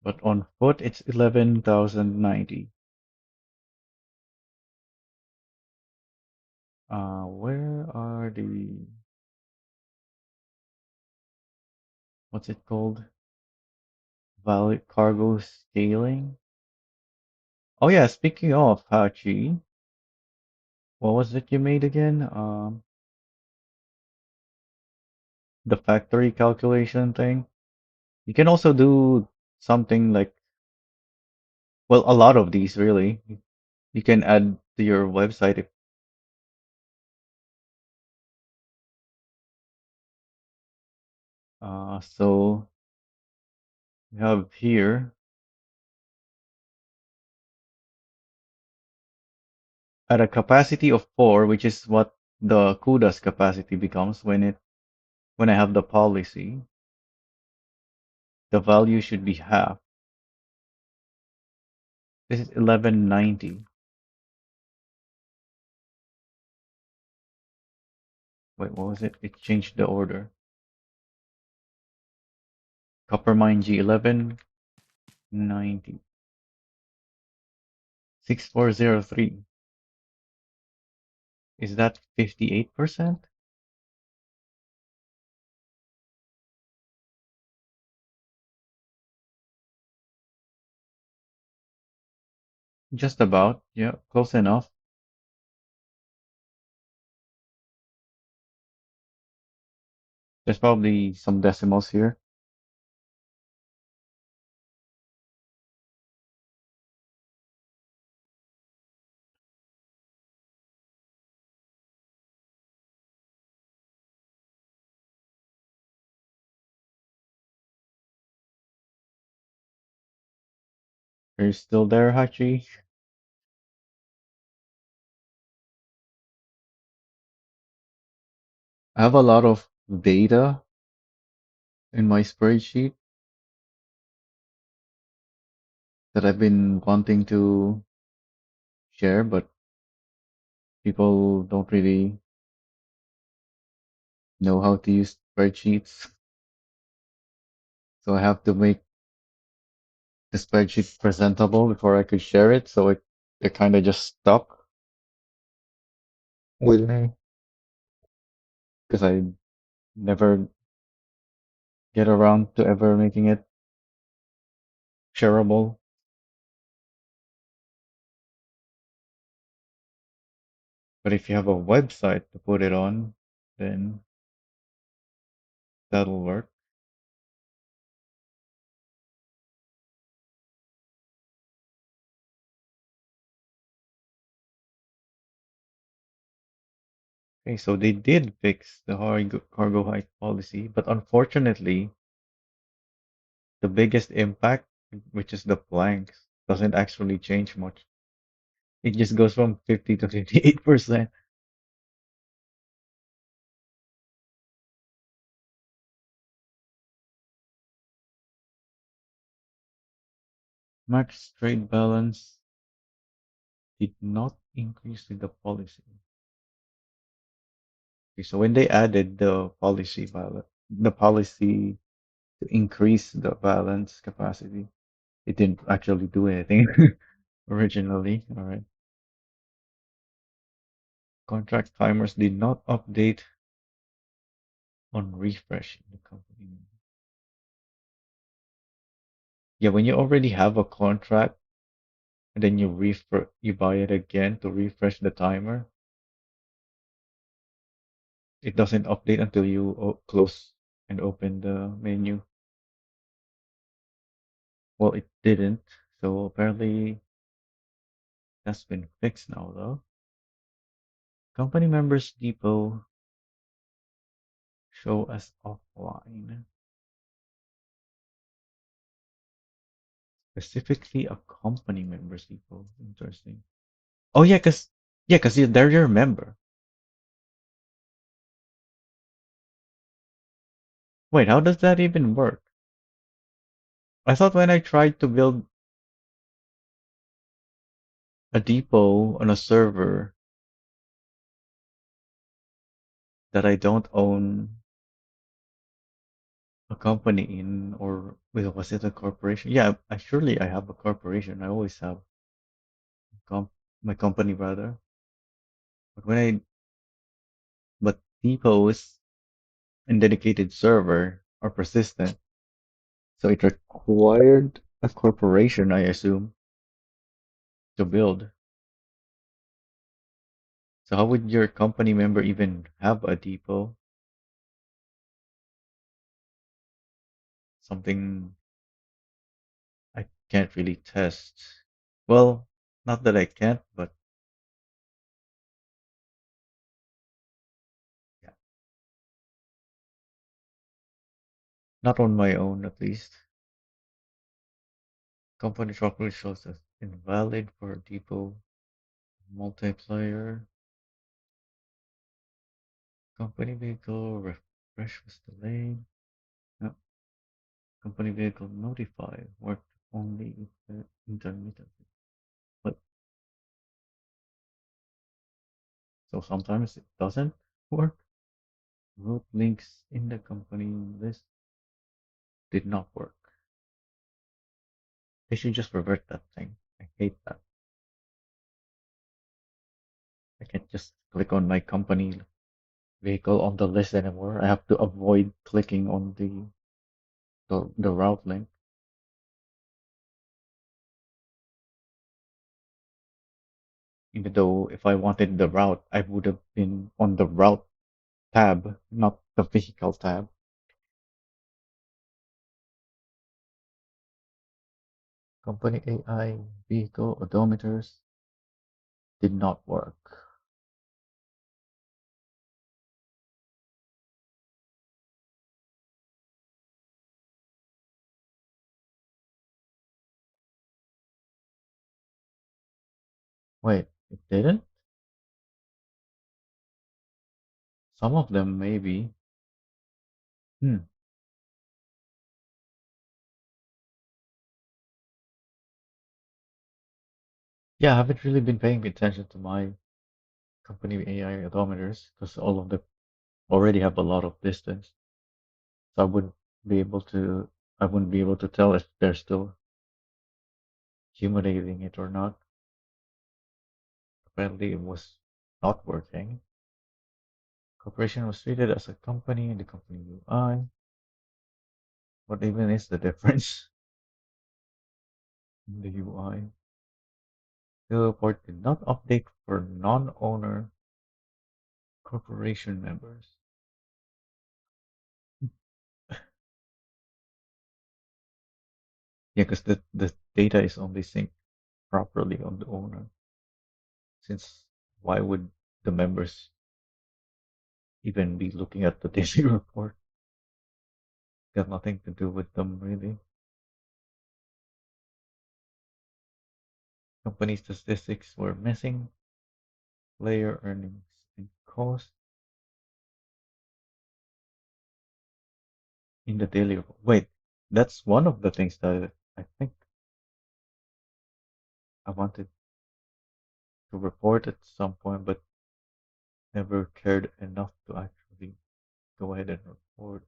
But on foot it's 11,090. Where are the, what's it called? Valid cargo scaling? Oh yeah, speaking of Hachi, what was it you made again? The factory calculation thing. You can also do something like, well, a lot of these really. You can add to your website if, so we have here at a capacity of 4, which is what the CUDA's capacity becomes when I have the policy, the value should be half. This is 1190. Wait, what was it? It changed the order. Copper mine G 1190. 6403. Is that 58%? Just about. Yeah, close enough. There's probably some decimals here. Are you still there, Hachi? I have a lot of data in my spreadsheet that I've been wanting to share, but people don't really know how to use spreadsheets. So I have to make the spreadsheet presentable before I could share it. So it kind of just stuck with me because I never get around to ever making it shareable. But if you have a website to put it on, then that'll work. Okay, so they did fix the cargo height policy, but unfortunately, the biggest impact, which is the planks, doesn't actually change much. It just goes from 50 to 58%. Max trade balance did not increase with the policy. Okay, so when they added the policy to increase the balance capacity, it didn't actually do anything originally. All right. Contract timers did not update on refreshing the company. Yeah, when you already have a contract and then you buy it again to refresh the timer, it doesn't update until you close and open the menu. Well, it didn't. So apparently that's been fixed now though. Company members depot show as offline. Specifically a company members depot. Interesting. Oh yeah, cause they're your member. Wait, how does that even work? I thought when I tried to build a depot on a server that I don't own a company in, or wait, was it a corporation? Yeah, surely I have a corporation. I always have com my company rather. But when I but depots and dedicated server are persistent, so it required a corporation, I assume. to build. So how would your company member even have a depot? Something I can't really test. Well, not that I can't, but yeah, not on my own at least. Company chocolate shows as invalid for depot multiplayer. Company vehicle refresh was delayed. No, company vehicle notify worked only intermittently. But so sometimes it doesn't work. Route links in the company list did not work. They should just revert that thing. I hate that. I can't just click on my company vehicle on the list anymore. I have to avoid clicking on the route link. Even though if I wanted the route, I would have been on the route tab, not the vehicle tab. Company AI vehicle odometers did not work. Wait, it didn't? Some of them maybe. Hmm. Yeah, I haven't really been paying attention to my company AI odometers because all of them already have a lot of distance. So I wouldn't be able to tell if they're still accumulating it or not. Apparently it was not working. Corporation was treated as a company in the company UI. What even is the difference in the UI? The report did not update for non-owner corporation members. Yeah, because the data is only synced properly on the owner. Since why would the members even be looking at the daily report? Got nothing to do with them really. Company statistics were missing, player earnings and cost in the daily report. Wait, that's one of the things that I think I wanted to report at some point, but never cared enough to actually go ahead and report.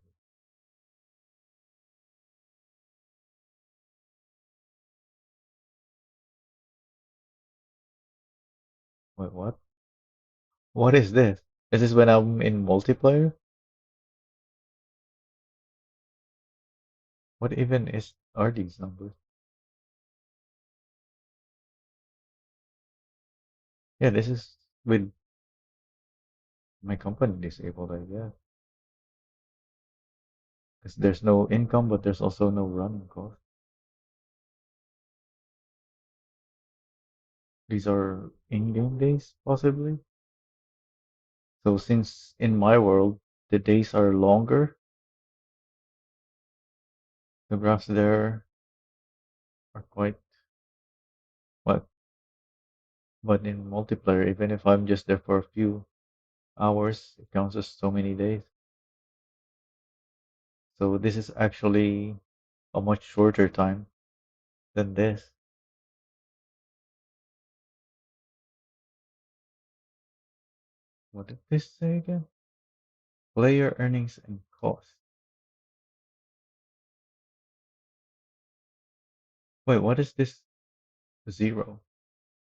Wait, what? What is this? Is this when I'm in multiplayer? What even are these numbers? Yeah, this is with my company disabled, I guess. Because there's no income, but there's also no running cost. These are in-game days, possibly. So since in my world the days are longer, the graphs there are quite what? But in multiplayer, even if I'm just there for a few hours, it counts as so many days. So this is actually a much shorter time than this. What did this say again? Player earnings and cost. Wait, what is this zero?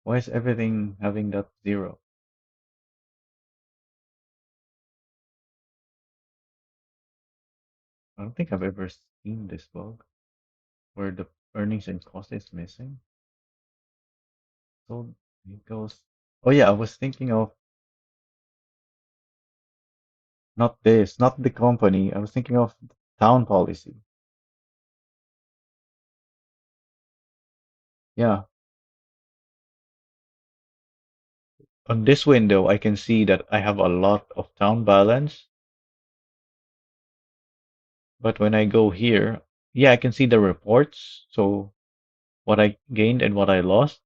Why is everything having that zero? I don't think I've ever seen this bug where the earnings and cost is missing. Sold vehicles. Oh yeah, I was thinking of not this, not the company. I was thinking of town policy. Yeah. On this window, I can see that I have a lot of town balance, but when I go here, yeah, I can see the reports. So what I gained and what I lost,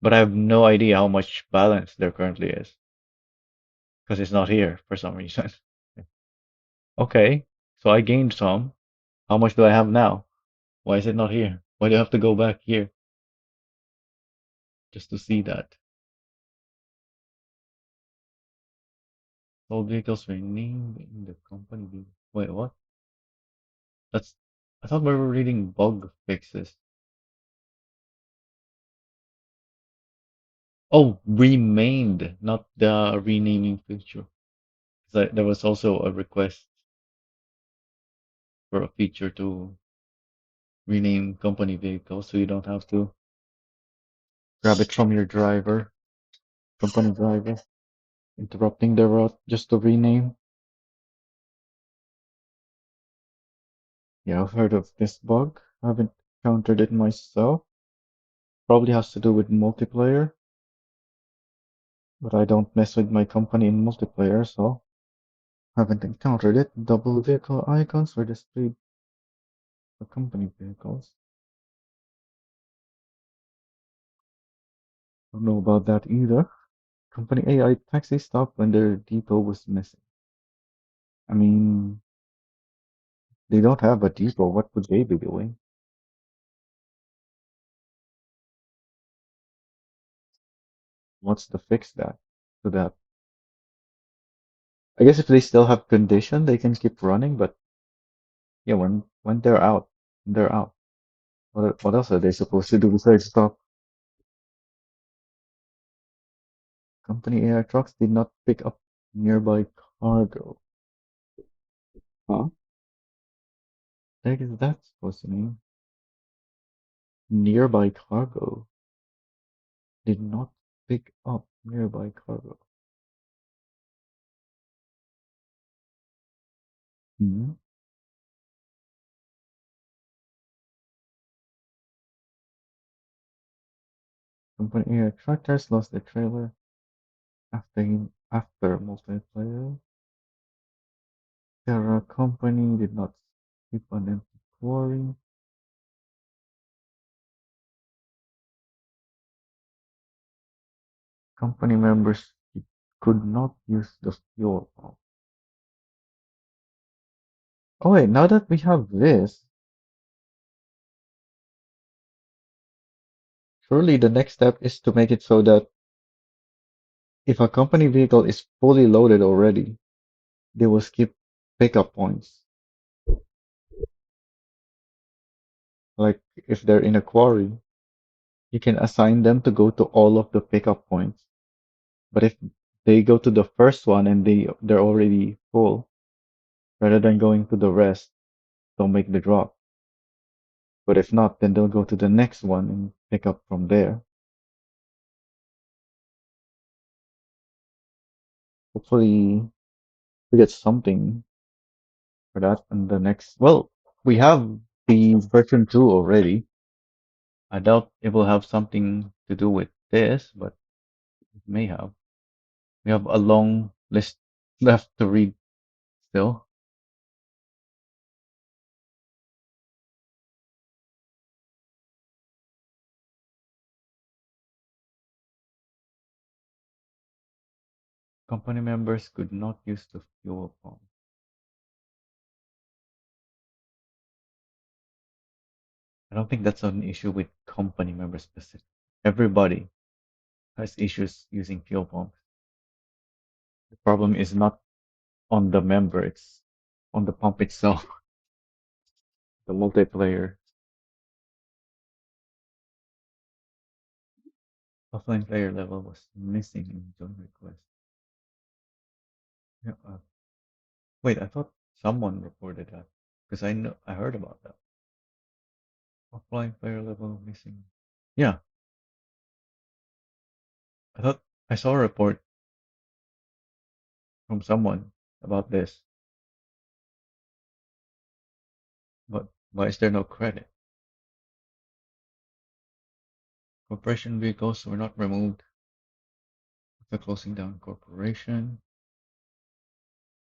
but I have no idea how much balance there currently is because it's not here for some reason. Okay, so I gained some. How much do I have now? Why is it not here? Why do I have to go back here just to see that? All vehicles were named in the company. Wait, what? That's. I thought we were reading bug fixes. Oh, remained, not the renaming feature. So there was also a request for a feature to rename company vehicles so you don't have to grab it from your driver, company driver, interrupting the route just to rename. Yeah, I've heard of this bug. I haven't encountered it myself. Probably has to do with multiplayer, but I don't mess with my company in multiplayer, so haven't encountered it. Double vehicle icons were displayed for company vehicles. Don't know about that either. Company AI taxi stopped when their depot was missing. I mean, they don't have a depot. What would they be doing? What's to fix that? To that, I guess if they still have condition, they can keep running. But yeah, when they're out. What else are they supposed to do besides stop? Company AI trucks did not pick up nearby cargo. Huh? What is that supposed to mean? Nearby cargo did not pick up nearby cargo. Hmm? Company AI tractors lost their trailer after multiplayer. Terra company did not keep an empty quarry. Company members could not use the fuel pump. Oh wait, now that we have this, surely the next step is to make it so that if a company vehicle is fully loaded already, they will skip pickup points. Like if they're in a quarry, you can assign them to go to all of the pickup points. But if they go to the first one and they're already full, rather than going to the rest, they'll make the drop. But if not, then they'll go to the next one and pick up from there. Hopefully we get something for that in the next. Well, we have the version 2 already. I doubt it will have something to do with this, but it may have. We have a long list left to read still. Company members could not use the fuel pump. I don't think that's an issue with company members specific. Everybody has issues using fuel pumps. The problem is not on the member, it's on the pump itself, the multiplayer. Offline player level was missing in join request. Yeah, wait, I thought someone reported that because I heard about that. Offline player level missing. Yeah, thought I saw a report from someone about this, but why is there no credit? Corporation vehicles were not removed after closing down corporation.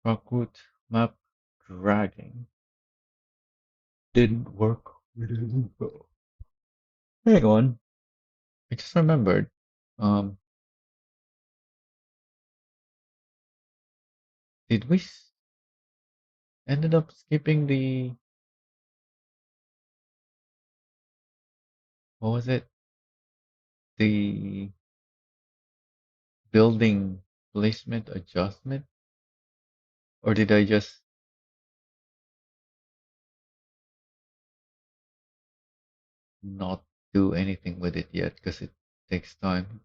Rockwood map dragging didn't work with the info. Hang on, I just remembered. Um, did we ended up skipping the what was it? The building placement adjustment, or did I just not do anything with it yet because it takes time?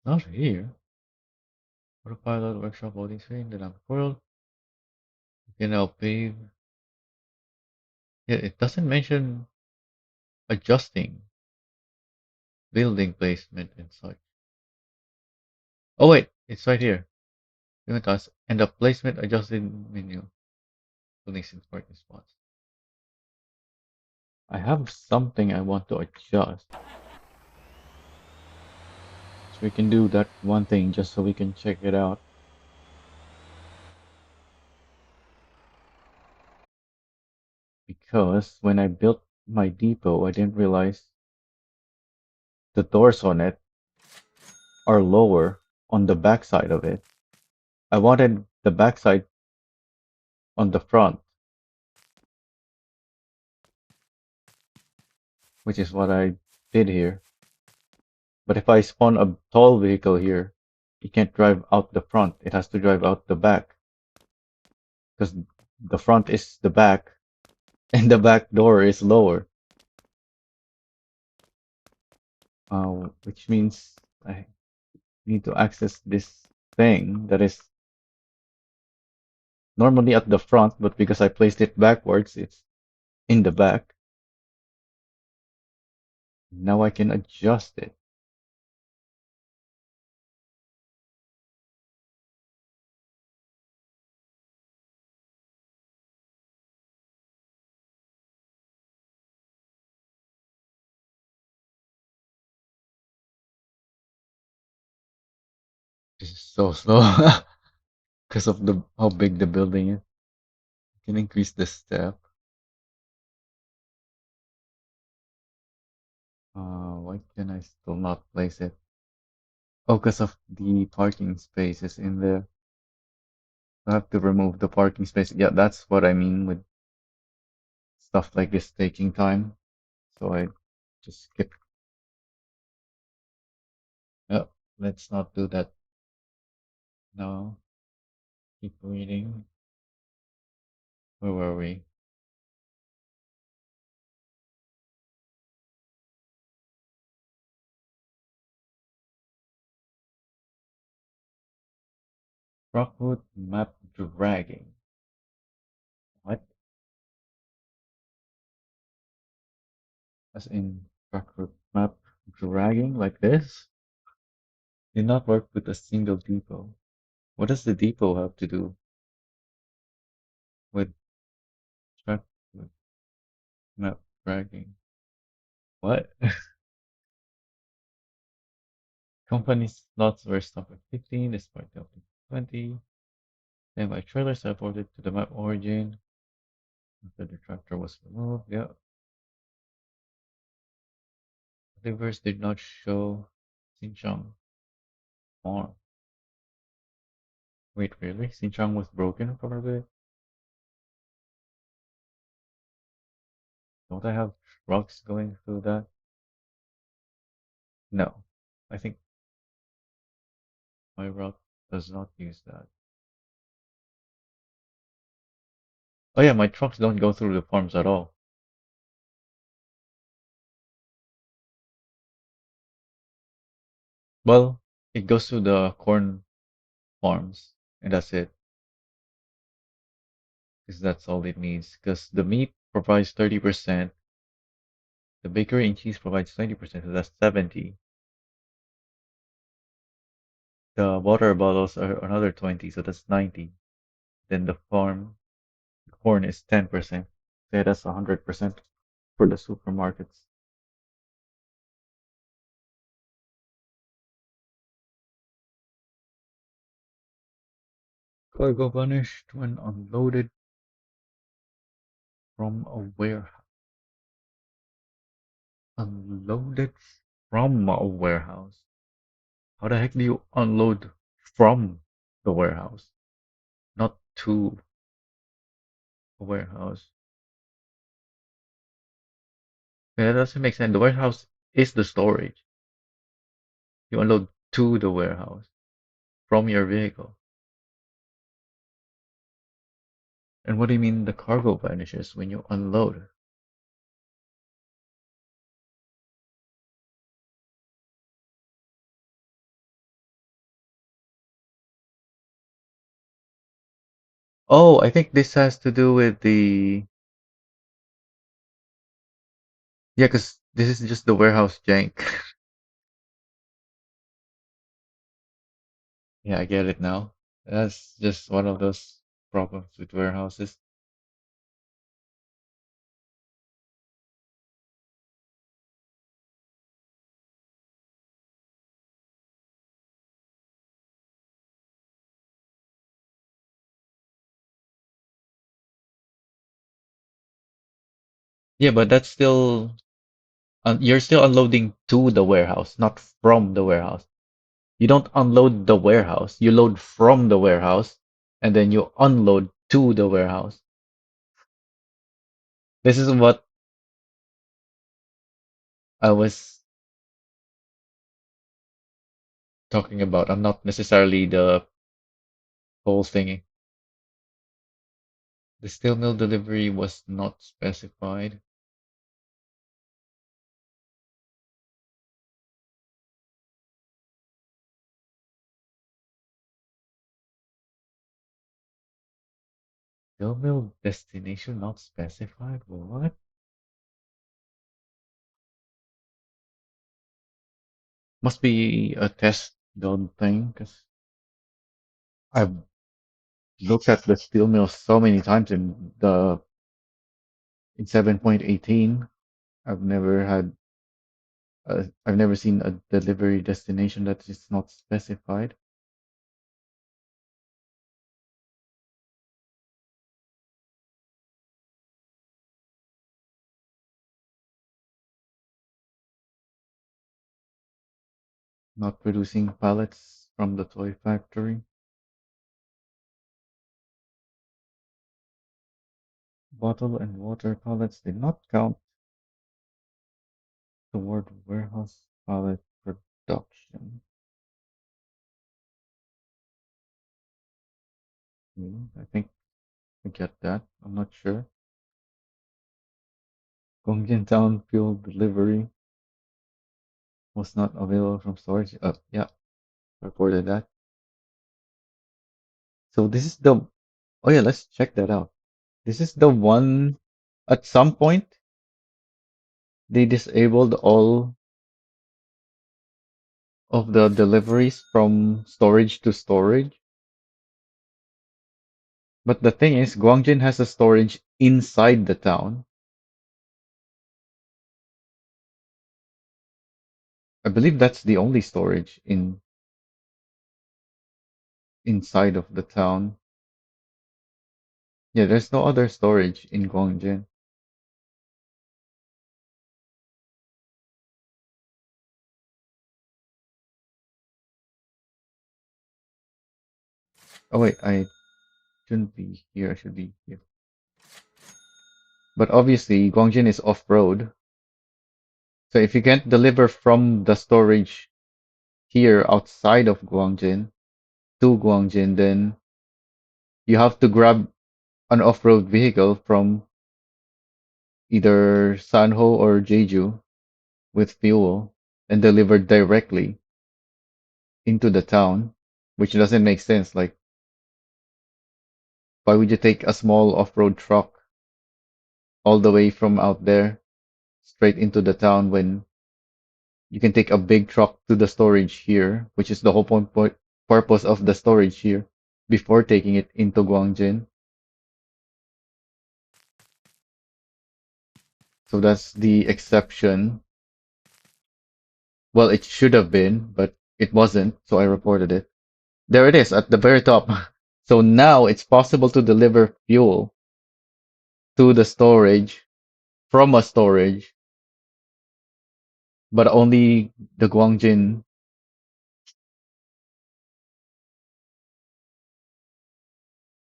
Not here. Autopilot workshop loading screen, the lamp world. You can now pave. Yeah, it doesn't mention adjusting building placement and such. Oh wait, it's right here. Even task and the placement adjusted menu. Buildings in parking spots. I have something I want to adjust. So we can do that one thing just so we can check it out. Because when I built my depot, I didn't realize the doors on it are lower on the back side of it. I wanted the back side on the front, which is what I did here. But if I spawn a tall vehicle here, it can't drive out the front. It has to drive out the back because the front is the back and the back door is lower. Which means I need to access this thing that is normally at the front, but because I placed it backwards, it's in the back. Now I can adjust it. This is so slow because of the how big the building is. I can increase the step. Why can I still not place it? Oh, because of the parking spaces in there. I have to remove the parking space. Yeah, that's what I mean with stuff like this taking time. So I just skip. Oh, let's not do that. No, keep reading. Where were we? Rockwood map dragging. What? As in Rockwood map dragging like this? Did not work with a single depot. What does the depot have to do with Rockwood map dragging? What? Company slots were stopped at 15 despite the opening 20. Then my trailers teleported to the map origin after the tractor was removed. Yeah. Rivers did not show Xinjiang farm. Wait, really? Xinjiang was broken for a bit? Don't I have trucks going through that? No. I think my route does not use that. Oh yeah, my trucks don't go through the farms at all. Well, it goes to the corn farms, and that's it, because that's all it needs. Because the meat provides 30%, the bakery and cheese provides 20%, so that's 70. The water bottles are another 20, so that's 90. Then the farm corn is 10%. So yeah, that's 100% for the supermarkets. Cargo vanished when unloaded from a warehouse. Unloaded from a warehouse. How the heck do you unload from the warehouse? Not to a warehouse. Yeah, that doesn't make sense. The warehouse is the storage. You unload to the warehouse from your vehicle. And what do you mean the cargo vanishes when you unload? Oh, I think this has to do with the yeah, because this is just the warehouse jank. Yeah, I get it now. That's just one of those problems with warehouses. Yeah, but that's still you're still unloading to the warehouse, not from the warehouse. You don't unload the warehouse. You load from the warehouse and then you unload to the warehouse. This is what I was talking about. I'm not necessarily the whole thingy. The steel mill delivery was not specified. Steel mill destination not specified? What? Must be a test build thing, because I've looked at the steel mill so many times in 7.18. I've never had I've never seen a delivery destination that is not specified. Not producing pallets from the toy factory. Bottle and water pallets did not count toward warehouse pallet production. I think I get that. I'm not sure. Gongjian Town fuel delivery was not available from storage. Yeah, reported that. So this is the. Oh yeah, let's check that out. This is the one. At some point, they disabled all of the deliveries from storage to storage. But the thing is, Guangjin has a storage inside the town. I believe that's the only storage inside of the town. Yeah, there's no other storage in Guangjin. Oh wait, I shouldn't be here. I should be here. But obviously, Guangjin is off-road. So if you can't deliver from the storage here outside of Guangjin to Guangjin, then you have to grab an off-road vehicle from either Sanho or Jeju with fuel and deliver directly. into the town, which doesn't make sense. Like, why would you take a small off-road truck all the way from out there straight into the town when you can take a big truck to the storage here, which is the whole purpose of the storage here, before taking it into Guangjin. So that's the exception. Well, it should have been, but it wasn't, so I reported it. There it is at the very top. So now it's possible to deliver fuel to the storage from a storage, but only the Guangjin,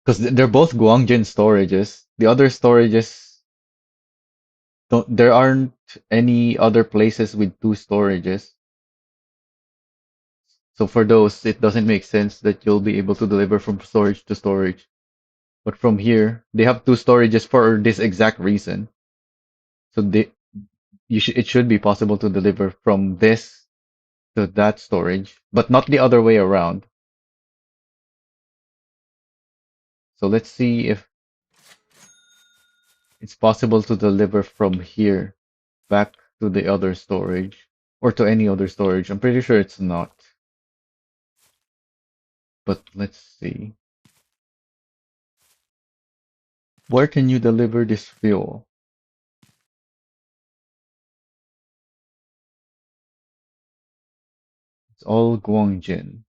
because they're both Guangjin storages. The other storages don't, there aren't any other places with two storages. So for those, it doesn't make sense that you'll be able to deliver from storage to storage. But from here, they have two storages for this exact reason. So it should be possible to deliver from this to that storage, but not the other way around. So let's see if it's possible to deliver from here back to the other storage or to any other storage. I'm pretty sure it's not, but let's see. Where can you deliver this fuel? It's all Guangjin.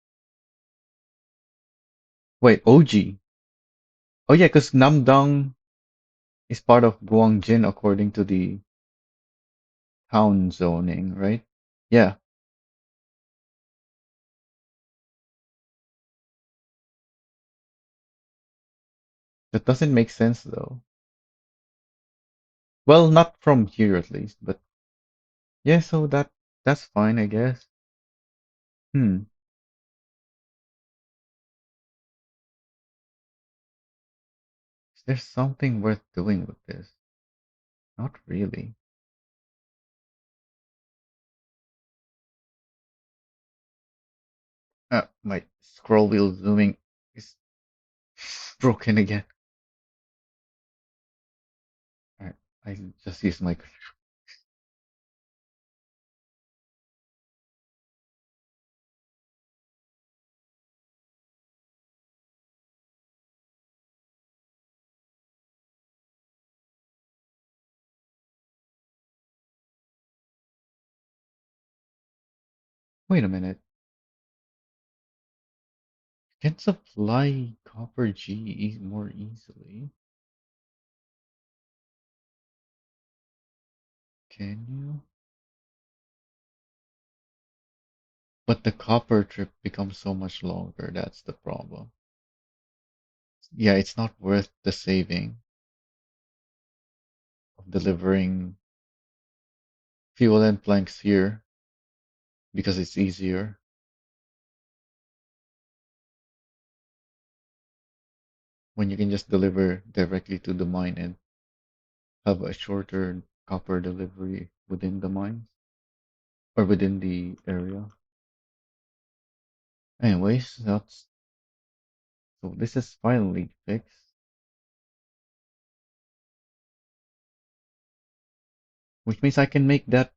Wait, OG. Oh yeah, because Namdang is part of Guangjin according to the town zoning, right? Yeah, that doesn't make sense though. Well, not from here at least, but yeah, so that's fine, I guess. Hmm, is there something worth doing with this? Not really. My scroll wheel zooming is broken again. Alright, I just use my. Wait a minute. Can supply copper G more easily? Can you? But the copper trip becomes so much longer. That's the problem. Yeah, it's not worth the saving of delivering fuel and planks here because it's easier when you can just deliver directly to the mine and have a shorter copper delivery within the mines or within the area. Anyways, that's so this is finally fixed, which means I can make that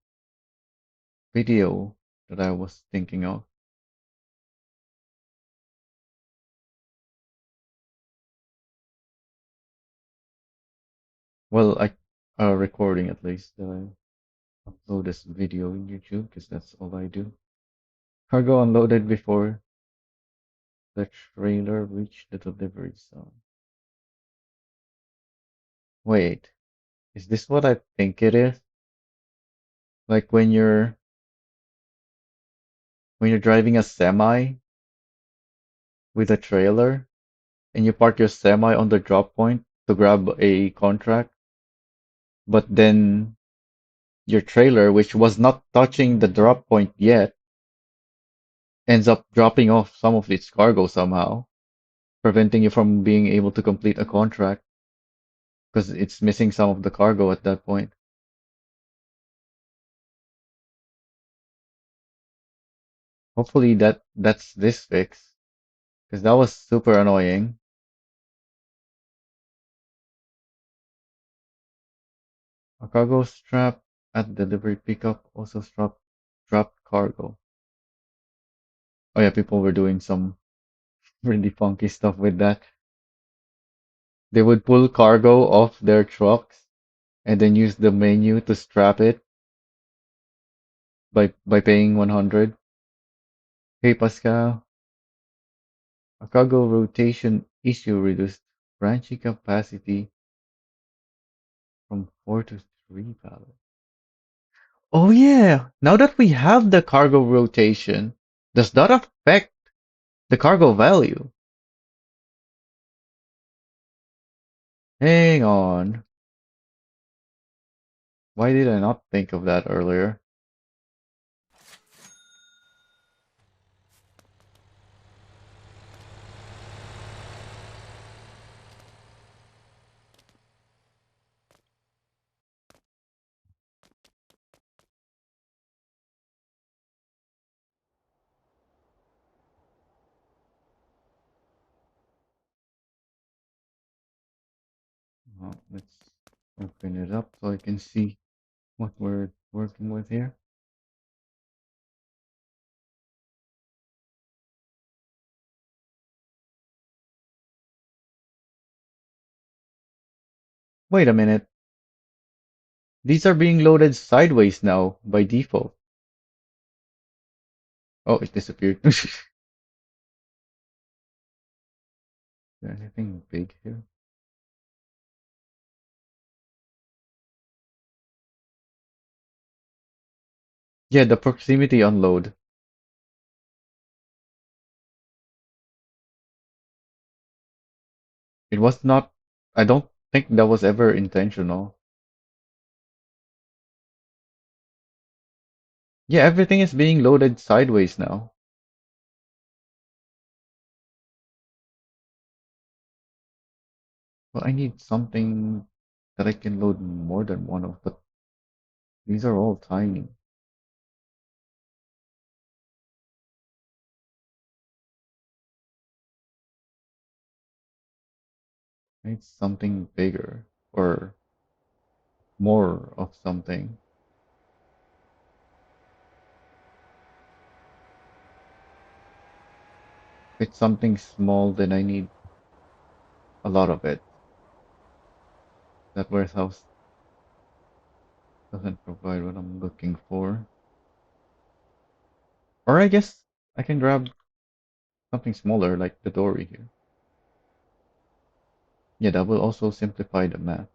video that I was thinking of. Well, recording at least that I upload this video in YouTube because that's all I do. Cargo unloaded before the trailer reached the delivery zone. Wait, is this what I think it is? Like when you're driving a semi with a trailer and you park your semi on the drop point to grab a contract, but then your trailer, which was not touching the drop point yet, ends up dropping off some of its cargo somehow, preventing you from being able to complete a contract because it's missing some of the cargo at that point. Hopefully that's this fix, because that was super annoying. A cargo strap at delivery pickup also dropped cargo. Oh yeah, people were doing some really funky stuff with that. They would pull cargo off their trucks and then use the menu to strap it by paying 100. Hey Pascal, a cargo rotation issue reduced branching capacity from 4 to 3 pallets. Oh yeah, now that we have the cargo rotation, does that affect the cargo value? Hang on. Why did I not think of that earlier? Let's open it up so I can see what we're working with here. Wait a minute. These are being loaded sideways now by default. Oh, it disappeared. Is there anything big here? Yeah, the proximity unload. It was not, I don't think that was ever intentional. Yeah, everything is being loaded sideways now. Well, I need something that I can load more than one of, but these are all tiny. I need something bigger or more of something. If it's something small, then I need a lot of it. That warehouse doesn't provide what I'm looking for. Or I guess I can grab something smaller like the dory here. Yeah, that will also simplify the math.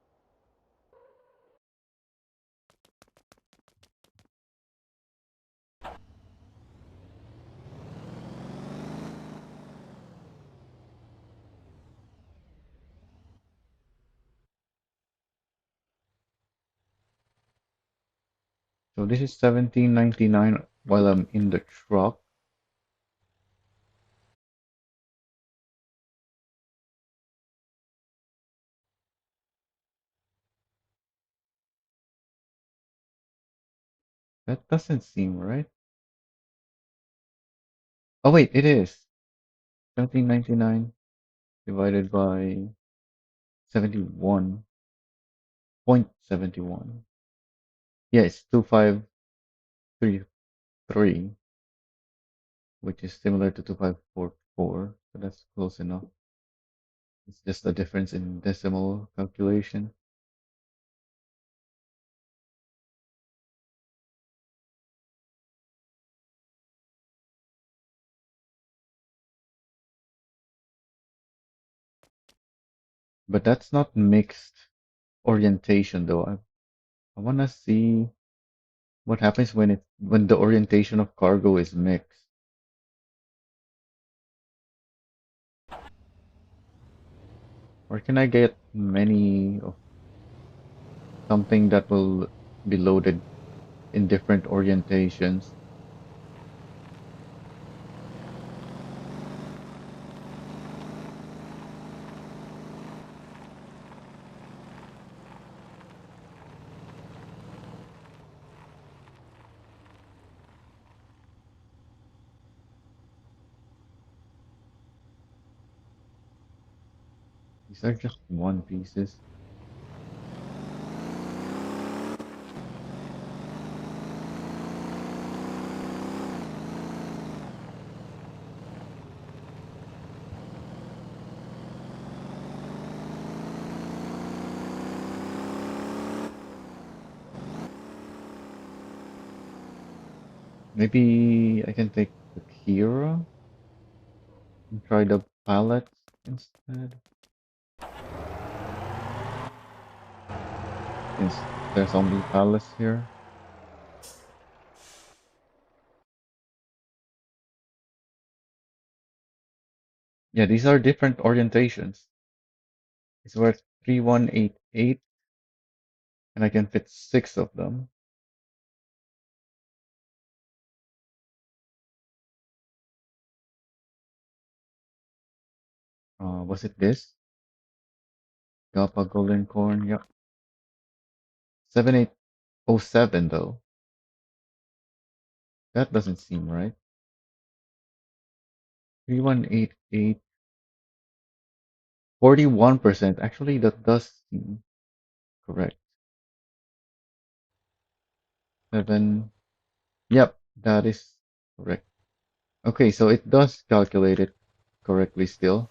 So this is 17.99 while I'm in the truck. That doesn't seem right. Oh wait, it is. 17.99 divided by 71.71. Yeah, it's 2533, which is similar to 2544. So that's close enough. It's just a difference in decimal calculation. But that's not mixed orientation though. I wanna see what happens when the orientation of cargo is mixed. Or can I get many of something that will be loaded in different orientations? These are just one pieces. Maybe I can take the Kira and try the pallet instead. Since there's only pallets here. Yeah, these are different orientations. It's worth 3188 and I can fit six of them. Was it this? Gapa Golden Corn, yep. 7807 though. That doesn't seem right. 3188, 41%. Actually, that does seem correct. 7. Yep, that is correct. Okay, so it does calculate it correctly still.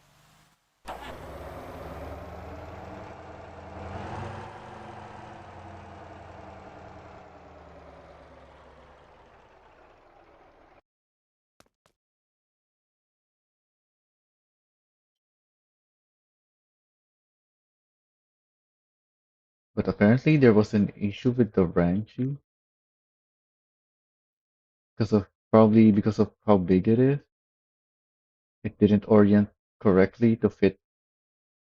But apparently there was an issue with the Ranchi probably because of how big it is. It didn't orient correctly to fit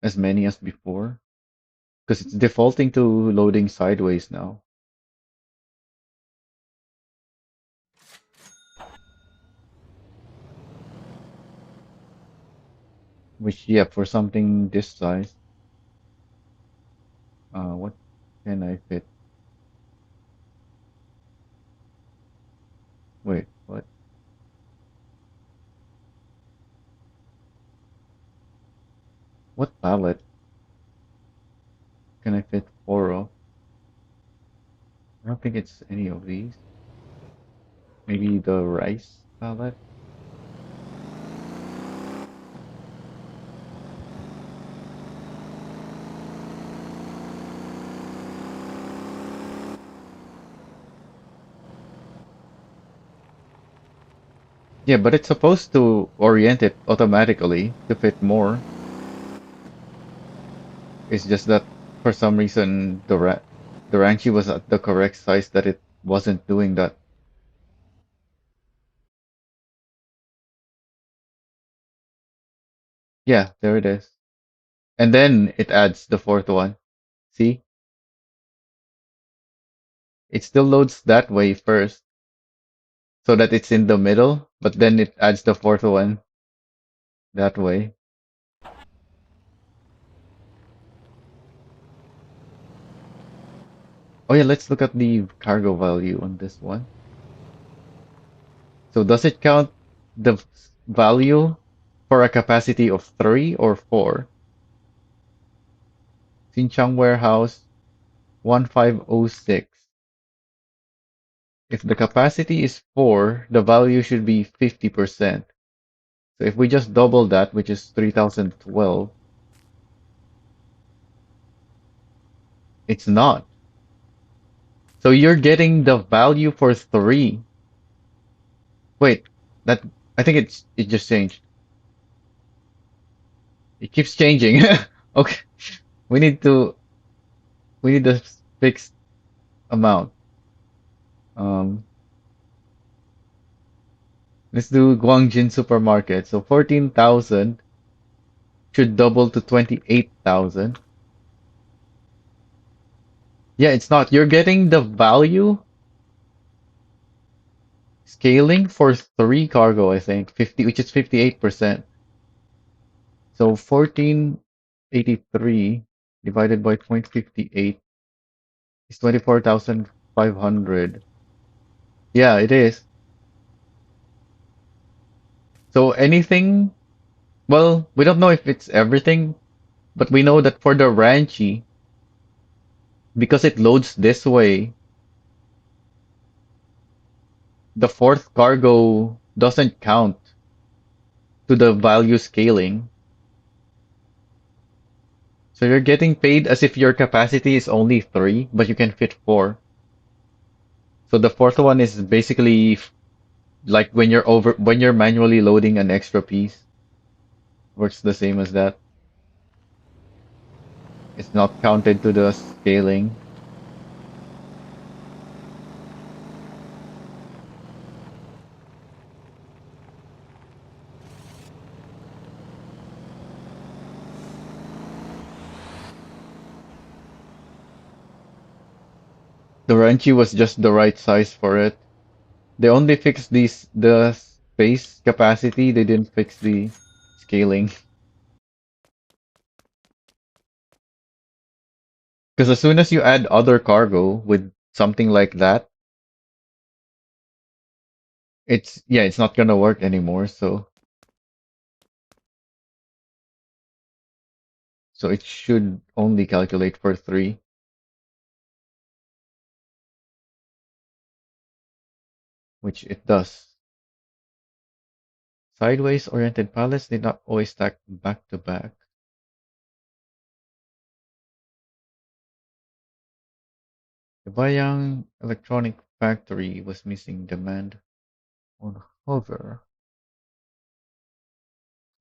as many as before. Because it's defaulting to loading sideways now. Which, yeah, for something this size, what can I fit? Wait, what? What pallet can I fit four of? I don't think it's any of these. Maybe the rice pallet? Yeah, but it's supposed to orient it automatically to fit more. It's just that for some reason the Ranchi was at the correct size that it wasn't doing that. Yeah, there it is. And then it adds the fourth one. See? It still loads that way first so that it's in the middle, but then it adds the fourth one that way. Oh yeah, let's look at the cargo value on this one. So does it count the value for a capacity of 3 or 4? Xinjiang Warehouse 1506. If the capacity is 4, the value should be 50%. So if we just double that, which is 3012, it's not. So you're getting the value for 3. Wait, that I think it just changed. It keeps changing. Okay, we need to we need a fixed amount. Um, let's do Guangjin Supermarket. So 14,000 should double to 28,000. Yeah, it's not. You're getting the value scaling for 3 cargo, I think. 50, which is 58%. So 1483 divided by 0.58 is 24,500. Yeah, it is. So anything, well, we don't know if it's everything But we know that for the Ranchi, because it loads this way, the fourth cargo doesn't count to the value scaling. So you're getting paid as if your capacity is only three, but you can fit four. So the fourth one is basically like when you're manually loading an extra piece, works the same as that. It's not counted to the scaling. The Ranchi was just the right size for it. They only fixed the space capacity, they didn't fix the scaling. Because as soon as you add other cargo with something like that, it's not gonna work anymore, so it should only calculate for three, which it does. Sideways oriented pallets did not always stack back to back. The Bayang Electronic Factory was missing demand on hover.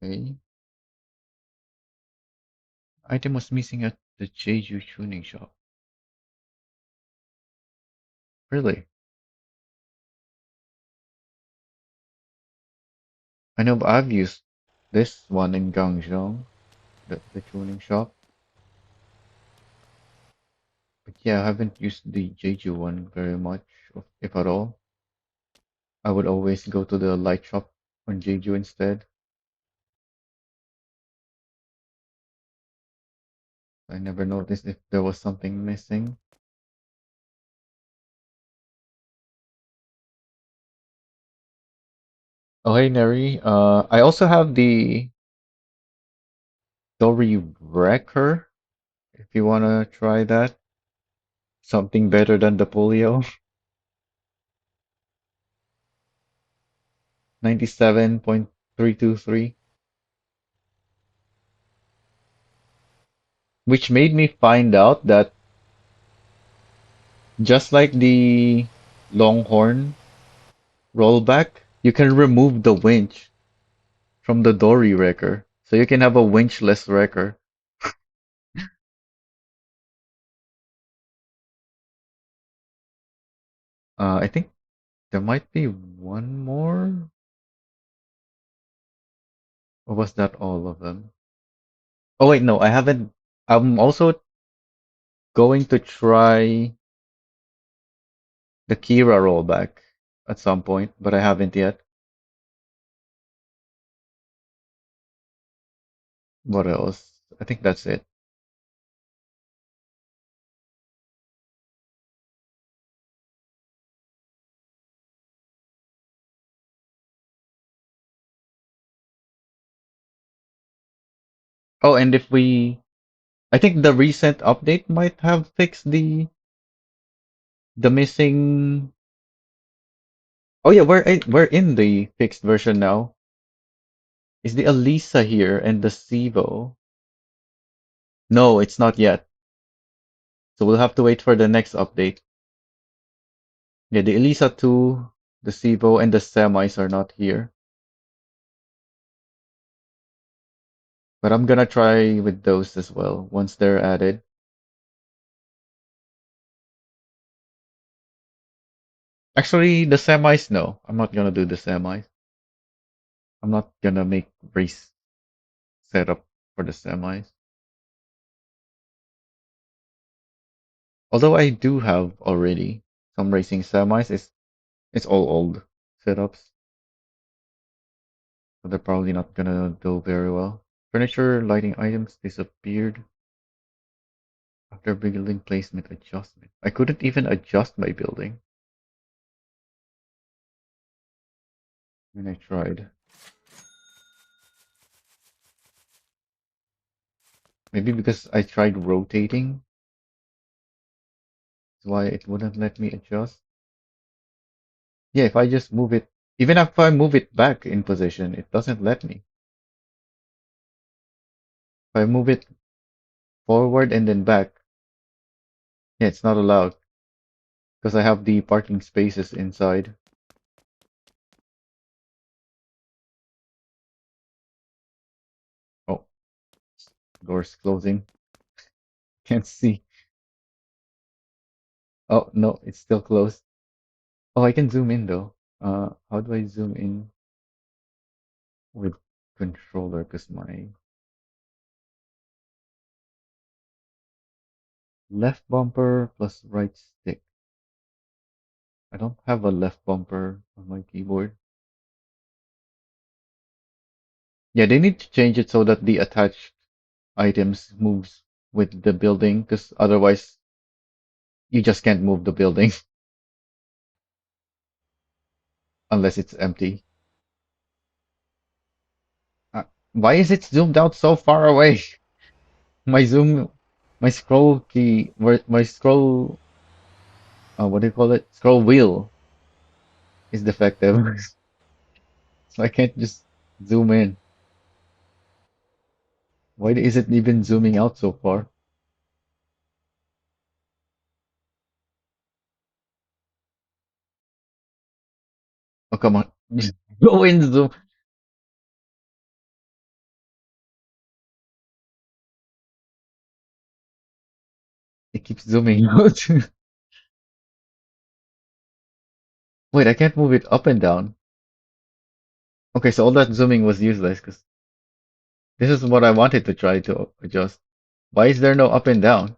Okay. Item was missing at the Jeju tuning shop. Really? I know, but I've used this one in Gangzhou, the tuning shop. But yeah, I haven't used the Jeju one very much, if at all. I would always go to the light shop on Jeju instead. I never noticed if there was something missing. Oh, hey, Neri. I also have the Dory Wrecker, if you wanna try that. Something better than the Polio. 97.323. Which made me find out that just like the Longhorn rollback, you can remove the winch from the Dory wrecker. So you can have a winchless wrecker. I think there might be one more. Or was that all of them? Oh wait, no, I haven't. I'm also going to try the Kira rollback at some point, but I haven't yet. What else? I think that's it. Oh, and if we, I think the recent update might have fixed the missing. Oh yeah, we're in the fixed version now. Is the Elisa here and the Sivo? No, it's not yet. So we'll have to wait for the next update. Yeah, the Elisa 2, the Sivo, and the semis are not here. But I'm gonna try with those as well once they're added. Actually, the semis, no. I'm not gonna do the semis. I'm not gonna make race setup for the semis. Although I do have already some racing semis, it's all old setups, so they're probably not gonna go very well. Furniture, lighting items disappeared after building placement adjustment. I couldn't even adjust my building when I tried. Maybe because I tried rotating, that's why it wouldn't let me adjust. Yeah, if I just move it, even if I move it back in position, it doesn't let me. If I move it forward and then back, yeah, it's not allowed because I have the parking spaces inside. Oh, door's closing. Can't see. Oh, no, it's still closed. Oh, I can zoom in though. How do I zoom in with controller? Because my left bumper plus right stick. I don't have a left bumper on my keyboard. Yeah, they need to change it so that the attached items moves with the building, because otherwise you just can't move the building unless it's empty. Uh, why is it zoomed out so far away? My zoom, my scroll key, my scroll, what do you call it? Scroll wheel is defective, so I can't just zoom in. Why is it even zooming out so far? Oh, come on. Just go in zoom. It keeps zooming out. Wait, I can't move it up and down. Okay, so all that zooming was useless because this is what I wanted to try to adjust. Why is there no up and down?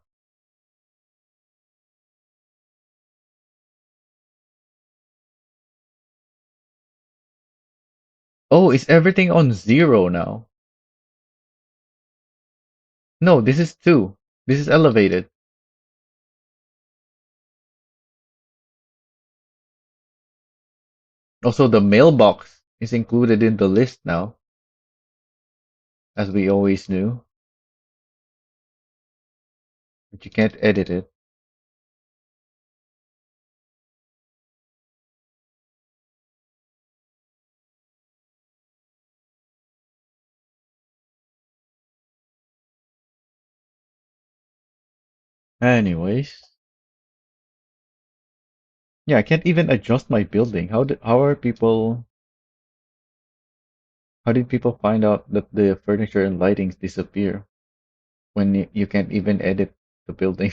Oh, is everything on zero now? No, this is two. This is elevated. Also, the mailbox is included in the list now, as we always knew, but you can't edit it. Anyways, yeah, I can't even adjust my building. How did people find out that the furniture and lightings disappear when you can't even edit the building?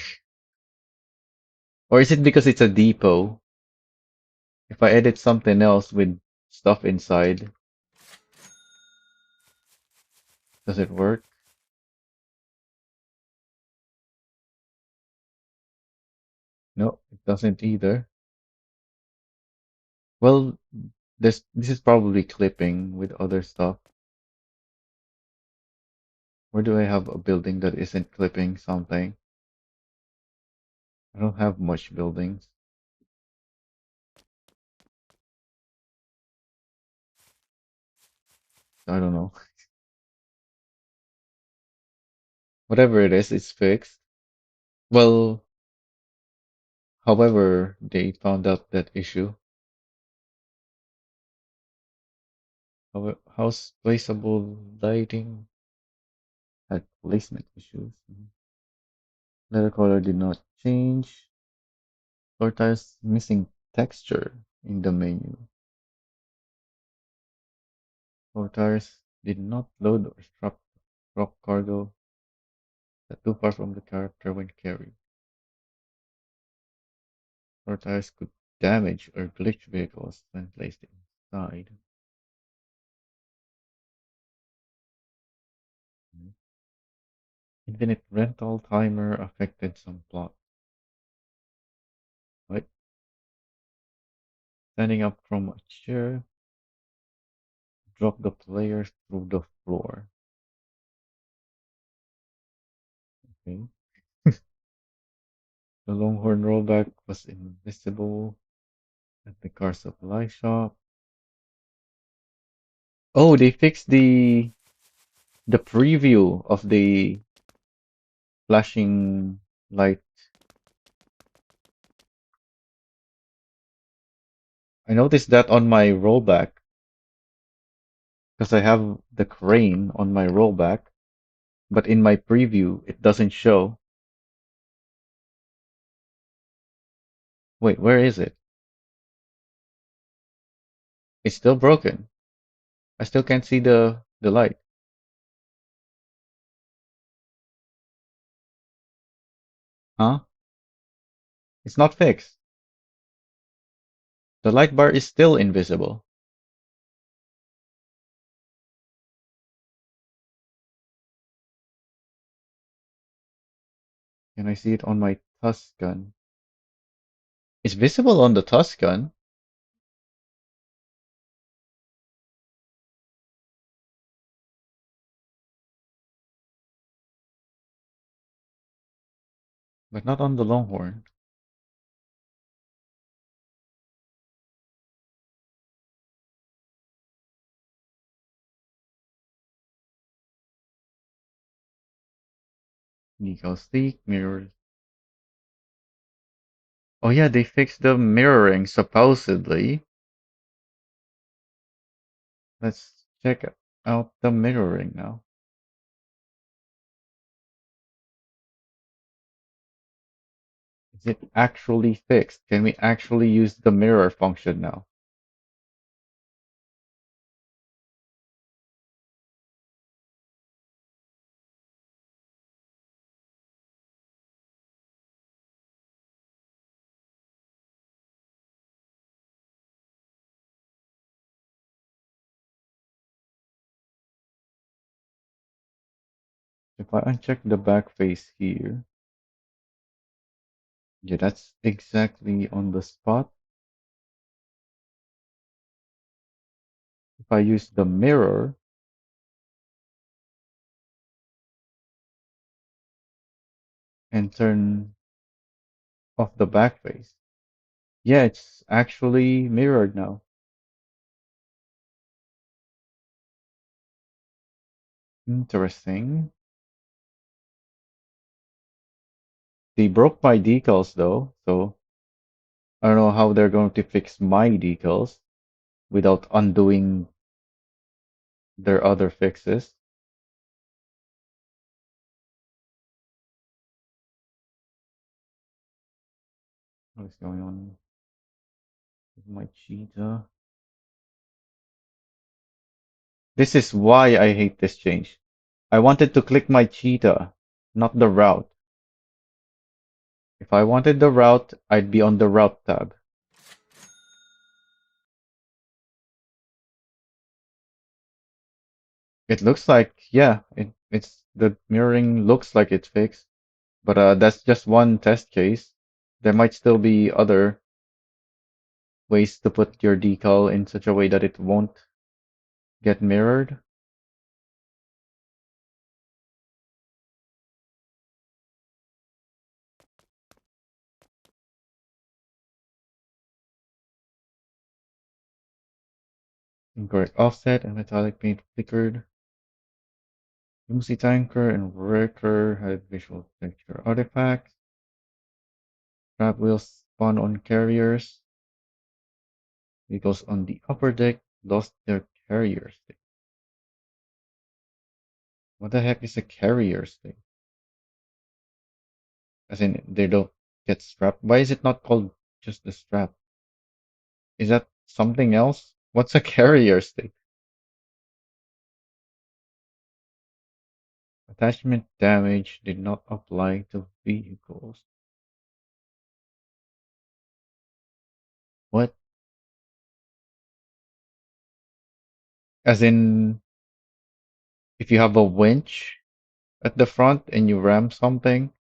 Or is it because it's a depot? If I edit something else with stuff inside, does it work? No, it doesn't either. Well, this is probably clipping with other stuff. Where do I have a building that isn't clipping something? I don't have much buildings. So I don't know. Whatever it is, it's fixed. Well, however, they found out that issue. House placeable lighting had placement issues. Letter color did not change. Floor tiles missing texture in the menu. Floor tiles did not load or strap drop cargo that too far from the character when carried. Floor tiles could damage or glitch vehicles when placed inside. Infinite rental timer affected some plot. Right? Standing up from a chair, drop the player through the floor. Okay. The Longhorn rollback was invisible at the car supply shop. Oh, they fixed the preview of the flashing light. I noticed that on my rollback because I have the crane on my rollback, but in my preview it doesn't show. Wait, where is it? It's still broken. I still can't see the light. Huh? It's not fixed. The light bar is still invisible. Can I see it on my Tuscan? It's visible on the Tuscan, but not on the Longhorn. Decal sleek, mirrors. Oh yeah, they fixed the mirroring, supposedly. Let's check out the mirroring now. Is it actually fixed? Can we actually use the mirror function now? If I uncheck the back face here, yeah, that's exactly on the spot. If I use the mirror and turn off the back face, yeah, it's actually mirrored now. Interesting. They broke my decals though, so I don't know how they're going to fix my decals without undoing their other fixes. What is going on with my cheetah? This is why I hate this change. I wanted to click my cheetah, not the route. If I wanted the route, I'd be on the route tab. It looks like, yeah, it's the mirroring looks like it's fixed, but that's just one test case. There might still be other ways to put your decal in such a way that it won't get mirrored. Incorrect offset and metallic paint flickered. Lucy Tanker and Wrecker had visual texture artifacts. Trap wheels spawn on carriers. Vehicles on the upper deck lost their carrier stick. What the heck is a carrier stick? As in, they don't get strapped. Why is it not called just the strap? Is that something else? What's a carrier stick? Attachment damage did not apply to vehicles. What? As in, if you have a winch at the front and you ram something,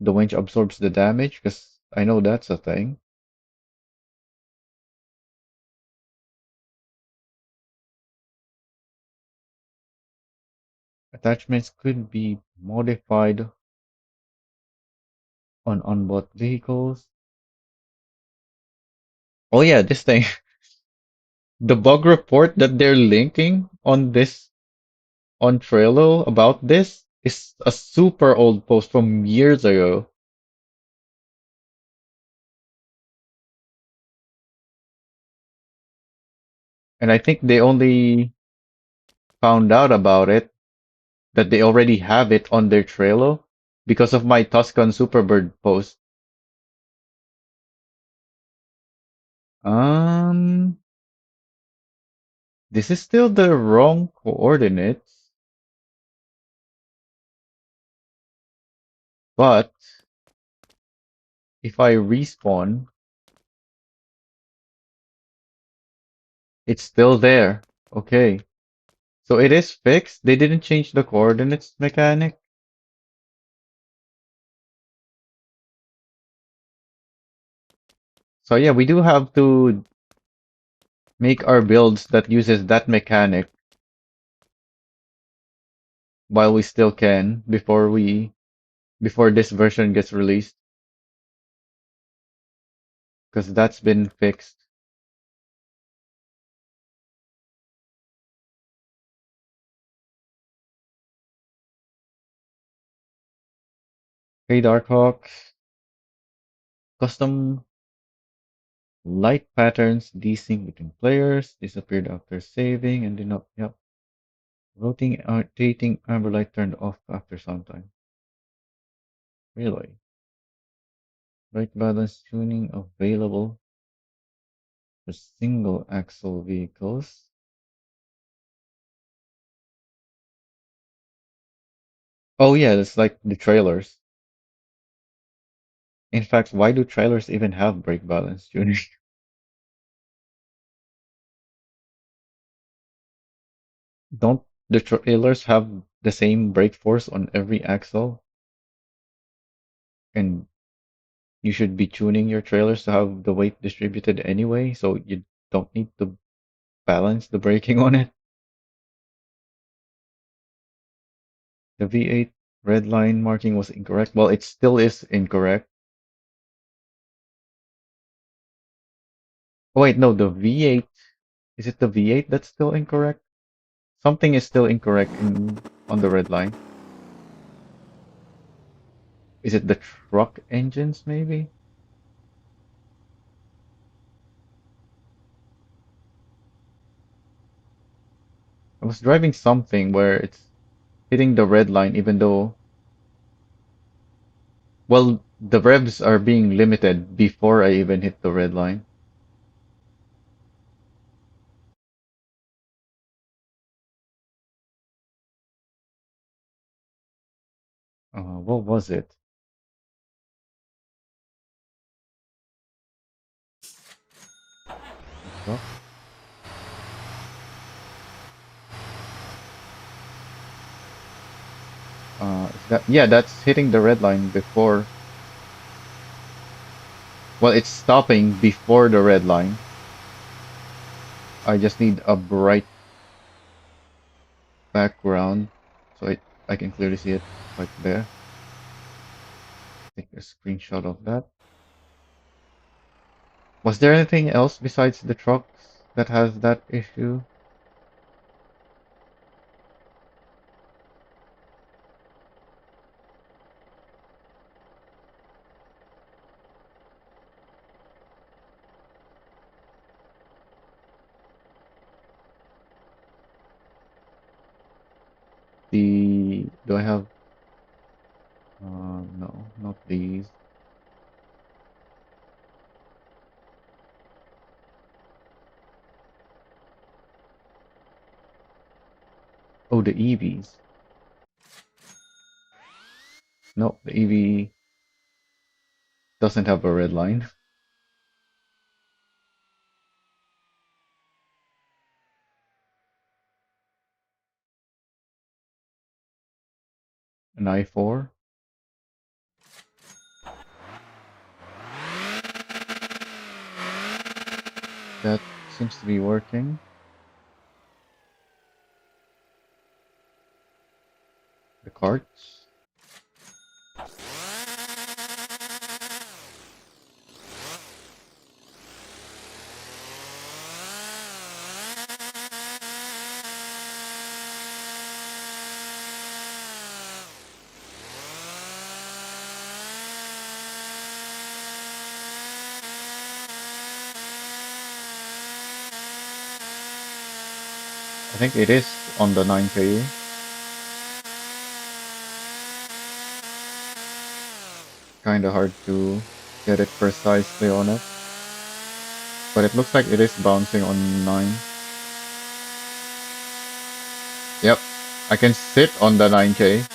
the winch absorbs the damage? Because I know that's a thing. Attachments could be modified on unbought vehicles. Oh yeah, this thing. The bug report that they're linking on this on Trello about this It's a super old post from years ago. And I think they only found out about it, that they already have it on their Trello because of my Tuscan Superbird post. Um, this is still the wrong coordinates, but if I respawn, it's still there. Okay. So it is fixed. They didn't change the coordinates mechanic. So yeah, we do have to make our builds that uses that mechanic while we still can before this version gets released, because that's been fixed. Hey Darkhawk, custom light patterns desync between players, disappeared after saving, and did not. Yep. Rotating amber light turned off after some time. Really? Right balance tuning available for single axle vehicles. Oh yeah, it's like the trailers. In fact, why do trailers even have brake balance tuning? Don't the trailers have the same brake force on every axle? And you should be tuning your trailers to have the weight distributed anyway, so you don't need to balance the braking on it. The V8 red line marking was incorrect. Well, it still is incorrect. Oh, wait, no, the V8. Is it the V8 that's still incorrect? Something is still incorrect in on the red line. Is it the truck engines, maybe? I was driving something where it's hitting the red line even though, well, the revs are being limited before I even hit the red line. What was it? The truck? Is that, yeah, that's hitting the red line before. Well, it's stopping before the red line. I just need a bright background so I can clearly see it like there. Take a screenshot of that. Was there anything else besides the trucks that has that issue? Do I have, no, not these. Oh, the EVs. No, the EV doesn't have a red line. An i4. That seems to be working. The carts. I think it is on the 9K. Kind of hard to get it precisely on it, but it looks like it is bouncing on 9. Yep, I can sit on the 9K.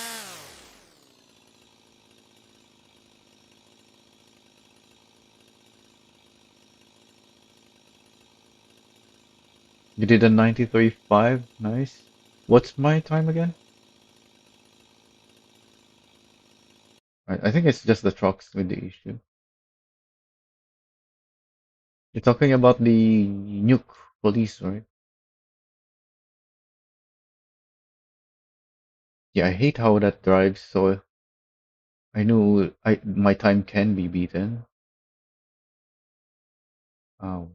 You did a 93.5. Nice. What's my time again? I think it's just the trucks with the issue. You're talking about the nuke police, right? Yeah, I hate how that drives, so I knew my time can be beaten.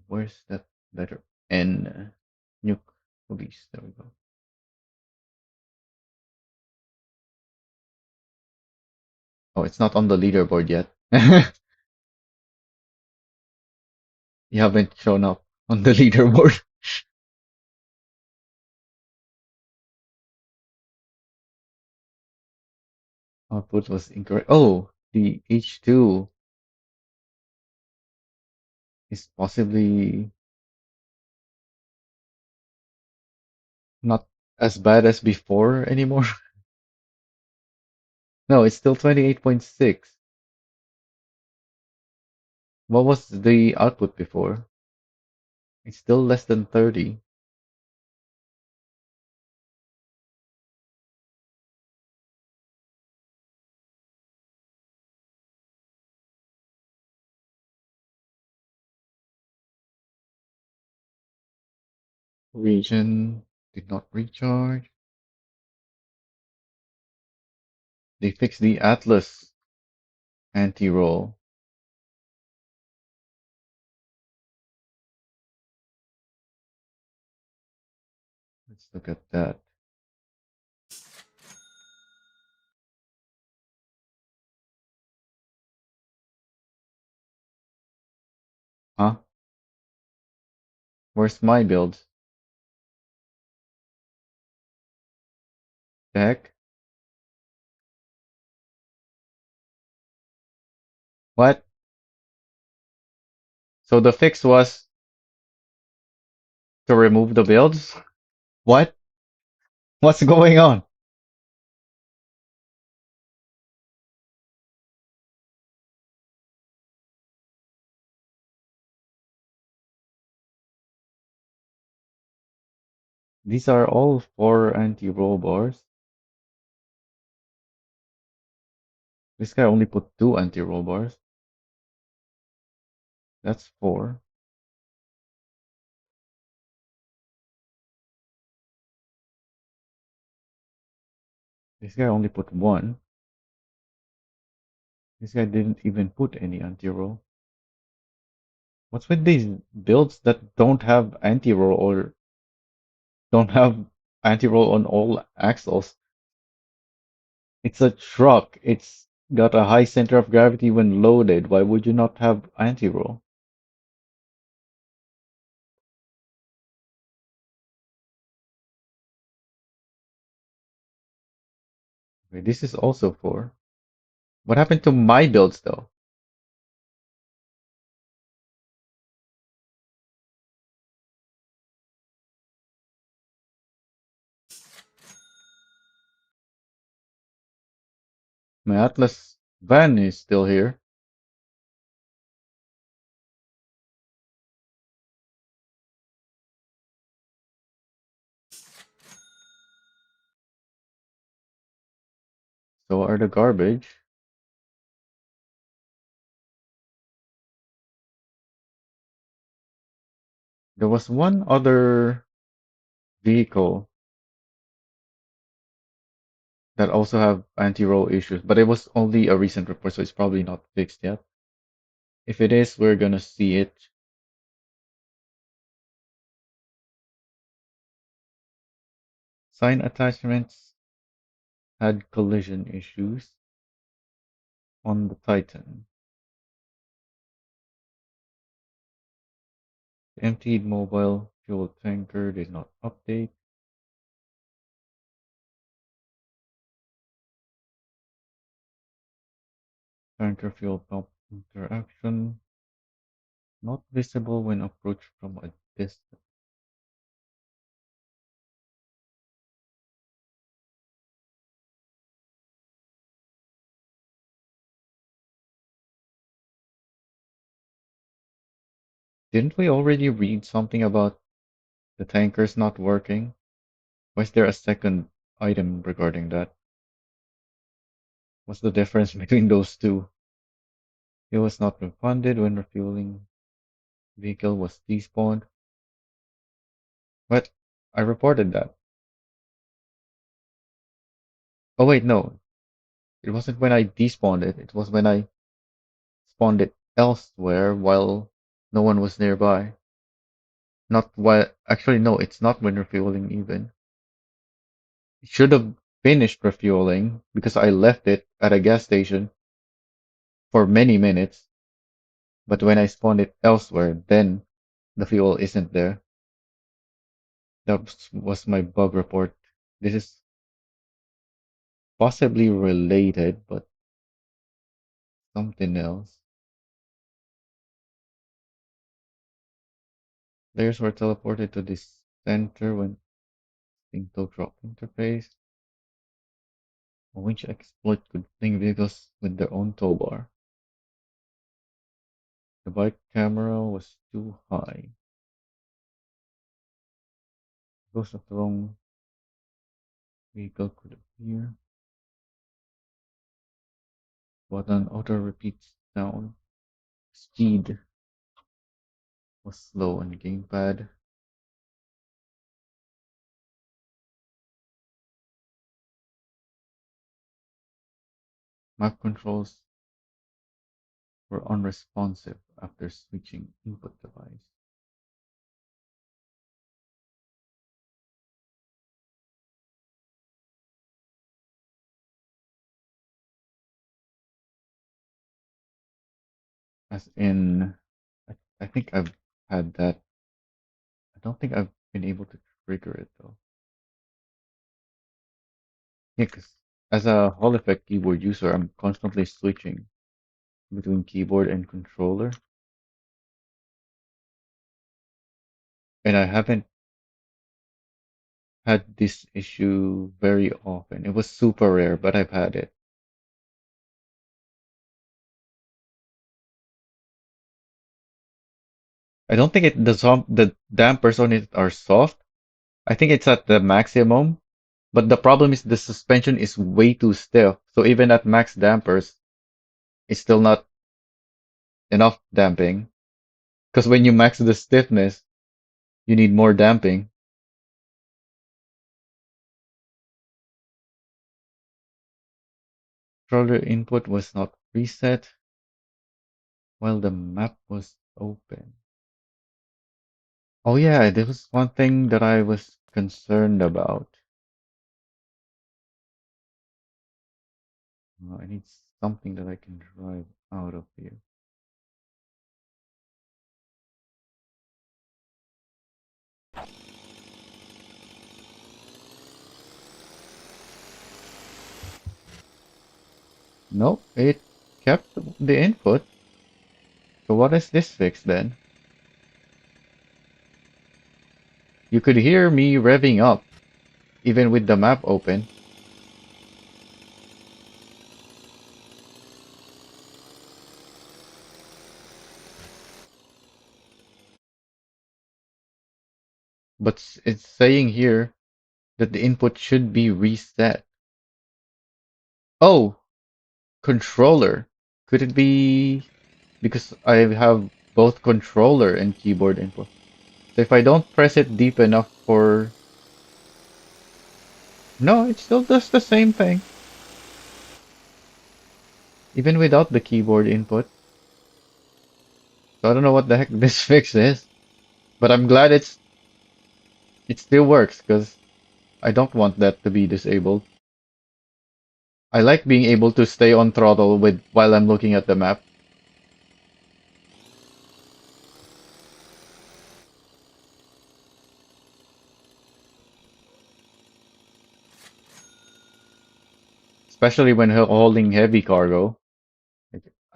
Where's that letter? N. Nuke police. There we go. Oh, it's not on the leaderboard yet. You haven't shown up on the leaderboard. Output was incorrect. Oh, the H2 is possibly not as bad as before anymore. No, it's still 28.6. What was the output before? It's still less than 30. Region did not recharge. They fixed the Atlas anti-roll. Let's look at that. Huh? Where's my build? The heck? What? So the fix was to remove the builds? What? What's going on? These are all 4 anti-roll bars. This guy only put 2 anti-roll bars. That's 4. This guy only put 1. This guy didn't even put any anti-roll. What's with these builds that don't have anti-roll or don't have anti-roll on all axles? It's a truck. It's got a high center of gravity when loaded. Why would you not have anti-roll? Okay, this is also 4. What happened to my builds though? My Atlas van is still here. So are the garbage. There was one other vehicle that also have anti-roll issues, but it was only a recent report, so it's probably not fixed yet. If it is, we're gonna see it. Sign attachments had collision issues on the Titan. The emptied mobile fuel tanker did not update. Tanker fuel pump interaction. Not visible when approached from a distance. Didn't we already read something about the tankers not working? Why is there a second item regarding that? What's the difference between those two? Fuel was not refunded when refueling. Vehicle was despawned. What? I reported that. Oh wait, no. It wasn't when I despawned it. It was when I spawned it elsewhere while no one was nearby. Not while. Actually, no, it's not when refueling even. It should have finished refueling because I left it at a gas station for many minutes. But when I spawned it elsewhere, then the fuel isn't there. That was my bug report. This is possibly related, but something else. Players were teleported to this center when seeing tow drop interface. A winch exploit could link vehicles with their own tow bar. The bike camera was too high. Ghost of the wrong vehicle could appear, but an auto repeats sound. Speed was slow on gamepad. Map controls were unresponsive after switching input device. As in, I think I've had that. I don't think I've been able to trigger it though. Yeah, because as a Hall Effect keyboard user, I'm constantly switching between keyboard and controller, and I haven't had this issue very often. It was super rare, but I've had it. I don't think the dampers on it are soft. I think it's at the maximum, but the problem is the suspension is way too stiff. So even at max dampers, it's still not enough damping. Because when you max the stiffness, you need more damping. Controller input was not reset while the map was open. Oh yeah, there was one thing that I was concerned about. I need something that I can drive out of here. Nope, it kept the input. So what is this fix then? You could hear me revving up, even with the map open. But it's saying here that the input should be reset. Oh, controller. Could it be because I have both controller and keyboard input? So if I don't press it deep enough for... No, it still does the same thing, even without the keyboard input. So I don't know what the heck this fix is, but I'm glad it still works because I don't want that to be disabled. I like being able to stay on throttle with while I'm looking at the map, especially when holding heavy cargo.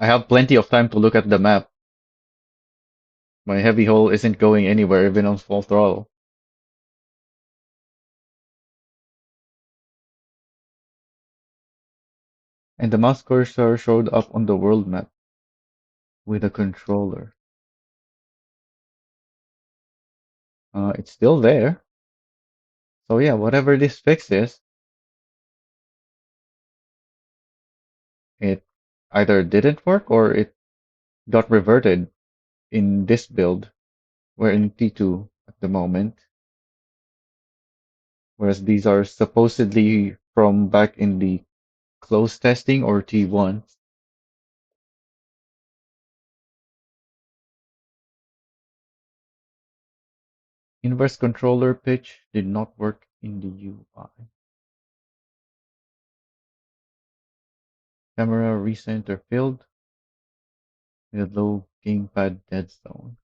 I have plenty of time to look at the map. My heavy hull isn't going anywhere even on full throttle. And the mouse cursor showed up on the world map with a controller. It's still there. So yeah, whatever this fix is, it either didn't work or it got reverted in this build. We're in T2 at the moment, whereas these are supposedly from back in the close testing or T1. Inverse controller pitch did not work in the UI. Camera recenter failed with low gamepad dead zone.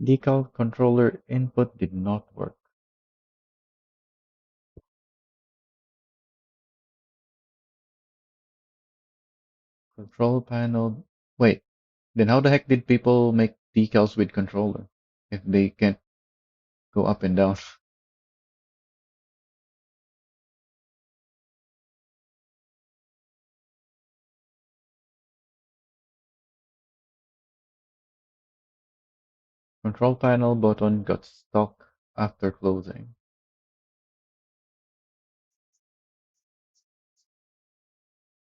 Decal controller input did not work. Control panel. Wait, then how the heck did people make decals with controller if they can't go up and down? Control panel button got stuck after closing.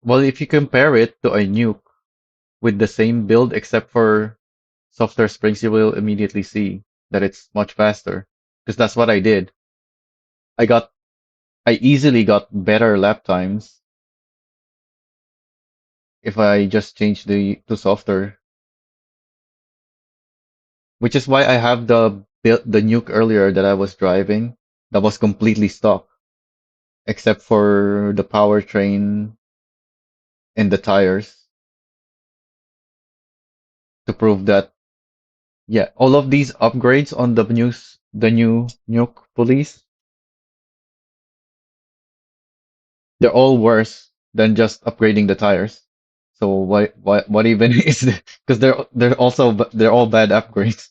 Well, if you compare it to a nuke with the same build except for softer springs, you will immediately see that it's much faster. Because that's what I did. I got I easily got better lap times if I just changed the to softer, which is why I have the nuke earlier that I was driving that was completely stock, except for the powertrain and the tires to prove that yeah, all of these upgrades on the new nuke police, they're all worse than just upgrading the tires. So what even is it? Because they're all bad upgrades.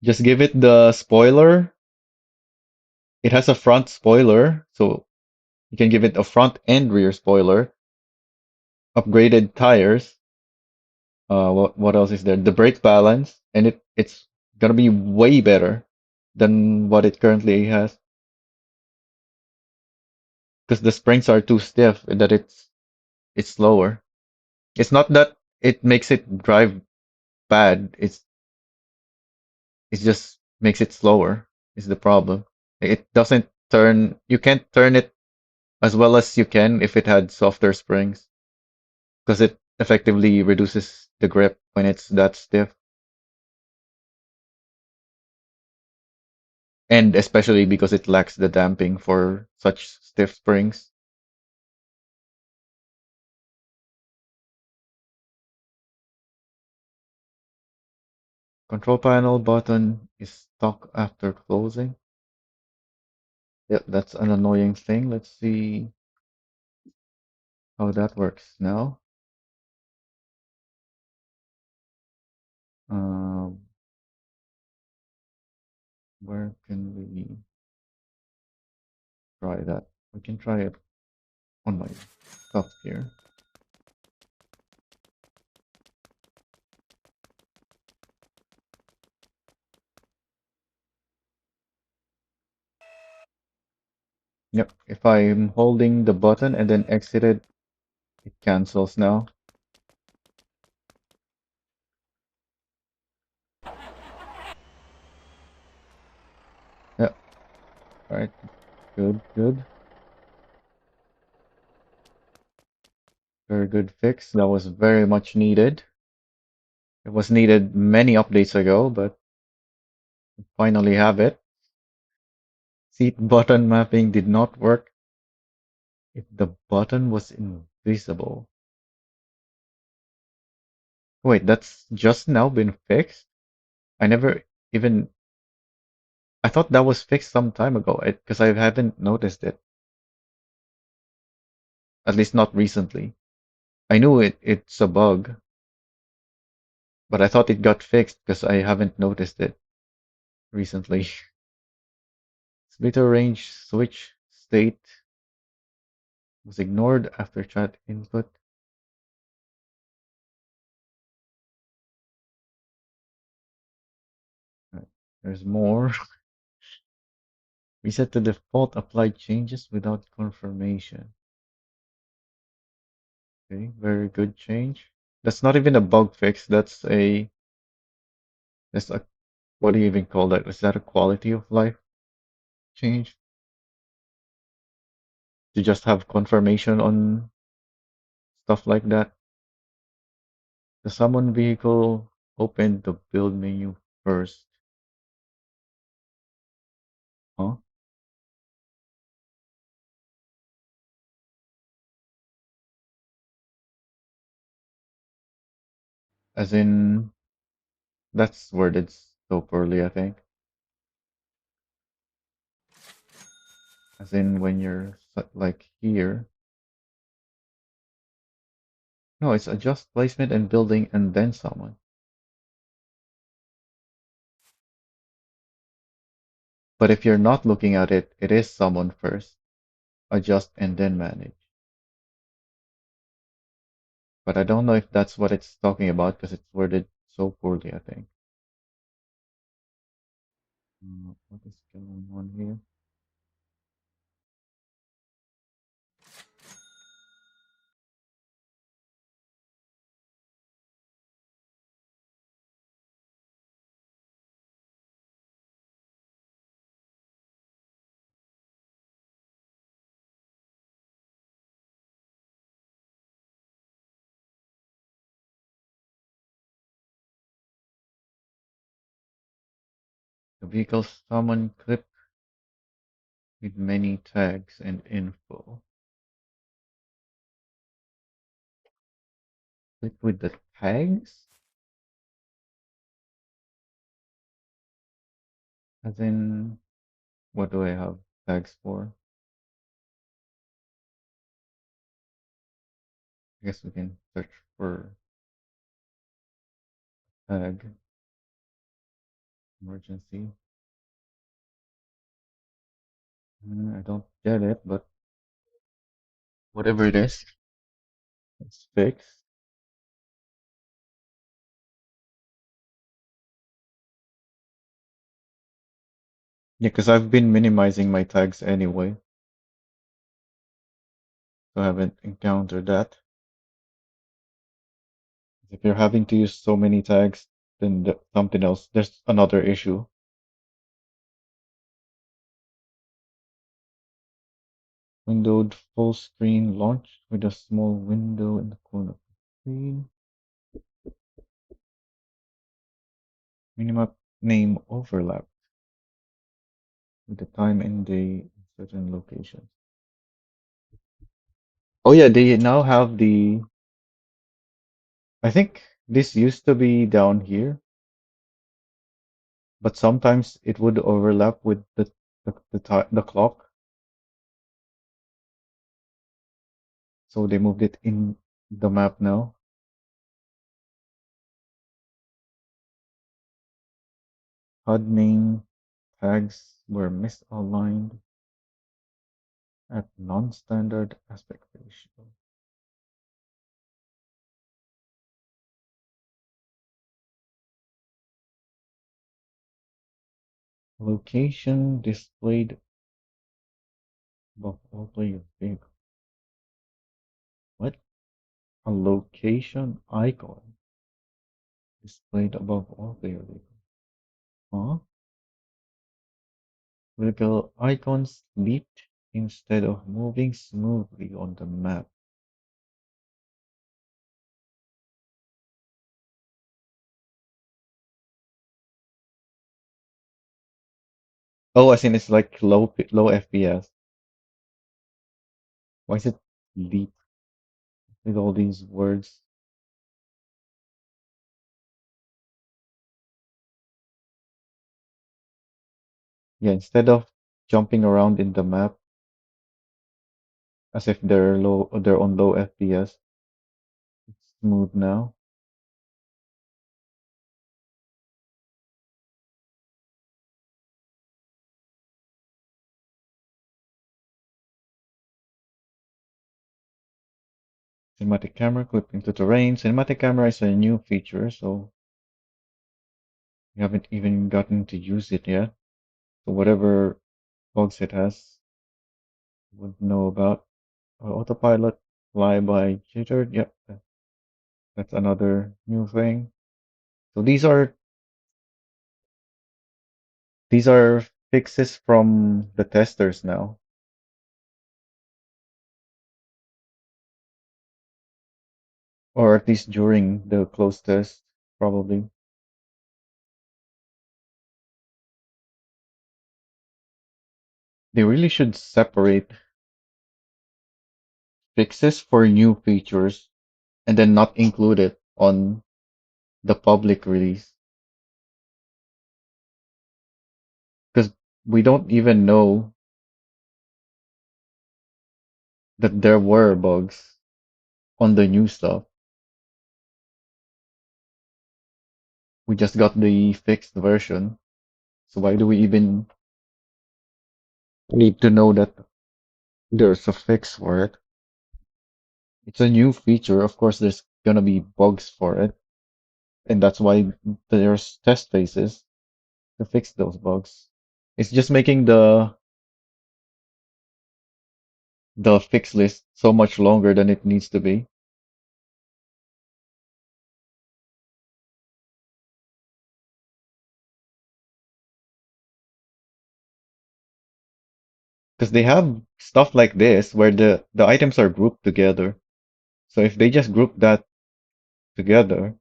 Just give it the spoiler. It has a front spoiler, so you can give it a front and rear spoiler, upgraded tires. What else is there? The brake balance, and it's gonna be way better than what it currently has because the springs are too stiff and that it's slower. It's not that it makes it drive bad. It just makes it slower is the problem. It doesn't turn. You can't turn it as well as you can if it had softer springs because it effectively reduces the grip when it's that stiff. And especially because it lacks the damping for such stiff springs. Control panel button is stuck after closing. Yep, that's an annoying thing. Let's see how that works now. Um, where can we try that? We can try it on my stuff here. Yep, if I'm holding the button and then exit it, it cancels now. Yep, alright, good, good. Very good fix. That was very much needed. It was needed many updates ago, but finally have it. Seat button mapping did not work if the button was invisible. Wait, that's just now been fixed? I never even I thought that was fixed some time ago because I haven't noticed it, at least not recently. I knew it's a bug, but I thought it got fixed because I haven't noticed it recently. Splitter range switch state was ignored after chat input. Right, there's more. Reset to default applied changes without confirmation. Okay, very good change. That's not even a bug fix. That's a what do you even call that? Is that a quality of life change? To just have confirmation on stuff like that. The summon vehicle open the build menu first. Huh? As in, that's worded so poorly, I think. As in, when you're like here. No, it's adjust placement and building and then summon. But if you're not looking at it, it is summon first, adjust and then manage. But I don't know if that's what it's talking about because it's worded so poorly, I think. What is going on here? The vehicle summon clip with many tags and info. Click with the tags? As in, what do I have tags for? I guess we can search for tag emergency. I don't get it, but whatever it is, it's fixed. Yeah, because I've been minimizing my tags anyway, so I haven't encountered that. If you're having to use so many tags, then something else, there's another issue. Windowed full screen launch with a small window in the corner of the screen. Minimap name overlap with the time and day in certain locations. Oh yeah, they now have I think this used to be down here, but sometimes it would overlap with the clock, so they moved it in the map now. HUD name tags were misaligned at non-standard aspect ratio. Location displayed above all player vehicle. What? A location icon displayed above all player vehicle. Huh? Vehicle icons leaped instead of moving smoothly on the map. Oh, I think it's like low FPS. Why is it leap with all these words? Yeah, instead of jumping around in the map as if they're on low FPS, it's smooth now. Cinematic camera clip into terrain. Cinematic camera is a new feature, so we haven't even gotten to use it yet. So whatever bugs it has, would know about. Autopilot, flyby jitter. Yep, that's another new thing. So these are fixes from the testers now, or at least during the closed test, probably. They really should separate fixes for new features and then not include it on the public release because we don't even know that there were bugs on the new stuff. We just got the fixed version. So why do we even need to know that there's a fix for it? It's a new feature. Of course, there's gonna be bugs for it, and that's why there's test phases to fix those bugs. It's just making the fix list so much longer than it needs to be. Because they have stuff like this where the items are grouped together. So if they just group that together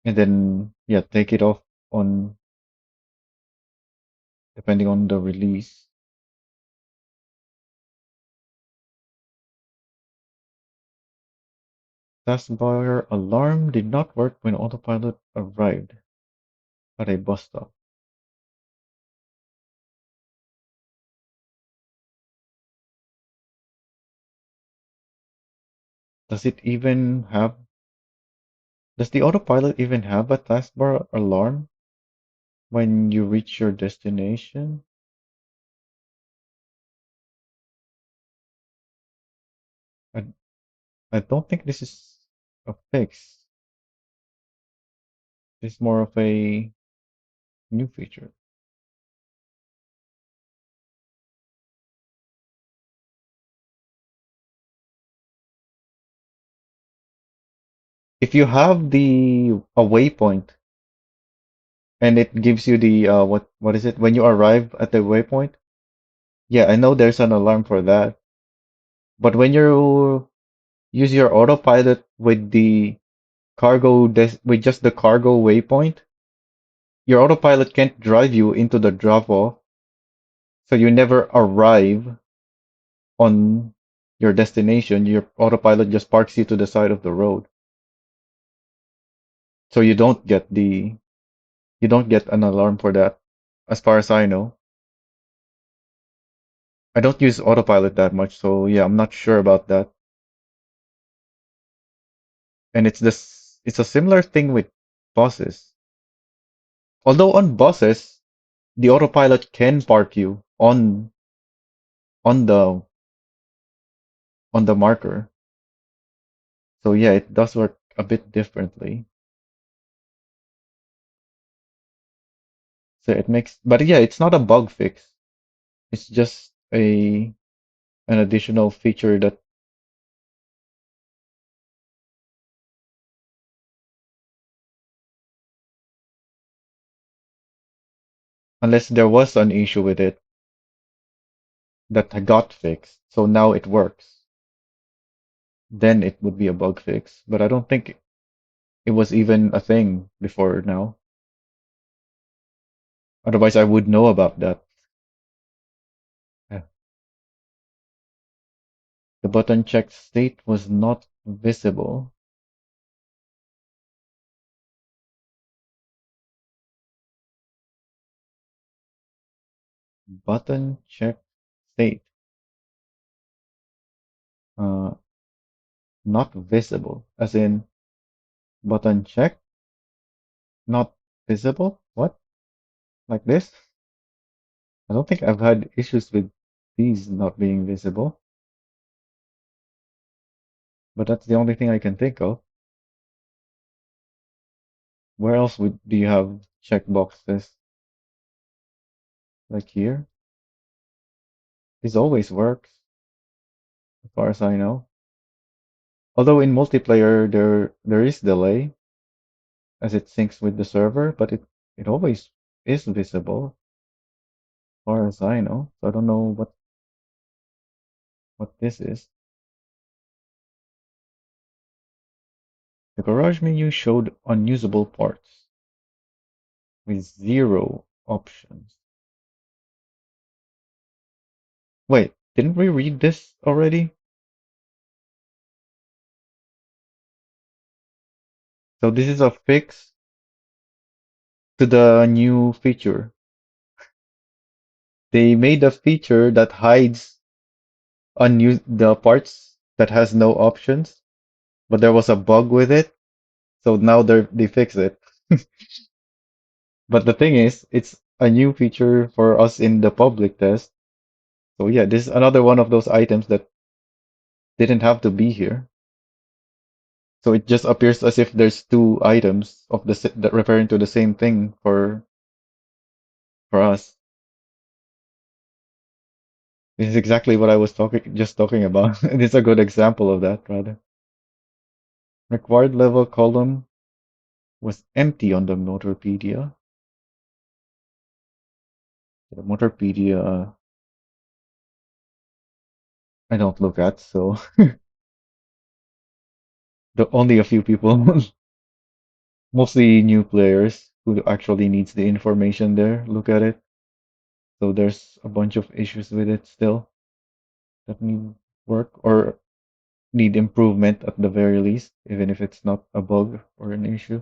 and then yeah, take it off on depending on the release. Taskbar alarm did not work when autopilot arrived at a bus stop. Does it even have does the autopilot even have a taskbar alarm when you reach your destination? I, I don't think this is a fix. It's more of a new feature. If you have the a waypoint and it gives you the what is it when you arrive at the waypoint? Yeah, I know there's an alarm for that. But when you use your autopilot with the with just the cargo waypoint, your autopilot can't drive you into the drop off, so you never arrive on your destination. Your autopilot just parks you to the side of the road. So you don't get an alarm for that, as far as I know. I don't use autopilot that much, so yeah, I'm not sure about that. And it's a similar thing with buses. Although on buses, the autopilot can park you on the on the marker. So yeah, it does work a bit differently. So it makes, but yeah, it's not a bug fix. It's just a an additional feature that unless there was an issue with it that got fixed, so now it works, then it would be a bug fix. But I don't think it was even a thing before now. Otherwise, I would know about that. Yeah. The button checked state was not visible. Button check state. Uh, Not visible. As in button check, not visible? What? Like this? I don't think I've had issues with these not being visible, but that's the only thing I can think of. Where else would do you have checkboxes? Like here? This always works, as far as I know. Although in multiplayer there is delay as it syncs with the server, but it always is visible, as far as I know. So I don't know what this is. The garage menu showed unusable parts with zero options. Wait, didn't we read this already? So this is a fix to the new feature. They made a feature that hides the parts that has no options, but there was a bug with it, so now they fix it. But the thing is, it's a new feature for us in the public test. So yeah, this is another one of those items that didn't have to be here. So it just appears as if there's two items of that referring to the same thing for us. This is exactly what I was talking about. It's a good example of that, rather. Required level column was empty on the Motorpedia. The Motorpedia I don't look at, so only a few people, mostly new players who actually needs the information there, look at it. So there's a bunch of issues with it still that need work or need improvement at the very least, even if it's not a bug or an issue.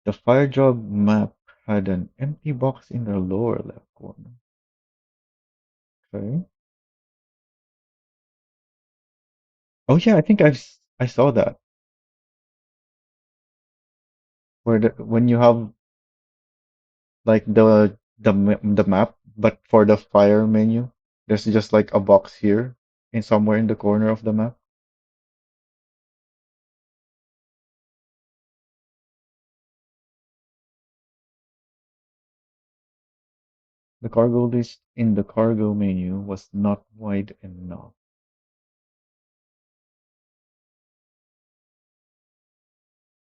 The fire job map had an empty box in the lower left corner. Okay. Oh yeah, I think I saw that where when you have like the map, but for the fire menu, there's just like a box here in somewhere in the corner of the map. The cargo list in the cargo menu was not wide enough.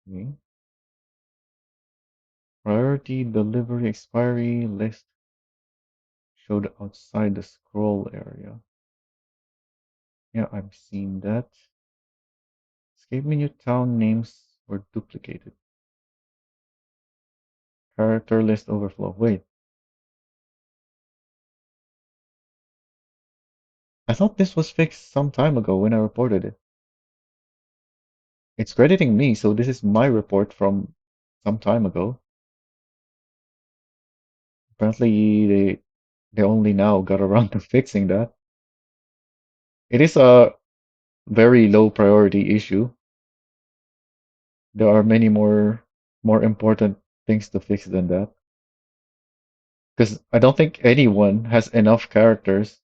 Okay. Priority delivery expiry list showed outside the scroll area. Yeah, I've seen that. Escape menu town names were duplicated. Character list overflow. Wait, I thought this was fixed some time ago when I reported it. It's crediting me, so this is my report from some time ago. Apparently, they only now got around to fixing that. It is a very low priority issue. There are many more important things to fix than that. Because I don't think anyone has enough characters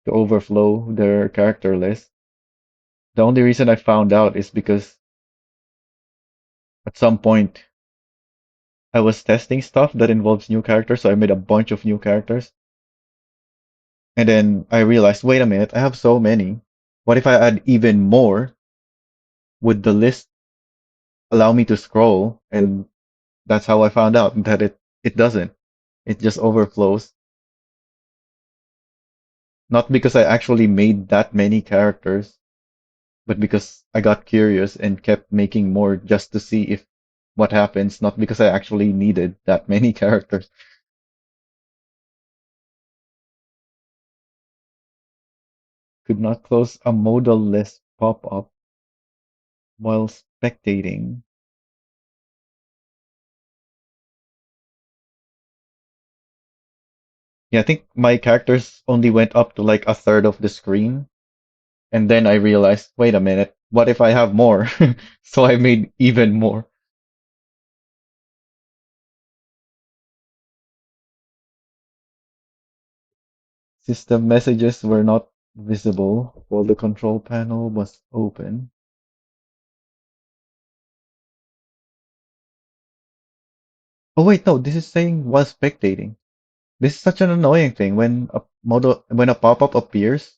to overflow their character list. The only reason I found out is because at some point I was testing stuff that involves new characters, so I made a bunch of new characters. And then I realized, wait a minute, I have so many. What if I add even more? Would the list allow me to scroll? And that's how I found out that it doesn't. It just overflows. Not because I actually made that many characters, but because I got curious and kept making more just to see if what happens, not because I actually needed that many characters. Could not close a modal list pop-up while spectating. Yeah, I think my characters only went up to like a third of the screen, and then I realized, wait a minute, what if I have more? So I made even more. System messages were not visible while the control panel was open. Oh wait, no, this is saying while spectating. This is such an annoying thing when a pop-up appears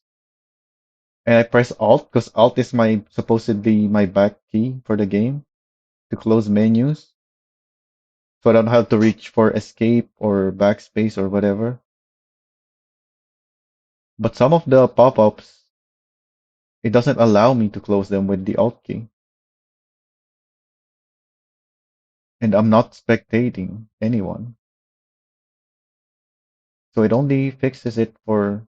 and I press Alt because Alt is my supposedly my back key for the game to close menus, so I don't have to reach for escape or backspace or whatever. But some of the pop-ups, it doesn't allow me to close them with the Alt key, and I'm not spectating anyone, so it only fixes it for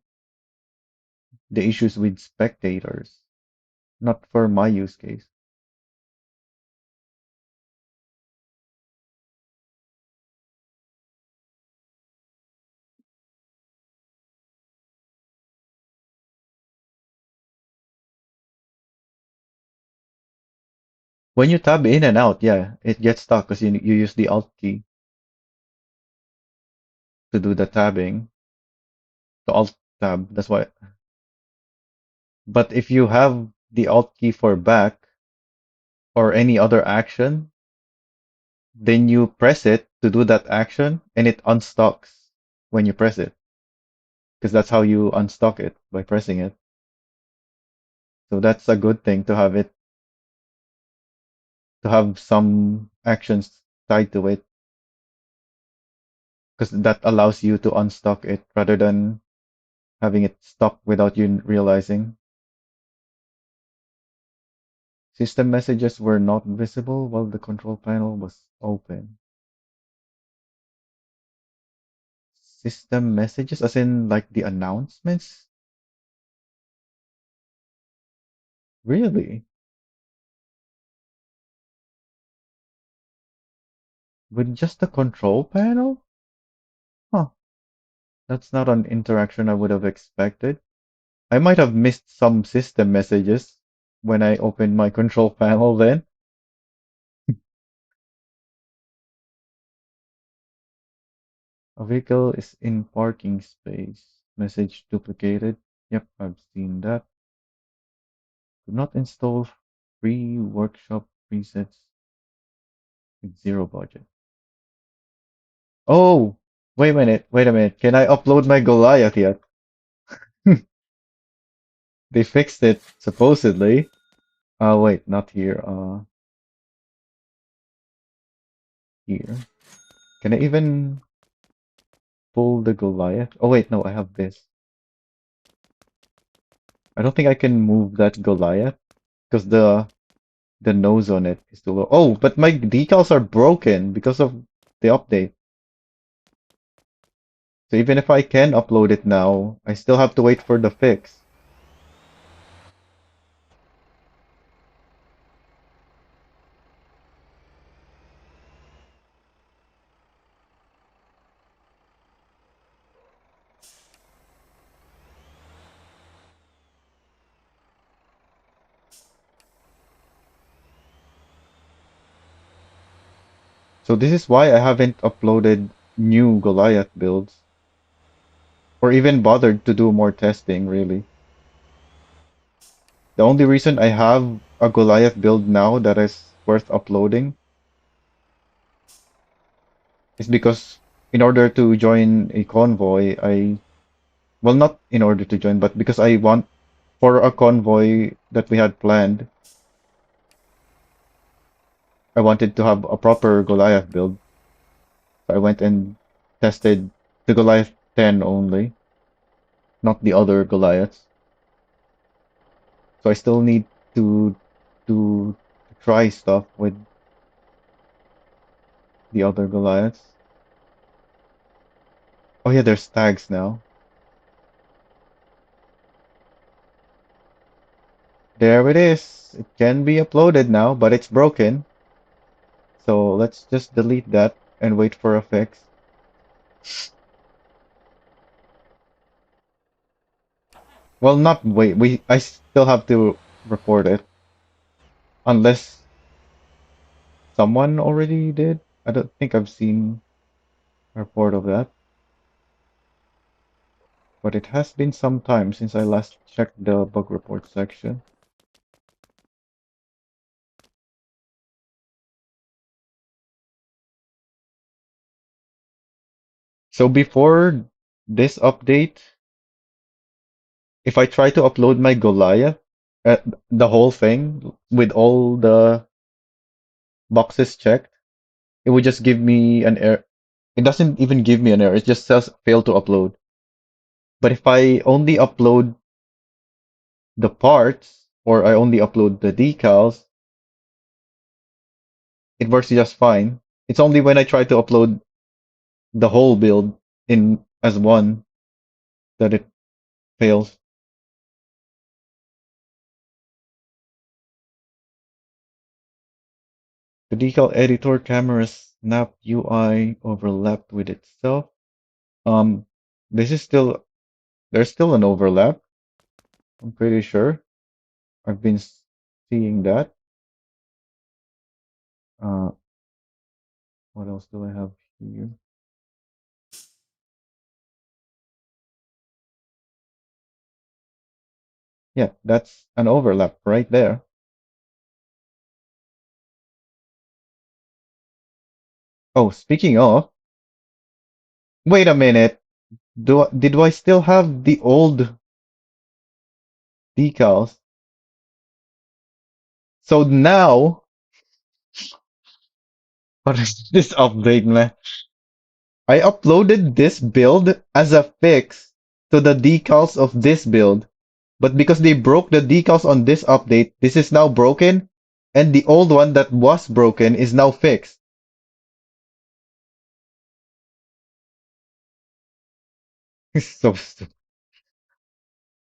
the issues with spectators, not for my use case. When you tab in and out, yeah, it gets stuck because you use the Alt key to do the tabbing, the Alt tab. That's why. But if you have the Alt key for back or any other action, then you press it to do that action and it unstocks when you press it because that's how you unstock it by pressing it. So that's a good thing to have it to have some actions tied to it because that allows you to unstock it rather than having it stop without you realizing. System messages were not visible while the control panel was open. System messages, as in like the announcements? Really? With just the control panel? Huh. That's not an interaction I would have expected. I might have missed some system messages when I opened my control panel then. A vehicle is in parking space. Message duplicated. Yep, I've seen that. Do not install free workshop presets with zero budget. Oh, wait a minute. Can I upload my Goliath yet? They fixed it, supposedly. Wait, not here. Here. Can I even pull the Goliath? Oh, wait, no, I have this. I don't think I can move that Goliath because the nose on it is too low. Oh, but my decals are broken because of the update. So even if I can upload it now, I still have to wait for the fix. So this is why I haven't uploaded new Goliath builds or even bothered to do more testing, really. The only reason I have a Goliath build now that is worth uploading is because in order to join a convoy, well, not in order to join, but because I want for a convoy that we had planned, I wanted to have a proper Goliath build. So I went and tested the Goliath 10 only, not the other Goliaths. So I still need to to try stuff with the other Goliaths. Oh yeah, there's tags now. There it is. It can be uploaded now, but it's broken. So let's just delete that and wait for a fix. Well, not wait. I still have to report it unless someone already did. I don't think I've seen a report of that, but it has been some time since I last checked the bug report section. So before this update, if I try to upload my Goliath, the whole thing with all the boxes checked, it would just give me an error. It doesn't even give me an error. It just says fail to upload. But if I only upload the parts or I only upload the decals, it works just fine. It's only when I try to upload the whole build in as one that it fails. The decal editor camera snap UI overlapped with itself. Um, this is still there's still an overlap. I'm pretty sure. I've been seeing that. Uh, what else do I have here? Yeah, that's an overlap right there. Oh, speaking of, wait a minute. Did I still have the old decals? So now, what is this update, man? I uploaded this build as a fix to the decals of this build, but because they broke the decals on this update, this is now broken, and the old one that was broken is now fixed. It's so stupid.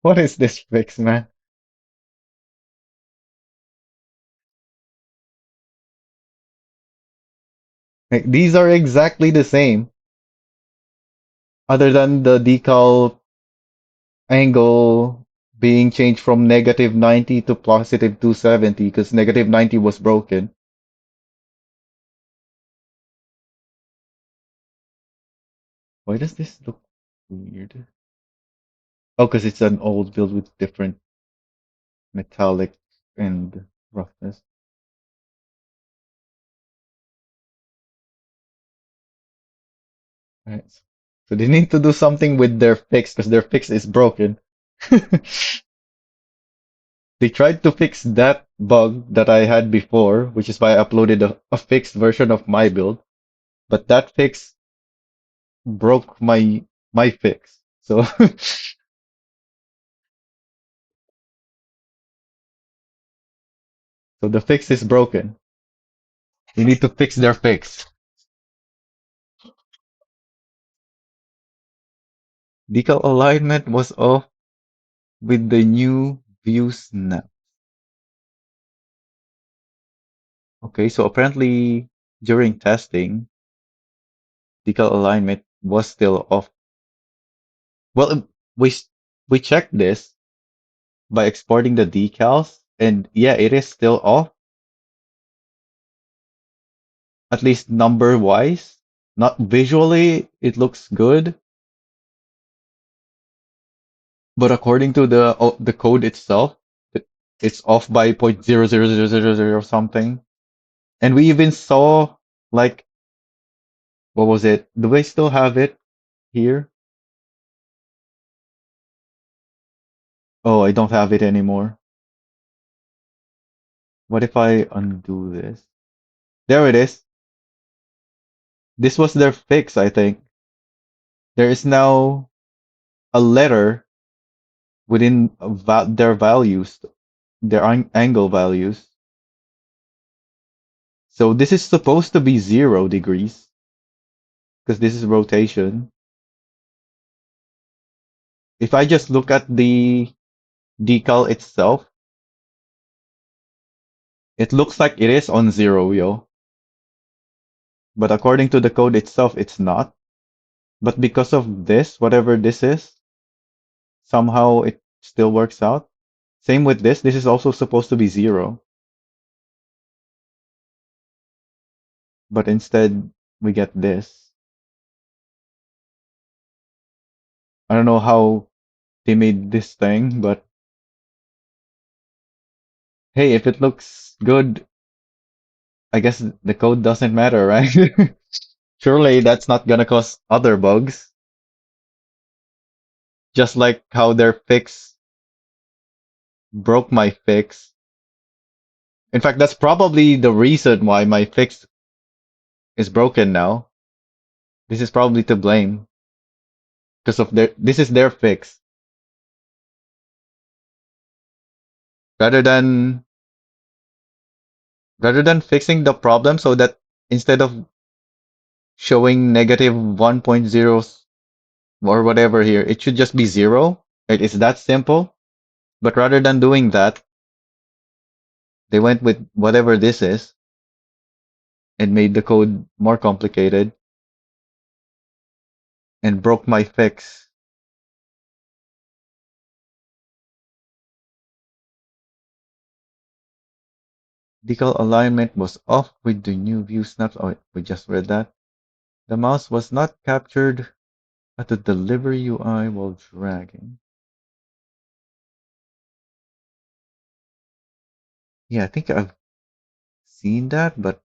What is this fix, man? Like, these are exactly the same, other than the decal angle being changed from negative 90 to positive 270 because negative 90 was broken. Why does this look weird? Oh, because it's an old build with different metallic and roughness. Right. So they need to do something with their fix because their fix is broken. They tried to fix that bug that I had before, which is why I uploaded a fixed version of my build. But that fix broke my fix. So so the fix is broken. They need to fix their fix. Decal alignment was off with the new view snap. Okay, so apparently during testing, decal alignment was still off. Well, we we checked this by exporting the decals, and yeah, it is still off, at least number wise. Not visually, it looks good, but according to the code itself, it's off by 0.00000 something. And we even saw like what was it? Do I still have it here? Oh, I don't have it anymore. What if I undo this? There it is. This was their fix, I think. There is now a letter within their values, their angle values. So this is supposed to be 0 degrees because this is rotation. If I just look at the decal itself, it looks like it is on 0, yo. But according to the code itself, it's not. But because of this, whatever this is, somehow it still works out. Same with this. This is also supposed to be 0, but instead we get this. I don't know how they made this thing, but hey, if it looks good, I guess the code doesn't matter, right? Surely that's not gonna cause other bugs, just like how their fix broke my fix. In fact, that's probably the reason why my fix is broken now. This is probably to blame because of this is their fix. Rather than rather than fixing the problem so that instead of showing negative 1.0 or whatever here, it should just be 0. Right? It's that simple. But rather than doing that, they went with whatever this is and made the code more complicated and broke my fix. Decal alignment was off with the new view snaps. Oh, we just read that. The mouse was not captured at the delivery UI while dragging. Yeah, I think I've seen that, but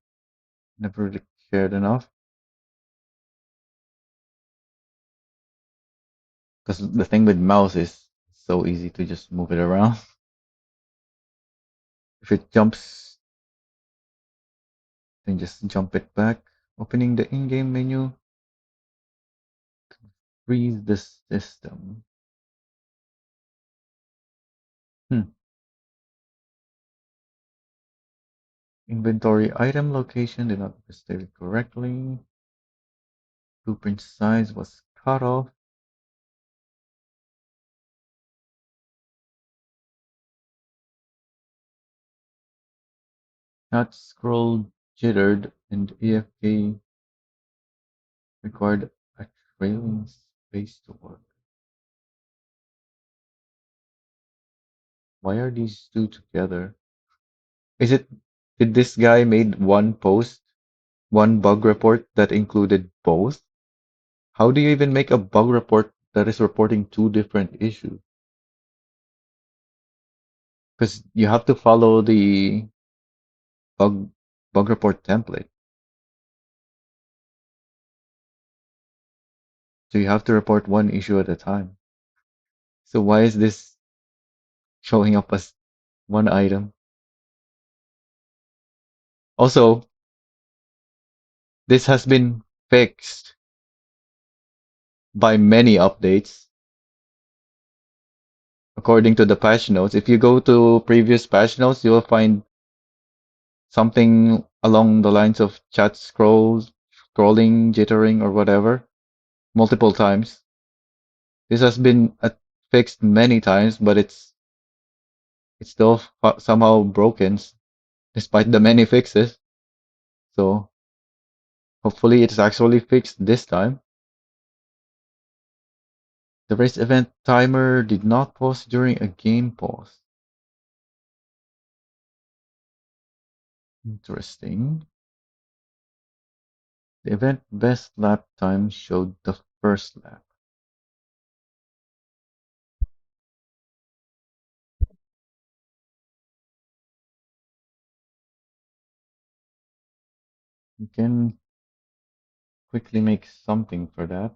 never really cared enough. Because the thing with mouse is so easy to just move it around. If it jumps, then just jump it back. Opening the in-game menu, freeze the system. Hmm. Inventory item location did not save it correctly. Blueprint size was cut off. Not scroll jittered and AFK required a trailing space to work. Why are these two together? Is it did this guy made one post, one bug report that included both? How do you even make a bug report that is reporting two different issues? Because you have to follow the bug bug report template. So you have to report one issue at a time. So why is this showing up as one item? Also, this has been fixed by many updates according to the patch notes. If you go to previous patch notes, you'll find something along the lines of scrolling, jittering, or whatever, multiple times. This has been fixed many times, but it's still somehow broken despite the many fixes. So hopefully it's actually fixed this time. The race event timer did not pause during a game pause. Interesting. The event best lap time showed the first lap. You can quickly make something for that.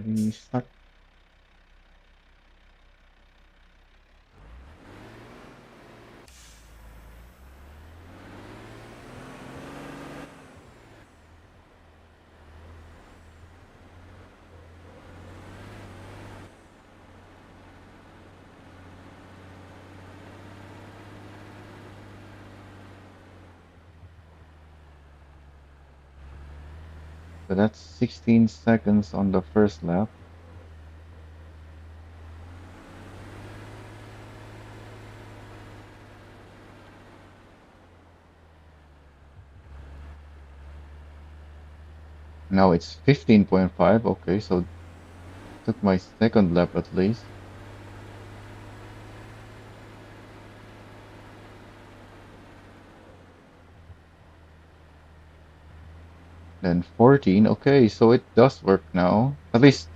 Ready, start. So that's 16 seconds on the first lap. Now it's 15.5. Okay, so took my second lap at least. Then 14. Okay, so it does work now. At least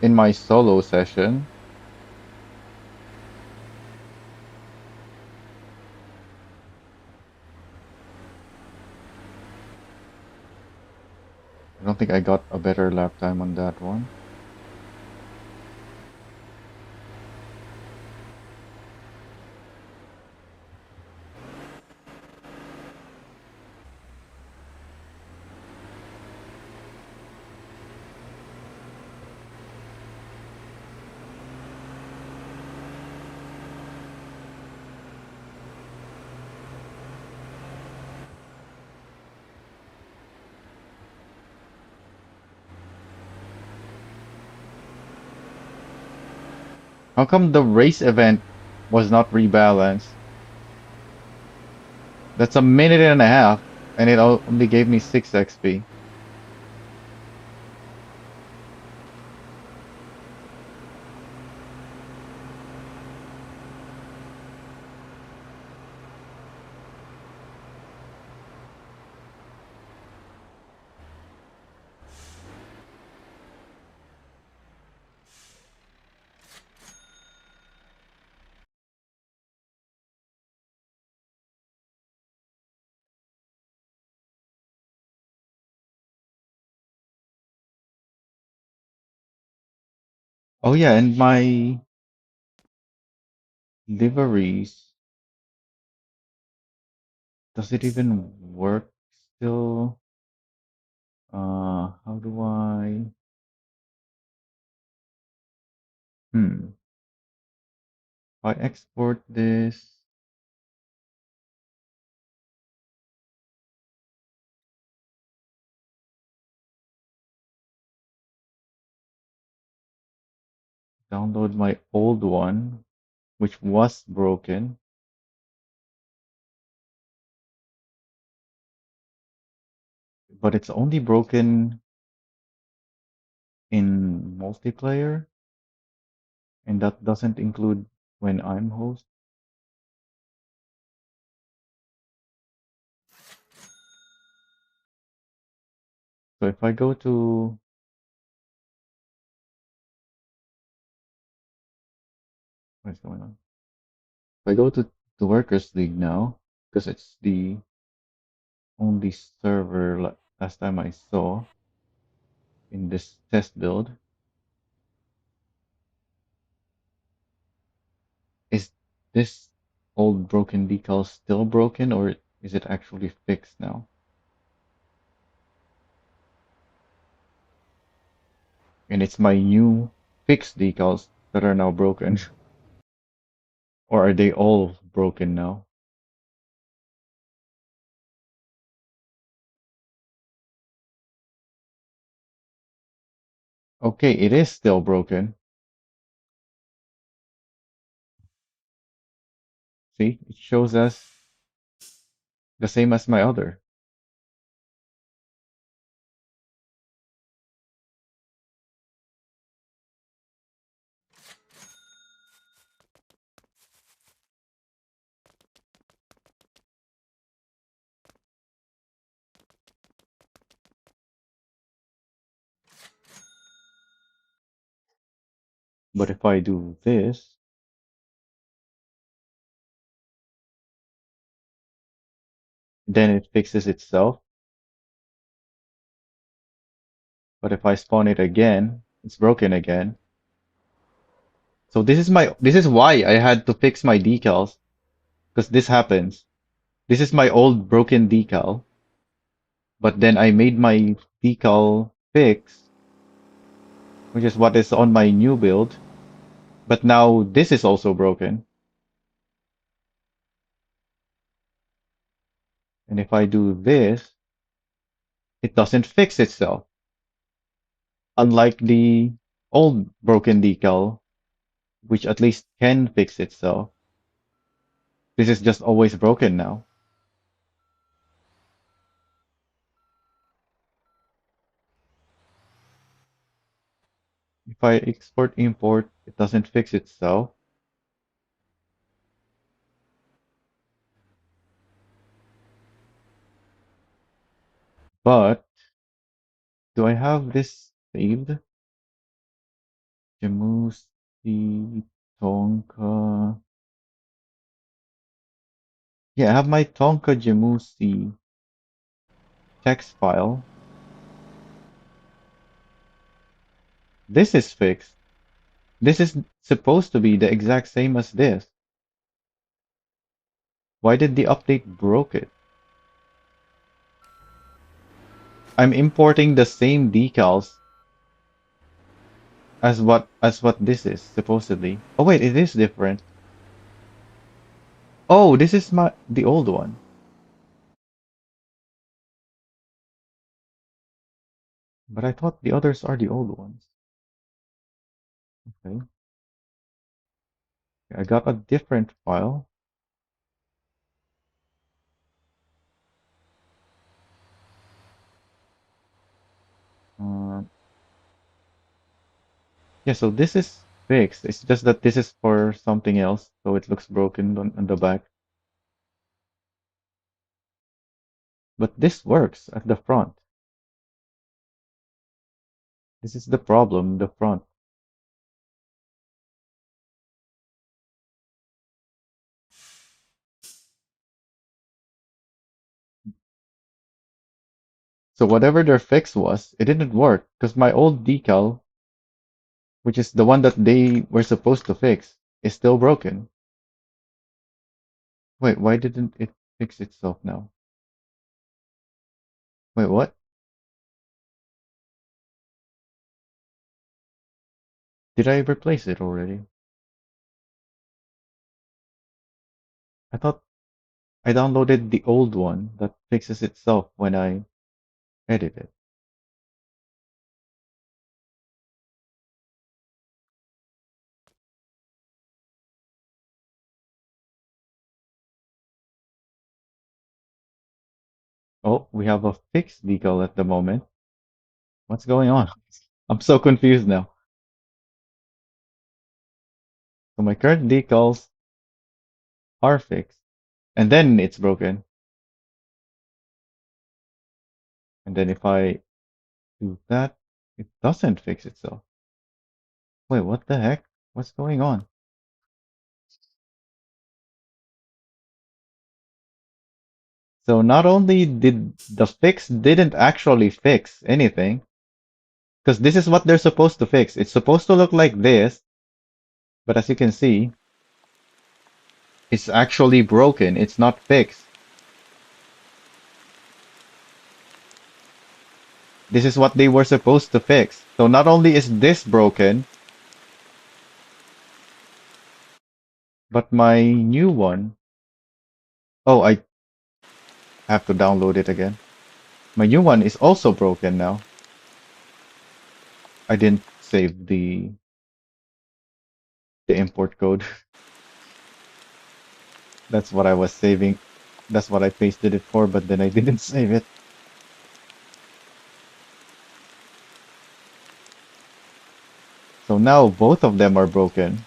in my solo session. I don't think I got a better lap time on that one. How come the race event was not rebalanced? That's a minute and a half, and it only gave me 6 XP. Oh yeah, and my liveries, does it even work still? How do I? Hmm. If I export this, download my old one, which was broken, but it's only broken in multiplayer, and that doesn't include when I'm host. So if I go to, what's going on? If I go to the Workers League now, because it's the only server last time I saw in this test build, is this old broken decal still broken or is it actually fixed now? And it's my new fixed decals that are now broken. Or are they all broken now? Okay, it is still broken. See, it shows us the same as my other. But if I do this, then it fixes itself. But if I spawn it again, It's broken again. So this is why I had to fix my decals, because this happens. This is my old broken decal, but then I made my decal fix, which is what is on my new build. But now this is also broken. And if I do this, it doesn't fix itself. Unlike the old broken decal, which at least can fix itself. This is just always broken now. If I export import, it doesn't fix itself. But do I have this saved? Jamusi Tonka. Yeah, I have my Tonka Jamusi text file. This is fixed. This is supposed to be the exact same as this. Why did the update broke it? I'm importing the same decals as what this is supposedly. Oh wait, it is different. Oh, this is the old one. But I thought the others are the old ones. Okay. I got a different file. Uh, yeah, so this is fixed. It's just that this is for something else, so it looks broken on the back. But this works at the front. This is the problem, the front. So whatever their fix was, it didn't work because my old decal, which is the one that they were supposed to fix, is still broken. Wait, why didn't it fix itself now? Wait, what? Did I replace it already? I thought I downloaded the old one that fixes itself when I edit it. Oh, we have a fixed decal at the moment. What's going on? I'm so confused now. So my current decals are fixed, and then it's broken. And then if I do that, it doesn't fix itself. Wait, what the heck? What's going on? So not only did the fix didn't actually fix anything, because this is what they're supposed to fix. It's supposed to look like this, but as you can see, it's actually broken. It's not fixed. This is what they were supposed to fix. So not only is this broken, but my new one. Oh, I have to download it again. My new one is also broken now. I didn't save the import code. That's what I was saving. That's what I pasted it for, but then I didn't save it. So now both of them are broken.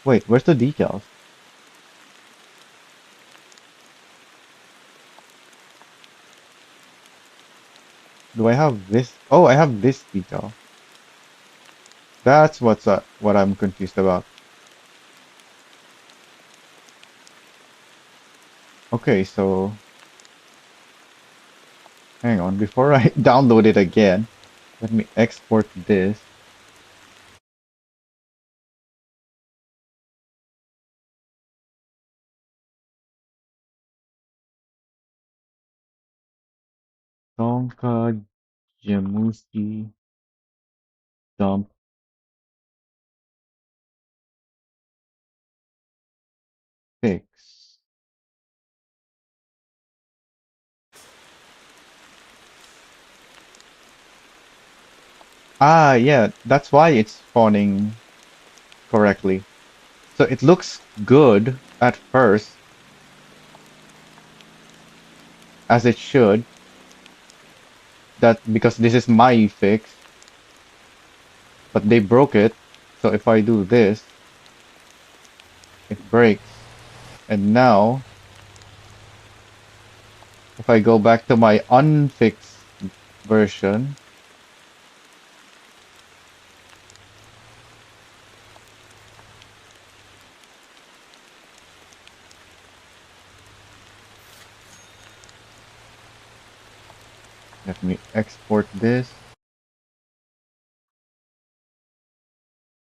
Wait, where's the decals? Do I have this? Oh, I have this decal. That's what I'm confused about. Okay, so hang on. Before I download it again, Let me export this. Tonka Jamusi dump fix. Ah, yeah, that's why it's spawning correctly. So it looks good at first, as it should, that because this is my fix, but they broke it. So if I do this, it breaks. And now, if I go back to my unfixed version, let me export this.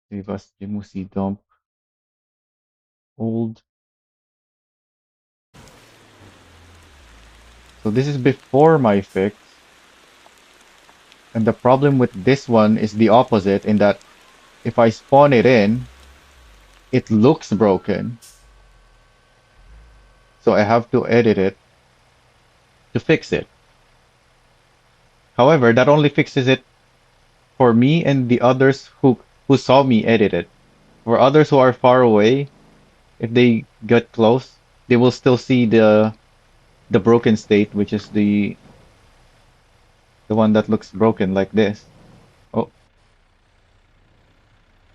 Save us Jimusi dump old. So this is before my fix. And the problem with this one is the opposite in that if I spawn it in, it looks broken. So I have to edit it to fix it. However, that only fixes it for me and the others who saw me edit it. For others who are far away, if they get close, they will still see the broken state, which is the one that looks broken like this. Oh,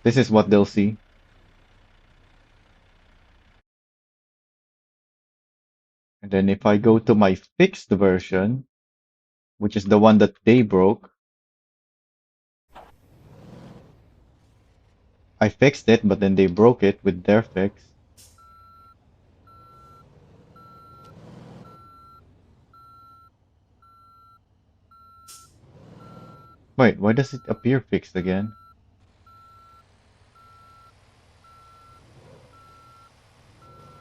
this is what they'll see. And then if I go to my fixed version, which is the one that they broke, I fixed it, but then they broke it with their fix. Wait, why does it appear fixed again?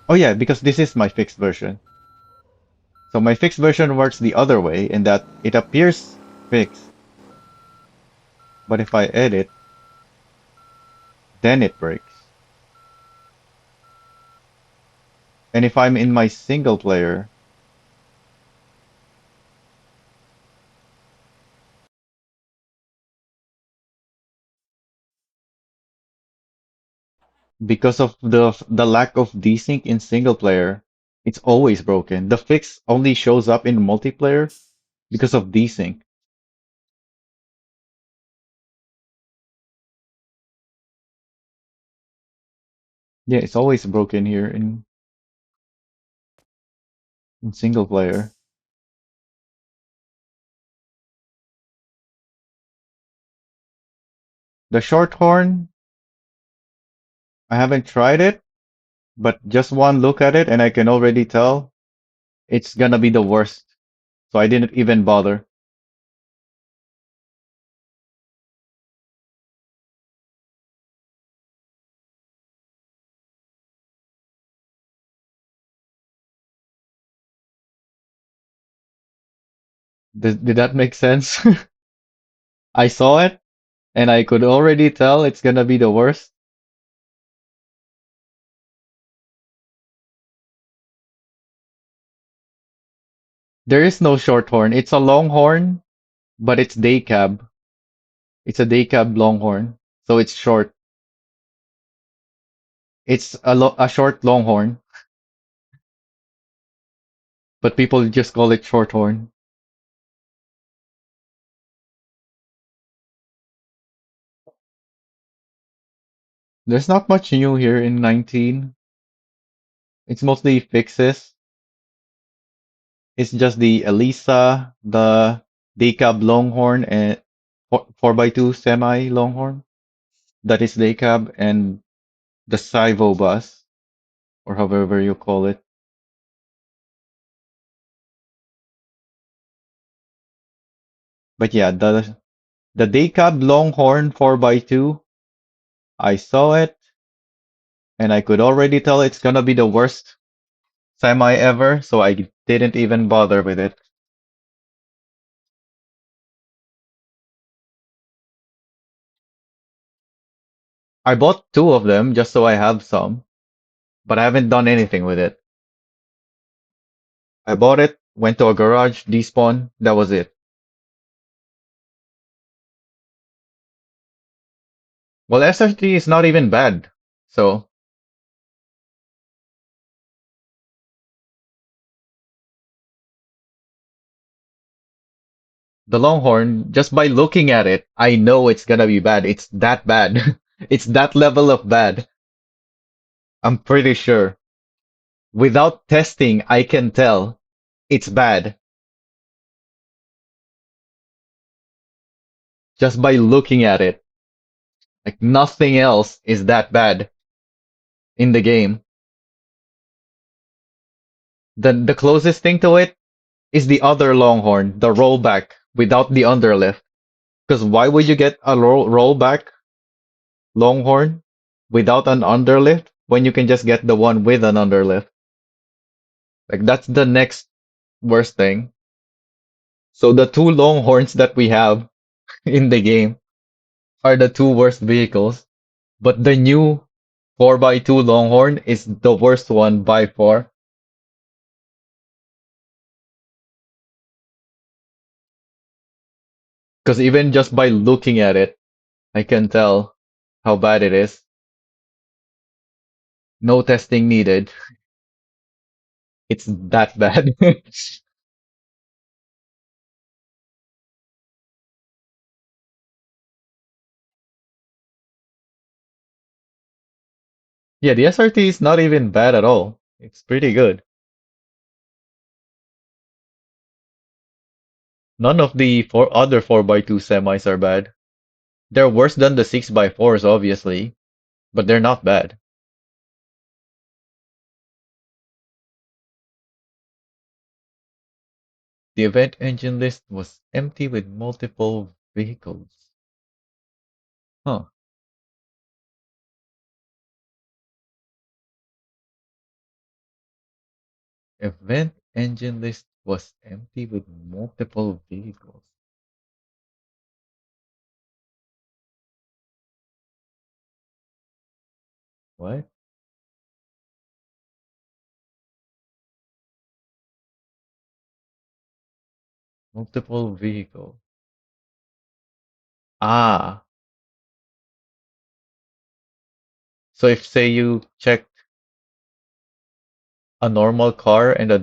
Oh yeah, because this is my fixed version. So my fixed version works the other way in that it appears fixed, but if I edit, then it breaks. And if I'm in my single player, because of the lack of desync in single player, it's always broken. The fix only shows up in multiplayer because of desync. Yeah, it's always broken here in single player. The short horn, I haven't tried it, but just one look at it and I can already tell it's gonna be the worst. So I didn't even bother. Did that make sense? I saw it and I could already tell it's gonna be the worst. There is no short horn. It's a long horn, but it's day cab. It's a day cab long horn, so it's short. It's a short long horn, but people just call it short horn. There's not much new here in 19. It's mostly fixes. It's just the Elisa, the day cab Longhorn, and 4x2 semi Longhorn. That is day cab, and the Saivo bus, or however you call it. But yeah, The Decab Longhorn 4x2, I saw it, and I could already tell it's gonna be the worst semi ever, so I didn't even bother with it. I bought two of them just so I have some, but I haven't done anything with it. I bought it, went to a garage, despawn, that was it. Well, SRT is not even bad, so the Longhorn, just by looking at it, I know it's gonna be bad. It's that bad. It's that level of bad. I'm pretty sure. Without testing, I can tell it's bad just by looking at it. Like nothing else is that bad in the game. The closest thing to it is the other Longhorn, the rollback without the underlift. Because why would you get a rollback Longhorn without an underlift when you can just get the one with an underlift? Like that's the next worst thing. So the two Longhorns that we have in the game are the two worst vehicles, but the new 4x2 Longhorn is the worst one by far. Because even just by looking at it, I can tell how bad it is. No testing needed. It's that bad. Yeah, the SRT is not even bad at all. It's pretty good. None of the other 4x2 semis are bad. They're worse than the 6x4s, obviously, but they're not bad. The event engine list was empty with multiple vehicles. Huh. Event engine list was empty with multiple vehicles. What? Multiple vehicle. Ah, so if say you check a normal car and a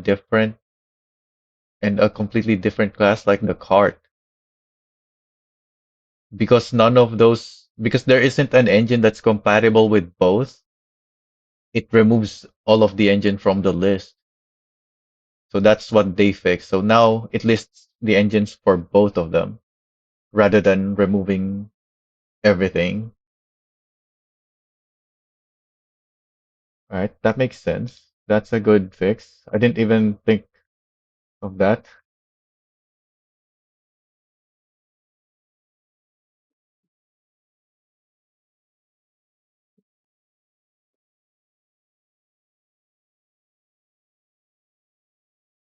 completely different class like the cart, because there isn't an engine that's compatible with both, it removes all of the engine from the list. So that's what they fixed. So now it lists the engines for both of them rather than removing everything. All right, that makes sense. That's a good fix. I didn't even think of that.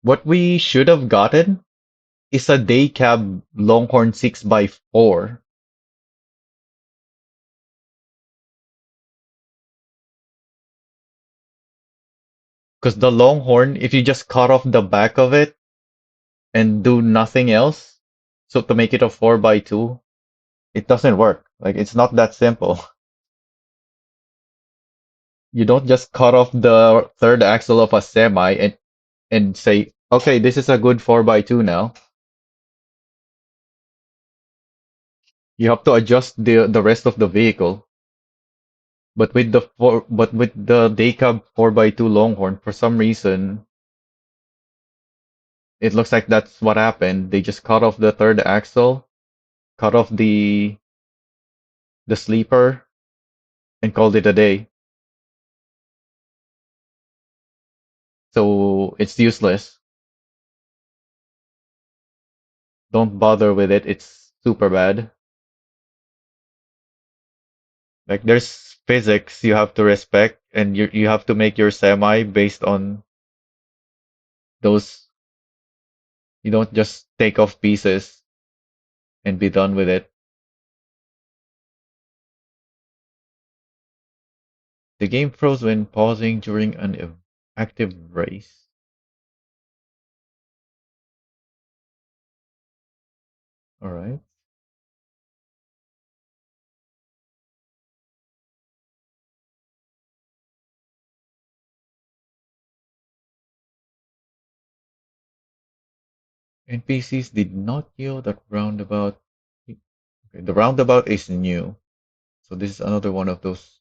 What we should have gotten is a day cab Longhorn 6x4. Because the Longhorn, if you just cut off the back of it and do nothing else, so to make it a 4x2, it doesn't work. Like, it's not that simple. You don't just cut off the third axle of a semi and say, okay, this is a good 4x2 now. You have to adjust the rest of the vehicle. But with the Daycab 4x2 Longhorn, for some reason, it looks like that's what happened. They just cut off the third axle, cut off the sleeper, and called it a day. So it's useless. Don't bother with it. It's super bad. Like there's physics you have to respect, and you have to make your semi based on those. You don't just take off pieces and be done with it. The game froze when pausing during an active race. All right. NPCs did not yield at roundabout. Okay, the roundabout is new, so this is another one of those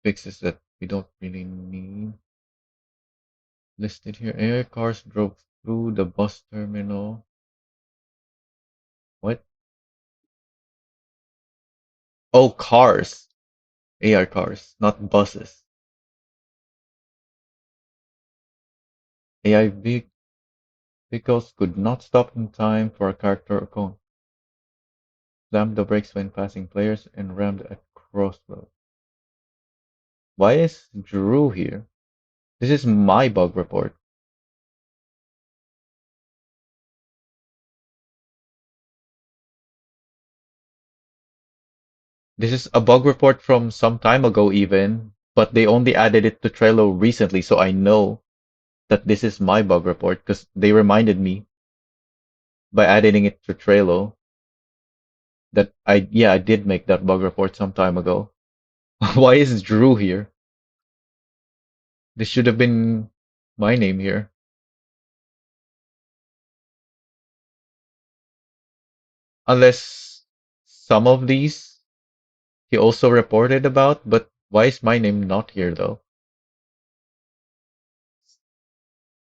fixes that we don't really need. Listed here, AI cars drove through the bus terminal. What? Oh, cars. AI cars, not buses. AI vehicles could not stop in time for a character or cone. Slammed the brakes when passing players and rammed at crossroads. Why is Drew here? This is my bug report. This is a bug report from some time ago even, but they only added it to Trello recently, so I know that this is my bug report because they reminded me by adding it to Trello that I did make that bug report some time ago. Why is Drew here? This should have been my name here. Unless some of these he also reported about, but why is my name not here though?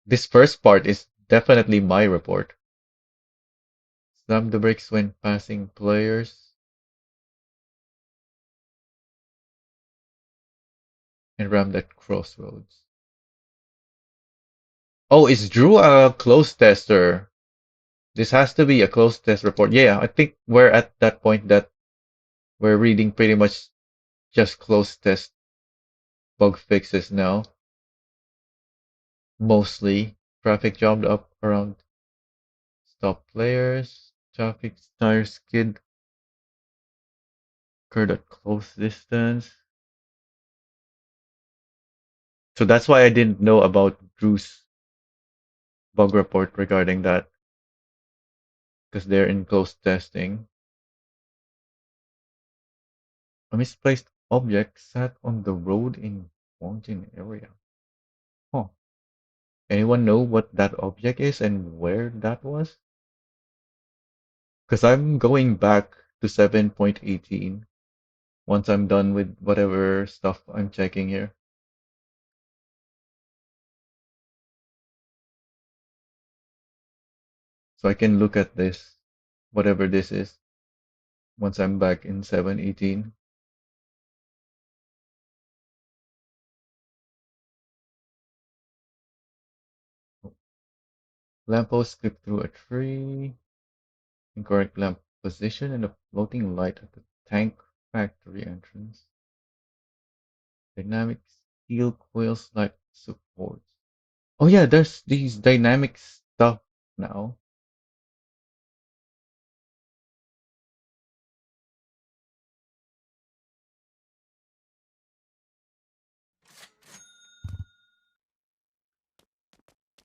This first part is definitely my report. Slam the brakes when passing players and rammed at crossroads. Oh, is Drew a close tester? This has to be a close test report. Yeah, I think we're at that point that we're reading pretty much just close test bug fixes now. Mostly. Traffic jammed up around stop players. Traffic tire skid occurred at close distance. So that's why I didn't know about Drew's bug report regarding that, because they're in close testing. A misplaced object sat on the road in Wongjin area. Huh. Anyone know what that object is and where that was? Because I'm going back to 7.18 once I'm done with whatever stuff I'm checking here. So I can look at this, whatever this is, once I'm back in 7.18. Lamppost slipped through a tree. Incorrect lamp position and a floating light at the tank factory entrance. Dynamic steel coils like supports. Oh yeah, there's these dynamic stuff now.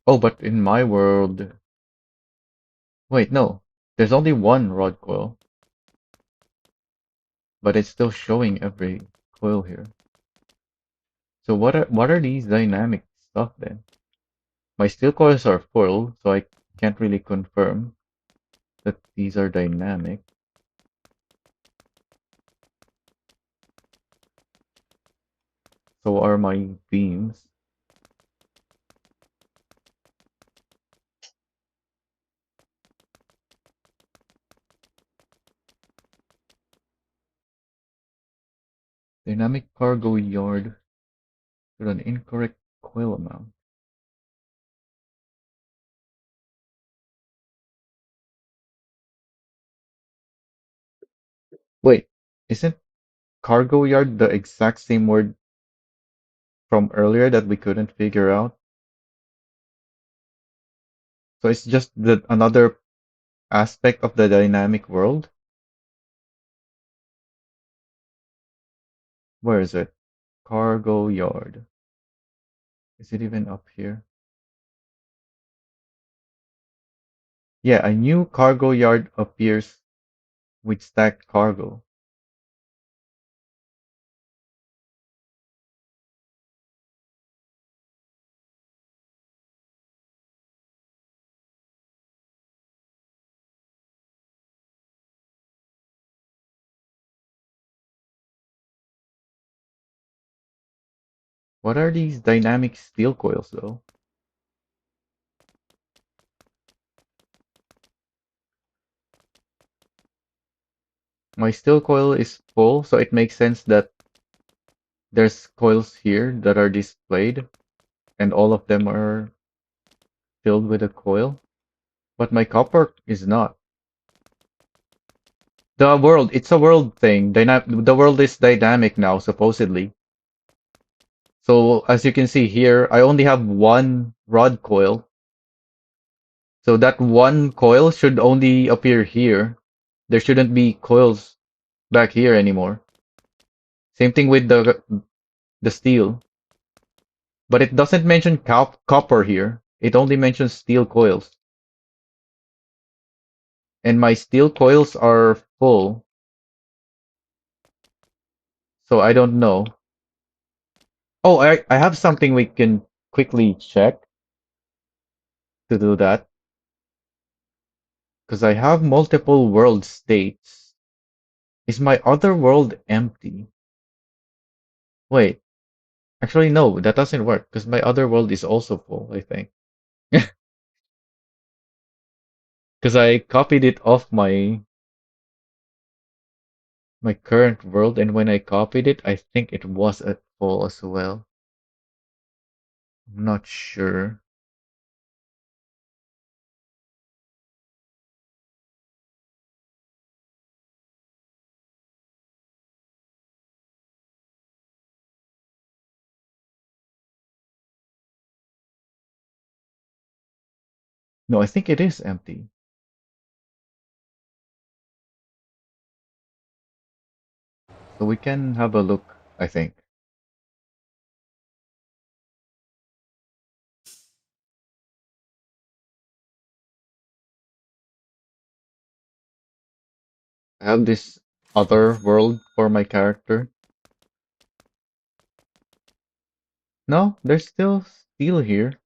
Oh, but in my world, wait, no. There's only one rod coil, but it's still showing every coil here. So what are these dynamic stuff then? My steel coils are full, so I can't really confirm that these are dynamic. So are my beams. Dynamic cargo yard with an incorrect coil amount. Wait, isn't cargo yard the exact same word from earlier that we couldn't figure out? So it's just another aspect of the dynamic world? Where is it? Cargo yard. Is it even up here? Yeah, a new cargo yard appears with stacked cargo. What are these dynamic steel coils though? My steel coil is full, so it makes sense that there's coils here that are displayed, and all of them are filled with a coil. But my copper is not. The world, it's a world thing. The world is dynamic now, supposedly. So as you can see here, I only have one rod coil. So that one coil should only appear here. There shouldn't be coils back here anymore. Same thing with the steel. But it doesn't mention copper here. It only mentions steel coils. And my steel coils are full, so I don't know. Oh, I have something we can quickly check to do that. Because I have multiple world states. Is my other world empty? Wait, actually no, that doesn't work because my other world is also full, I think. Because I copied it off my current world, and when I copied it, I think it was at full as well. I'm not sure. No, I think it is empty. So we can have a look, I think. I have this other world for my character. No, there's still steel here,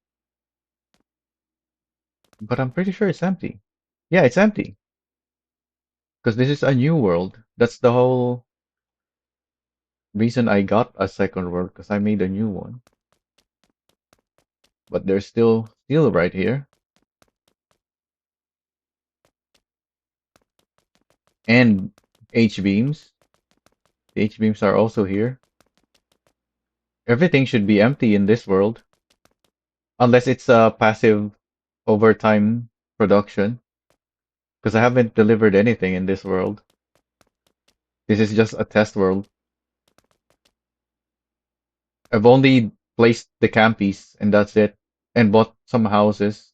but I'm pretty sure it's empty. Yeah, it's empty because this is a new world. That's the whole reason I got a second world because I made a new one. But there's still steel right here. And H-beams. The H-beams are also here. Everything should be empty in this world. Unless it's a passive overtime production. Because I haven't delivered anything in this world. This is just a test world. I've only placed the campies and that's it. And bought some houses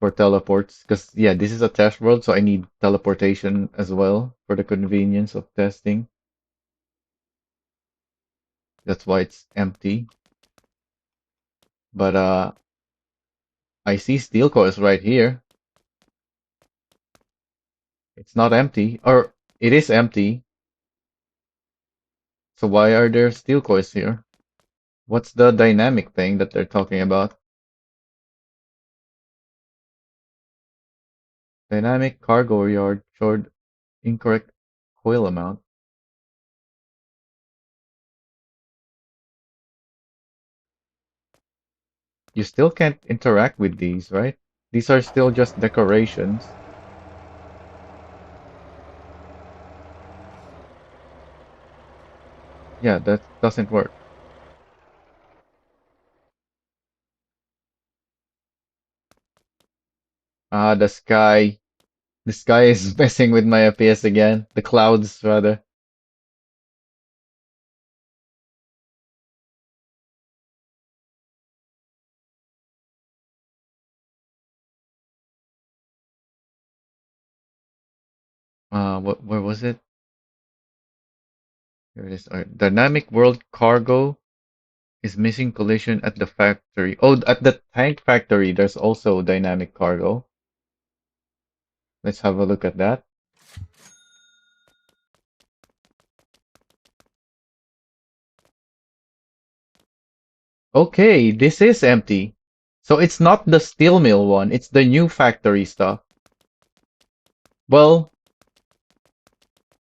for teleports. Because, yeah, this is a test world, so I need teleportation as well for the convenience of testing. That's why it's empty. But I see steel coils right here. It's not empty. Or it is empty. So why are there steel coils here? What's the dynamic thing that they're talking about? Dynamic cargo yard showed incorrect coil amount. You still can't interact with these, right? These are still just decorations. Yeah, that doesn't work. Ah, the sky. The sky is messing with my FPS again. The clouds, rather. Where was it? Here it is. Dynamic World Cargo is missing collision at the factory. Oh, at the tank factory, there's also dynamic cargo. Let's have a look at that. Okay, this is empty. So it's not the steel mill one, it's the new factory stuff. Well,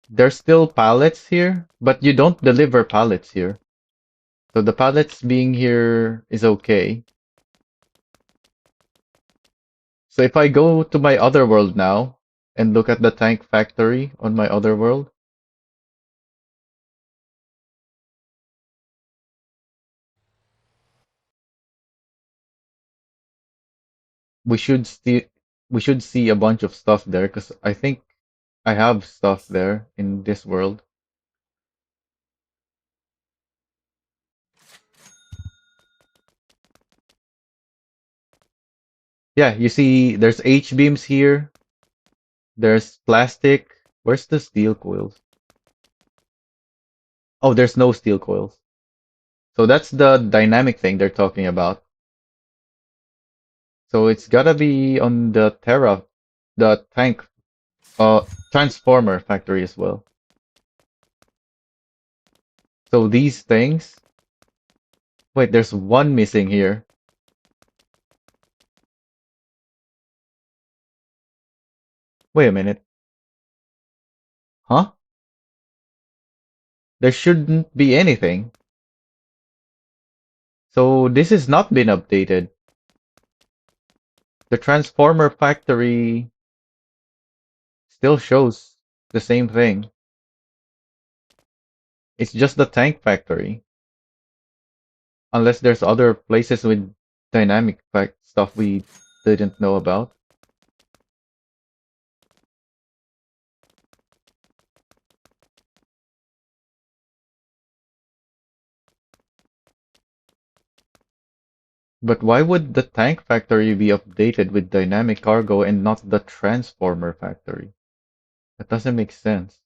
there's still pallets here, but you don't deliver pallets here. So the pallets being here is okay. So if I go to my other world now and look at the tank factory on my other world, we should see a bunch of stuff there because I think I have stuff there in this world. Yeah, you see there's H-beams here, there's plastic. Where's the steel coils? Oh, there's no steel coils. So that's the dynamic thing they're talking about. So it's gotta be on the the tank, uh, transformer factory as well. So these things, wait, there's one missing here. Wait a minute. Huh? There shouldn't be anything. So this has not been updated. The transformer factory still shows the same thing. It's just the tank factory. Unless there's other places with dynamic fact stuff we didn't know about. But why would the tank factory be updated with dynamic cargo and not the transformer factory? That doesn't make sense.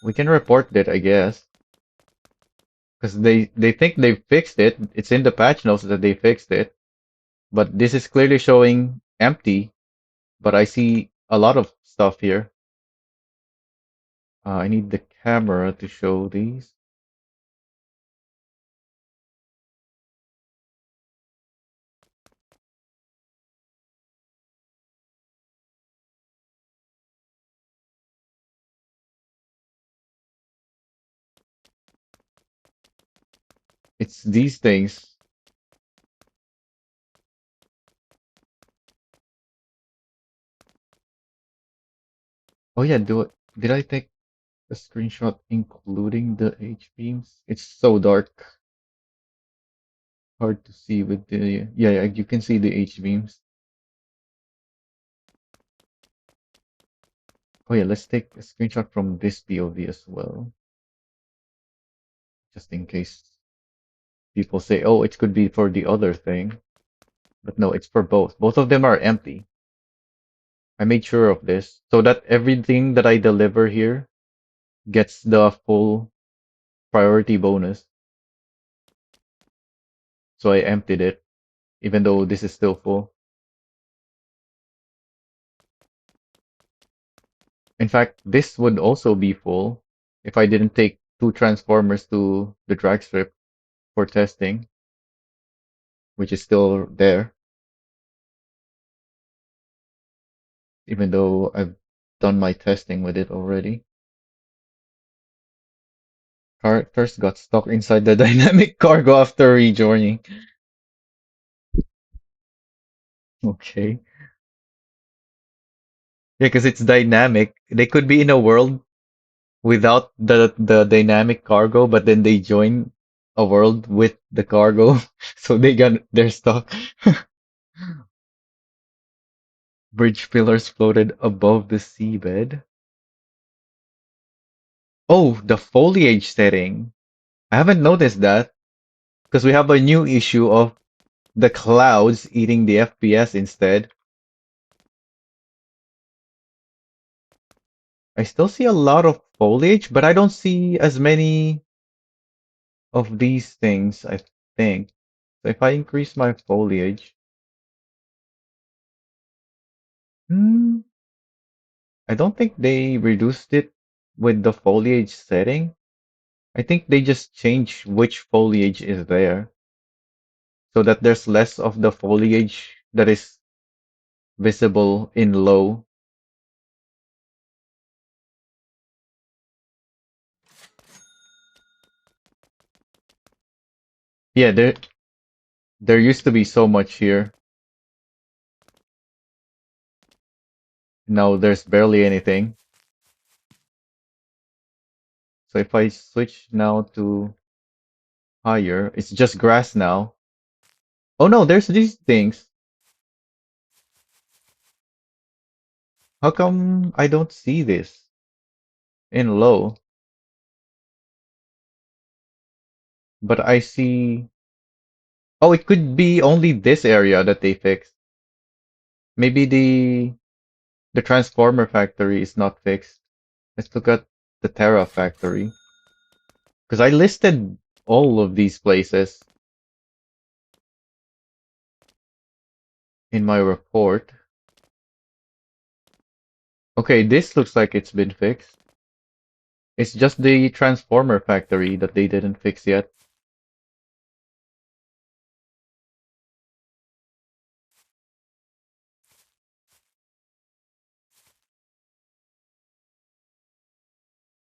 We can report that, I guess. Because they think they fixed it. It's in the patch notes that they fixed it. But this is clearly showing empty. But I see a lot of stuff here. I need the camera to show these. It's these things. Oh yeah, do it. Did I take a screenshot including the H-beams? It's so dark. Hard to see with the yeah, you can see the H-beams. Oh yeah, let's take a screenshot from this POV as well, just in case people say, oh, it could be for the other thing. But no, it's for both. Both of them are empty. I made sure of this so that everything that I deliver here gets the full priority bonus. So I emptied it, even though this is still full. In fact, this would also be full if I didn't take two transformers to the drag strip for testing, which is still there, even though I've done my testing with it already. Characters got stuck inside the dynamic cargo after rejoining. Okay. Yeah, because it's dynamic. They could be in a world without the dynamic cargo, but then they join. a world with the cargo, so they got their stuck. Bridge pillars floated above the seabed. Oh, the foliage setting. I haven't noticed that because we have a new issue of the clouds eating the FPS instead. I still see a lot of foliage, but I don't see as many of these things, I think. So if I increase my foliage, hmm, I don't think they reduced it with the foliage setting. I think they just changed which foliage is there so that there's less of the foliage that is visible in low. Yeah, there used to be so much here. Now there's barely anything. So if I switch now to higher, it's just grass now. Oh no, there's these things. How come I don't see this in low? But I see. Oh, it could be only this area that they fixed. Maybe the transformer factory is not fixed. Let's look at the Terra factory. Because I listed all of these places in my report. Okay, this looks like it's been fixed. It's just the transformer factory that they didn't fix yet.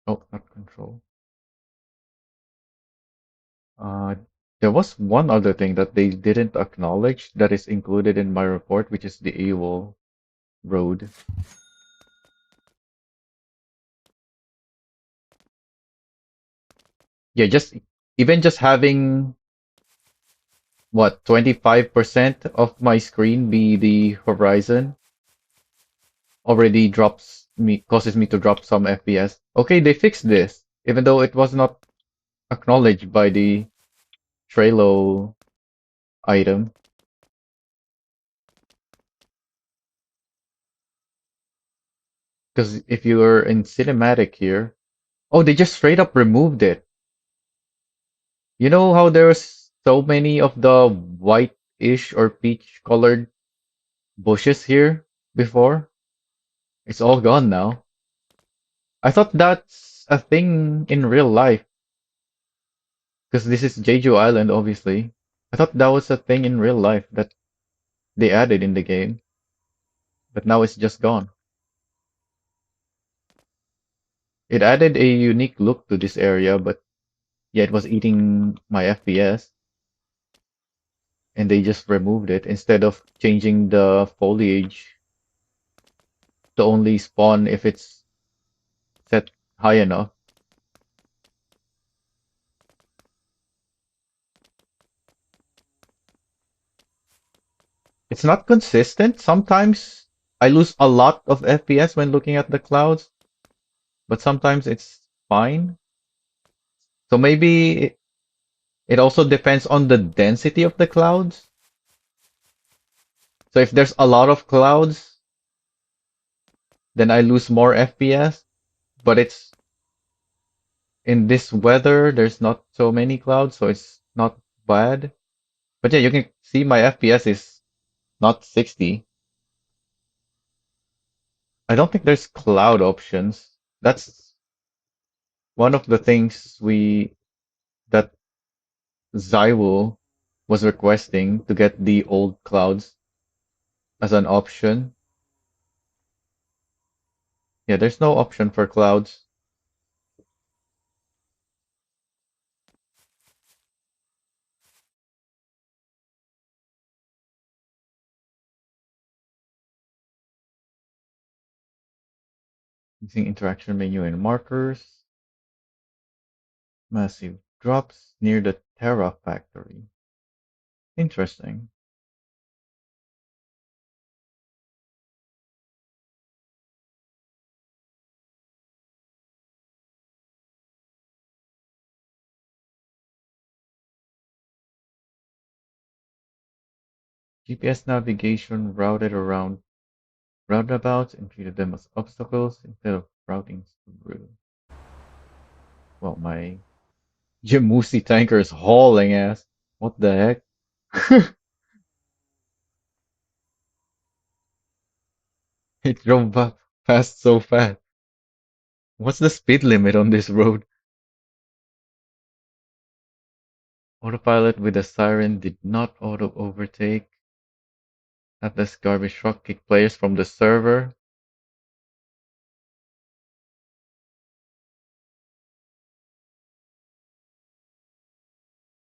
Oh, not control. Uh, there was one other thing that they didn't acknowledge that is included in my report, which is the AWOL road. Yeah, just even just having what 25% of my screen be the horizon already drops me causes me to drop some FPS. Okay, they fixed this, even though it was not acknowledged by the Trello item. Because if you are in cinematic here, oh, they just straight up removed it. You know how there's so many of the white-ish or peach colored bushes here before? It's all gone now. I thought that's a thing in real life because this is Jeju Island, obviously. I thought that was a thing in real life that they added in the game, but now it's just gone. It added a unique look to this area, but yeah, it was eating my FPS, and they just removed it instead of changing the foliage to only spawn if it's set high enough. It's not consistent. Sometimes I lose a lot of FPS when looking at the clouds, but sometimes it's fine. So maybe it also depends on the density of the clouds. So if there's a lot of clouds, then I lose more FPS. But it's in this weather, there's not so many clouds, so it's not bad. But yeah, you can see my FPS is not 60. I don't think there's cloud options. That's one of the things we that Zywoo was requesting to get the old clouds as an option. Yeah, there's no option for clouds. Using interaction menu and markers. Massive drops near the Terra Factory. Interesting. GPS navigation routed around roundabouts and treated them as obstacles instead of routing through. Well, my Jamusi tanker is hauling ass. What the heck? It drove past so fast. What's the speed limit on this road? Autopilot with a siren did not auto overtake. Atlas garbage truck kicked players from the server.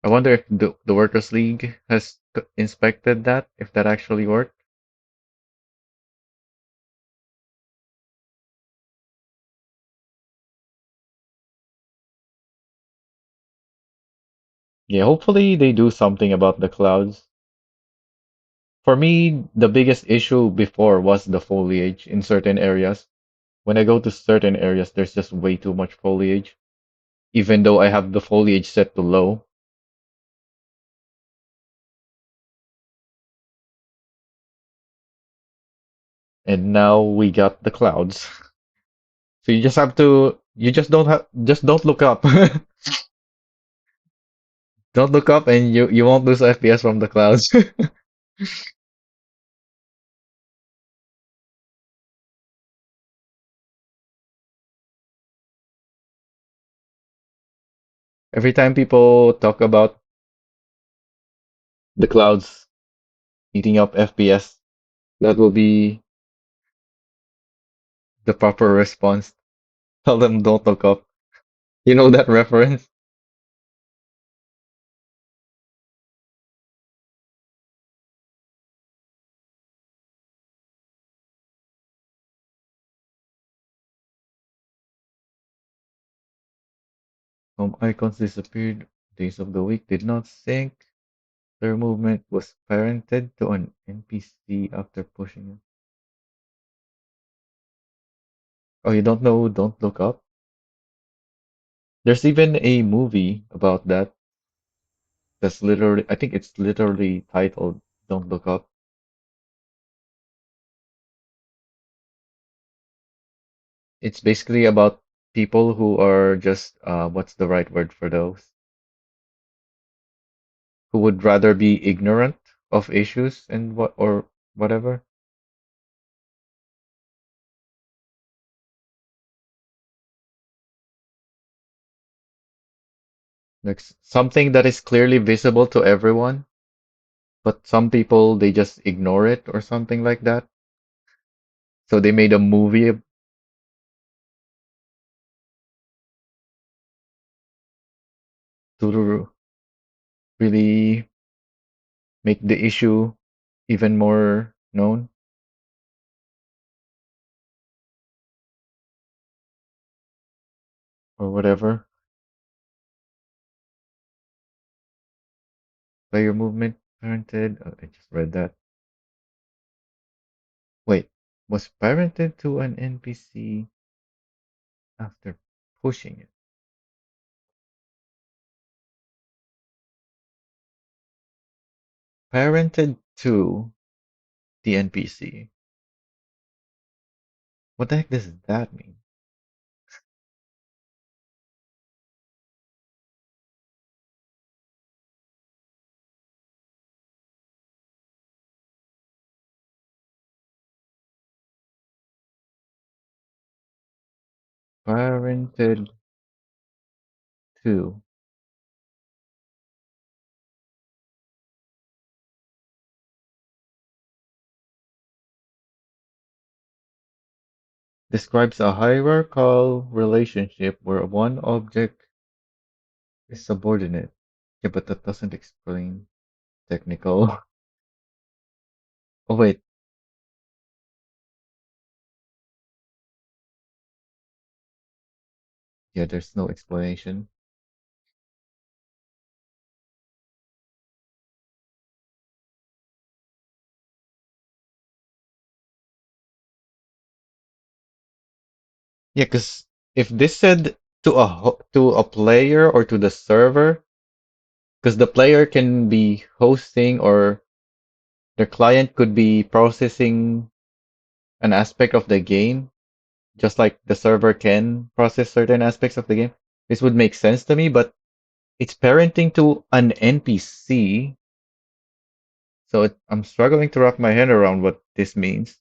I wonder if the Workers' League has inspected that, if that actually worked. Yeah, hopefully they do something about the clouds. For me, the biggest issue before was the foliage in certain areas. When I go to certain areas, there's just way too much foliage, even though I have the foliage set to low. And now we got the clouds. So you just have to, you just don't have, just don't look up. Don't look up and you won't lose FPS from the clouds. Every time people talk about the clouds eating up FPS, that will be the proper response. Tell them don't look up. You know that reference? Home icons disappeared. Days of the week did not sync. Their movement was parented to an NPC after pushing it. Oh, you don't know Don't Look Up? There's even a movie about that. That's literally, I think it's literally titled Don't Look Up. It's basically about people who are just, what's the right word for those? Who would rather be ignorant of issues and what or whatever. Like something that is clearly visible to everyone, but some people they just ignore it or something like that. So they made a movie to really make the issue even more known or whatever. Player movement parented. Oh, I just read that. Wait, was parented to an NPC after pushing it. Parented to the NPC. What the heck does that mean? Parented to describes a hierarchical relationship where one object is subordinate. Yeah, but that doesn't explain technical. Oh wait, yeah, there's no explanation. Yeah, because if this said to to a player or to the server, because the player can be hosting or the client could be processing an aspect of the game, just like the server can process certain aspects of the game. This would make sense to me, but it's parenting to an NPC, so I'm struggling to wrap my head around what this means.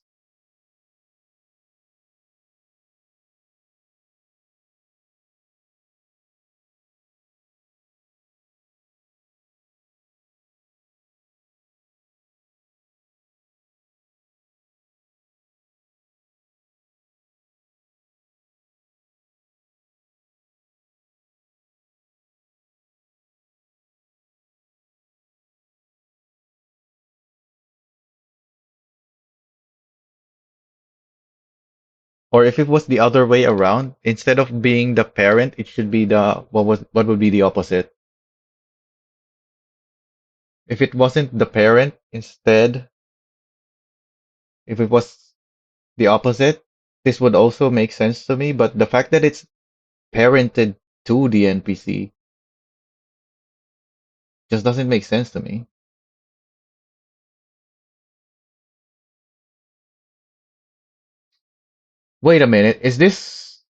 Or if it was the other way around, instead of being the parent, it should be what would be the opposite? If it wasn't the parent, instead, if it was the opposite, this would also make sense to me, but the fact that it's parented to the NPC just doesn't make sense to me. Wait a minute, is this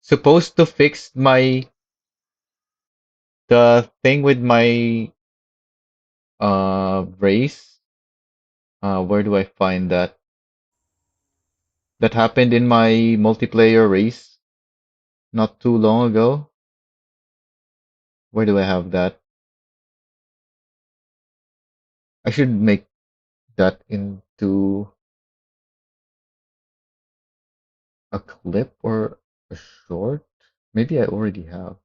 supposed to fix the thing with my race? Where do I find that? That happened in my multiplayer race not too long ago. Where do I have that? I should make that into a clip or a short. Maybe I already have.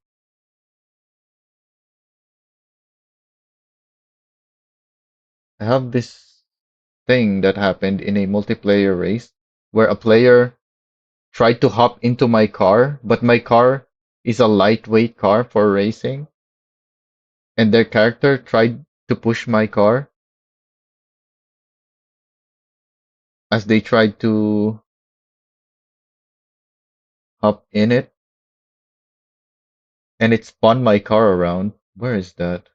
I have this thing that happened in a multiplayer race where a player tried to hop into my car, but my car is a lightweight car for racing, and their character tried to push my car as they tried to hop in it, and it spun my car around. Where is that?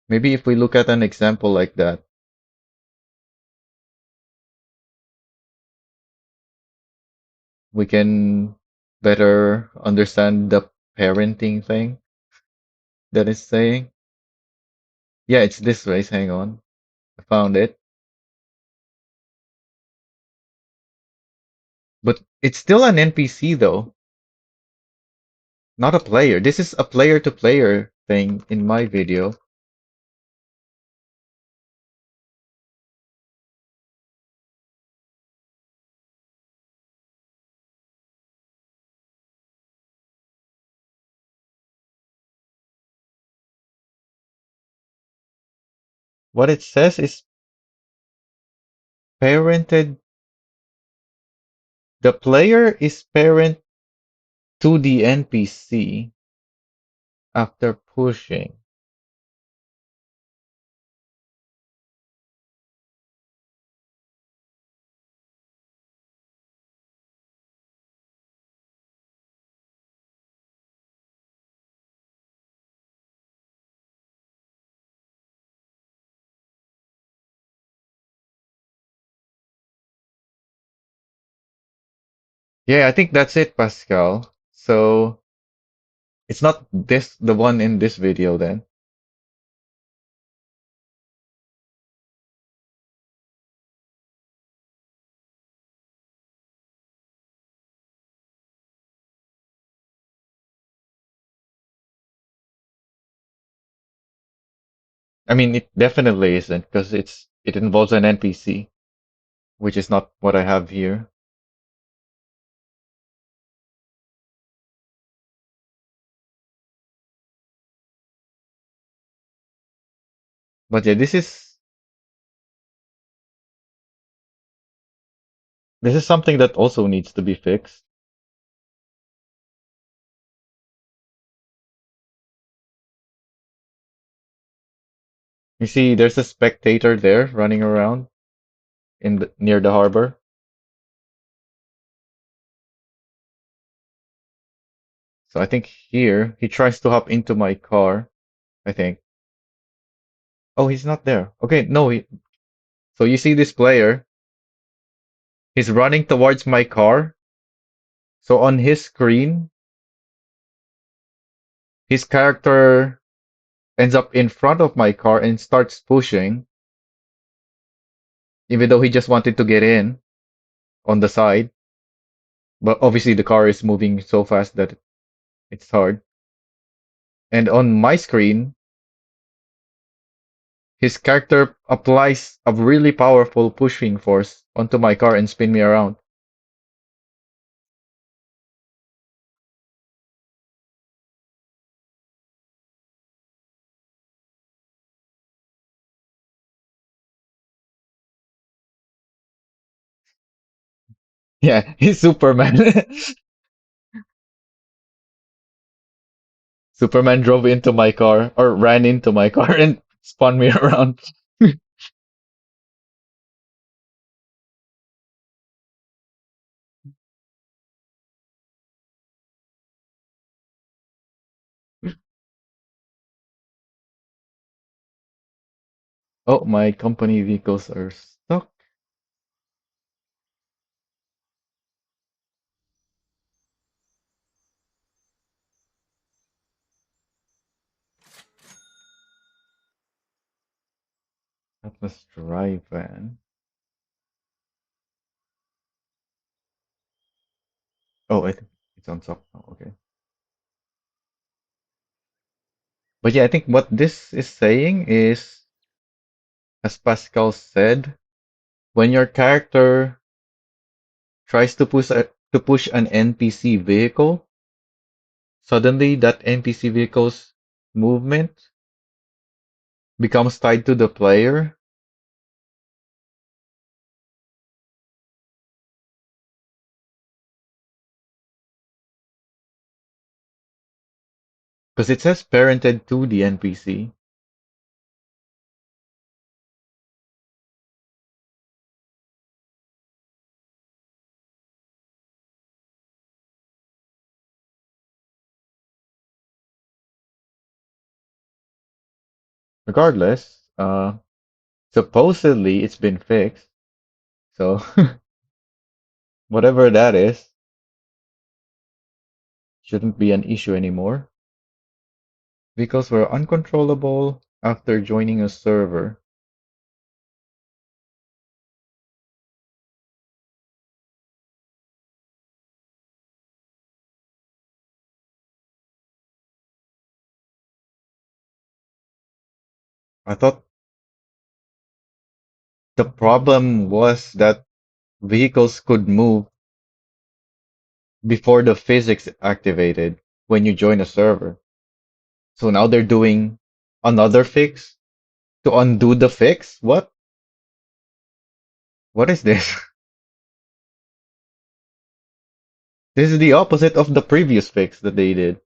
Maybe if we look at an example like that, we can better understand the parenting thing that it's saying. Yeah, it's this race. Hang on. I found it. But it's still an NPC though, not a player. This is a player to player thing in my video. What it says is parented. The player is parent to the NPC after pushing. Yeah, I think that's it, Pascal. So it's not this the one in this video then. I mean, it definitely isn't because it involves an NPC, which is not what I have here. But yeah, this is something that also needs to be fixed. You see, there's a spectator there running around near the harbor. So I think here he tries to hop into my car, I think. Oh, he's not there. Okay, no. So you see this player, he's running towards my car. So on his screen, his character ends up in front of my car and starts pushing, even though he just wanted to get in on the side. But obviously the car is moving so fast that it's hard. And on my screen, his character applies a really powerful pushing force onto my car and spin me around. Yeah, he's Superman. Superman drove into my car or ran into my car and spun me around. Oh, my company vehicles are stuck. Atlas Drive van. Oh, I think it's on top now. Okay. But yeah, I think what this is saying is, as Pascal said, when your character tries to push an NPC vehicle, suddenly that NPC vehicle's movement becomes tied to the player because it says parented to the NPC. Regardless, supposedly it's been fixed. So whatever that is, shouldn't be an issue anymore. Vehicles were uncontrollable after joining a server. I thought the problem was that vehicles could move before the physics activated when you join a server. So now they're doing another fix to undo the fix? What? What is this? This is the opposite of the previous fix that they did.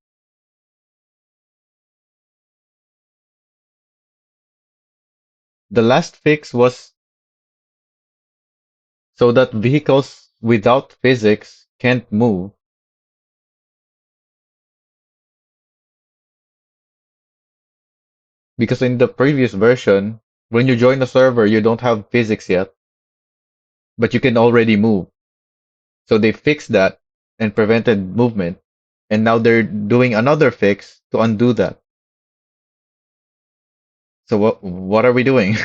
The last fix was so that vehicles without physics can't move. Because in the previous version, when you join a server, you don't have physics yet, but you can already move. So they fixed that and prevented movement. And now they're doing another fix to undo that. So what are we doing?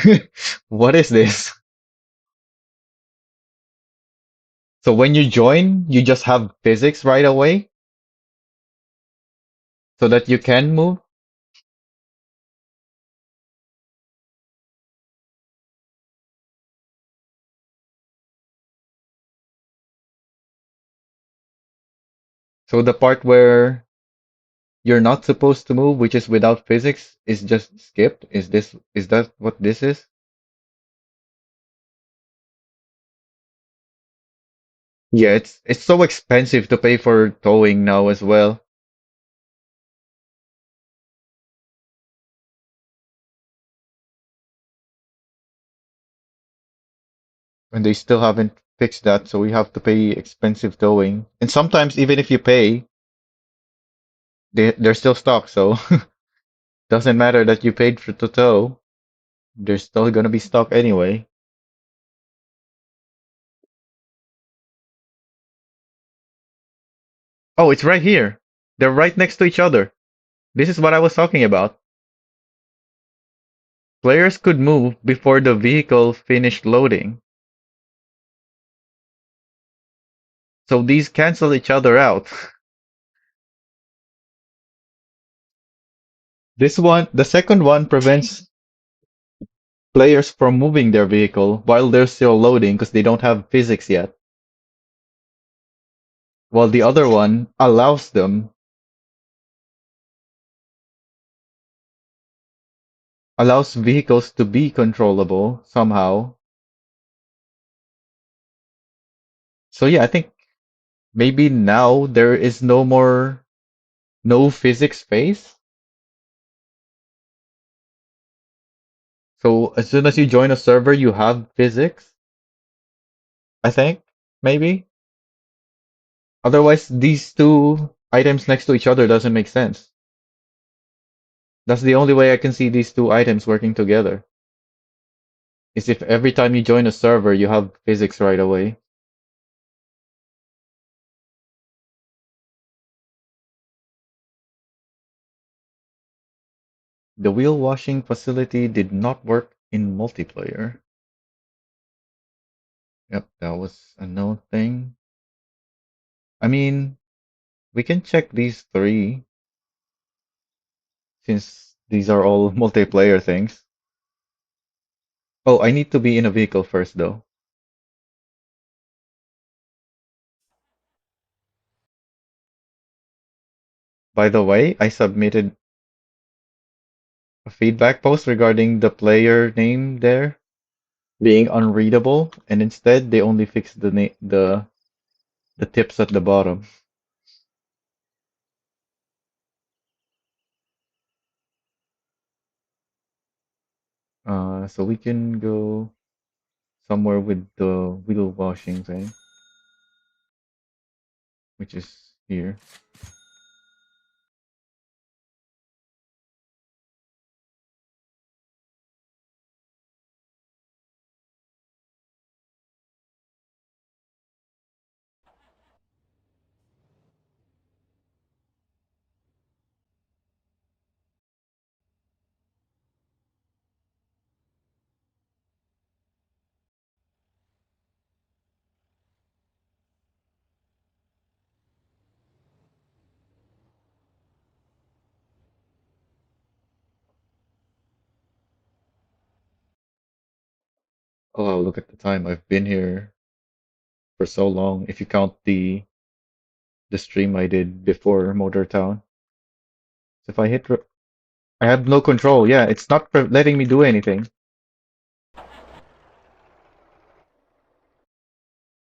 What is this? So when you join, you just have physics right away so that you can move. So the part where you're not supposed to move, which is without physics, is just skipped. Is that what this is? Yeah, it's so expensive to pay for towing now as well. And they still haven't fixed that, so we have to pay expensive towing. And sometimes even if you pay, they're still stuck, so doesn't matter that you paid for to tow, they're still gonna be stuck anyway. Oh, it's right here. They're right next to each other. This is what I was talking about. Players could move before the vehicle finished loading, so these cancel each other out. This one, the second one prevents players from moving their vehicle while they're still loading because they don't have physics yet, while the other one allows vehicles to be controllable somehow. So yeah, I think maybe now there is no physics phase. So as soon as you join a server, you have physics, I think, maybe. Otherwise, these two items next to each other doesn't make sense. That's the only way I can see these two items working together. Is if every time you join a server, you have physics right away. The wheel washing facility did not work in multiplayer. Yep, that was a known thing. I mean, we can check these three since these are all multiplayer things. Oh, I need to be in a vehicle first though. By the way, I submitted a feedback post regarding the player name there being unreadable, and instead they only fixed the tips at the bottom. So we can go somewhere with the wheel washing thing, which is here. Oh, wow, look at the time. I've been here for so long. If you count the stream I did before Motor Town. So if I I have no control. Yeah, it's not letting me do anything.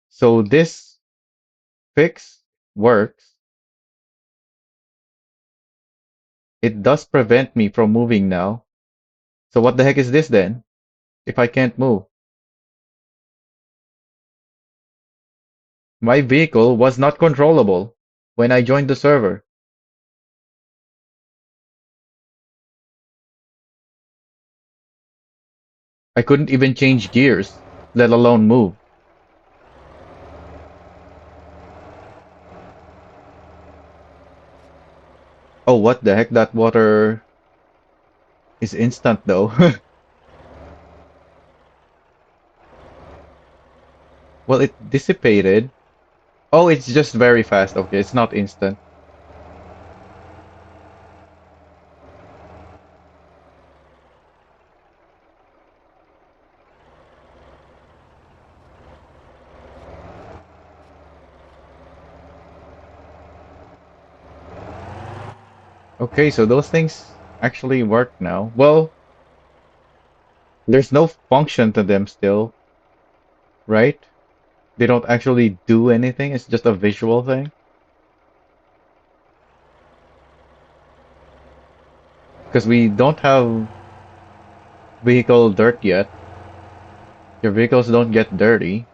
So this fix works. It does prevent me from moving now. So what the heck is this then? If I can't move. My vehicle was not controllable when I joined the server. I couldn't even change gears, let alone move. Oh, what the heck? That water is instant though. Well, it dissipated. Oh, it's just very fast. Okay, it's not instant. Okay, so those things actually work now. Well, there's no function to them still, right? They don't actually do anything. It's just a visual thing. Because we don't have vehicle dirt yet. Your vehicles don't get dirty.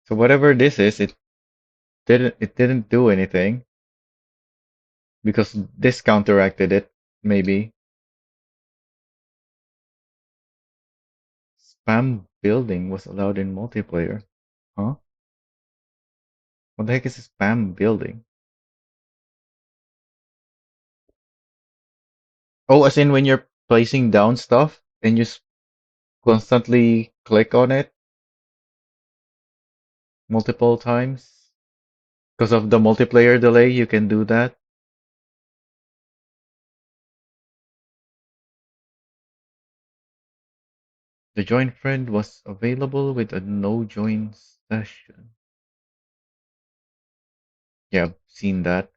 So whatever this is, it didn't do anything because this counteracted it, maybe. Spam building was allowed in multiplayer. Huh? What the heck is spam building? Oh, as in when you're placing down stuff and you constantly click on it multiple times? Because of the multiplayer delay, you can do that. The join friend was available with a no join session. Yeah, I've seen that.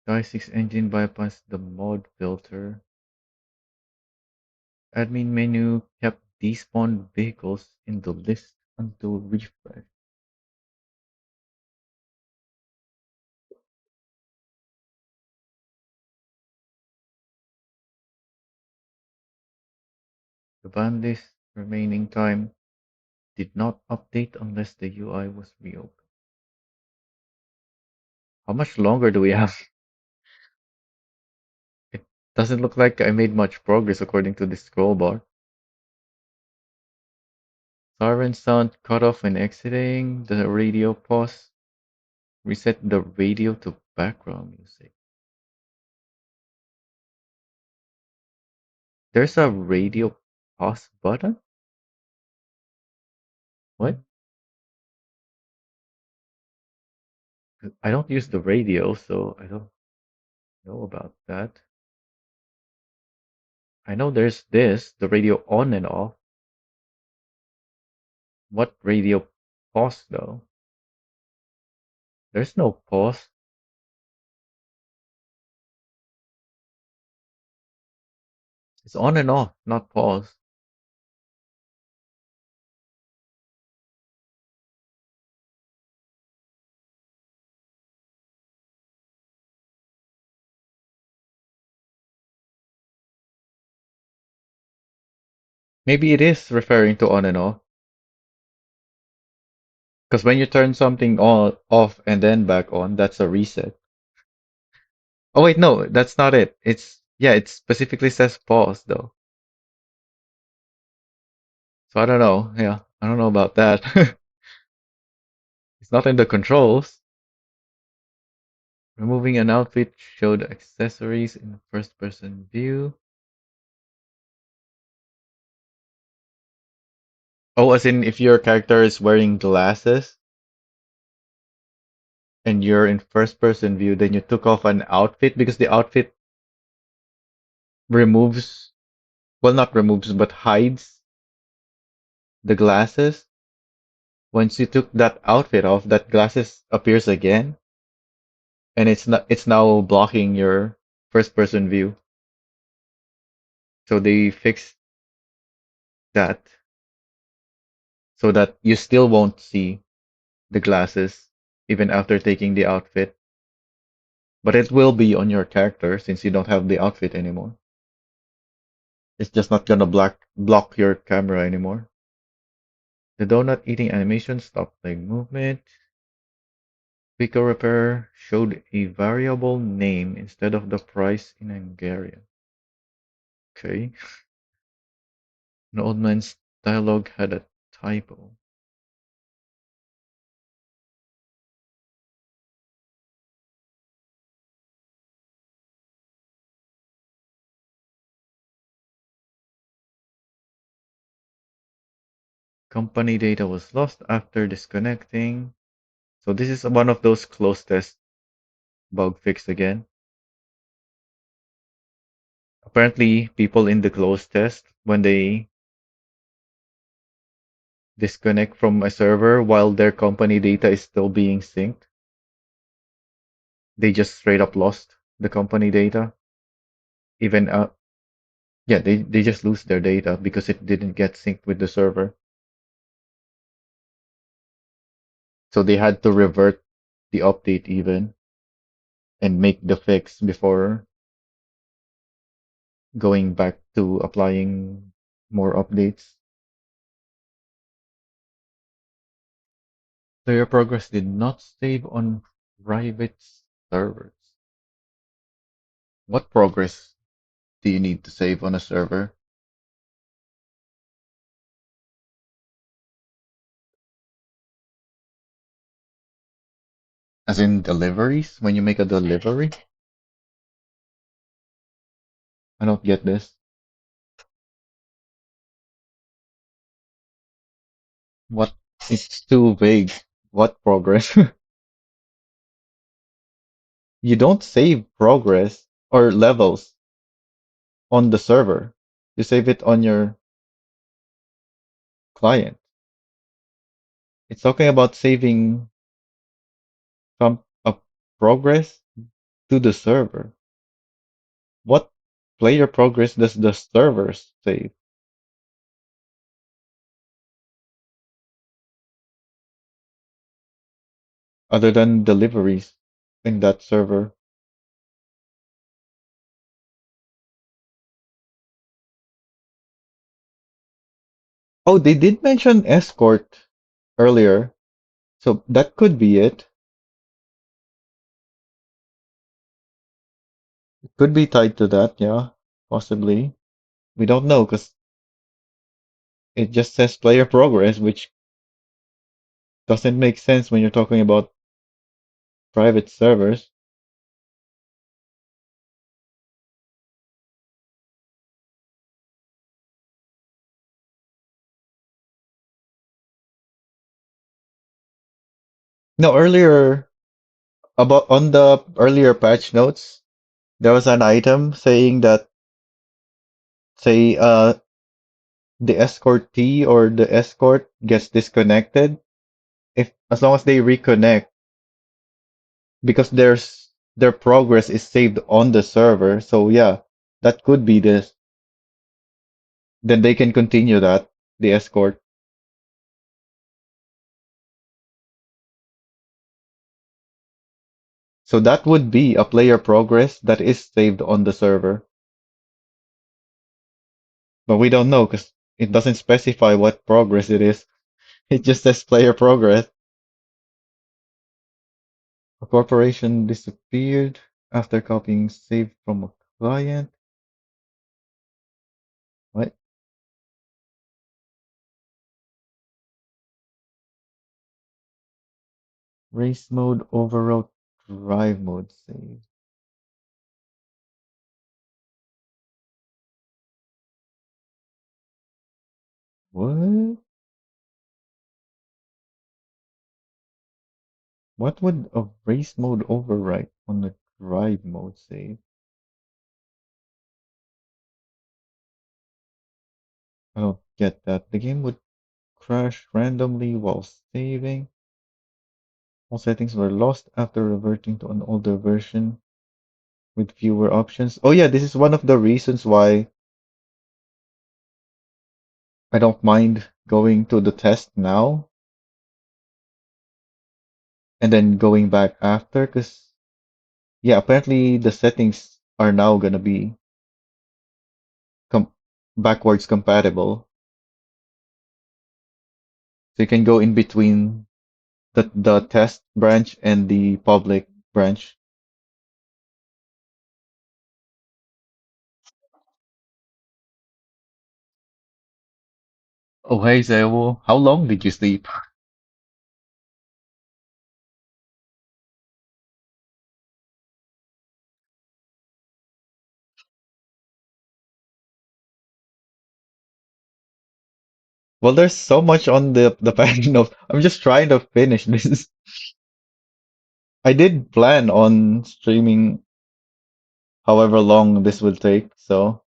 Die6 engine bypassed the mod filter. Admin menu kept despawned vehicles in the list until refresh. The ban list remaining time did not update unless the UI was reopened. How much longer do we have? It doesn't look like I made much progress according to this scroll bar. Siren sound cut off when exiting. The radio pause. Reset the radio to background music. There's a radio pause button? What? I don't use the radio, so I don't know about that. I know there's this, the radio on and off. What radio pause though? There's no pause. It's on and off, not pause. Maybe it is referring to on and off. Because when you turn something on, off, and then back on, that's a reset. Oh wait, no, that's not it. Yeah, it specifically says pause though. So I don't know. Yeah, I don't know about that. It's not in the controls. Removing an outfit showed accessories in first person view. Oh, as in if your character is wearing glasses and you're in first person view, then you took off an outfit because the outfit removes, well, not removes, but hides the glasses. Once you took that outfit off, that glasses appears again, and it's now blocking your first person view. So they fixed that so that you still won't see the glasses even after taking the outfit, but it will be on your character since you don't have the outfit anymore. It's just not gonna block your camera anymore. The donut eating animation stopped playing movement. Pico Repair showed a variable name instead of the price in Hungarian. Okay. An old man's dialogue had a typo. Company data was lost after disconnecting. So this is one of those close test bug fixed again. Apparently, people in the close test, when they disconnect from a server while their company data is still being synced. They just straight up lost the company data. Even yeah, they just lose their data because it didn't get synced with the server. So they had to revert the update even and make the fix before going back to applying more updates. Player progress did not save on private servers. What progress do you need to save on a server? As in deliveries? When you make a delivery? I don't get this. What? It's too vague. What progress? You don't save progress or levels on the server. You save it on your client. It's talking about saving some progress to the server. What player progress does the server save other than deliveries in that server? Oh, they did mention escort earlier, so that could be it. It could be tied to that, yeah, possibly. We don't know because it just says player progress, which doesn't make sense when you're talking about private servers. No, earlier about on the earlier patch notes, there was an item saying that say the escortee or the escort gets disconnected if as long as they reconnect because their progress is saved on the server. So yeah, that could be this. Then they can continue that the escort. So that would be a player progress that is saved on the server. But we don't know because it doesn't specify what progress it is. It just says player progress. A corporation disappeared after copying save from a client. What? Race mode overwrote drive mode save. What? What would a race mode overwrite on a drive mode save? I don't get that. The game would crash randomly while saving. All settings were lost after reverting to an older version with fewer options. Oh yeah, this is one of the reasons why I don't mind going to the test now and then going back after, because yeah, apparently the settings are now gonna be com backwards compatible. So you can go in between the test branch and the public branch. Oh hey Zewo, how long did you sleep? Well, there's so much on the patch note. I'm just trying to finish this. I did plan on streaming however long this will take, so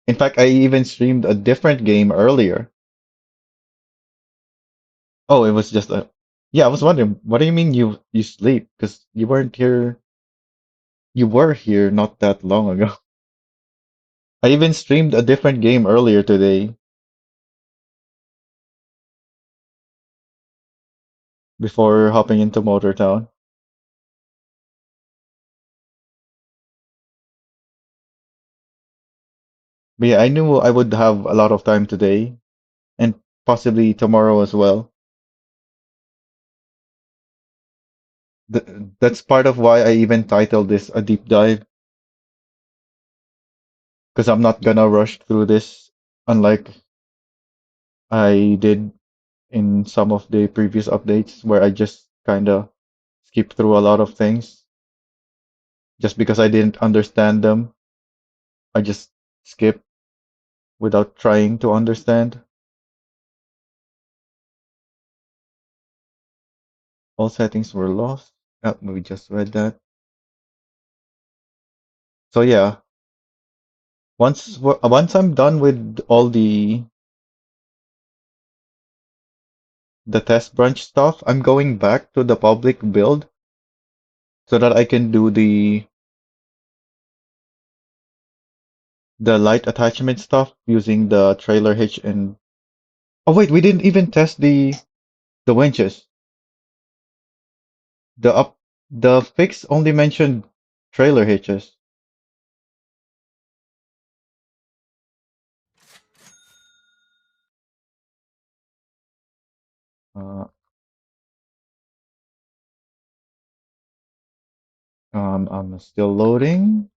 in fact I even streamed a different game earlier. Oh, it was just a. Yeah, I was wondering, what do you mean you sleep? Because you weren't here. You were here not that long ago. I even streamed a different game earlier today before hopping into Motor Town. But yeah, I knew I would have a lot of time today and possibly tomorrow as well. That's part of why I even titled this a deep dive, because I'm not gonna rush through this, unlike I did in some of the previous updates where I just kind of skip through a lot of things just because I didn't understand them. I just skip without trying to understand. All settings were lost. Oh, we just read that. So yeah, once I'm done with all the test branch stuff, I'm going back to the public build so that I can do the light attachment stuff using the trailer hitch and oh wait, we didn't even test the winches. The up the fix only mentioned trailer hitches. Uh, I'm still loading.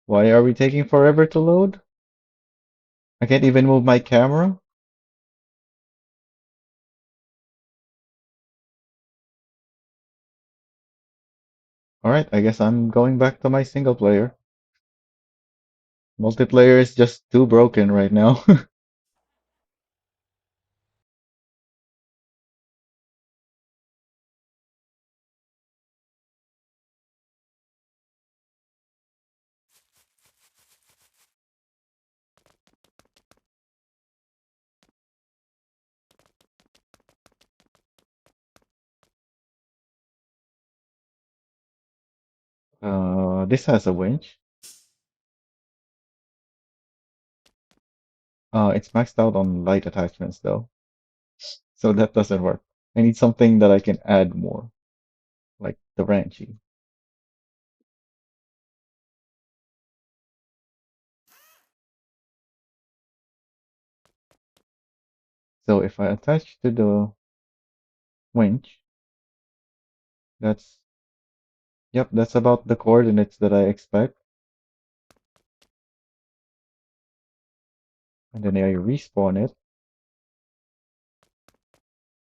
Why are we taking forever to load? I can't even move my camera. All right, I guess I'm going back to my single player. Multiplayer is just too broken right now. This has a winch. It's maxed out on light attachments though, so that doesn't work. I need something that I can add more, like the wrenchy. So if I attach to the winch, that's yep, that's about the coordinates that I expect. And then I respawn it.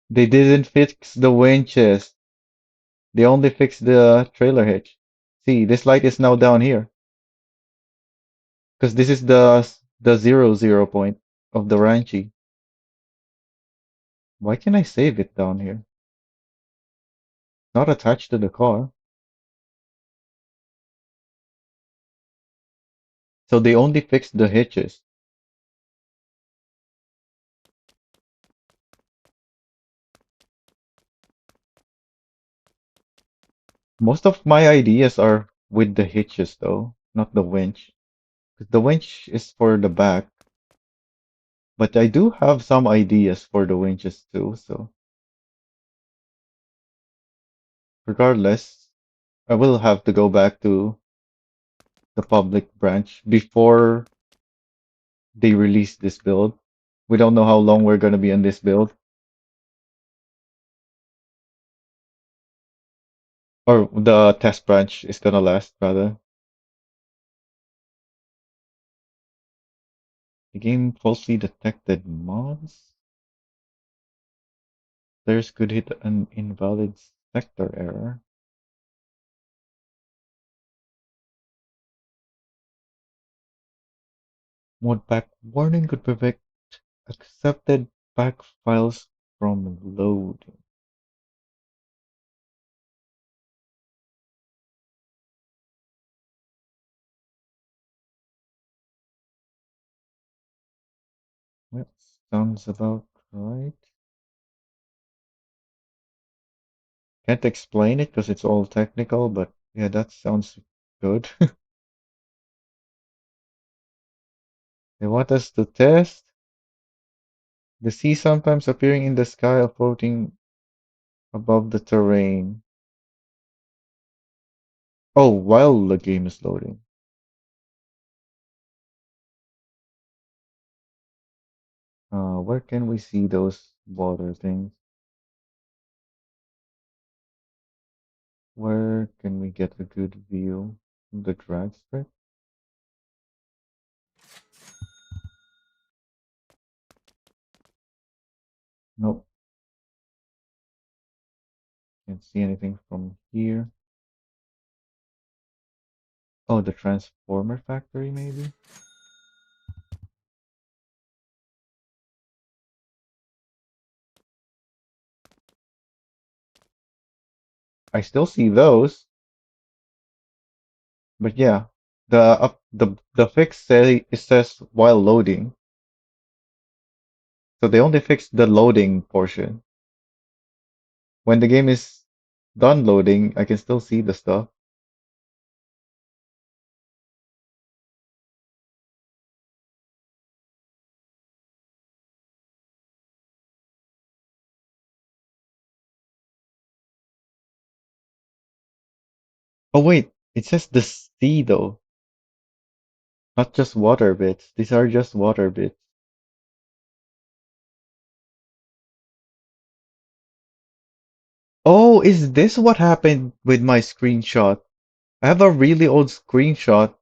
They didn't fix the winches. They only fixed the trailer hitch. See, this light is now down here because this is the 0 0 point of the Ranchi. Why can I save it down here? Not attached to the car. So they only fixed the hitches. Most of my ideas are with the hitches though, not the winch. 'Cause the winch is for the back, but I do have some ideas for the winches too. So regardless, I will have to go back to the public branch before they release this build. We don't know how long we're gonna be on this build, or the test branch is gonna last rather. The game falsely detected mods. Players could hit an invalid sector error. Mod pack warning could prevent accepted pack files from loading. That sounds about right. Can't explain it because it's all technical, but yeah, that sounds good. They want us to test the sea sometimes appearing in the sky or floating above the terrain. Oh, while the game is loading. Where can we see those water things? Where can we get a good view of the drag strip? Nope, can't see anything from here. Oh, the Transformer Factory, maybe? I still see those, but yeah, the fix say it says while loading, so they only fixed the loading portion. When the game is done loading, I can still see the stuff. Oh wait, it says the sea though, not just water bits. These are just water bits. Oh, is this what happened with my screenshot? I have a really old screenshot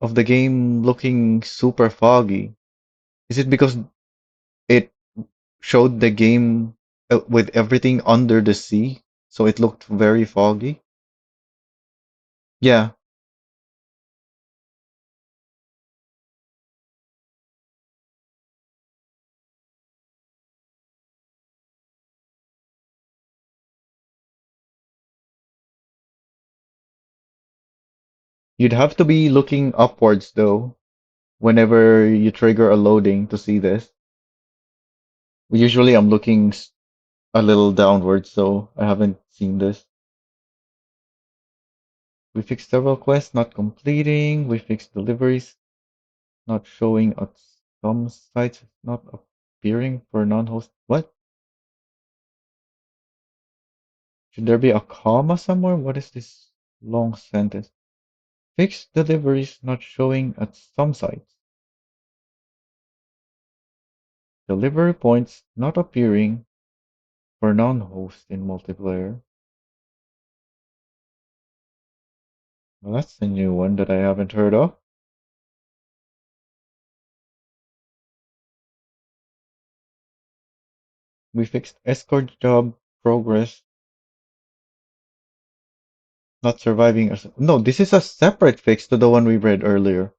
of the game looking super foggy. Is it because it showed the game with everything under the sea, so it looked very foggy? Yeah, you'd have to be looking upwards though, whenever you trigger a loading to see this. Usually I'm looking a little downwards, so I haven't seen this. We fixed several quests not completing. We fixed deliveries not showing at some sites, not appearing for non-host. What? Should there be a comma somewhere? What is this long sentence? Fixed deliveries not showing at some sites. Delivery points not appearing for non-host in multiplayer. Well, that's a new one that I haven't heard of. We fixed escort job progress not surviving. No, this is a separate fix to the one we read earlier.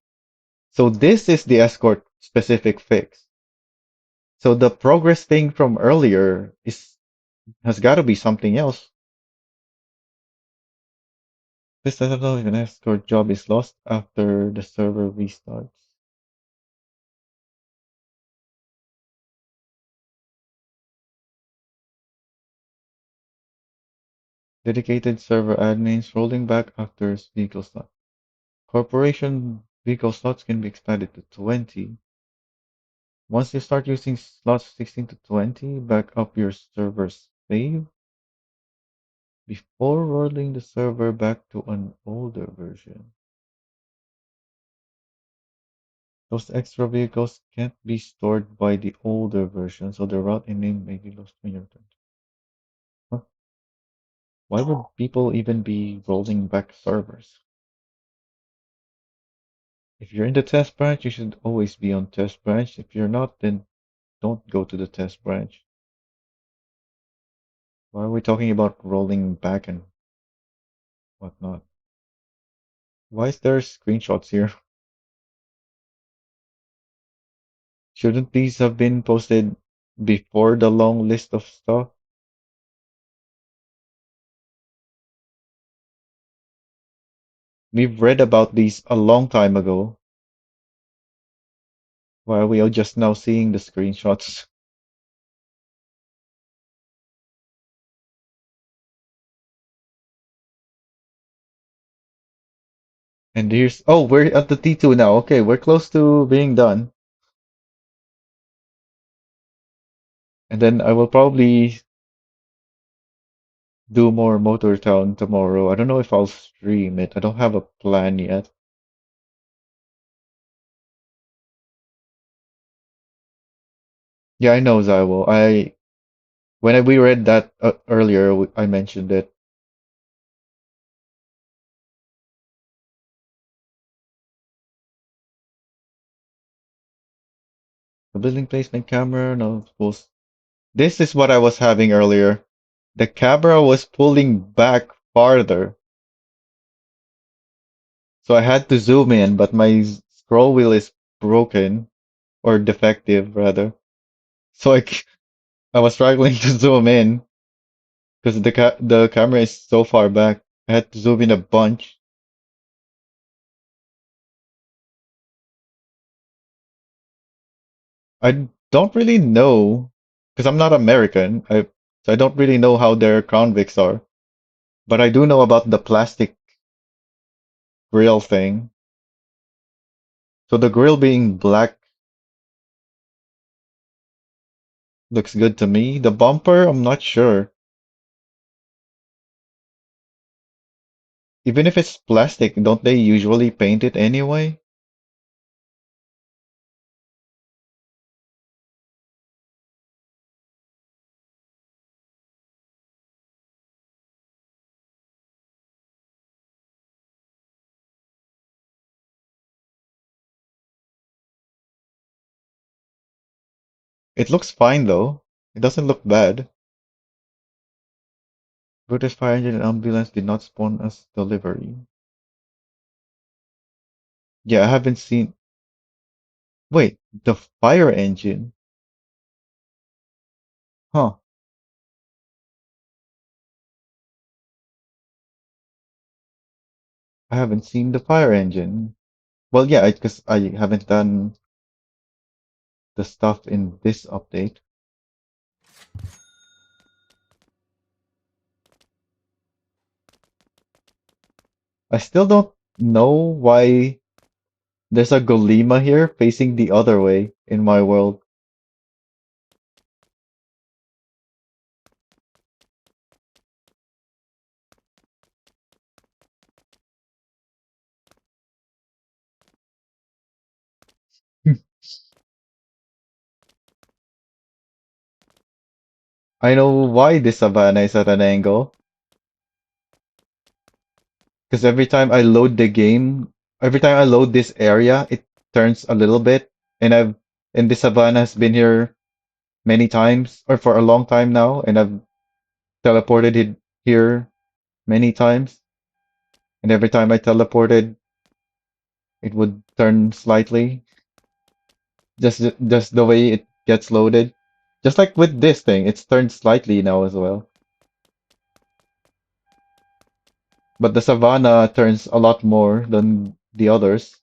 So this is the escort specific fix. So the progress thing from earlier is has got to be something else. This doesn't know if an escort job is lost after the server restarts. Dedicated server admins rolling back after vehicle slot. Corporation vehicle slots can be expanded to 20. Once you start using slots 16 to 20, back up your server's save before rolling the server back to an older version. Those extra vehicles can't be stored by the older version, so the route and name may be lost when you return. Huh? Why would people even be rolling back servers? If you're in the test branch, you should always be on test branch. If you're not, then don't go to the test branch. Why are we talking about rolling back and whatnot? Why is there screenshots here? Shouldn't these have been posted before the long list of stuff? We've read about these a long time ago. Why are we all just now seeing the screenshots? And here's, oh, we're at the T2 now. Okay, we're close to being done. And then I will probably do more Motor Town tomorrow. I don't know if I'll stream it. I don't have a plan yet. Yeah, I know, Zywo. We read that earlier, I mentioned it. The building placement camera, no, was this is what I was having earlier. The camera was pulling back farther, so I had to zoom in, but my scroll wheel is broken or defective rather. So I was struggling to zoom in because the camera is so far back. I had to zoom in a bunch. I don't really know because I'm not American. So I don't really know how their convicts are, but I do know about the plastic grill thing. So the grill being black looks good to me. The bumper, I'm not sure. Even if it's plastic, don't they usually paint it anyway? It looks fine though. It doesn't look bad. British fire engine and ambulance did not spawn as delivery. Yeah, I haven't seen. Wait, the fire engine? Huh. I haven't seen the fire engine. Well, yeah, because I haven't done the stuff in this update. I still don't know why there's a Golema here facing the other way in my world. I know why this savannah is at an angle. Because every time I load this area, it turns a little bit. And this savannah has been here many times, or for a long time now, and I've teleported it here many times. And every time I teleported, it would turn slightly, just the way it gets loaded. Just like with this thing, it's turned slightly now as well. But the savannah turns a lot more than the others.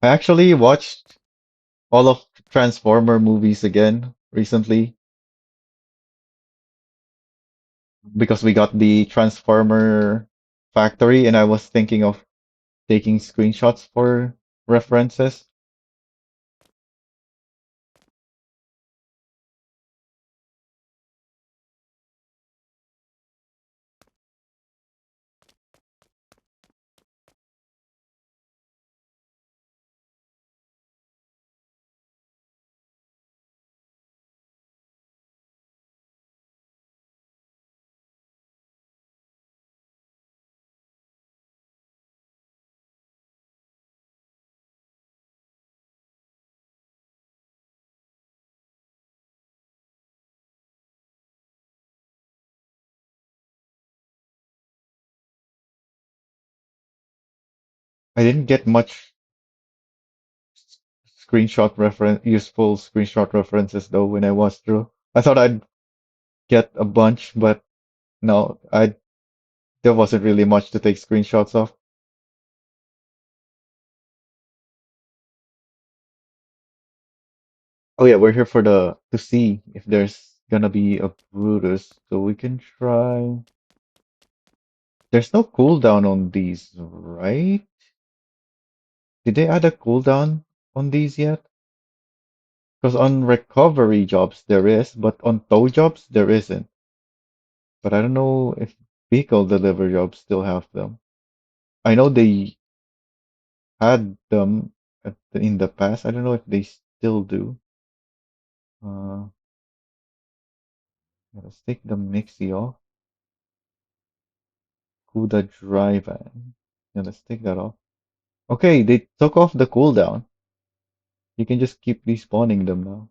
I actually watched all of Transformer movies again recently because we got the Transformer factory and I was thinking of taking screenshots for references. I didn't get much useful screenshot references though when I watched through. I thought I'd get a bunch, but no, I There wasn't really much to take screenshots of. Oh yeah, we're here for the to see if there's gonna be a Brutus, so we can try. There's no cooldown on these, right? Did they add a cooldown on these yet? Because on recovery jobs there is, but on tow jobs there isn't. But I don't know if vehicle delivery jobs still have them. I know they had them in the past. I don't know if they still do. Uh, yeah, let's take the Mixie off. Kuda Drive. Yeah, let's take that off. Okay, they took off the cooldown. You can just keep respawning them now.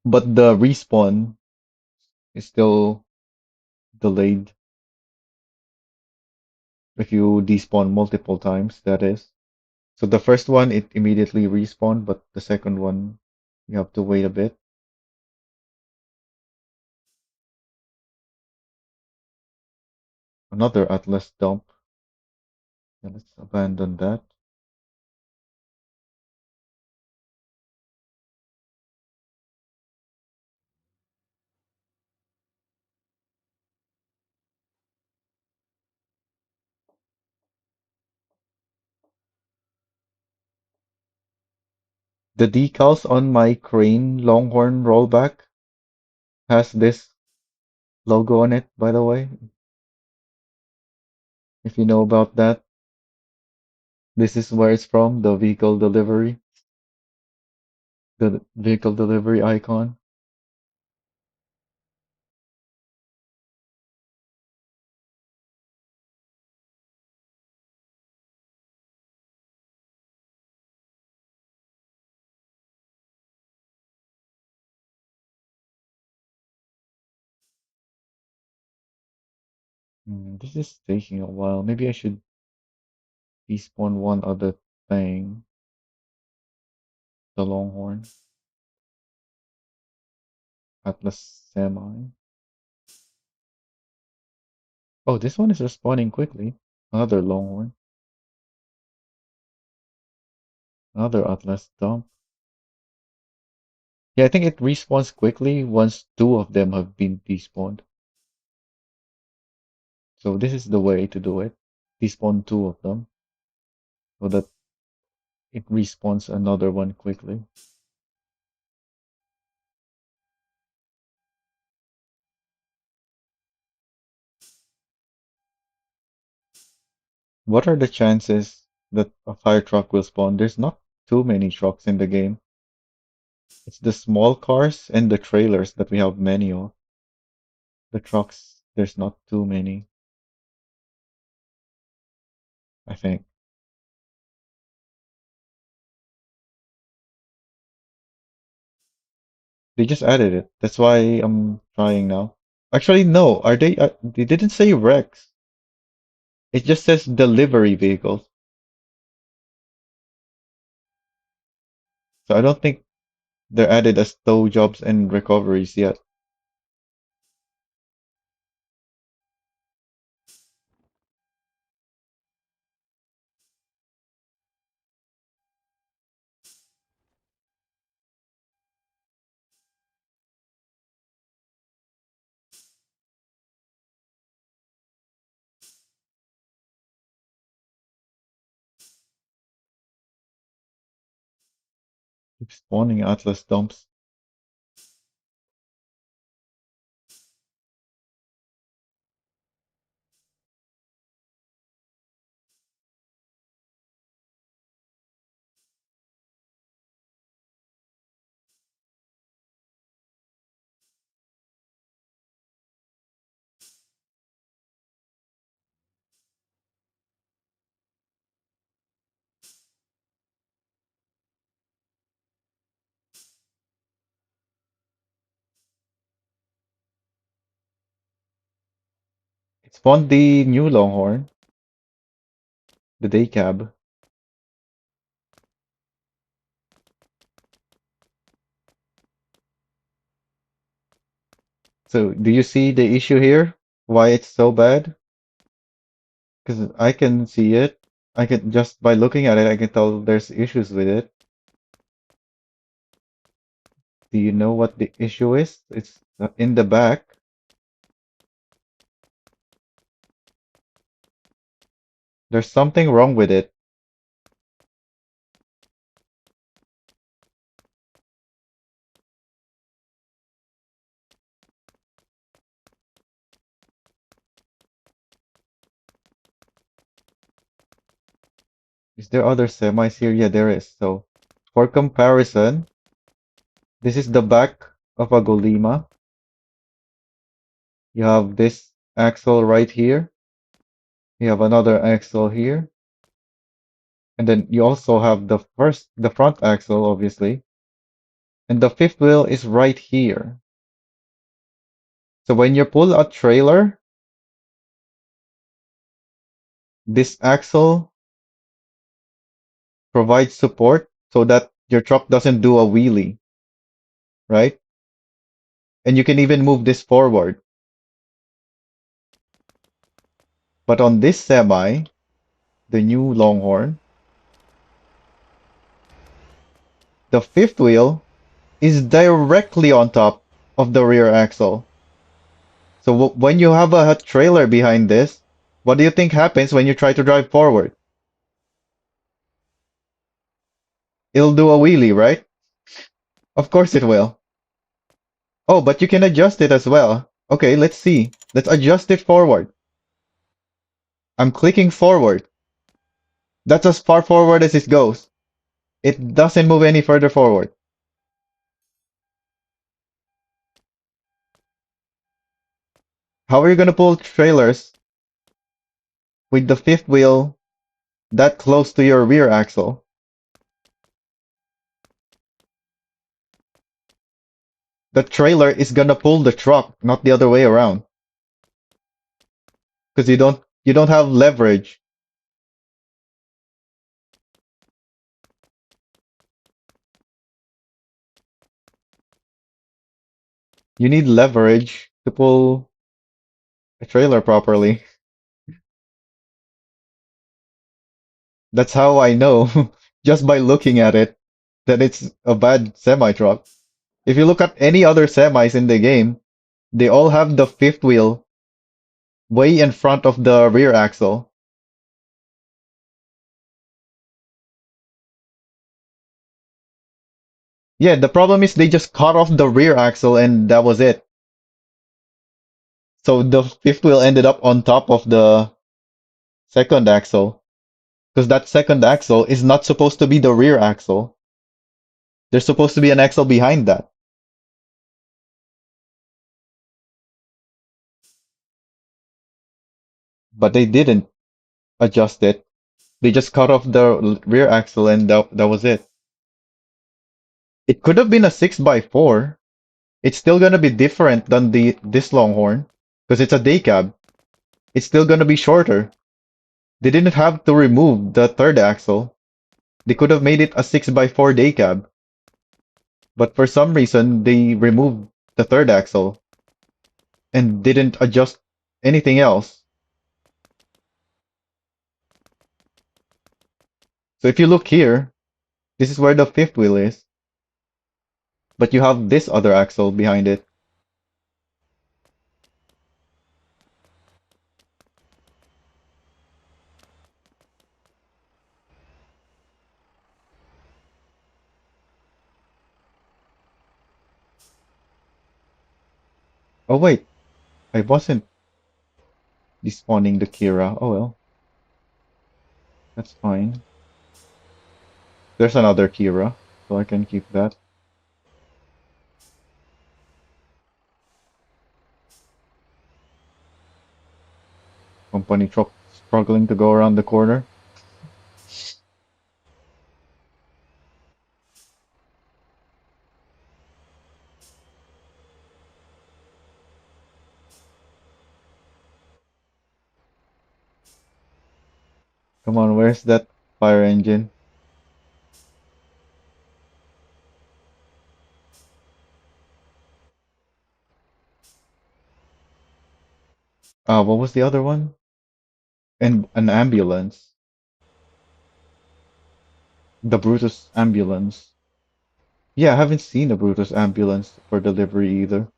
But the respawn is still delayed if you despawn multiple times, that is. So the first one, it immediately respawned, but the second one, you have to wait a bit. Another Atlas dump. Yeah, let's abandon that. The decals on my Crane Longhorn rollback has this logo on it, by the way. If you know about that, this is where it's from, the vehicle delivery icon. This is taking a while. Maybe I should despawn one other thing, the Longhorn, Atlas Semi. Oh, this one is respawning quickly. Another Longhorn, another Atlas Dump. Yeah, I think it respawns quickly once two of them have been despawned. So this is the way to do it. Despawn two of them so that it respawns another one quickly. What are the chances that a fire truck will spawn? There's not too many trucks in the game. It's the small cars and the trailers that we have many of. The trucks, there's not too many, I think. They just added it. That's why I'm trying now. Actually, no. Are they? They didn't say Rex. It just says delivery vehicles. So I don't think they're added as tow jobs and recoveries yet. Keep spawning Atlas dumps. It spawned the new Longhorn, the day cab. So do you see the issue here? Why it's so bad? Because I can see it. I can just by looking at it, I can tell there's issues with it. Do you know what the issue is? It's in the back. There's something wrong with it. Is there other semis here? Yeah, there is. So, for comparison, this is the back of a Golema. You have this axle right here. You have another axle here. And then you also have the front axle, obviously. And the fifth wheel is right here. So when you pull a trailer, this axle provides support so that your truck doesn't do a wheelie, right? And you can even move this forward. But on this semi, the new Longhorn, the fifth wheel is directly on top of the rear axle. So when you have a trailer behind this, what do you think happens when you try to drive forward? It'll do a wheelie, right? Of course it will. Oh, but you can adjust it as well. Okay, let's see. Let's adjust it forward. I'm clicking forward. That's as far forward as it goes. It doesn't move any further forward. How are you going to pull trailers with the fifth wheel that close to your rear axle? The trailer is going to pull the truck, not the other way around. Because you don't have leverage. You need leverage to pull a trailer properly. That's how I know, just by looking at it, that it's a bad semi-truck. If you look at any other semis in the game, they all have the fifth wheel way in front of the rear axle. Yeah, the problem is they just cut off the rear axle and that was it. So the fifth wheel ended up on top of the second axle. Because that second axle is not supposed to be the rear axle. There's supposed to be an axle behind that. But they didn't adjust it. They just cut off the rear axle and that was it. It could have been a 6x4. It's still gonna be different than this Longhorn. Because it's a day cab. It's still gonna be shorter. They didn't have to remove the third axle. They could have made it a 6x4 day cab. But for some reason, they removed the third axle and didn't adjust anything else. So if you look here, this is where the fifth wheel is. But you have this other axle behind it. Oh wait, I wasn't despawning the Kira. Oh well, that's fine. There's another Kira, so I can keep that. Company truck struggling to go around the corner. Come on, where's that fire engine? What was the other one? And an ambulance. The Brutus ambulance. Yeah, I haven't seen a Brutus ambulance for delivery either.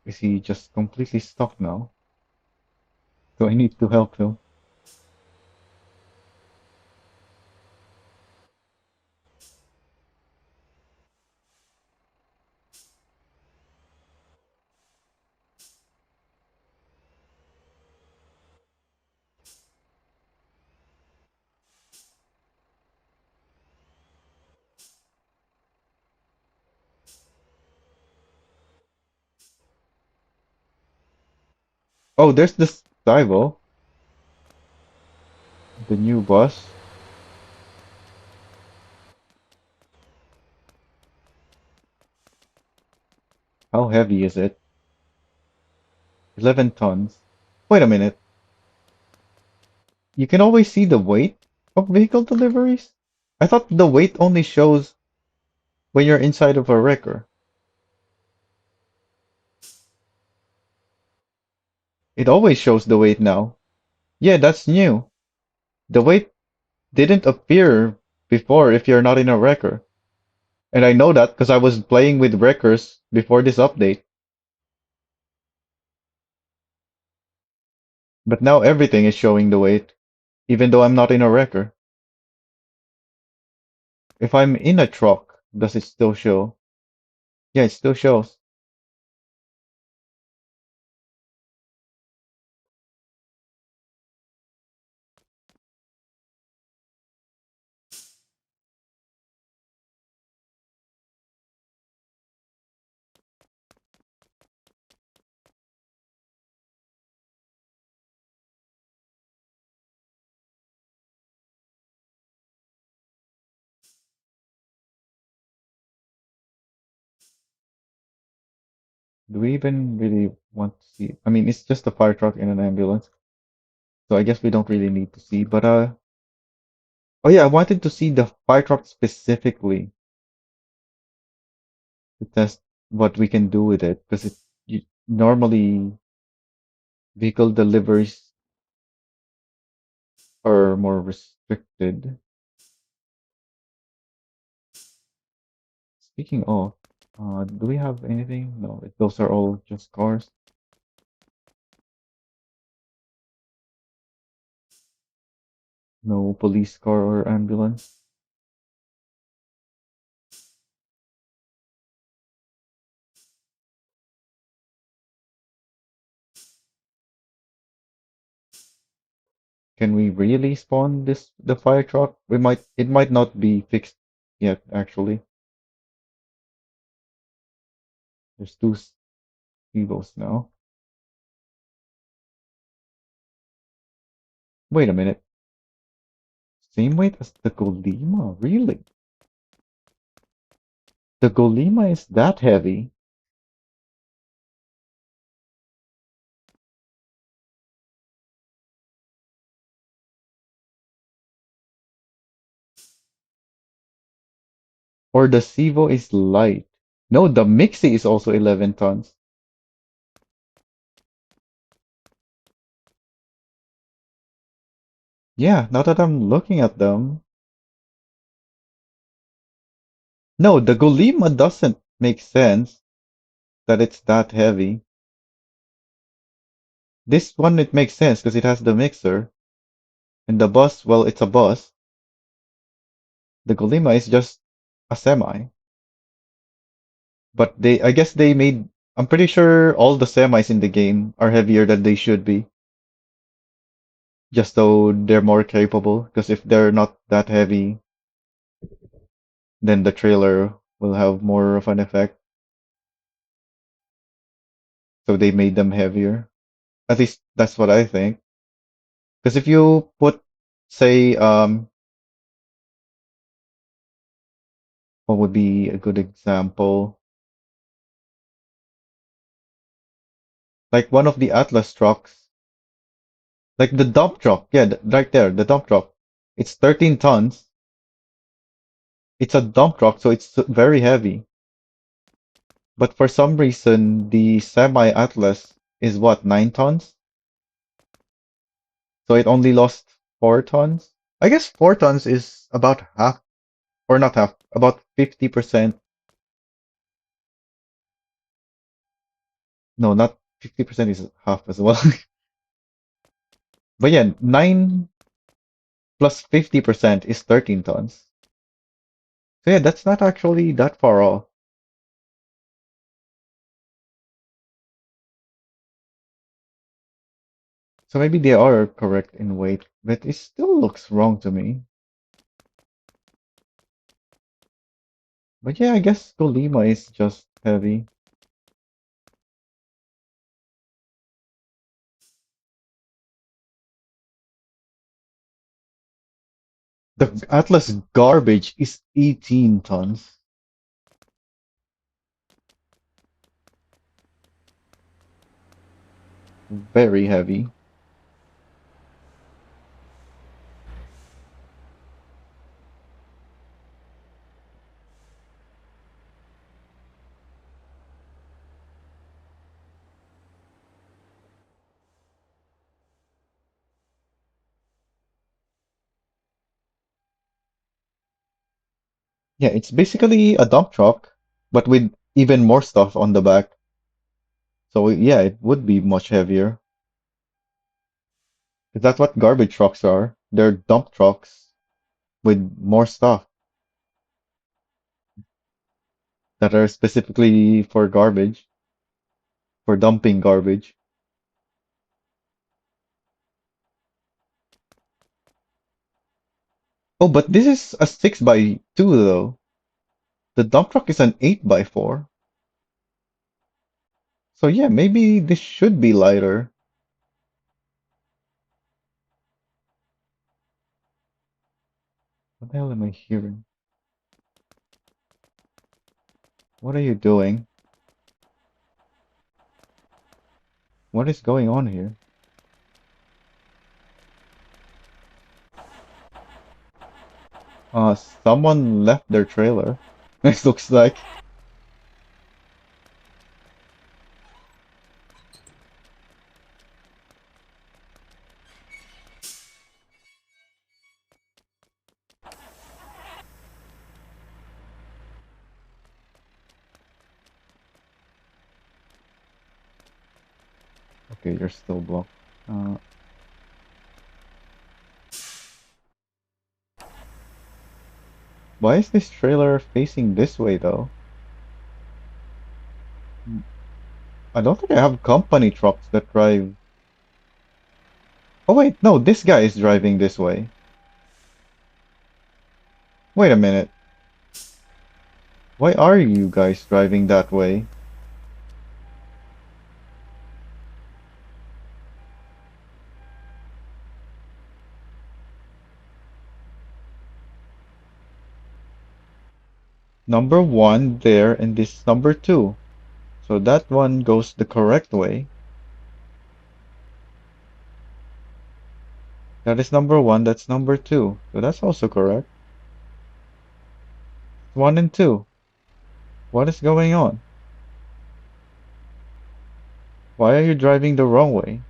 Is he just completely stuck now? Do I need to help him? Oh, there's this Divo, the new boss. How heavy is it? 11 tons. Wait a minute. You can always see the weight of vehicle deliveries? I thought the weight only shows when you're inside of a wrecker. It always shows the weight now. Yeah, that's new. The weight didn't appear before if you're not in a wrecker. And I know that because I was playing with wreckers before this update. But now everything is showing the weight, even though I'm not in a wrecker. If I'm in a truck, does it still show? Yeah, it still shows. Do we even really want to see? I mean, it's just a fire truck and an ambulance, so I guess we don't really need to see. But oh yeah, I wanted to see the fire truck specifically to test what we can do with it because normally vehicle deliveries are more restricted. Speaking of, do we have anything? No, those are all just cars. No police car or ambulance. Can we really spawn the fire truck? It might not be fixed yet, actually. There's two Evos now. Wait a minute. Same weight as the Golima? Really? The Golima is that heavy? Or the Sivo is light? No, the Mixie is also 11 tons. Yeah, now that I'm looking at them. No, the Golima doesn't make sense that it's that heavy. This one, it makes sense because it has the mixer. And the bus, well, it's a bus. The Golima is just a semi. But I guess I'm pretty sure all the semis in the game are heavier than they should be. Just so they're more capable. Because if they're not that heavy, then the trailer will have more of an effect. So they made them heavier. At least that's what I think. Because if you put, say, what would be a good example? Like one of the Atlas trucks, like the dump truck. Yeah, right there, the dump truck. It's 13 tons. It's a dump truck, so it's very heavy. But for some reason, the Semi Atlas is what, 9 tons? So it only lost 4 tons? I guess 4 tons is about half, or not half, about 50%. No, not 50% is half as well. But yeah, 9 plus 50% is 13 tons. So yeah, that's not actually that far off. So maybe they are correct in weight, but it still looks wrong to me. But yeah, I guess Golima is just heavy. The Atlas garbage is 18 tons. Very heavy. Yeah, it's basically a dump truck, but with even more stuff on the back. So yeah, it would be much heavier. That's what garbage trucks are. They're dump trucks with more stuff that are specifically for garbage, for dumping garbage. Oh, but this is a 6 by 2 though. The dump truck is an 8 by 4. So yeah, maybe this should be lighter. What the hell am I hearing? What are you doing? What is going on here? Someone left their trailer. This looks like. Okay, you're still blocked. Uh, why is this trailer facing this way though? I don't think I have company trucks that drive. Oh wait, no, this guy is driving this way. Wait a minute. Why are you guys driving that way? Number one there and this number two. So that one goes the correct way. That is number one, that's number two. So that's also correct. One and two. What is going on? Why are you driving the wrong way?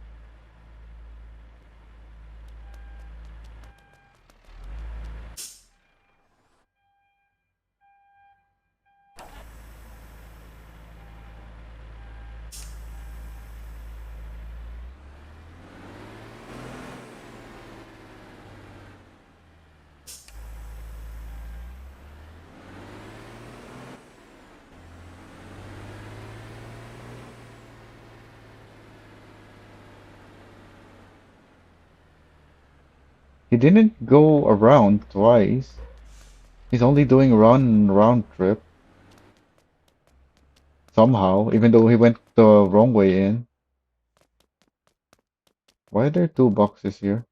He didn't go around twice. He's only doing round trip somehow, even though he went the wrong way in. Why are there two boxes here?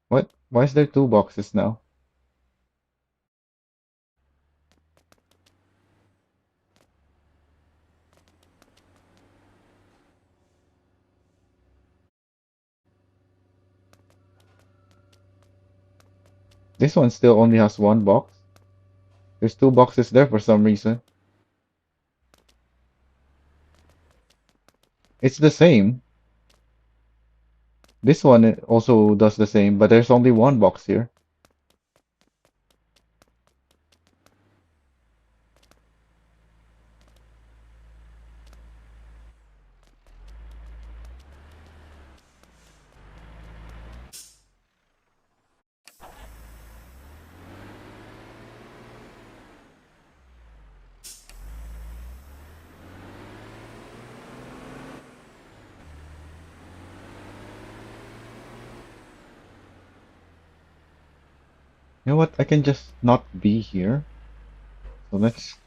What? Why is there two boxes now? This one still only has one box. There's two boxes there for some reason. It's the same. This one also does the same, but there's only one box here. You know what? I can just not be here. So let's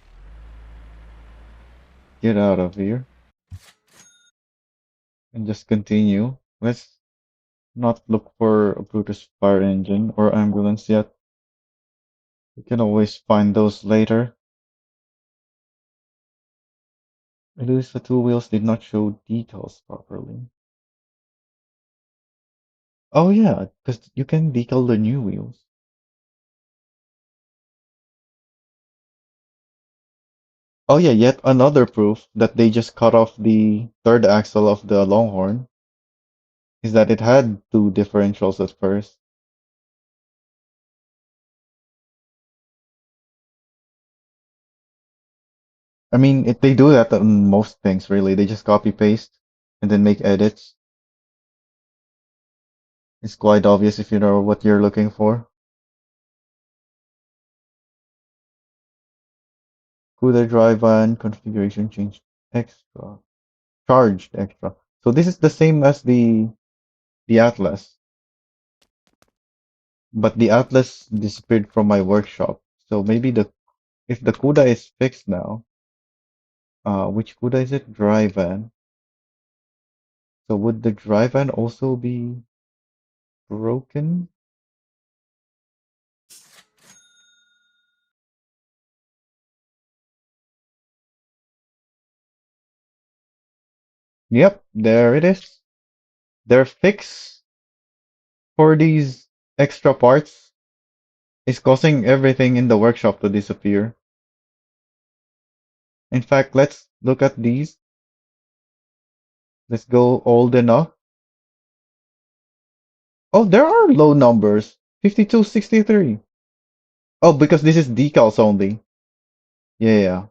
get out of here and just continue. Let's not look for a Brutus fire engine or ambulance yet. We can always find those later. At least the two wheels did not show decals properly. Oh yeah, because you can decal the new wheels. Oh yeah, yet another proof that they just cut off the third axle of the Longhorn is that it had two differentials at first. I mean, they do that on most things, really. They just copy paste and then make edits. It's quite obvious if you know what you're looking for. CUDA drive and configuration change extra. Charged extra. So this is the same as the Atlas, but the Atlas disappeared from my workshop. So maybe the if the CUDA is fixed now, which CUDA is it? Drivan. So would the Drivan also be broken? Yep, there it is. Their fix for these extra parts is causing everything in the workshop to disappear. In fact, let's look at these. Let's go old enough. Oh, there are low numbers. 52, 63. Oh, because this is decals only. Yeah, yeah.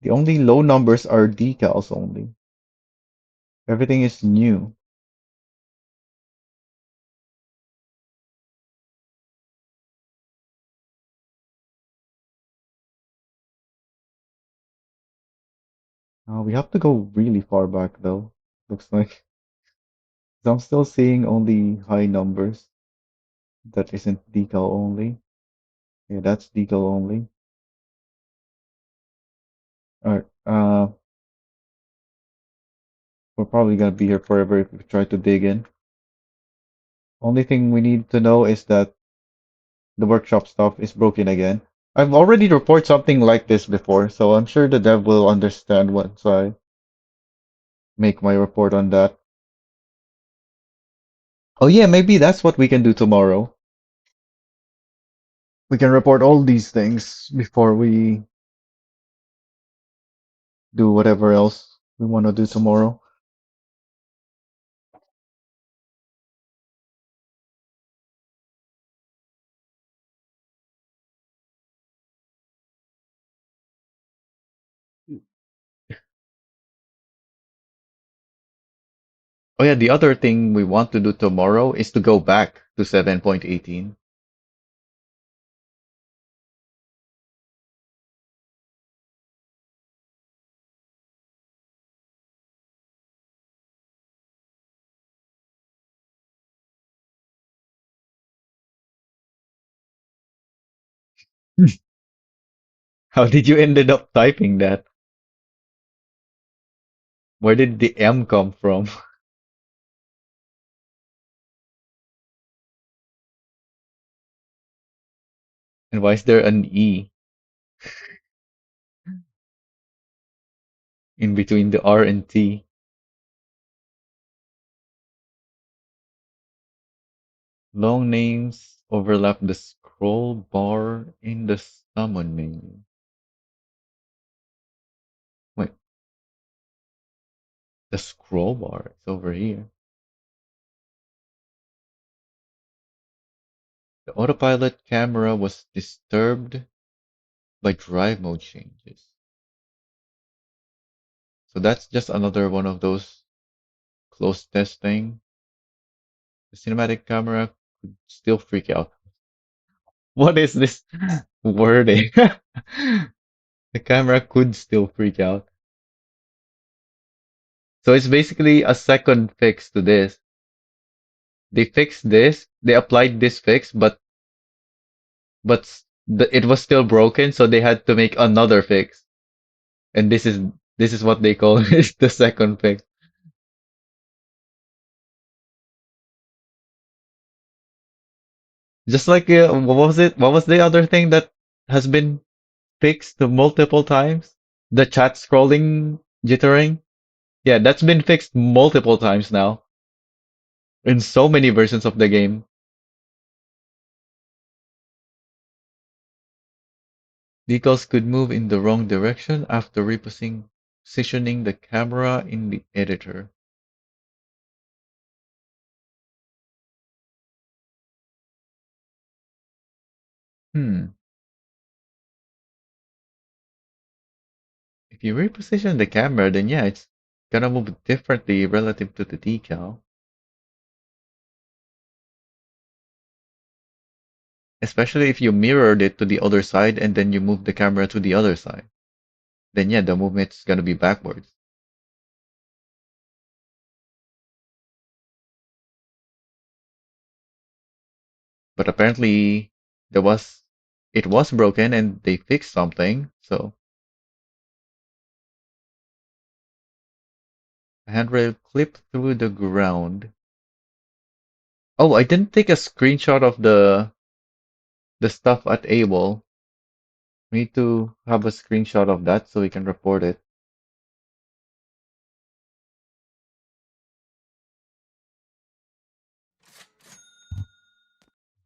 The only low numbers are decals only. Everything is new. We have to go really far back though. Looks like. I'm still seeing only high numbers. That isn't decal only. Yeah, that's decal only. Alright, we're probably gonna be here forever if we try to dig in. Only thing we need to know is that the workshop stuff is broken again. I've already reported something like this before, so I'm sure the dev will understand once I make my report on that. Oh yeah, maybe that's what we can do tomorrow. We can report all these things before we do whatever else we want to do tomorrow. Oh yeah, the other thing we want to do tomorrow is to go back to 7.18. How did you ended up typing that? Where did the M come from? And why is there an E in between the R and T? Long names overlap the scroll bar in the summon menu. Wait, the scroll bar is over here. The autopilot camera was disturbed by drive mode changes. So that's just another one of those close testing. The cinematic camera could still freak out. What is this wording? The camera could still freak out. So it's basically a second fix to this. They fixed this, they applied this fix, but it was still broken, so they had to make another fix. And this is what they call is the second fix. Just like what was it? What was the other thing that has been fixed multiple times? The chat scrolling jittering. Yeah, that's been fixed multiple times now in so many versions of the game. Vehicles could move in the wrong direction after repositioning the camera in the editor. Hmm. If you reposition the camera, then yeah, it's gonna move differently relative to the decal. Especially if you mirrored it to the other side and then you move the camera to the other side. Then yeah, the movement's gonna be backwards. But apparently there was it was broken and they fixed something. So a handrail clipped through the ground. Oh, I didn't take a screenshot of the stuff at Able. We need to have a screenshot of that so we can report it.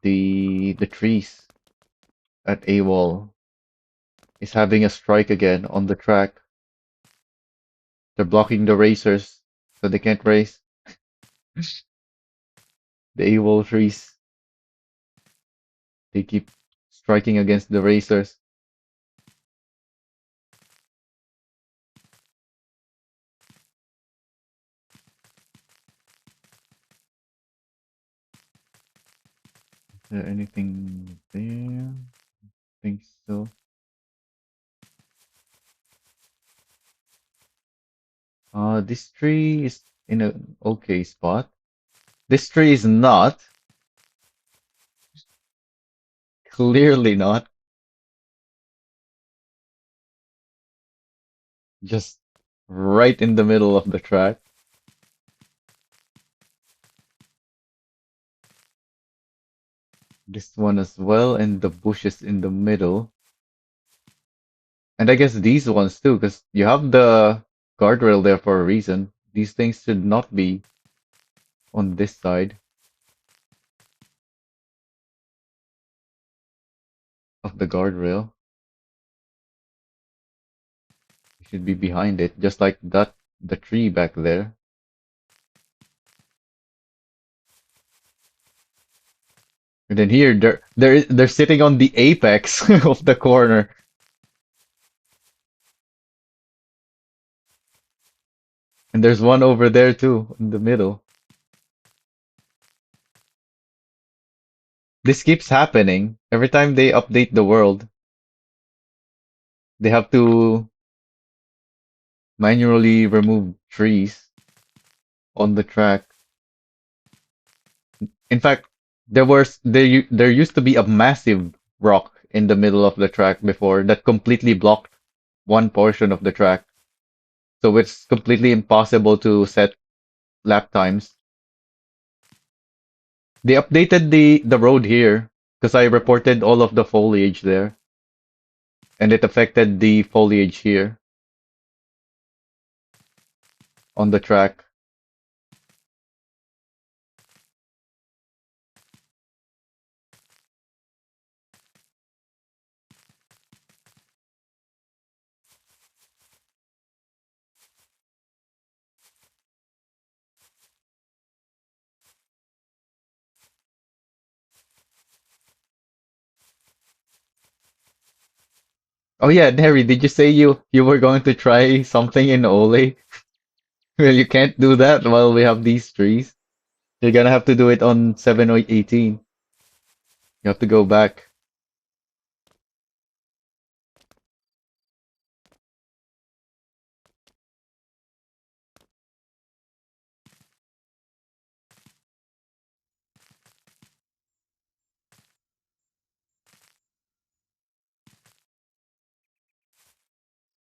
The trees at Able is having a strike again on the track. They're blocking the racers so they can't race. The Able trees, they keep striking against the racers. Is there anything there? Think so. This tree is in a okay spot. This tree is not. Clearly not. Just right in the middle of the track. This one as well, and the bushes in the middle. And I guess these ones too, because you have the guardrail there for a reason. These things should not be on this side of the guardrail. It should be behind it, just like that the tree back there. And then here they're sitting on the apex of the corner. And there's one over there too, in the middle. This keeps happening. Every time they update the world, they have to manually remove trees on the track. In fact, there used to be a massive rock in the middle of the track before that completely blocked one portion of the track. So it's completely impossible to set lap times. They updated the road here because I reported all of the foliage there, and it affected the foliage here on the track. Oh yeah, Neri, did you say you were going to try something in Ole? Well, you can't do that while we have these trees. You're gonna have to do it on 7 or 18. You have to go back.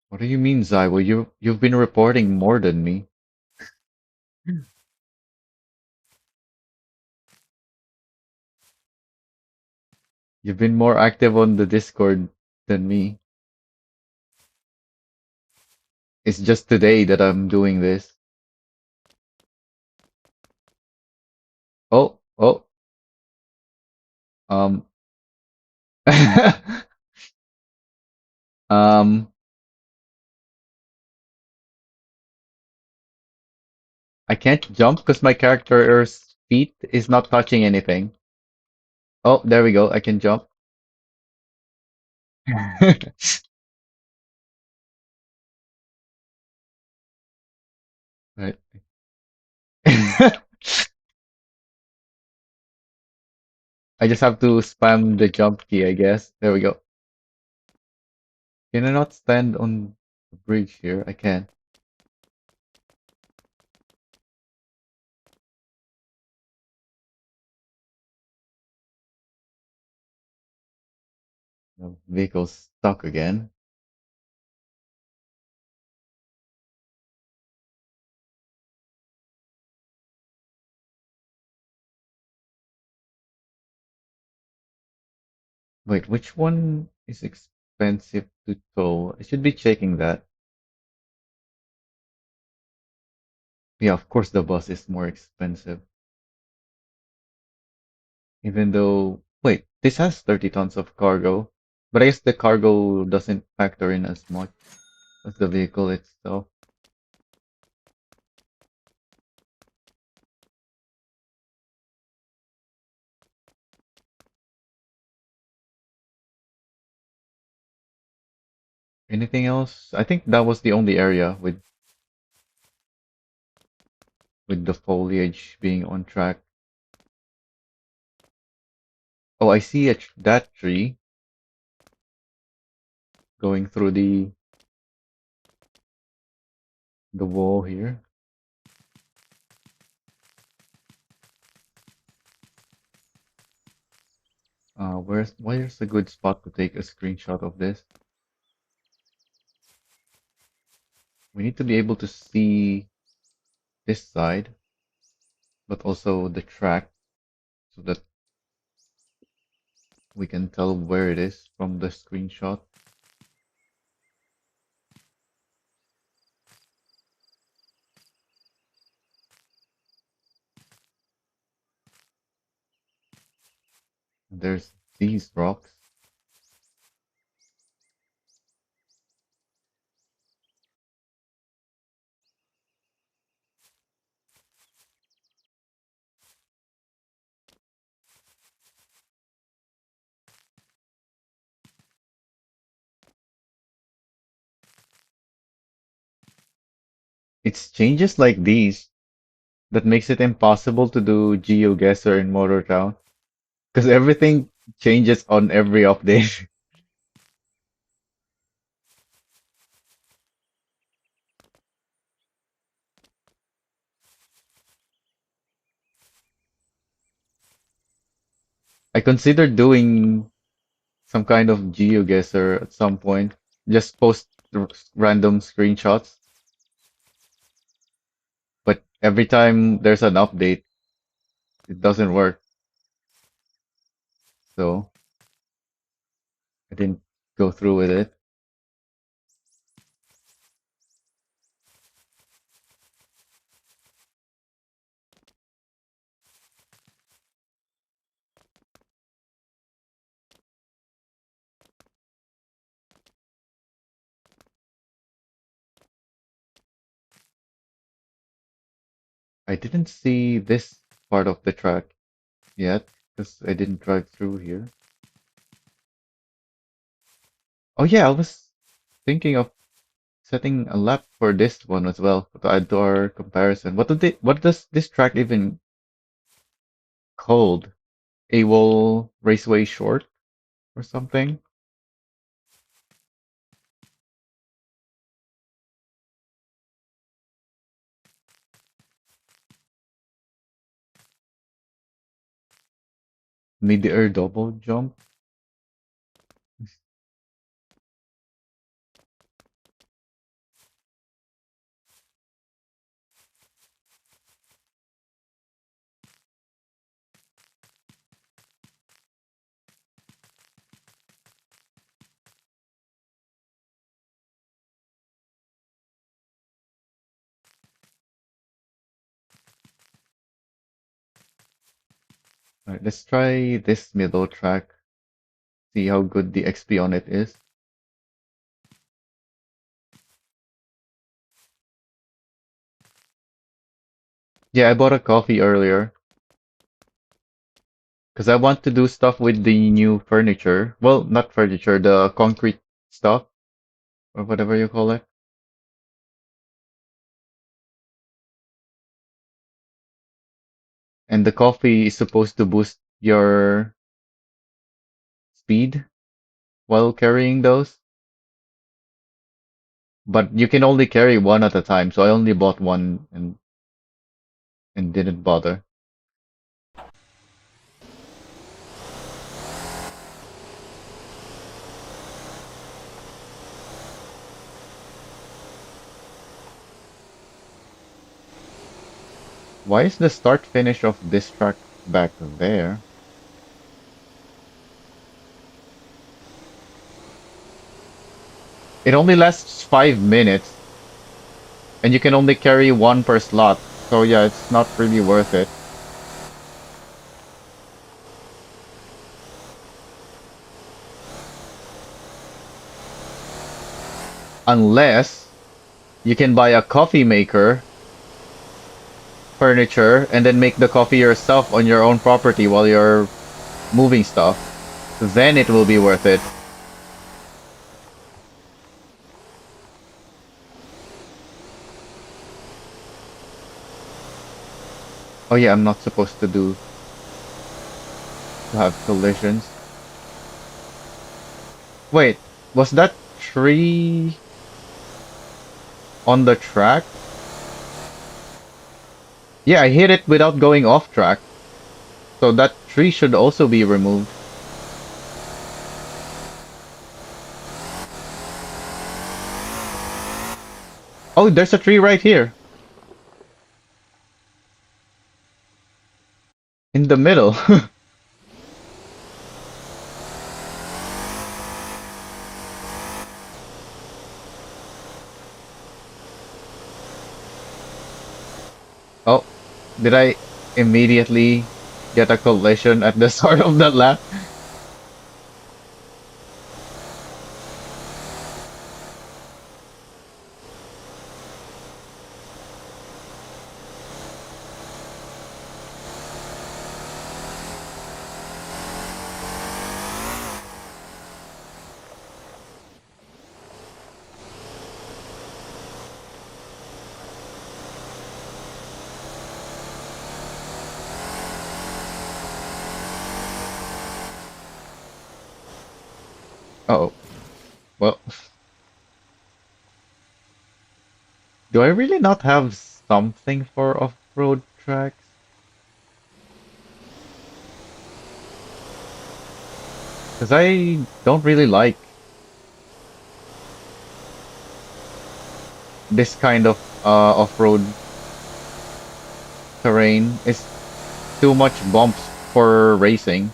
What do you mean, Zywo? You've been reporting more than me. You've been more active on the Discord than me. It's just today that I'm doing this. Oh, oh, um, um, I can't jump because my character's feet is not touching anything. Oh, there we go. I can jump. Right. I just have to spam the jump key, I guess. There we go. Can I not stand on the bridge here? I can. The vehicle's stuck again. Wait, which one is expensive to tow? I should be checking that. Yeah, of course the bus is more expensive. Even though, wait, this has 30 tons of cargo. But I guess the cargo doesn't factor in as much as the vehicle itself. Anything else? I think that was the only area with the foliage being on track. Oh, I see that tree going through the wall here. Where's a good spot to take a screenshot of this? We need to be able to see this side, but also the track so that we can tell where it is from the screenshot. There's these rocks. It's changes like these that makes it impossible to do GeoGuessr in Motor Town because everything changes on every update. I considered doing some kind of GeoGuessr at some point. Just post random screenshots, but every time there's an update, it doesn't work. So I didn't go through with it. I didn't see this part of the track yet because I didn't drive through here. Oh yeah, thinking of setting a lap for this one as well to add to our comparison. What does this track even called? AWOL Raceway Short or something? Mid-air double jump? Alright, let's try this middle track. See how good the XP on it is. Yeah, I bought a coffee earlier because I want to do stuff with the new furniture. Well, not furniture, the concrete stuff or whatever you call it. And the coffee is supposed to boost your speed while carrying those. But you can only carry one at a time, so I only bought one and didn't bother. Why is the start finish of this track back there? It only lasts 5 minutes, and you can only carry one per slot. So yeah, it's not really worth it. Unless you can buy a coffee maker, furniture, and then make the coffee yourself on your own property while you're moving stuff. Then it will be worth it. Oh yeah, I'm not supposed to have collisions. Wait, was that tree on the track? Yeah, I hit it without going off track. So that tree should also be removed. Oh, there's a tree right here. In the middle. Oh, did I immediately get a collision at the start of the lap? Uh oh. Well, do I really not have something for off-road tracks? Because I don't really like this kind of off-road terrain. It's too much bumps for racing.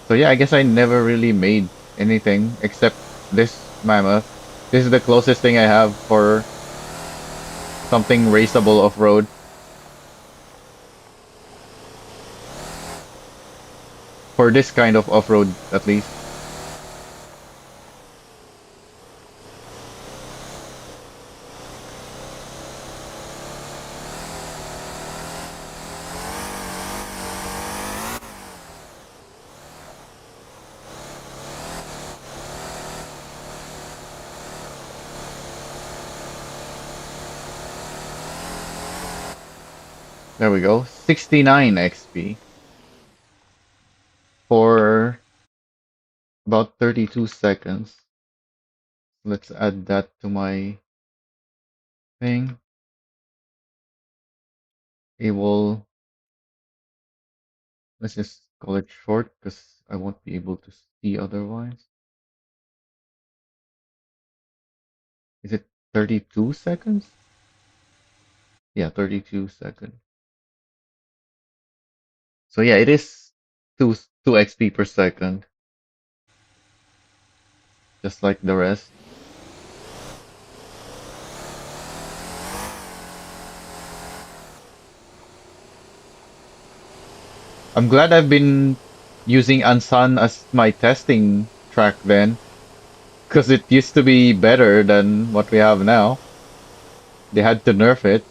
So yeah, I guess I never really made anything except this mammoth. This is the closest thing I have for something raceable off-road. For this kind of off-road, at least. There we go. 69 XP for about 32 seconds. Let's add that to my thing. Able, let's just call it short because I won't be able to see otherwise. Is it 32 seconds? Yeah, 32 seconds. So yeah, it is 2 XP per second, just like the rest. I'm glad I've been using Ansan as my testing track then, because it used to be better than what we have now. They had to nerf it.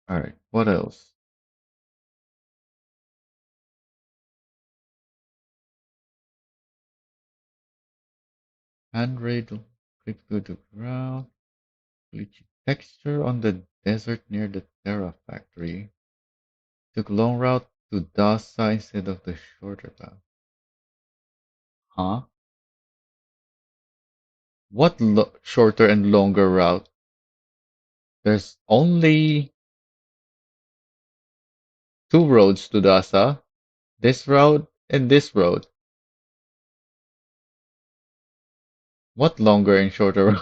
Alright, what else? Handrail, click to the ground, glitchy texture on the desert near the Terra factory. Took long route to Dasa instead of the shorter path. Huh? What shorter and longer route? There's only two roads to Dasa. This road and this road. What longer and shorter road?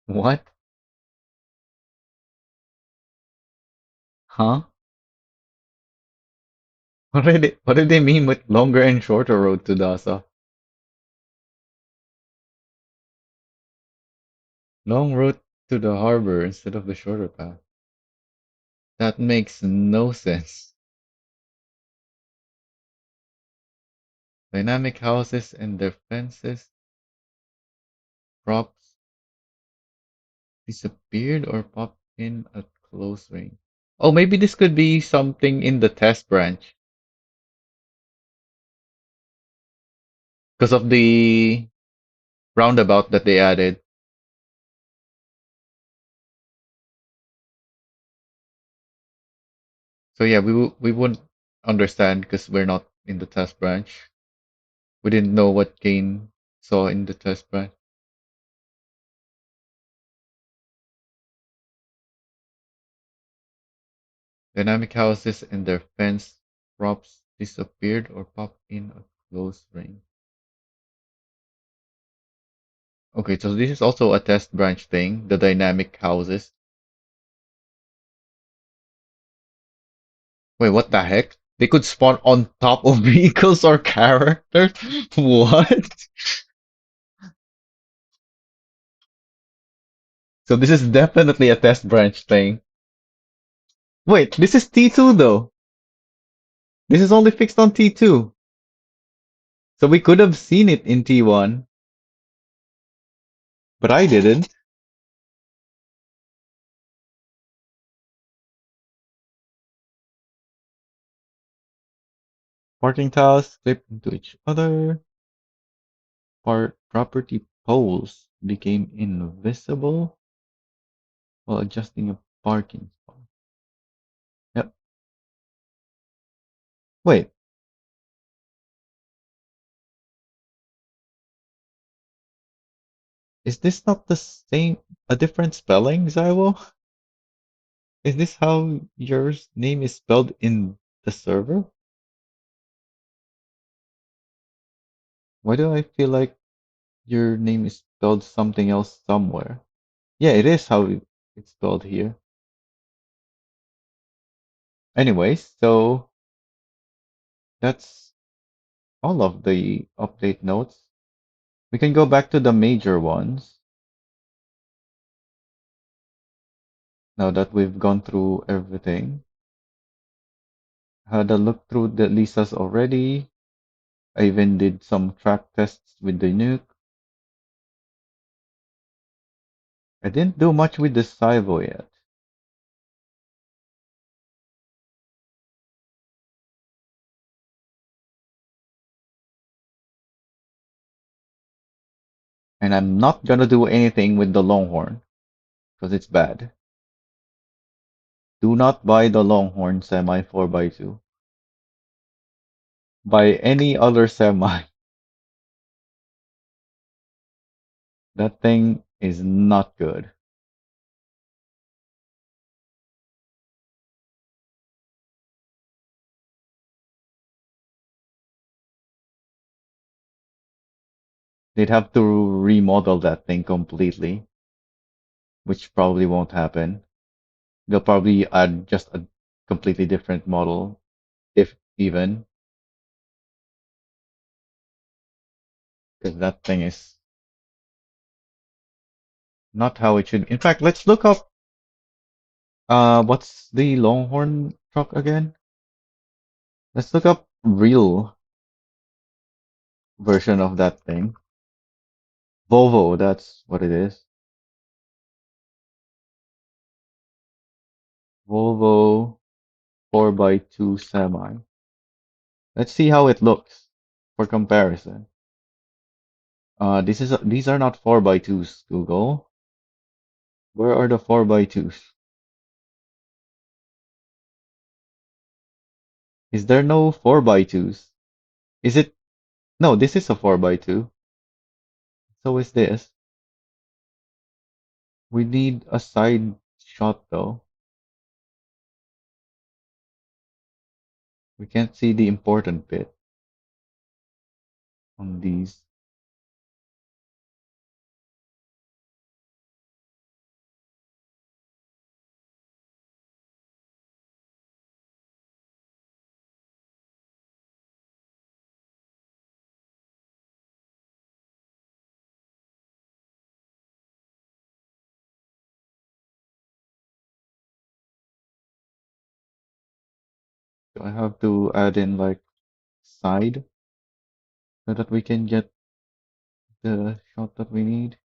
What? Huh? What did they mean with longer and shorter road to Dasa? Long route to the harbor instead of the shorter path. That makes no sense. Dynamic houses and their fences, props disappeared or popped in at close range. Oh, maybe this could be something in the test branch because of the roundabout that they added. So yeah, we wouldn't understand because we're not in the test branch. We didn't know what Kane saw in the test branch. Dynamic houses and their fence props disappeared or popped in at close range. Okay, so this is also a test branch thing, the dynamic houses. Wait, what the heck? They could spawn on top of vehicles or characters? What? So this is definitely a test branch thing. Wait, this is T2 though. This is only fixed on T2. So we could have seen it in T1, but I didn't. Parking tiles clip into each other. Property poles became invisible while adjusting a parking spot. Yep. Wait, is this not the same, a different spelling, Zywo? Is this how your name is spelled in the server? Why do I feel like your name is spelled something else somewhere? Yeah, it is how it's spelled here. Anyways, so that's all of the update notes. We can go back to the major ones now that we've gone through everything. Had a look through the Lisas already. I even did some track tests with the nuke. I didn't do much with the Saivo yet. And I'm not gonna do anything with the Longhorn, because it's bad. Do not buy the Longhorn semi 4x2. Buy any other semi. That thing is not good. They'd have to remodel that thing completely, which probably won't happen. They'll probably add just a completely different model, if even, because that thing is not how it should. In fact, let's look up what's the Longhorn truck again? Let's look up real version of that thing. Volvo, that's what it is. Volvo 4x2 semi. Let's see how it looks for comparison. These are not 4x2s, Google. Where are the 4x2s? Is there no 4x2s? Is it? No, this is a 4x2. So is this. We need a side shot though. We can't see the important bit on these. Do I have to add in like side so that we can get the shot that we need?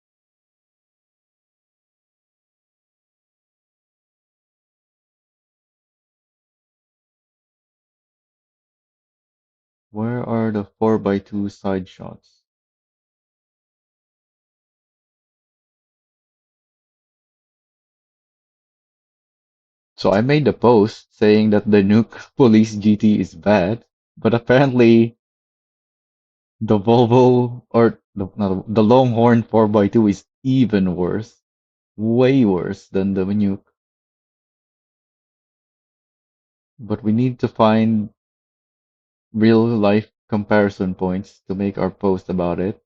Where are the 4x2 side shots? So I made a post saying that the Nuke Police GT is bad, but apparently the Volvo or the Longhorn 4x2 is even worse. Way worse than the Nuke. But we need to find real life comparison points to make our post about it.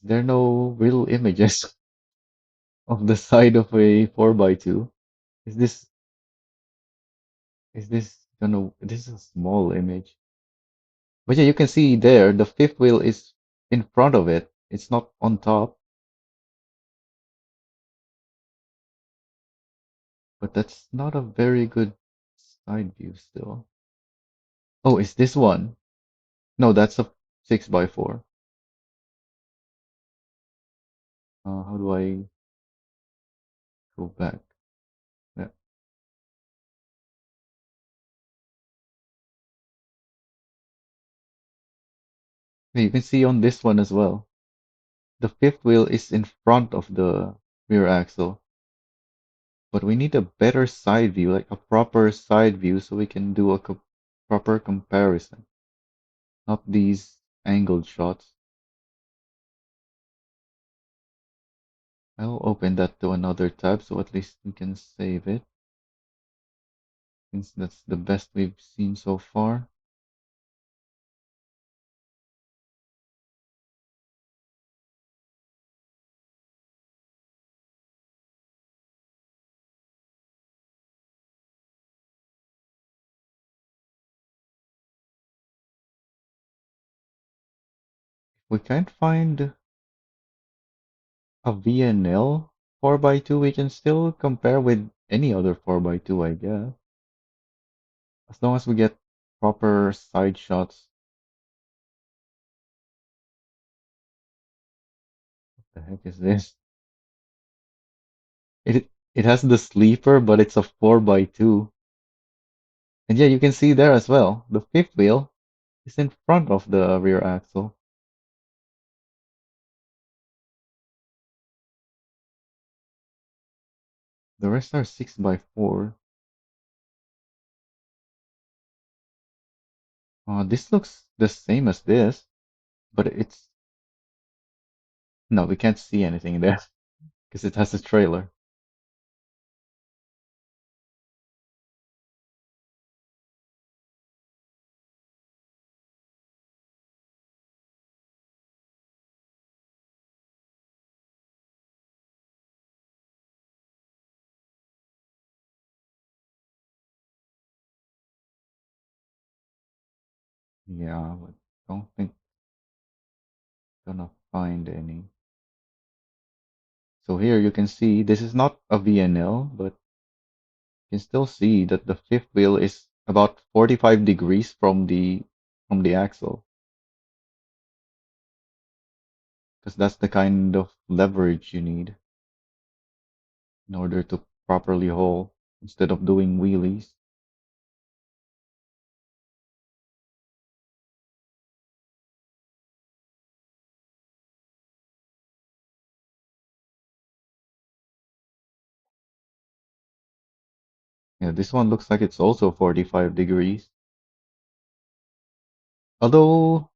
There are no real images of the side of a 4x2. Is this this is a small image. But yeah, you can see there the fifth wheel is in front of it. It's not on top, but that's not a very good side view still. Oh, is this one? No, that's a 6x4. How do I go back? Yeah. Yeah, you can see on this one as well. The fifth wheel is in front of the rear axle, but we need a better side view, like a proper side view, so we can do a proper comparison, not these angled shots. I'll open that to another tab so at least we can save it, since that's the best we've seen so far. We can't find a VNL. 4x2 we can still compare with any other 4x2, I guess. As long as we get proper side shots. What the heck is this? It has the sleeper, but it's a 4x2. And yeah, you can see there as well. The fifth wheel is in front of the rear axle. The rest are 6x4. This looks the same as this, but it's no, we can't see anything there because it has a trailer. Yeah, but don't think gonna find any. So here you can see this is not a VNL, but you can still see that the fifth wheel is about 45 degrees from the axle, because that's the kind of leverage you need in order to properly haul instead of doing wheelies. Yeah, this one looks like it's also 45 degrees. Although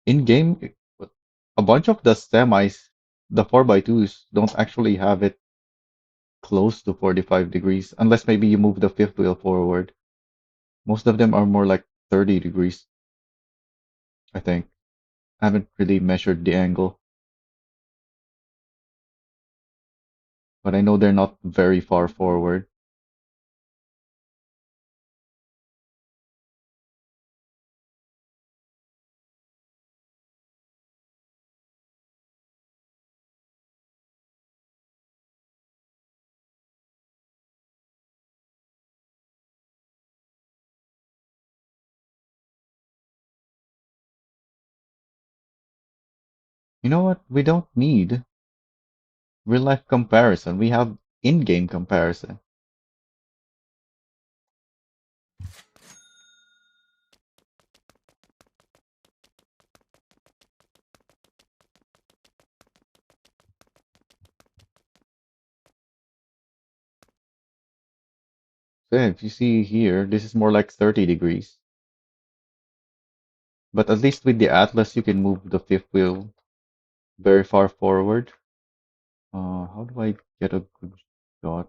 in game, a bunch of the semis, the 4x2s, don't actually have it close to 45 degrees, unless maybe you move the fifth wheel forward. Most of them are more like 30 degrees, I think. I haven't really measured the angle, but I know they're not very far forward. You know what? We don't need real life comparison. We have in-game comparison. So yeah, if you see here, this is more like 30 degrees. But at least with the Atlas, you can move the fifth wheel very far forward. How do I get a good shot?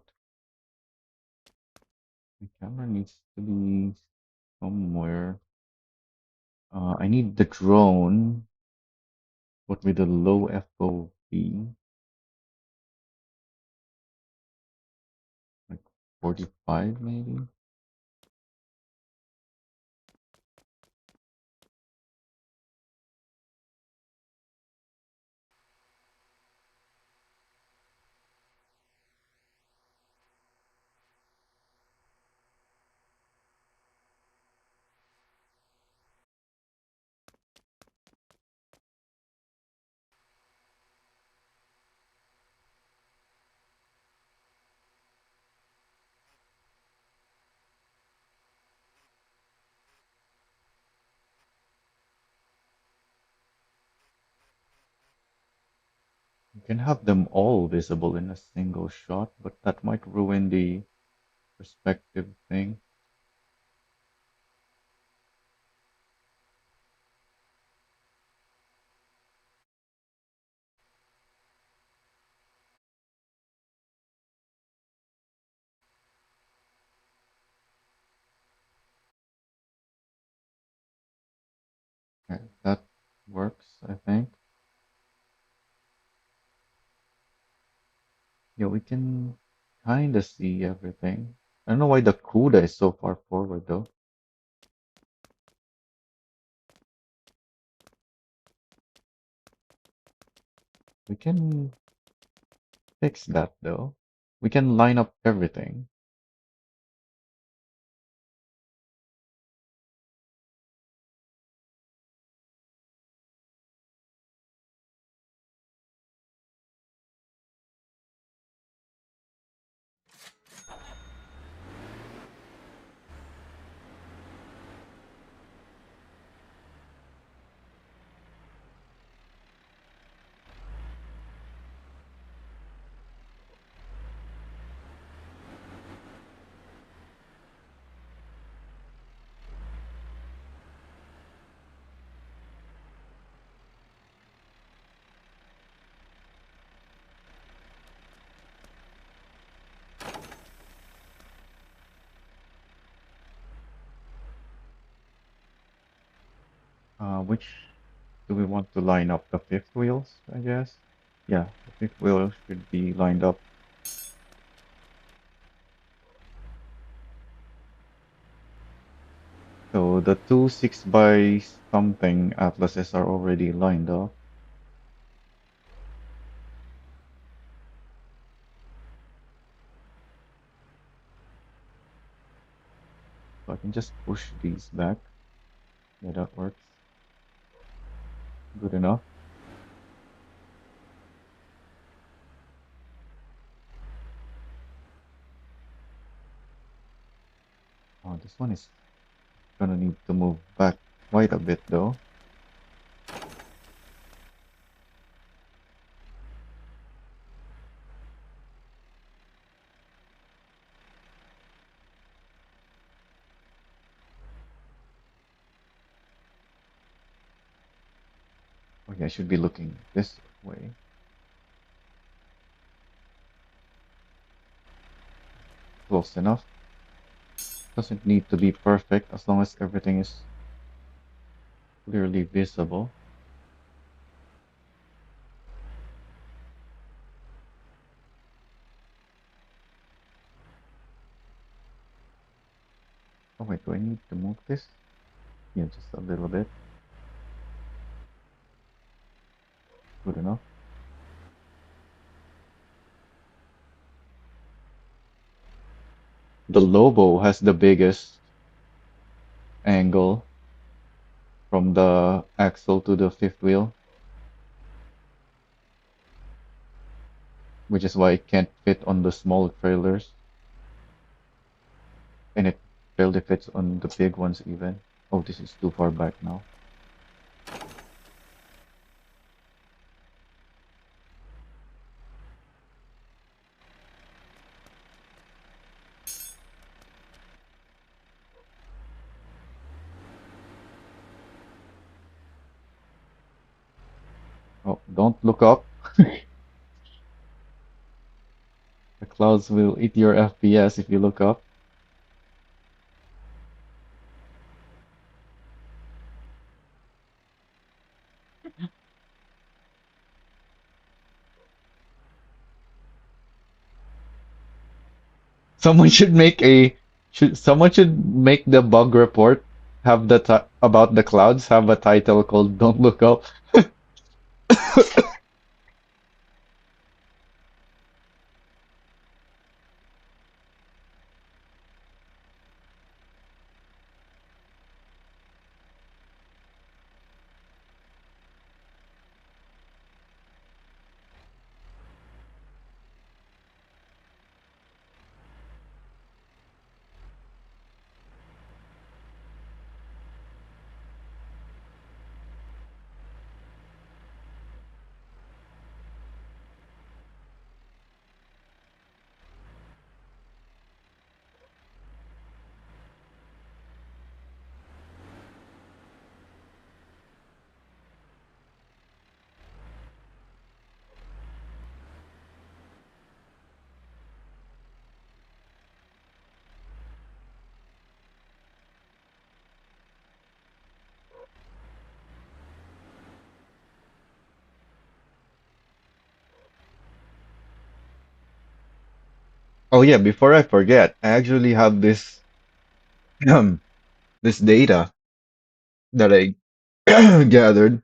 The camera needs to be somewhere. I need the drone, but with a low FOV, like 45 maybe. You can have them all visible in a single shot, but that might ruin the perspective thing. Okay, that works, I think. Yeah, we can kind of see everything. I don't know why the CUDA is so far forward though. We can fix that though. We can line up everything. Which do we want to line up? The fifth wheels, I guess. Yeah, the fifth wheel should be lined up. So the two 6 by something atlases are already lined up. So I can just push these back. Yeah, that works. Good enough. Oh, this one is gonna need to move back quite a bit though. Okay, I should be looking this way. Close enough. Doesn't need to be perfect as long as everything is clearly visible. Oh wait, do I need to move this? Yeah, just a little bit. Good enough. The Lobo has the biggest angle from the axle to the fifth wheel, which is why it can't fit on the small trailers, and it barely fits on the big ones even. Oh, this is too far back now. Oh, don't look up. The clouds will eat your FPS if you look up. Someone should make a someone should make the bug report have the about the clouds have a title called "Don't Look Up." Oh yeah, before I forget, I actually have this this data that I gathered.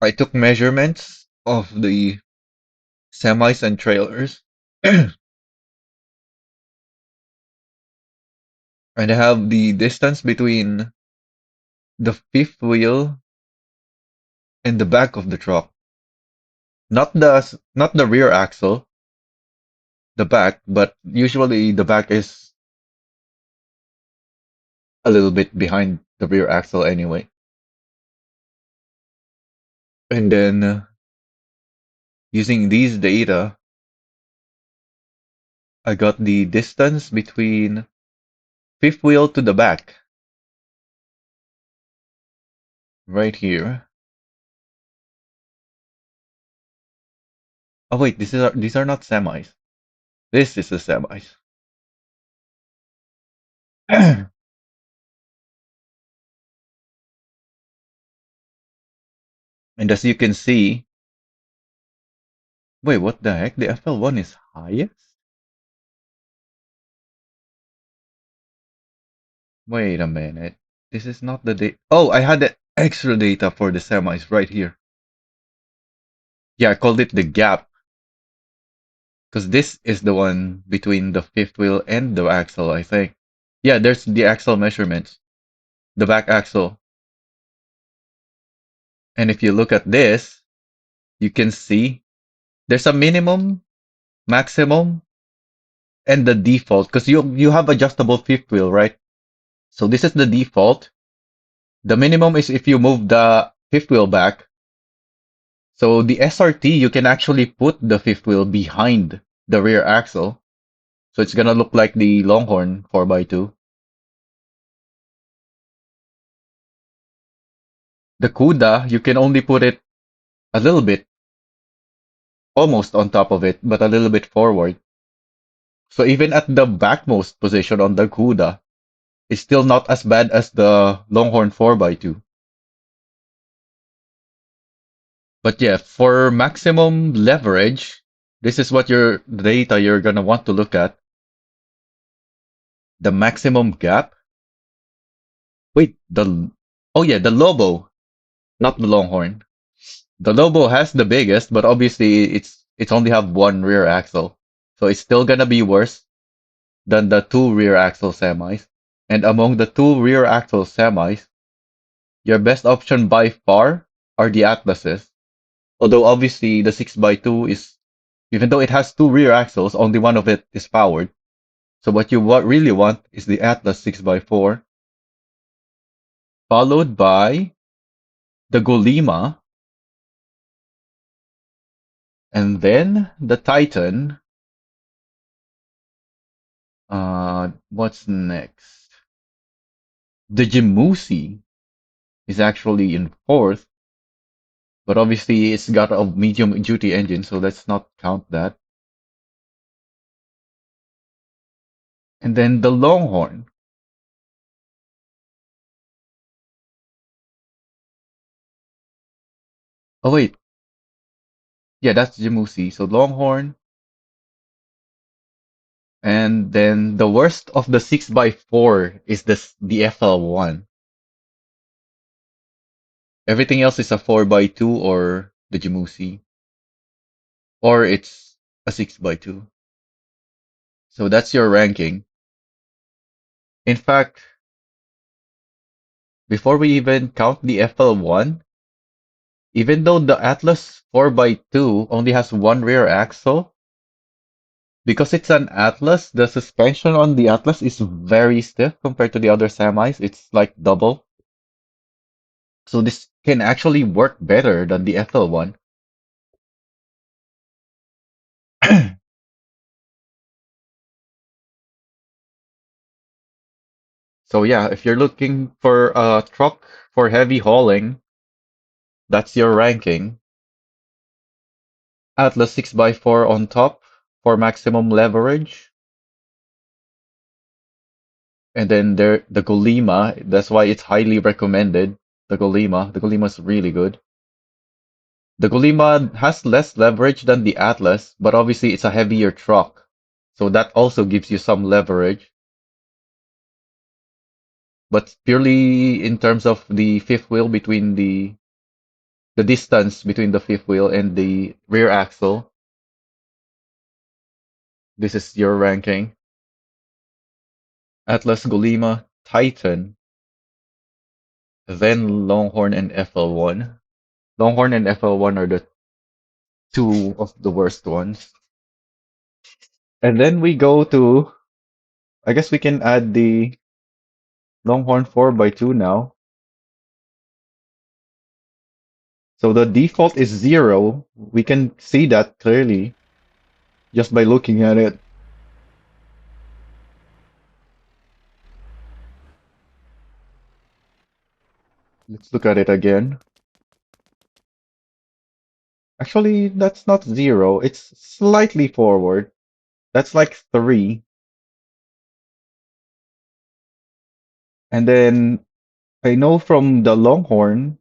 I took measurements of the semis and trailers, and I have the distance between the fifth wheel and the back of the truck. Not the rear axle, the back, but usually the back is a little bit behind the rear axle anyway. And then using these data, I got the distance between fifth wheel to the back right here. Oh wait, these are not semis. This is the semis. And as you can see, wait, what the heck? The FL1 is highest? Wait a minute. This is not the data. Oh, I had the extra data for the semis right here. Yeah, I called it the gap because this is the one between the fifth wheel and the axle, I think. Yeah, there's the axle measurements, the back axle. And if you look at this, you can see there's a minimum, maximum, and the default because you have adjustable fifth wheel, right? So this is the default. The minimum is if you move the fifth wheel back. So the SRT, you can actually put the fifth wheel behind the rear axle. So it's gonna look like the Longhorn 4x2. The CUDA, you can only put it a little bit, almost on top of it, but a little bit forward. So even at the backmost position on the CUDA, it's still not as bad as the Longhorn 4x2. But yeah, for maximum leverage, this is what your data you're gonna want to look at. The maximum gap. Wait, oh yeah, the Lobo, not the Longhorn. The Lobo has the biggest, but obviously it's only have one rear axle. So it's still gonna be worse than the two rear axle semis. And among the two rear axle semis, your best option by far are the Atlases. Although obviously the 6x2 is, even though it has two rear axles, only one of it is powered. So what you really want is the Atlas 6x4, followed by the Golema, and then the Titan. What's next? The Jimusi is actually in fourth, but obviously it's got a medium duty engine, so let's not count that. And then the Longhorn. Oh wait, yeah, that's Jimusi. So Longhorn, and then the worst of the 6x4 is the FL1. Everything else is a 4x2 or the Jimusi, or it's a 6x2. So that's your ranking. In fact, before we even count the FL1, even though the Atlas 4x2 only has one rear axle, because it's an Atlas, the suspension on the Atlas is very stiff compared to the other semis. It's like double. So this can actually work better than the FL1. So yeah, if you're looking for a truck for heavy hauling, that's your ranking. Atlas 6x4 on top for maximum leverage. And then there the Golema, that's why it's highly recommended. The Golema is really good. The Golema has less leverage than the Atlas, but obviously it's a heavier truck. So that also gives you some leverage. But purely in terms of the fifth wheel between the the distance between the fifth wheel and the rear axle. This is your ranking. Atlas, Golema, Titan, then Longhorn and FL1. Longhorn and FL1 are the two of the worst ones. And then we go to, I guess we can add the Longhorn 4x2 now. So the default is 0. We can see that clearly just by looking at it. Let's look at it again. Actually, that's not 0. It's slightly forward. That's like 3. And then I know from the Longhorn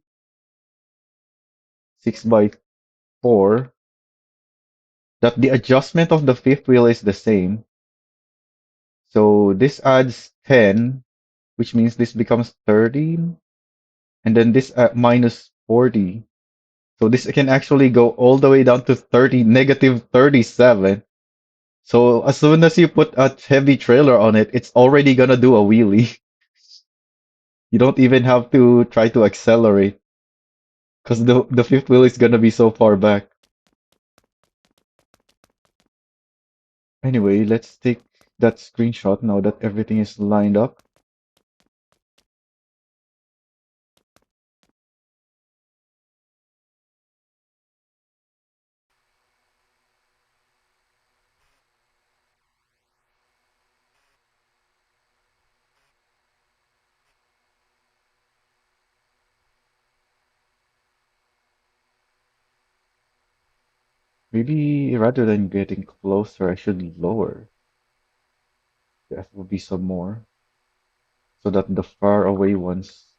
6x4 that the adjustment of the fifth wheel is the same. So this adds 10, which means this becomes 13. And then this minus 40. So this can actually go all the way down to 30, negative 37. So as soon as you put a heavy trailer on it, it's already gonna do a wheelie. You don't even have to try to accelerate because the fifth wheel is gonna be so far back. Anyway, let's take that screenshot now that everything is lined up. Maybe rather than getting closer, I should lower. That will be some more so that the far away ones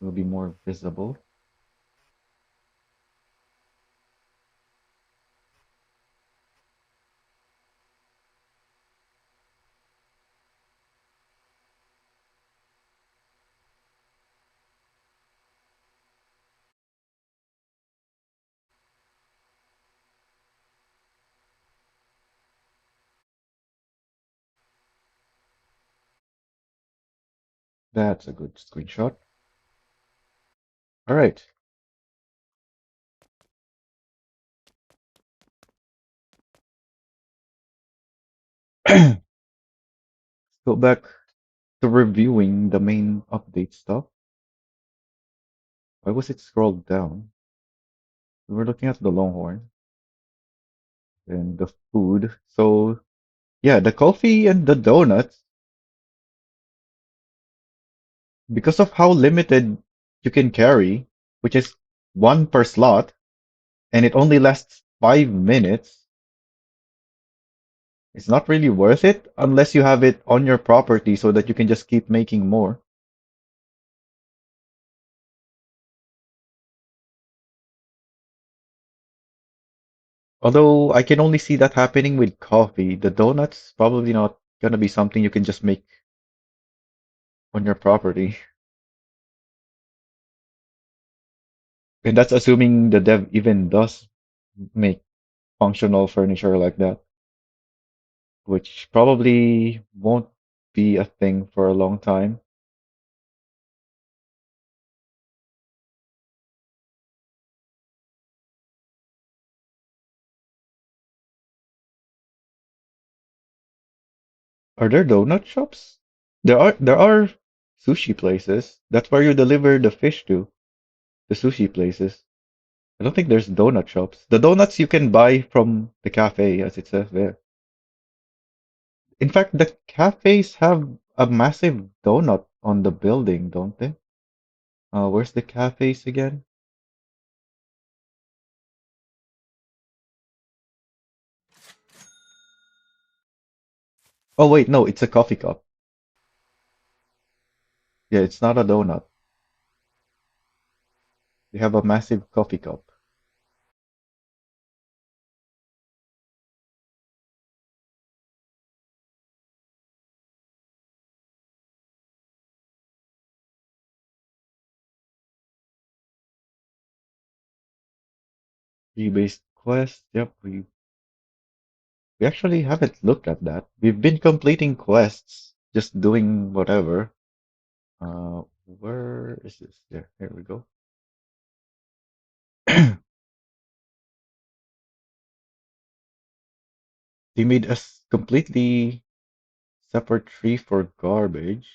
will be more visible. That's a good screenshot. All right. Go back to reviewing the main update stuff. Why was it scrolled down? We were looking at the Longhorn and the food. So yeah, the coffee and the donuts, because of how limited you can carry, which is one per slot, and it only lasts 5 minutes, it's not really worth it unless you have it on your property so that you can just keep making more. Although I can only see that happening with coffee, the donuts probably not gonna be something you can just make on your property. And that's assuming the dev even does make functional furniture like that, which probably won't be a thing for a long time. Are there donut shops? There are sushi places. That's where you deliver the fish to, the sushi places. I don't think there's donut shops. The donuts you can buy from the cafe, as it says there. In fact, the cafes have a massive donut on the building, don't they? Where's the cafes again? Oh wait, no, it's a coffee cup. Yeah, it's not a donut. They have a massive coffee cup. Tree-based quest. Yep, we actually haven't looked at that. We've been completing quests, just doing whatever. Where is this? There, here we go. They made us completely separate tree for garbage.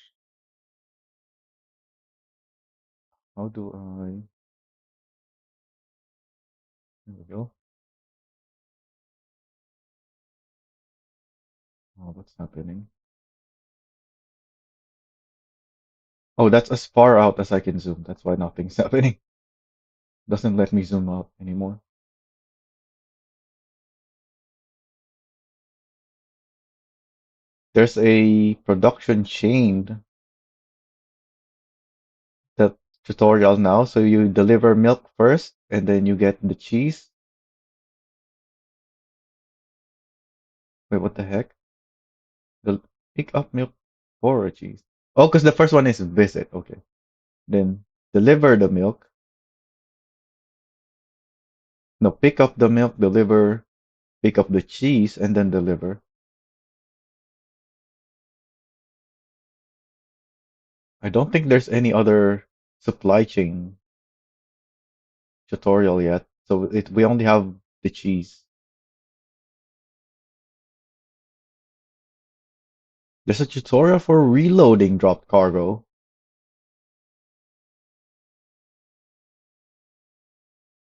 How do I? There we go. Oh, what's happening? Oh, that's as far out as I can zoom. That's why nothing's happening. Doesn't let me zoom out anymore. There's a production chain that tutorial now. So you deliver milk first, and then you get the cheese. Wait, what the heck? The pick up milk for a cheese. Oh, because the first one is visit. Okay. Then deliver the milk. No, pick up the milk, deliver, pick up the cheese, and then deliver. I don't think there's any other supply chain tutorial yet. So we only have the cheese. There's a tutorial for reloading dropped cargo.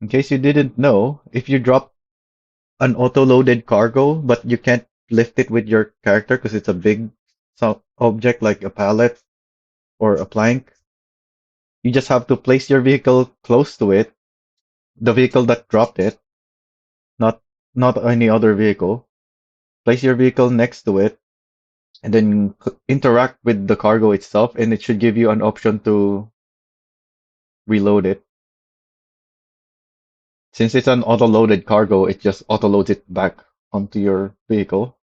In case you didn't know, if you drop an auto-loaded cargo, but you can't lift it with your character because it's a big object like a pallet or a plank, you just have to place your vehicle close to it, the vehicle that dropped it, not any other vehicle. Place your vehicle next to it, and then interact with the cargo itself, and it should give you an option to reload it. Since it's an auto-loaded cargo, it just auto-loads it back onto your vehicle.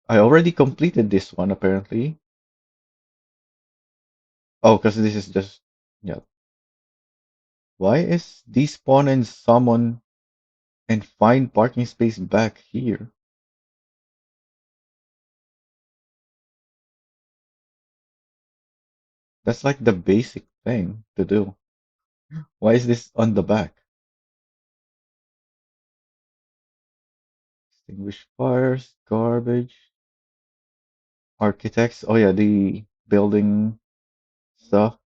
I already completed this one apparently. Oh, because this is just yeah. Why is despawn and summon and find parking space back here? That's like the basic thing to do. Why is this on the back? Extinguish fires, garbage, architects. Oh yeah, the building stuff.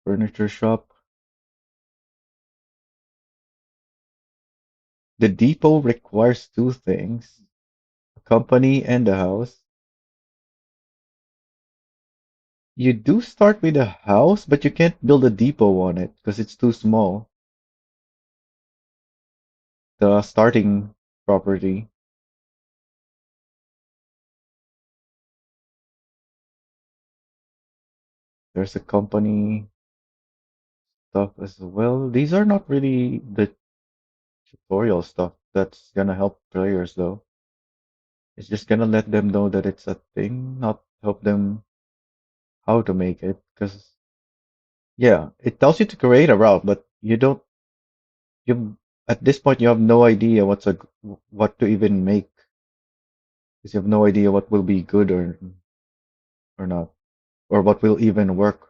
Furniture shop. The depot requires two things, a company and a house. You do start with a house, but you can't build a depot on it because it's too small. The starting property. There's a company stuff as well. These are not really the tutorial stuff that's gonna help players though. It's just gonna let them know that it's a thing, not help them how to make it. Because yeah, it tells you to create a route, but you don't. You at this point you have no idea what to even make because you have no idea what will be good or not, or what will even work.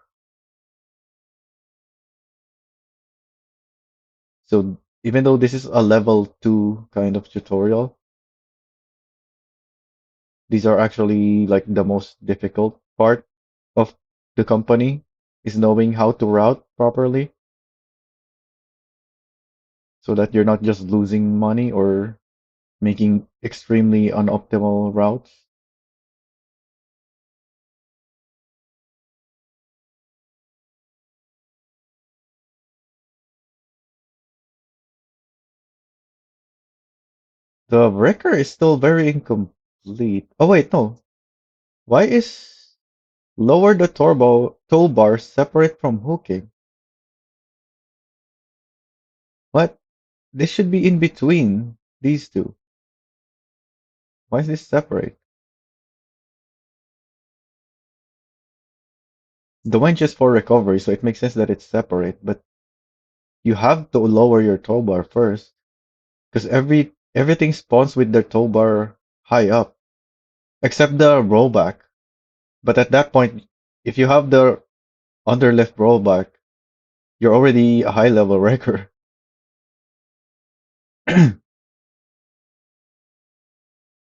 So even though this is a level 2 kind of tutorial, these are actually like the most difficult part of the company is knowing how to route properly so that you're not just losing money or making extremely unoptimal routes. The wrecker is still very incomplete. Oh wait, no. Why is lower the turbo toolbar separate from hooking? What? This should be in between these two. Why is this separate? The winch is for recovery, so it makes sense that it's separate, but you have to lower your tow bar first, because everything spawns with their tow bar high up, except the rollback. But at that point, if you have the underlift rollback, you're already a high level wrecker.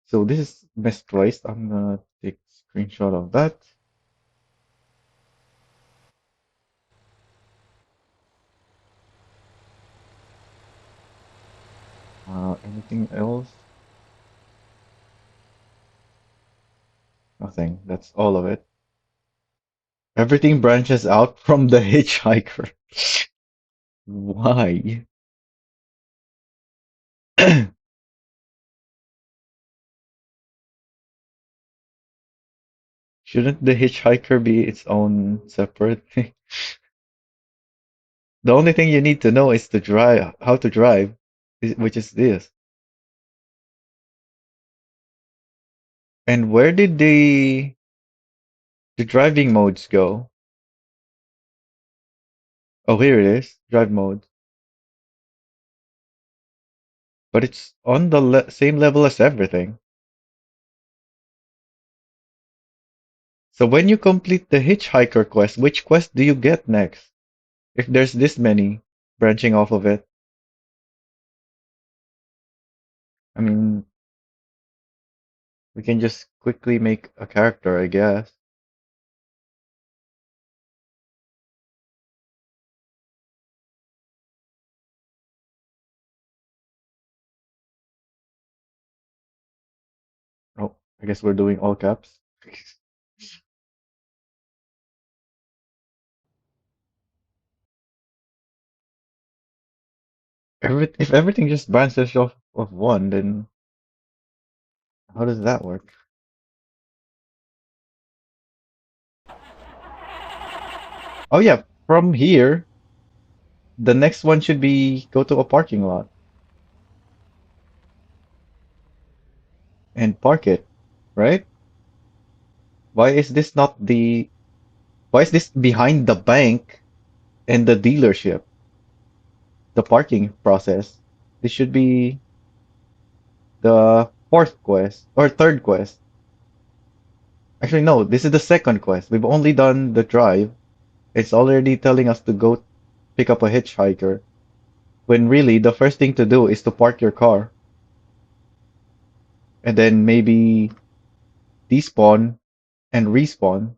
So this is misplaced. I'm gonna take a screenshot of that. Anything else? Nothing. That's all of it. Everything branches out from the hitchhiker. Why? Shouldn't the hitchhiker be its own separate thing? The only thing you need to know is to drive, how to drive, which is this. And where did the driving modes go? Oh, here it is, drive mode. But it's on the same level as everything. So when you complete the hitchhiker quest, which quest do you get next? If there's this many branching off of it. I mean, we can just quickly make a character, I guess. Oh, I guess we're doing all caps. If everything just branches off of one, then how does that work? Oh yeah, from here, the next one should be go to a parking lot and park it, right? Why is this not the why is this behind the bank and the dealership, the parking process? This should be the fourth quest or third quest. Actually, no, this is the second quest. We've only done the drive. It's already telling us to go pick up a hitchhiker, when really the first thing to do is to park your car and then maybe despawn and respawn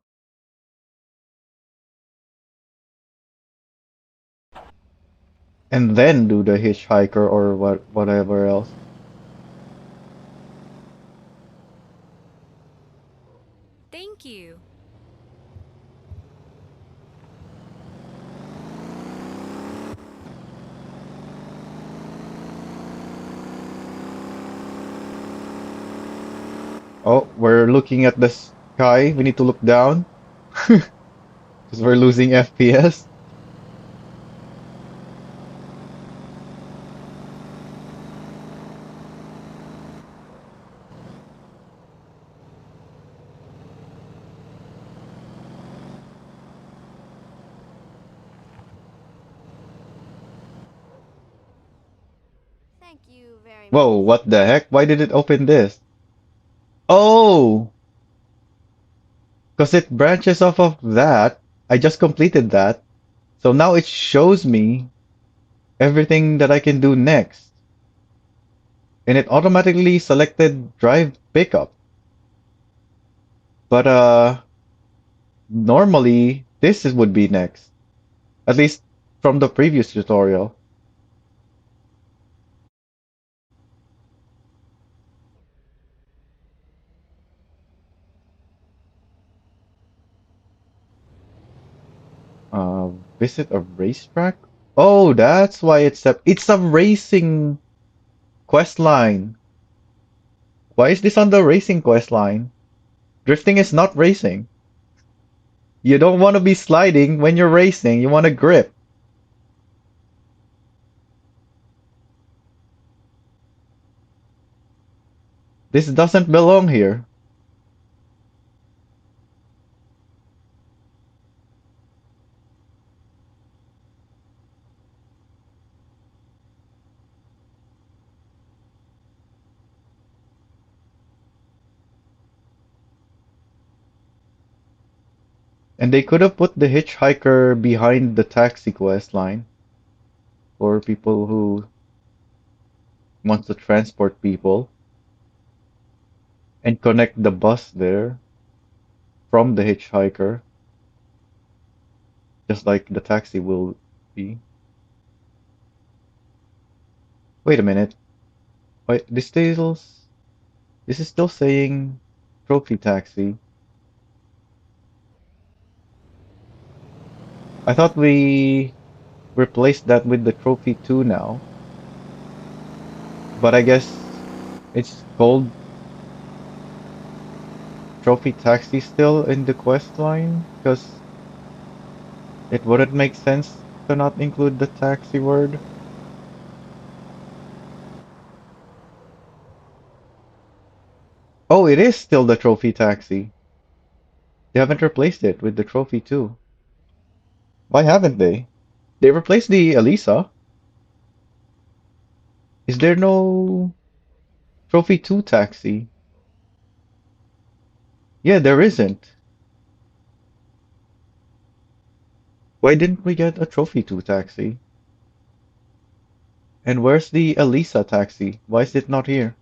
and then do the hitchhiker or whatever else. Thank you. Oh, we're looking at the sky. We need to look down because we're losing FPS. Thank you very Whoa, much. what the heck? Why did it open this? Oh, because it branches off of that. I just completed that. So now it shows me everything that I can do next. And it automatically selected drive pickup. But normally would be next. At least from the previous tutorial. Uh, visit a racetrack? Oh, that's why it's a racing quest line. Why is this on the racing quest line? Drifting is not racing. You don't want to be sliding when you're racing. You want to grip. This doesn't belong here. And they could have put the hitchhiker behind the taxi quest line for people who want to transport people and connect the bus there from the hitchhiker, just like the taxi will be. Wait a minute. Wait, this is still saying trophy taxi. I thought we replaced that with the trophy 2 now, but I guess it's called trophy taxi still in the quest line because it wouldn't make sense to not include the taxi word. Oh, it is still the trophy taxi. They haven't replaced it with the trophy 2. Why haven't they? They replaced the Elisa. Is there no trophy 2 taxi? Yeah, there isn't. Why didn't we get a trophy 2 taxi? And where's the Elisa taxi? Why is it not here?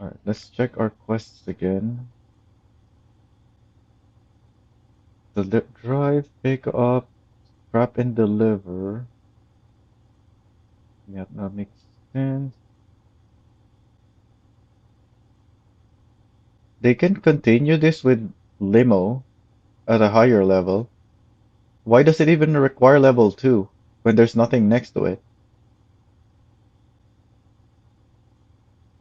Alright, let's check our quests again. Drive, pick up, grab and deliver. Yeah, that makes sense. They can continue this with limo at a higher level. Why does it even require level 2 when there's nothing next to it?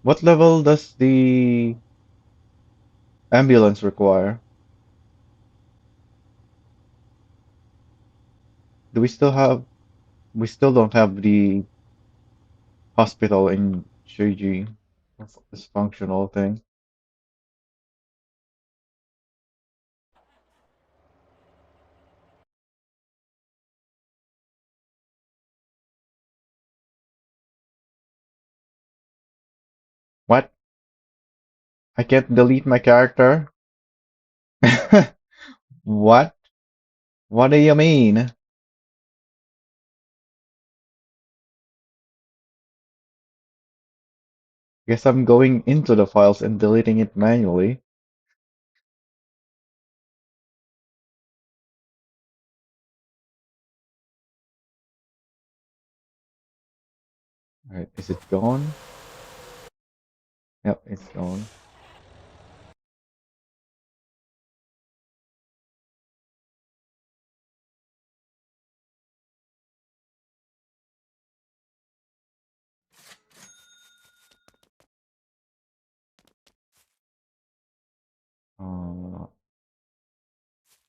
What level does the ambulance require? Do we still have, we still don't have the hospital in Shuji, this functional thing. What? I can't delete my character? What? What do you mean? Guess I'm going into the files and deleting it manually. Alright, is it gone? Yep, it's gone. Uh,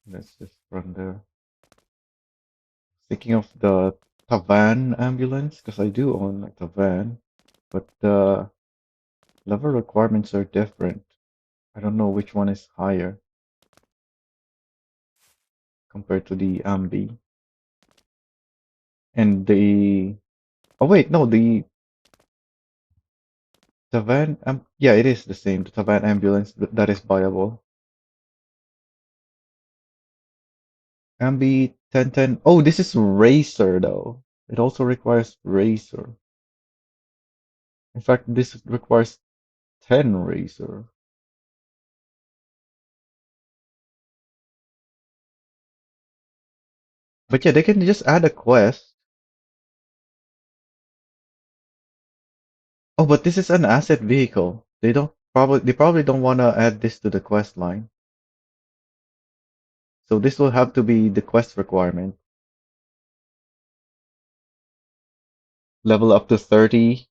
let's just run there. Speaking of the Tavan ambulance, because I do own a Tavan, but the level requirements are different. I don't know which one is higher compared to the Ambi. And the oh wait, no, the Tavan yeah, it is the same. The Tavan ambulance that is buyable. Ambi 1010. Oh, this is Racer though. It also requires Racer. In fact, this requires 10 Racer. But yeah, they can just add a quest. Oh, but this is an asset vehicle. They probably don't want to add this to the quest line. So this will have to be the quest requirement. Level up to 30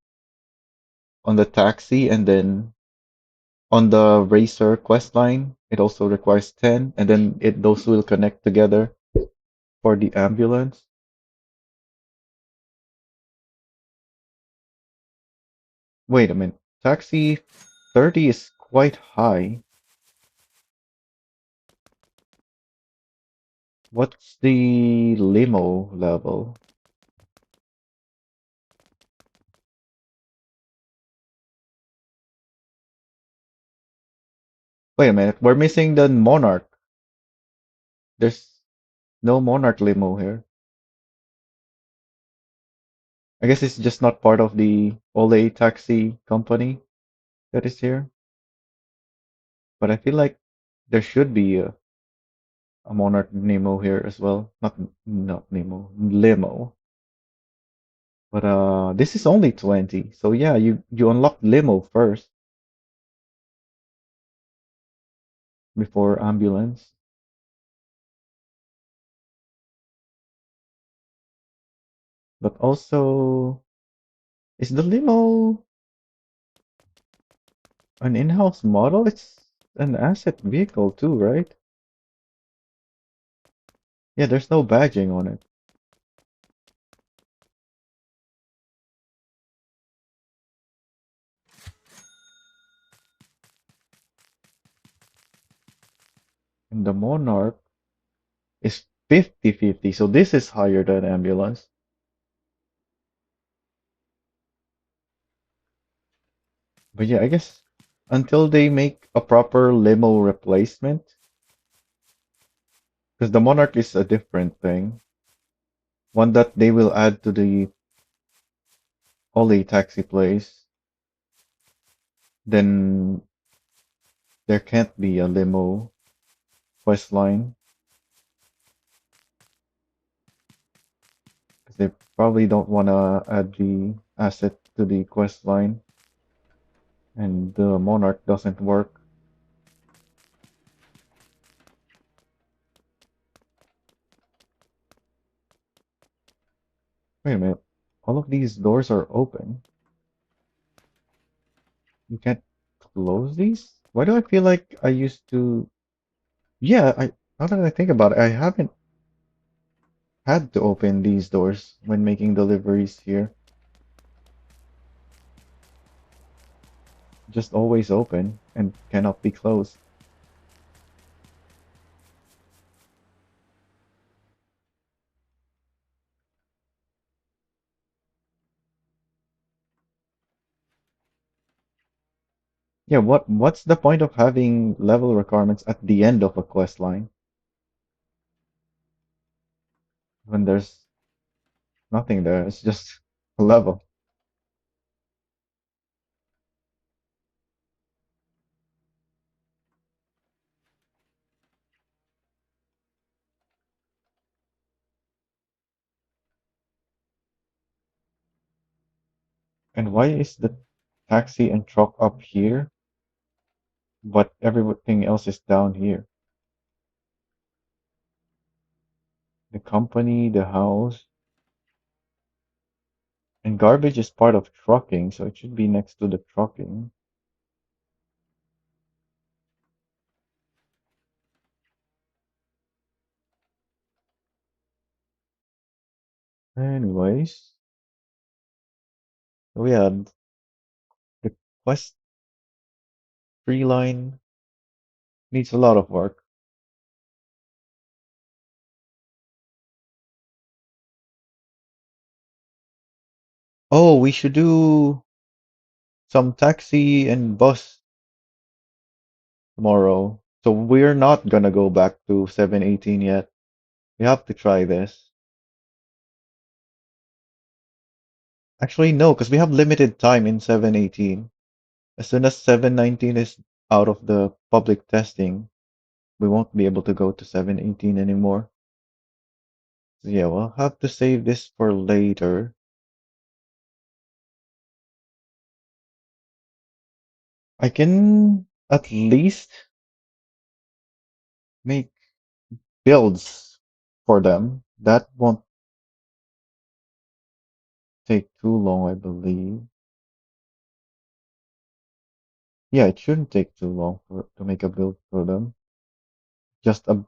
on the taxi and then on the racer quest line, it also requires 10 and then those will connect together for the ambulance. Wait a minute. Taxi 30 is quite high. What's the limo level? Wait a minute, we're missing the Monarch. There's no Monarch limo here. I guess it's just not part of the Ole taxi company that is here. But I feel like there should be a Monarch Nemo here as well. Not Nemo, limo. But this is only 20. So yeah, you unlock limo first before ambulance. But also, is the limo an in-house model? It's an asset vehicle too, right? Yeah, there's no badging on it. And the Monarch is 50-50, so this is higher than ambulance. But yeah, I guess until they make a proper limo replacement, because the Monarch is a different thing, one that they will add to the Ole taxi place, then there can't be a limo quest line, because they probably don't want to add the asset to the quest line, and the Monarch doesn't work. Wait a minute, all of these doors are open. You can't close these? Why do I feel like I used to? Yeah, now that I think about it, I haven't had to open these doors when making deliveries here. Just always open and cannot be closed. Yeah, what's the point of having level requirements at the end of a quest line when there's nothing there? It's just a level. And why is the taxi and truck up here, but everything else is down here? The company, the house, and garbage is part of trucking, so it should be next to the trucking. Anyways, so yeah, the quest tree line needs a lot of work. Oh, we should do some taxi and bus tomorrow. So we're not gonna go back to 718 yet. We have to try this. Actually, no, because we have limited time in 718. As soon as 719 is out of the public testing, we won't be able to go to 718 anymore. So yeah, we'll have to save this for later. I can at least make builds for them. That won't take too long, I believe. Yeah, it shouldn't take too long to make a build for them. Just a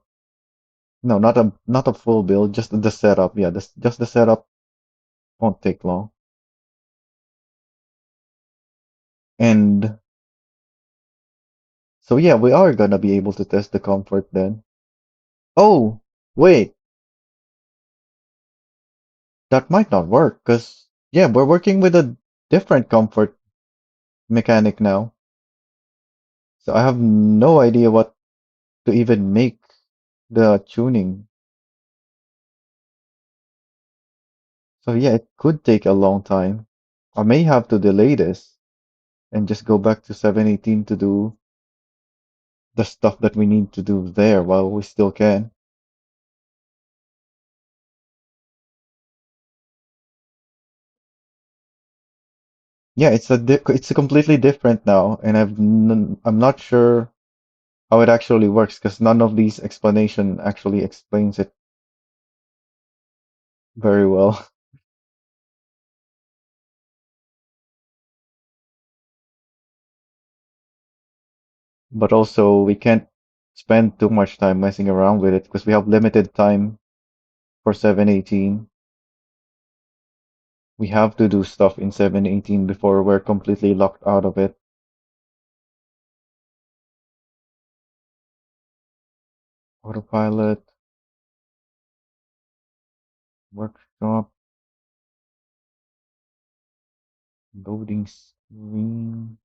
no, not a full build, just the setup. Yeah, just the setup won't take long. And So yeah, we are gonna be able to test the comfort then. Oh, wait, that might not work because yeah, we're working with a different comfort mechanic now. So I have no idea what to even make the tuning. So yeah, it could take a long time. I may have to delay this and just go back to 718 to do the stuff that we need to do there while we still can. Yeah, it's a completely different now, and I'm not sure how it actually works because none of these explanation actually explains it very well. But also we can't spend too much time messing around with it because we have limited time for 718. We have to do stuff in 718 before we're completely locked out of it. Autopilot, workshop, loading screen,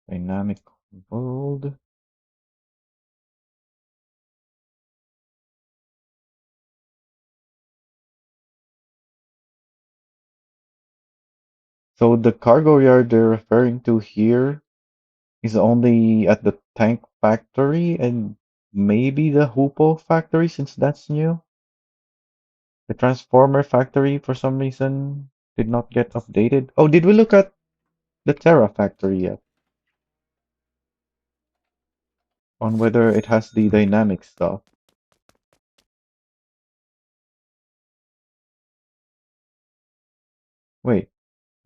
dynamic world. So the cargo yard they're referring to here is only at the tank factory and maybe the Hupo factory since that's new. The transformer factory for some reason did not get updated. Oh, did we look at the Terra factory yet? On whether it has the dynamic stuff. Wait,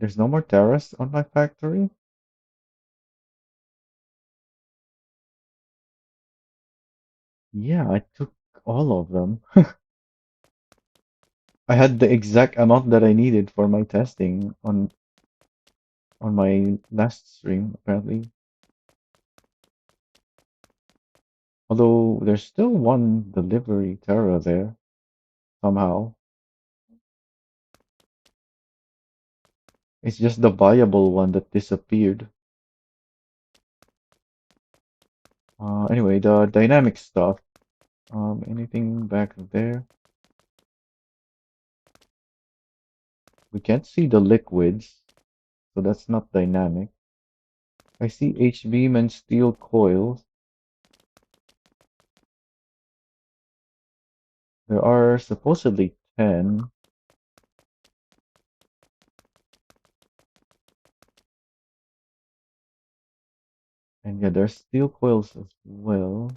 there's no more Terras on my factory? Yeah, I took all of them. I had the exact amount that I needed for my testing on my last stream, apparently. Although there's still one delivery Terra there somehow. It's just the viable one that disappeared. Anyway, the dynamic stuff. Anything back there? We can't see the liquids, so that's not dynamic. I see H-beam and steel coils. There are supposedly 10. And yeah, there's steel coils as well.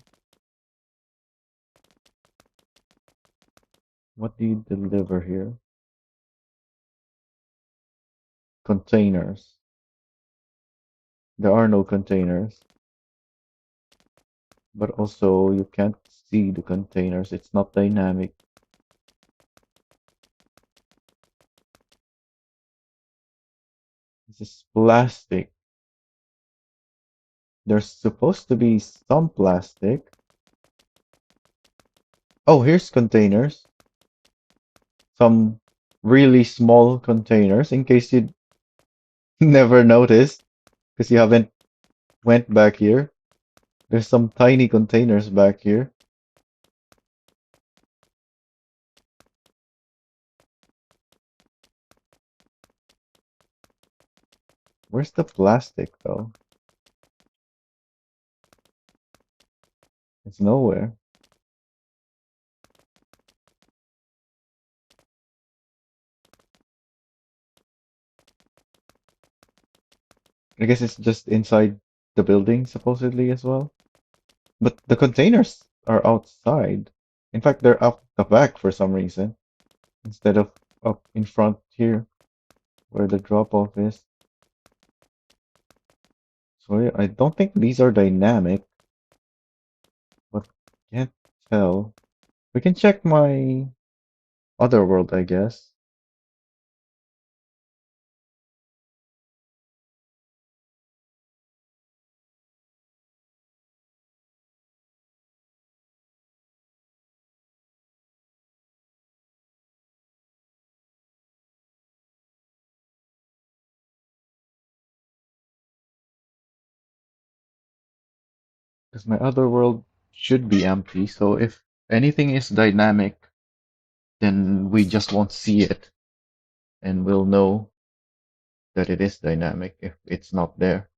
What do you deliver here? Containers. There are no containers. But also, you can't see the containers. It's not dynamic. This is plastic. There's supposed to be some plastic. Oh, here's containers. Some really small containers in case you never noticed because you haven't went back here. There's some tiny containers back here. Where's the plastic though? It's nowhere. I guess it's just inside the building supposedly as well. But the containers are outside. In fact, they're up the back for some reason instead of up in front here where the drop off is. So yeah, I don't think these are dynamic, but can't tell. We can check my other world, I guess. Because my other world should be empty. So if anything is dynamic, then we just won't see it, and we'll know that it is dynamic if it's not there.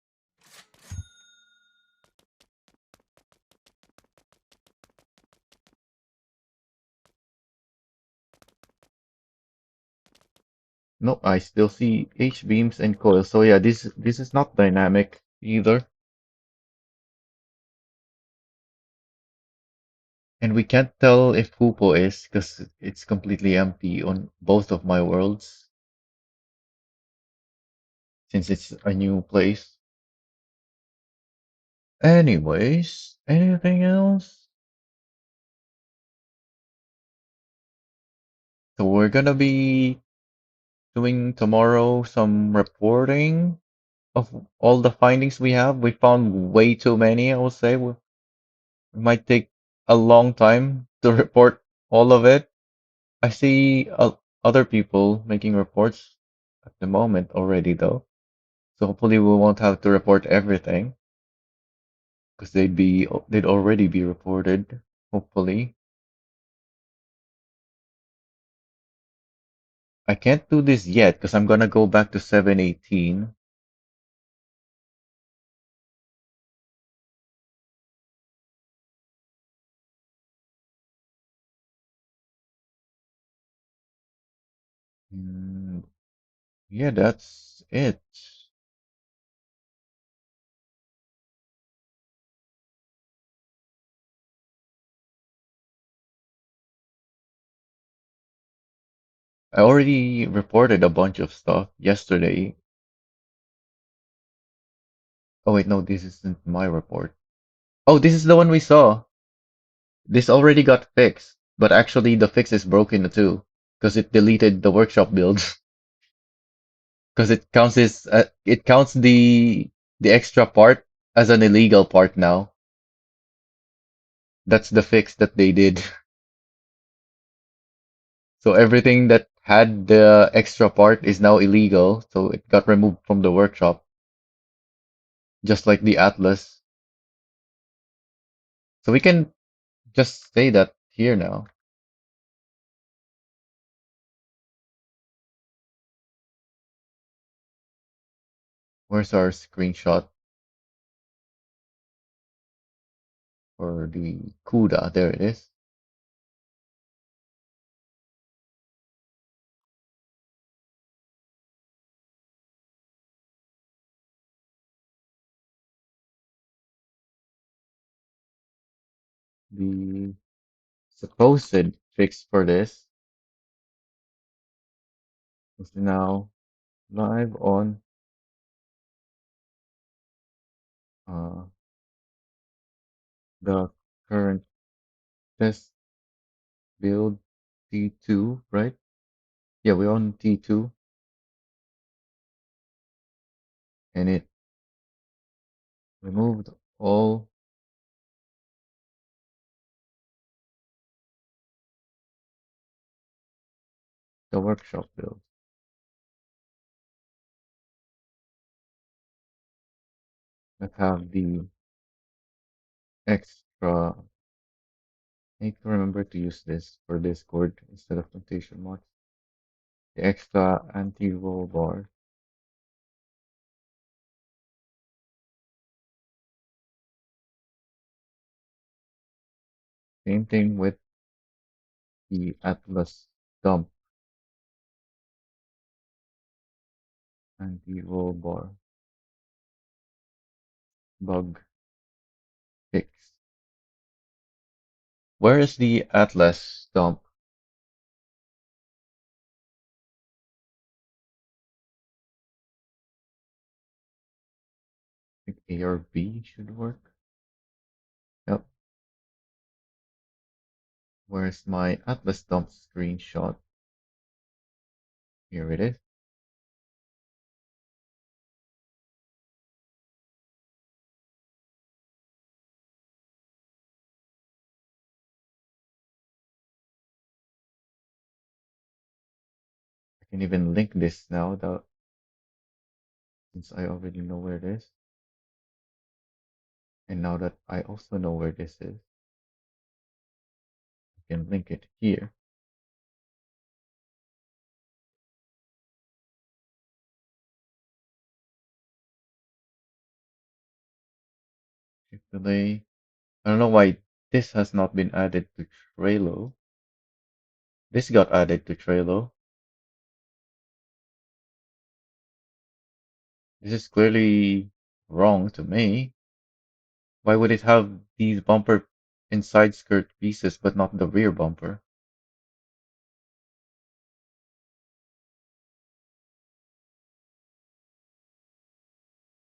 No, I still see H beams and coils. So yeah, this is not dynamic either. And we can't tell if Hupo is because it's completely empty on both of my worlds since it's a new place. Anyways, anything else? So we're gonna be doing tomorrow some reporting of all the findings we have. We found way too many, I would say. It might take a long time to report all of it. I see other people making reports at the moment already, though. So hopefully we won't have to report everything because they'd already be reported. Hopefully, I can't do this yet because I'm gonna go back to 718. Mm, yeah, that's it. I already reported a bunch of stuff yesterday. Oh wait, no, this isn't my report. Oh, this is the one we saw. This already got fixed, but actually the fix is broken too, because it deleted the workshop builds. Because it counts the extra part as an illegal part now. That's the fix that they did. So everything that had the extra part is now illegal, so it got removed from the workshop, just like the Atlas. So we can just say that here now. Where's our screenshot for the CUDA? There it is. The supposed fix for this is now live on uh, the current test build T2, right? Yeah, we're on T2, and it removed all the workshop builds that have the extra. I need to remember to use this for Discord instead of quotation marks. The extra anti-roll bar. Same thing with the Atlas dump anti-roll bar bug fix. Where is the Atlas dump? I think A or B should work. Yep. Where's my Atlas dump screenshot? Here it is. I can even link this now, though, since I already know where it is. And now that I also know where this is, I can link it here. Chick-fil-A. I don't know why this has not been added to Trello. This got added to Trello. This is clearly wrong to me. Why would it have these bumper and side skirt pieces but not the rear bumper?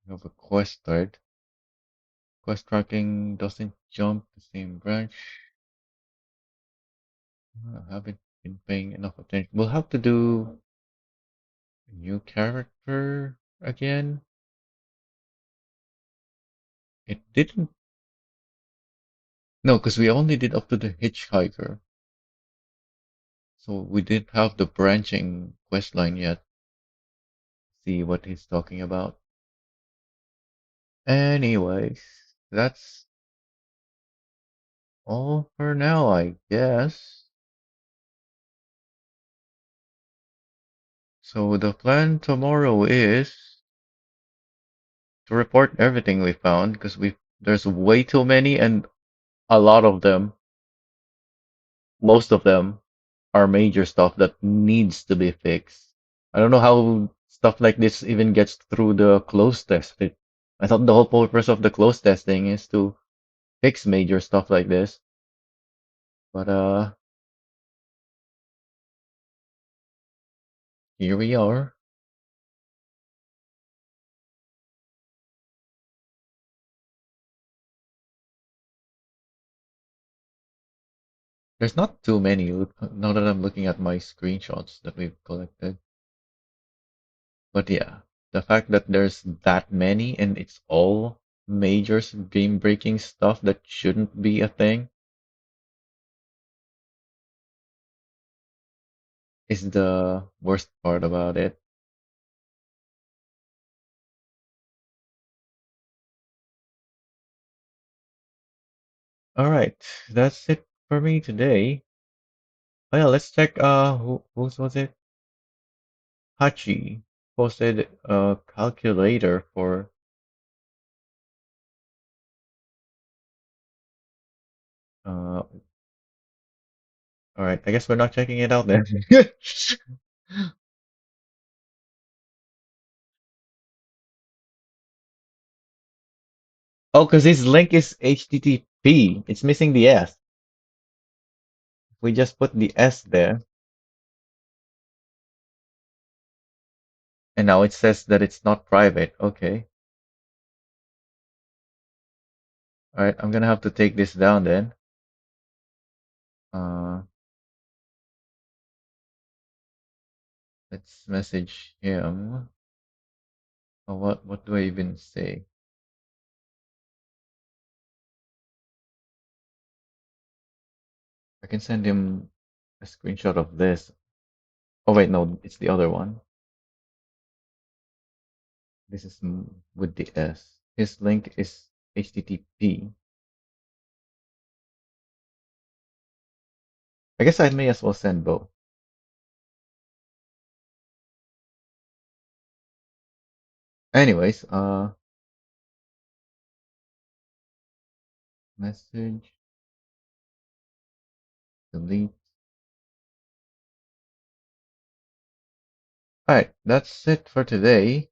We have a quest thread. Quest tracking doesn't jump the same branch. I haven't been paying enough attention. We'll have to do a new character again. It didn't. No, because we only did up to the hitchhiker. So we didn't have the branching quest line yet. See what he's talking about. Anyways, that's all for now, I guess. So the plan tomorrow is to report everything we found because there's way too many and a lot of them, most of them are major stuff that needs to be fixed. I don't know how stuff like this even gets through the close test. I thought the whole purpose of the close testing is to fix major stuff like this. But here we are. There's not too many now that I'm looking at my screenshots that we've collected. But yeah, the fact that there's that many and it's all major game breaking stuff that shouldn't be a thing is the worst part about it. All right, that's it for me today. Oh yeah, let's check whose was it? Hachi posted a calculator for all right, I guess we're not checking it out then. Oh, because his link is HTTP. It's missing the S. We just put the S there, and now it says that it's not private. Okay. All right, I'm gonna have to take this down then. Uh, let's message him. Oh, what do I even say? I can send him a screenshot of this. Oh wait, no, it's the other one. This is with the S. His link is HTTP. I guess I may as well send both. Anyways, message, delete. Alright, that's it for today.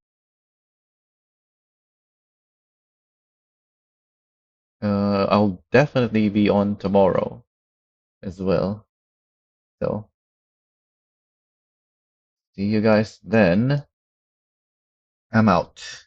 I'll definitely be on tomorrow as well. So, see you guys then. I'm out.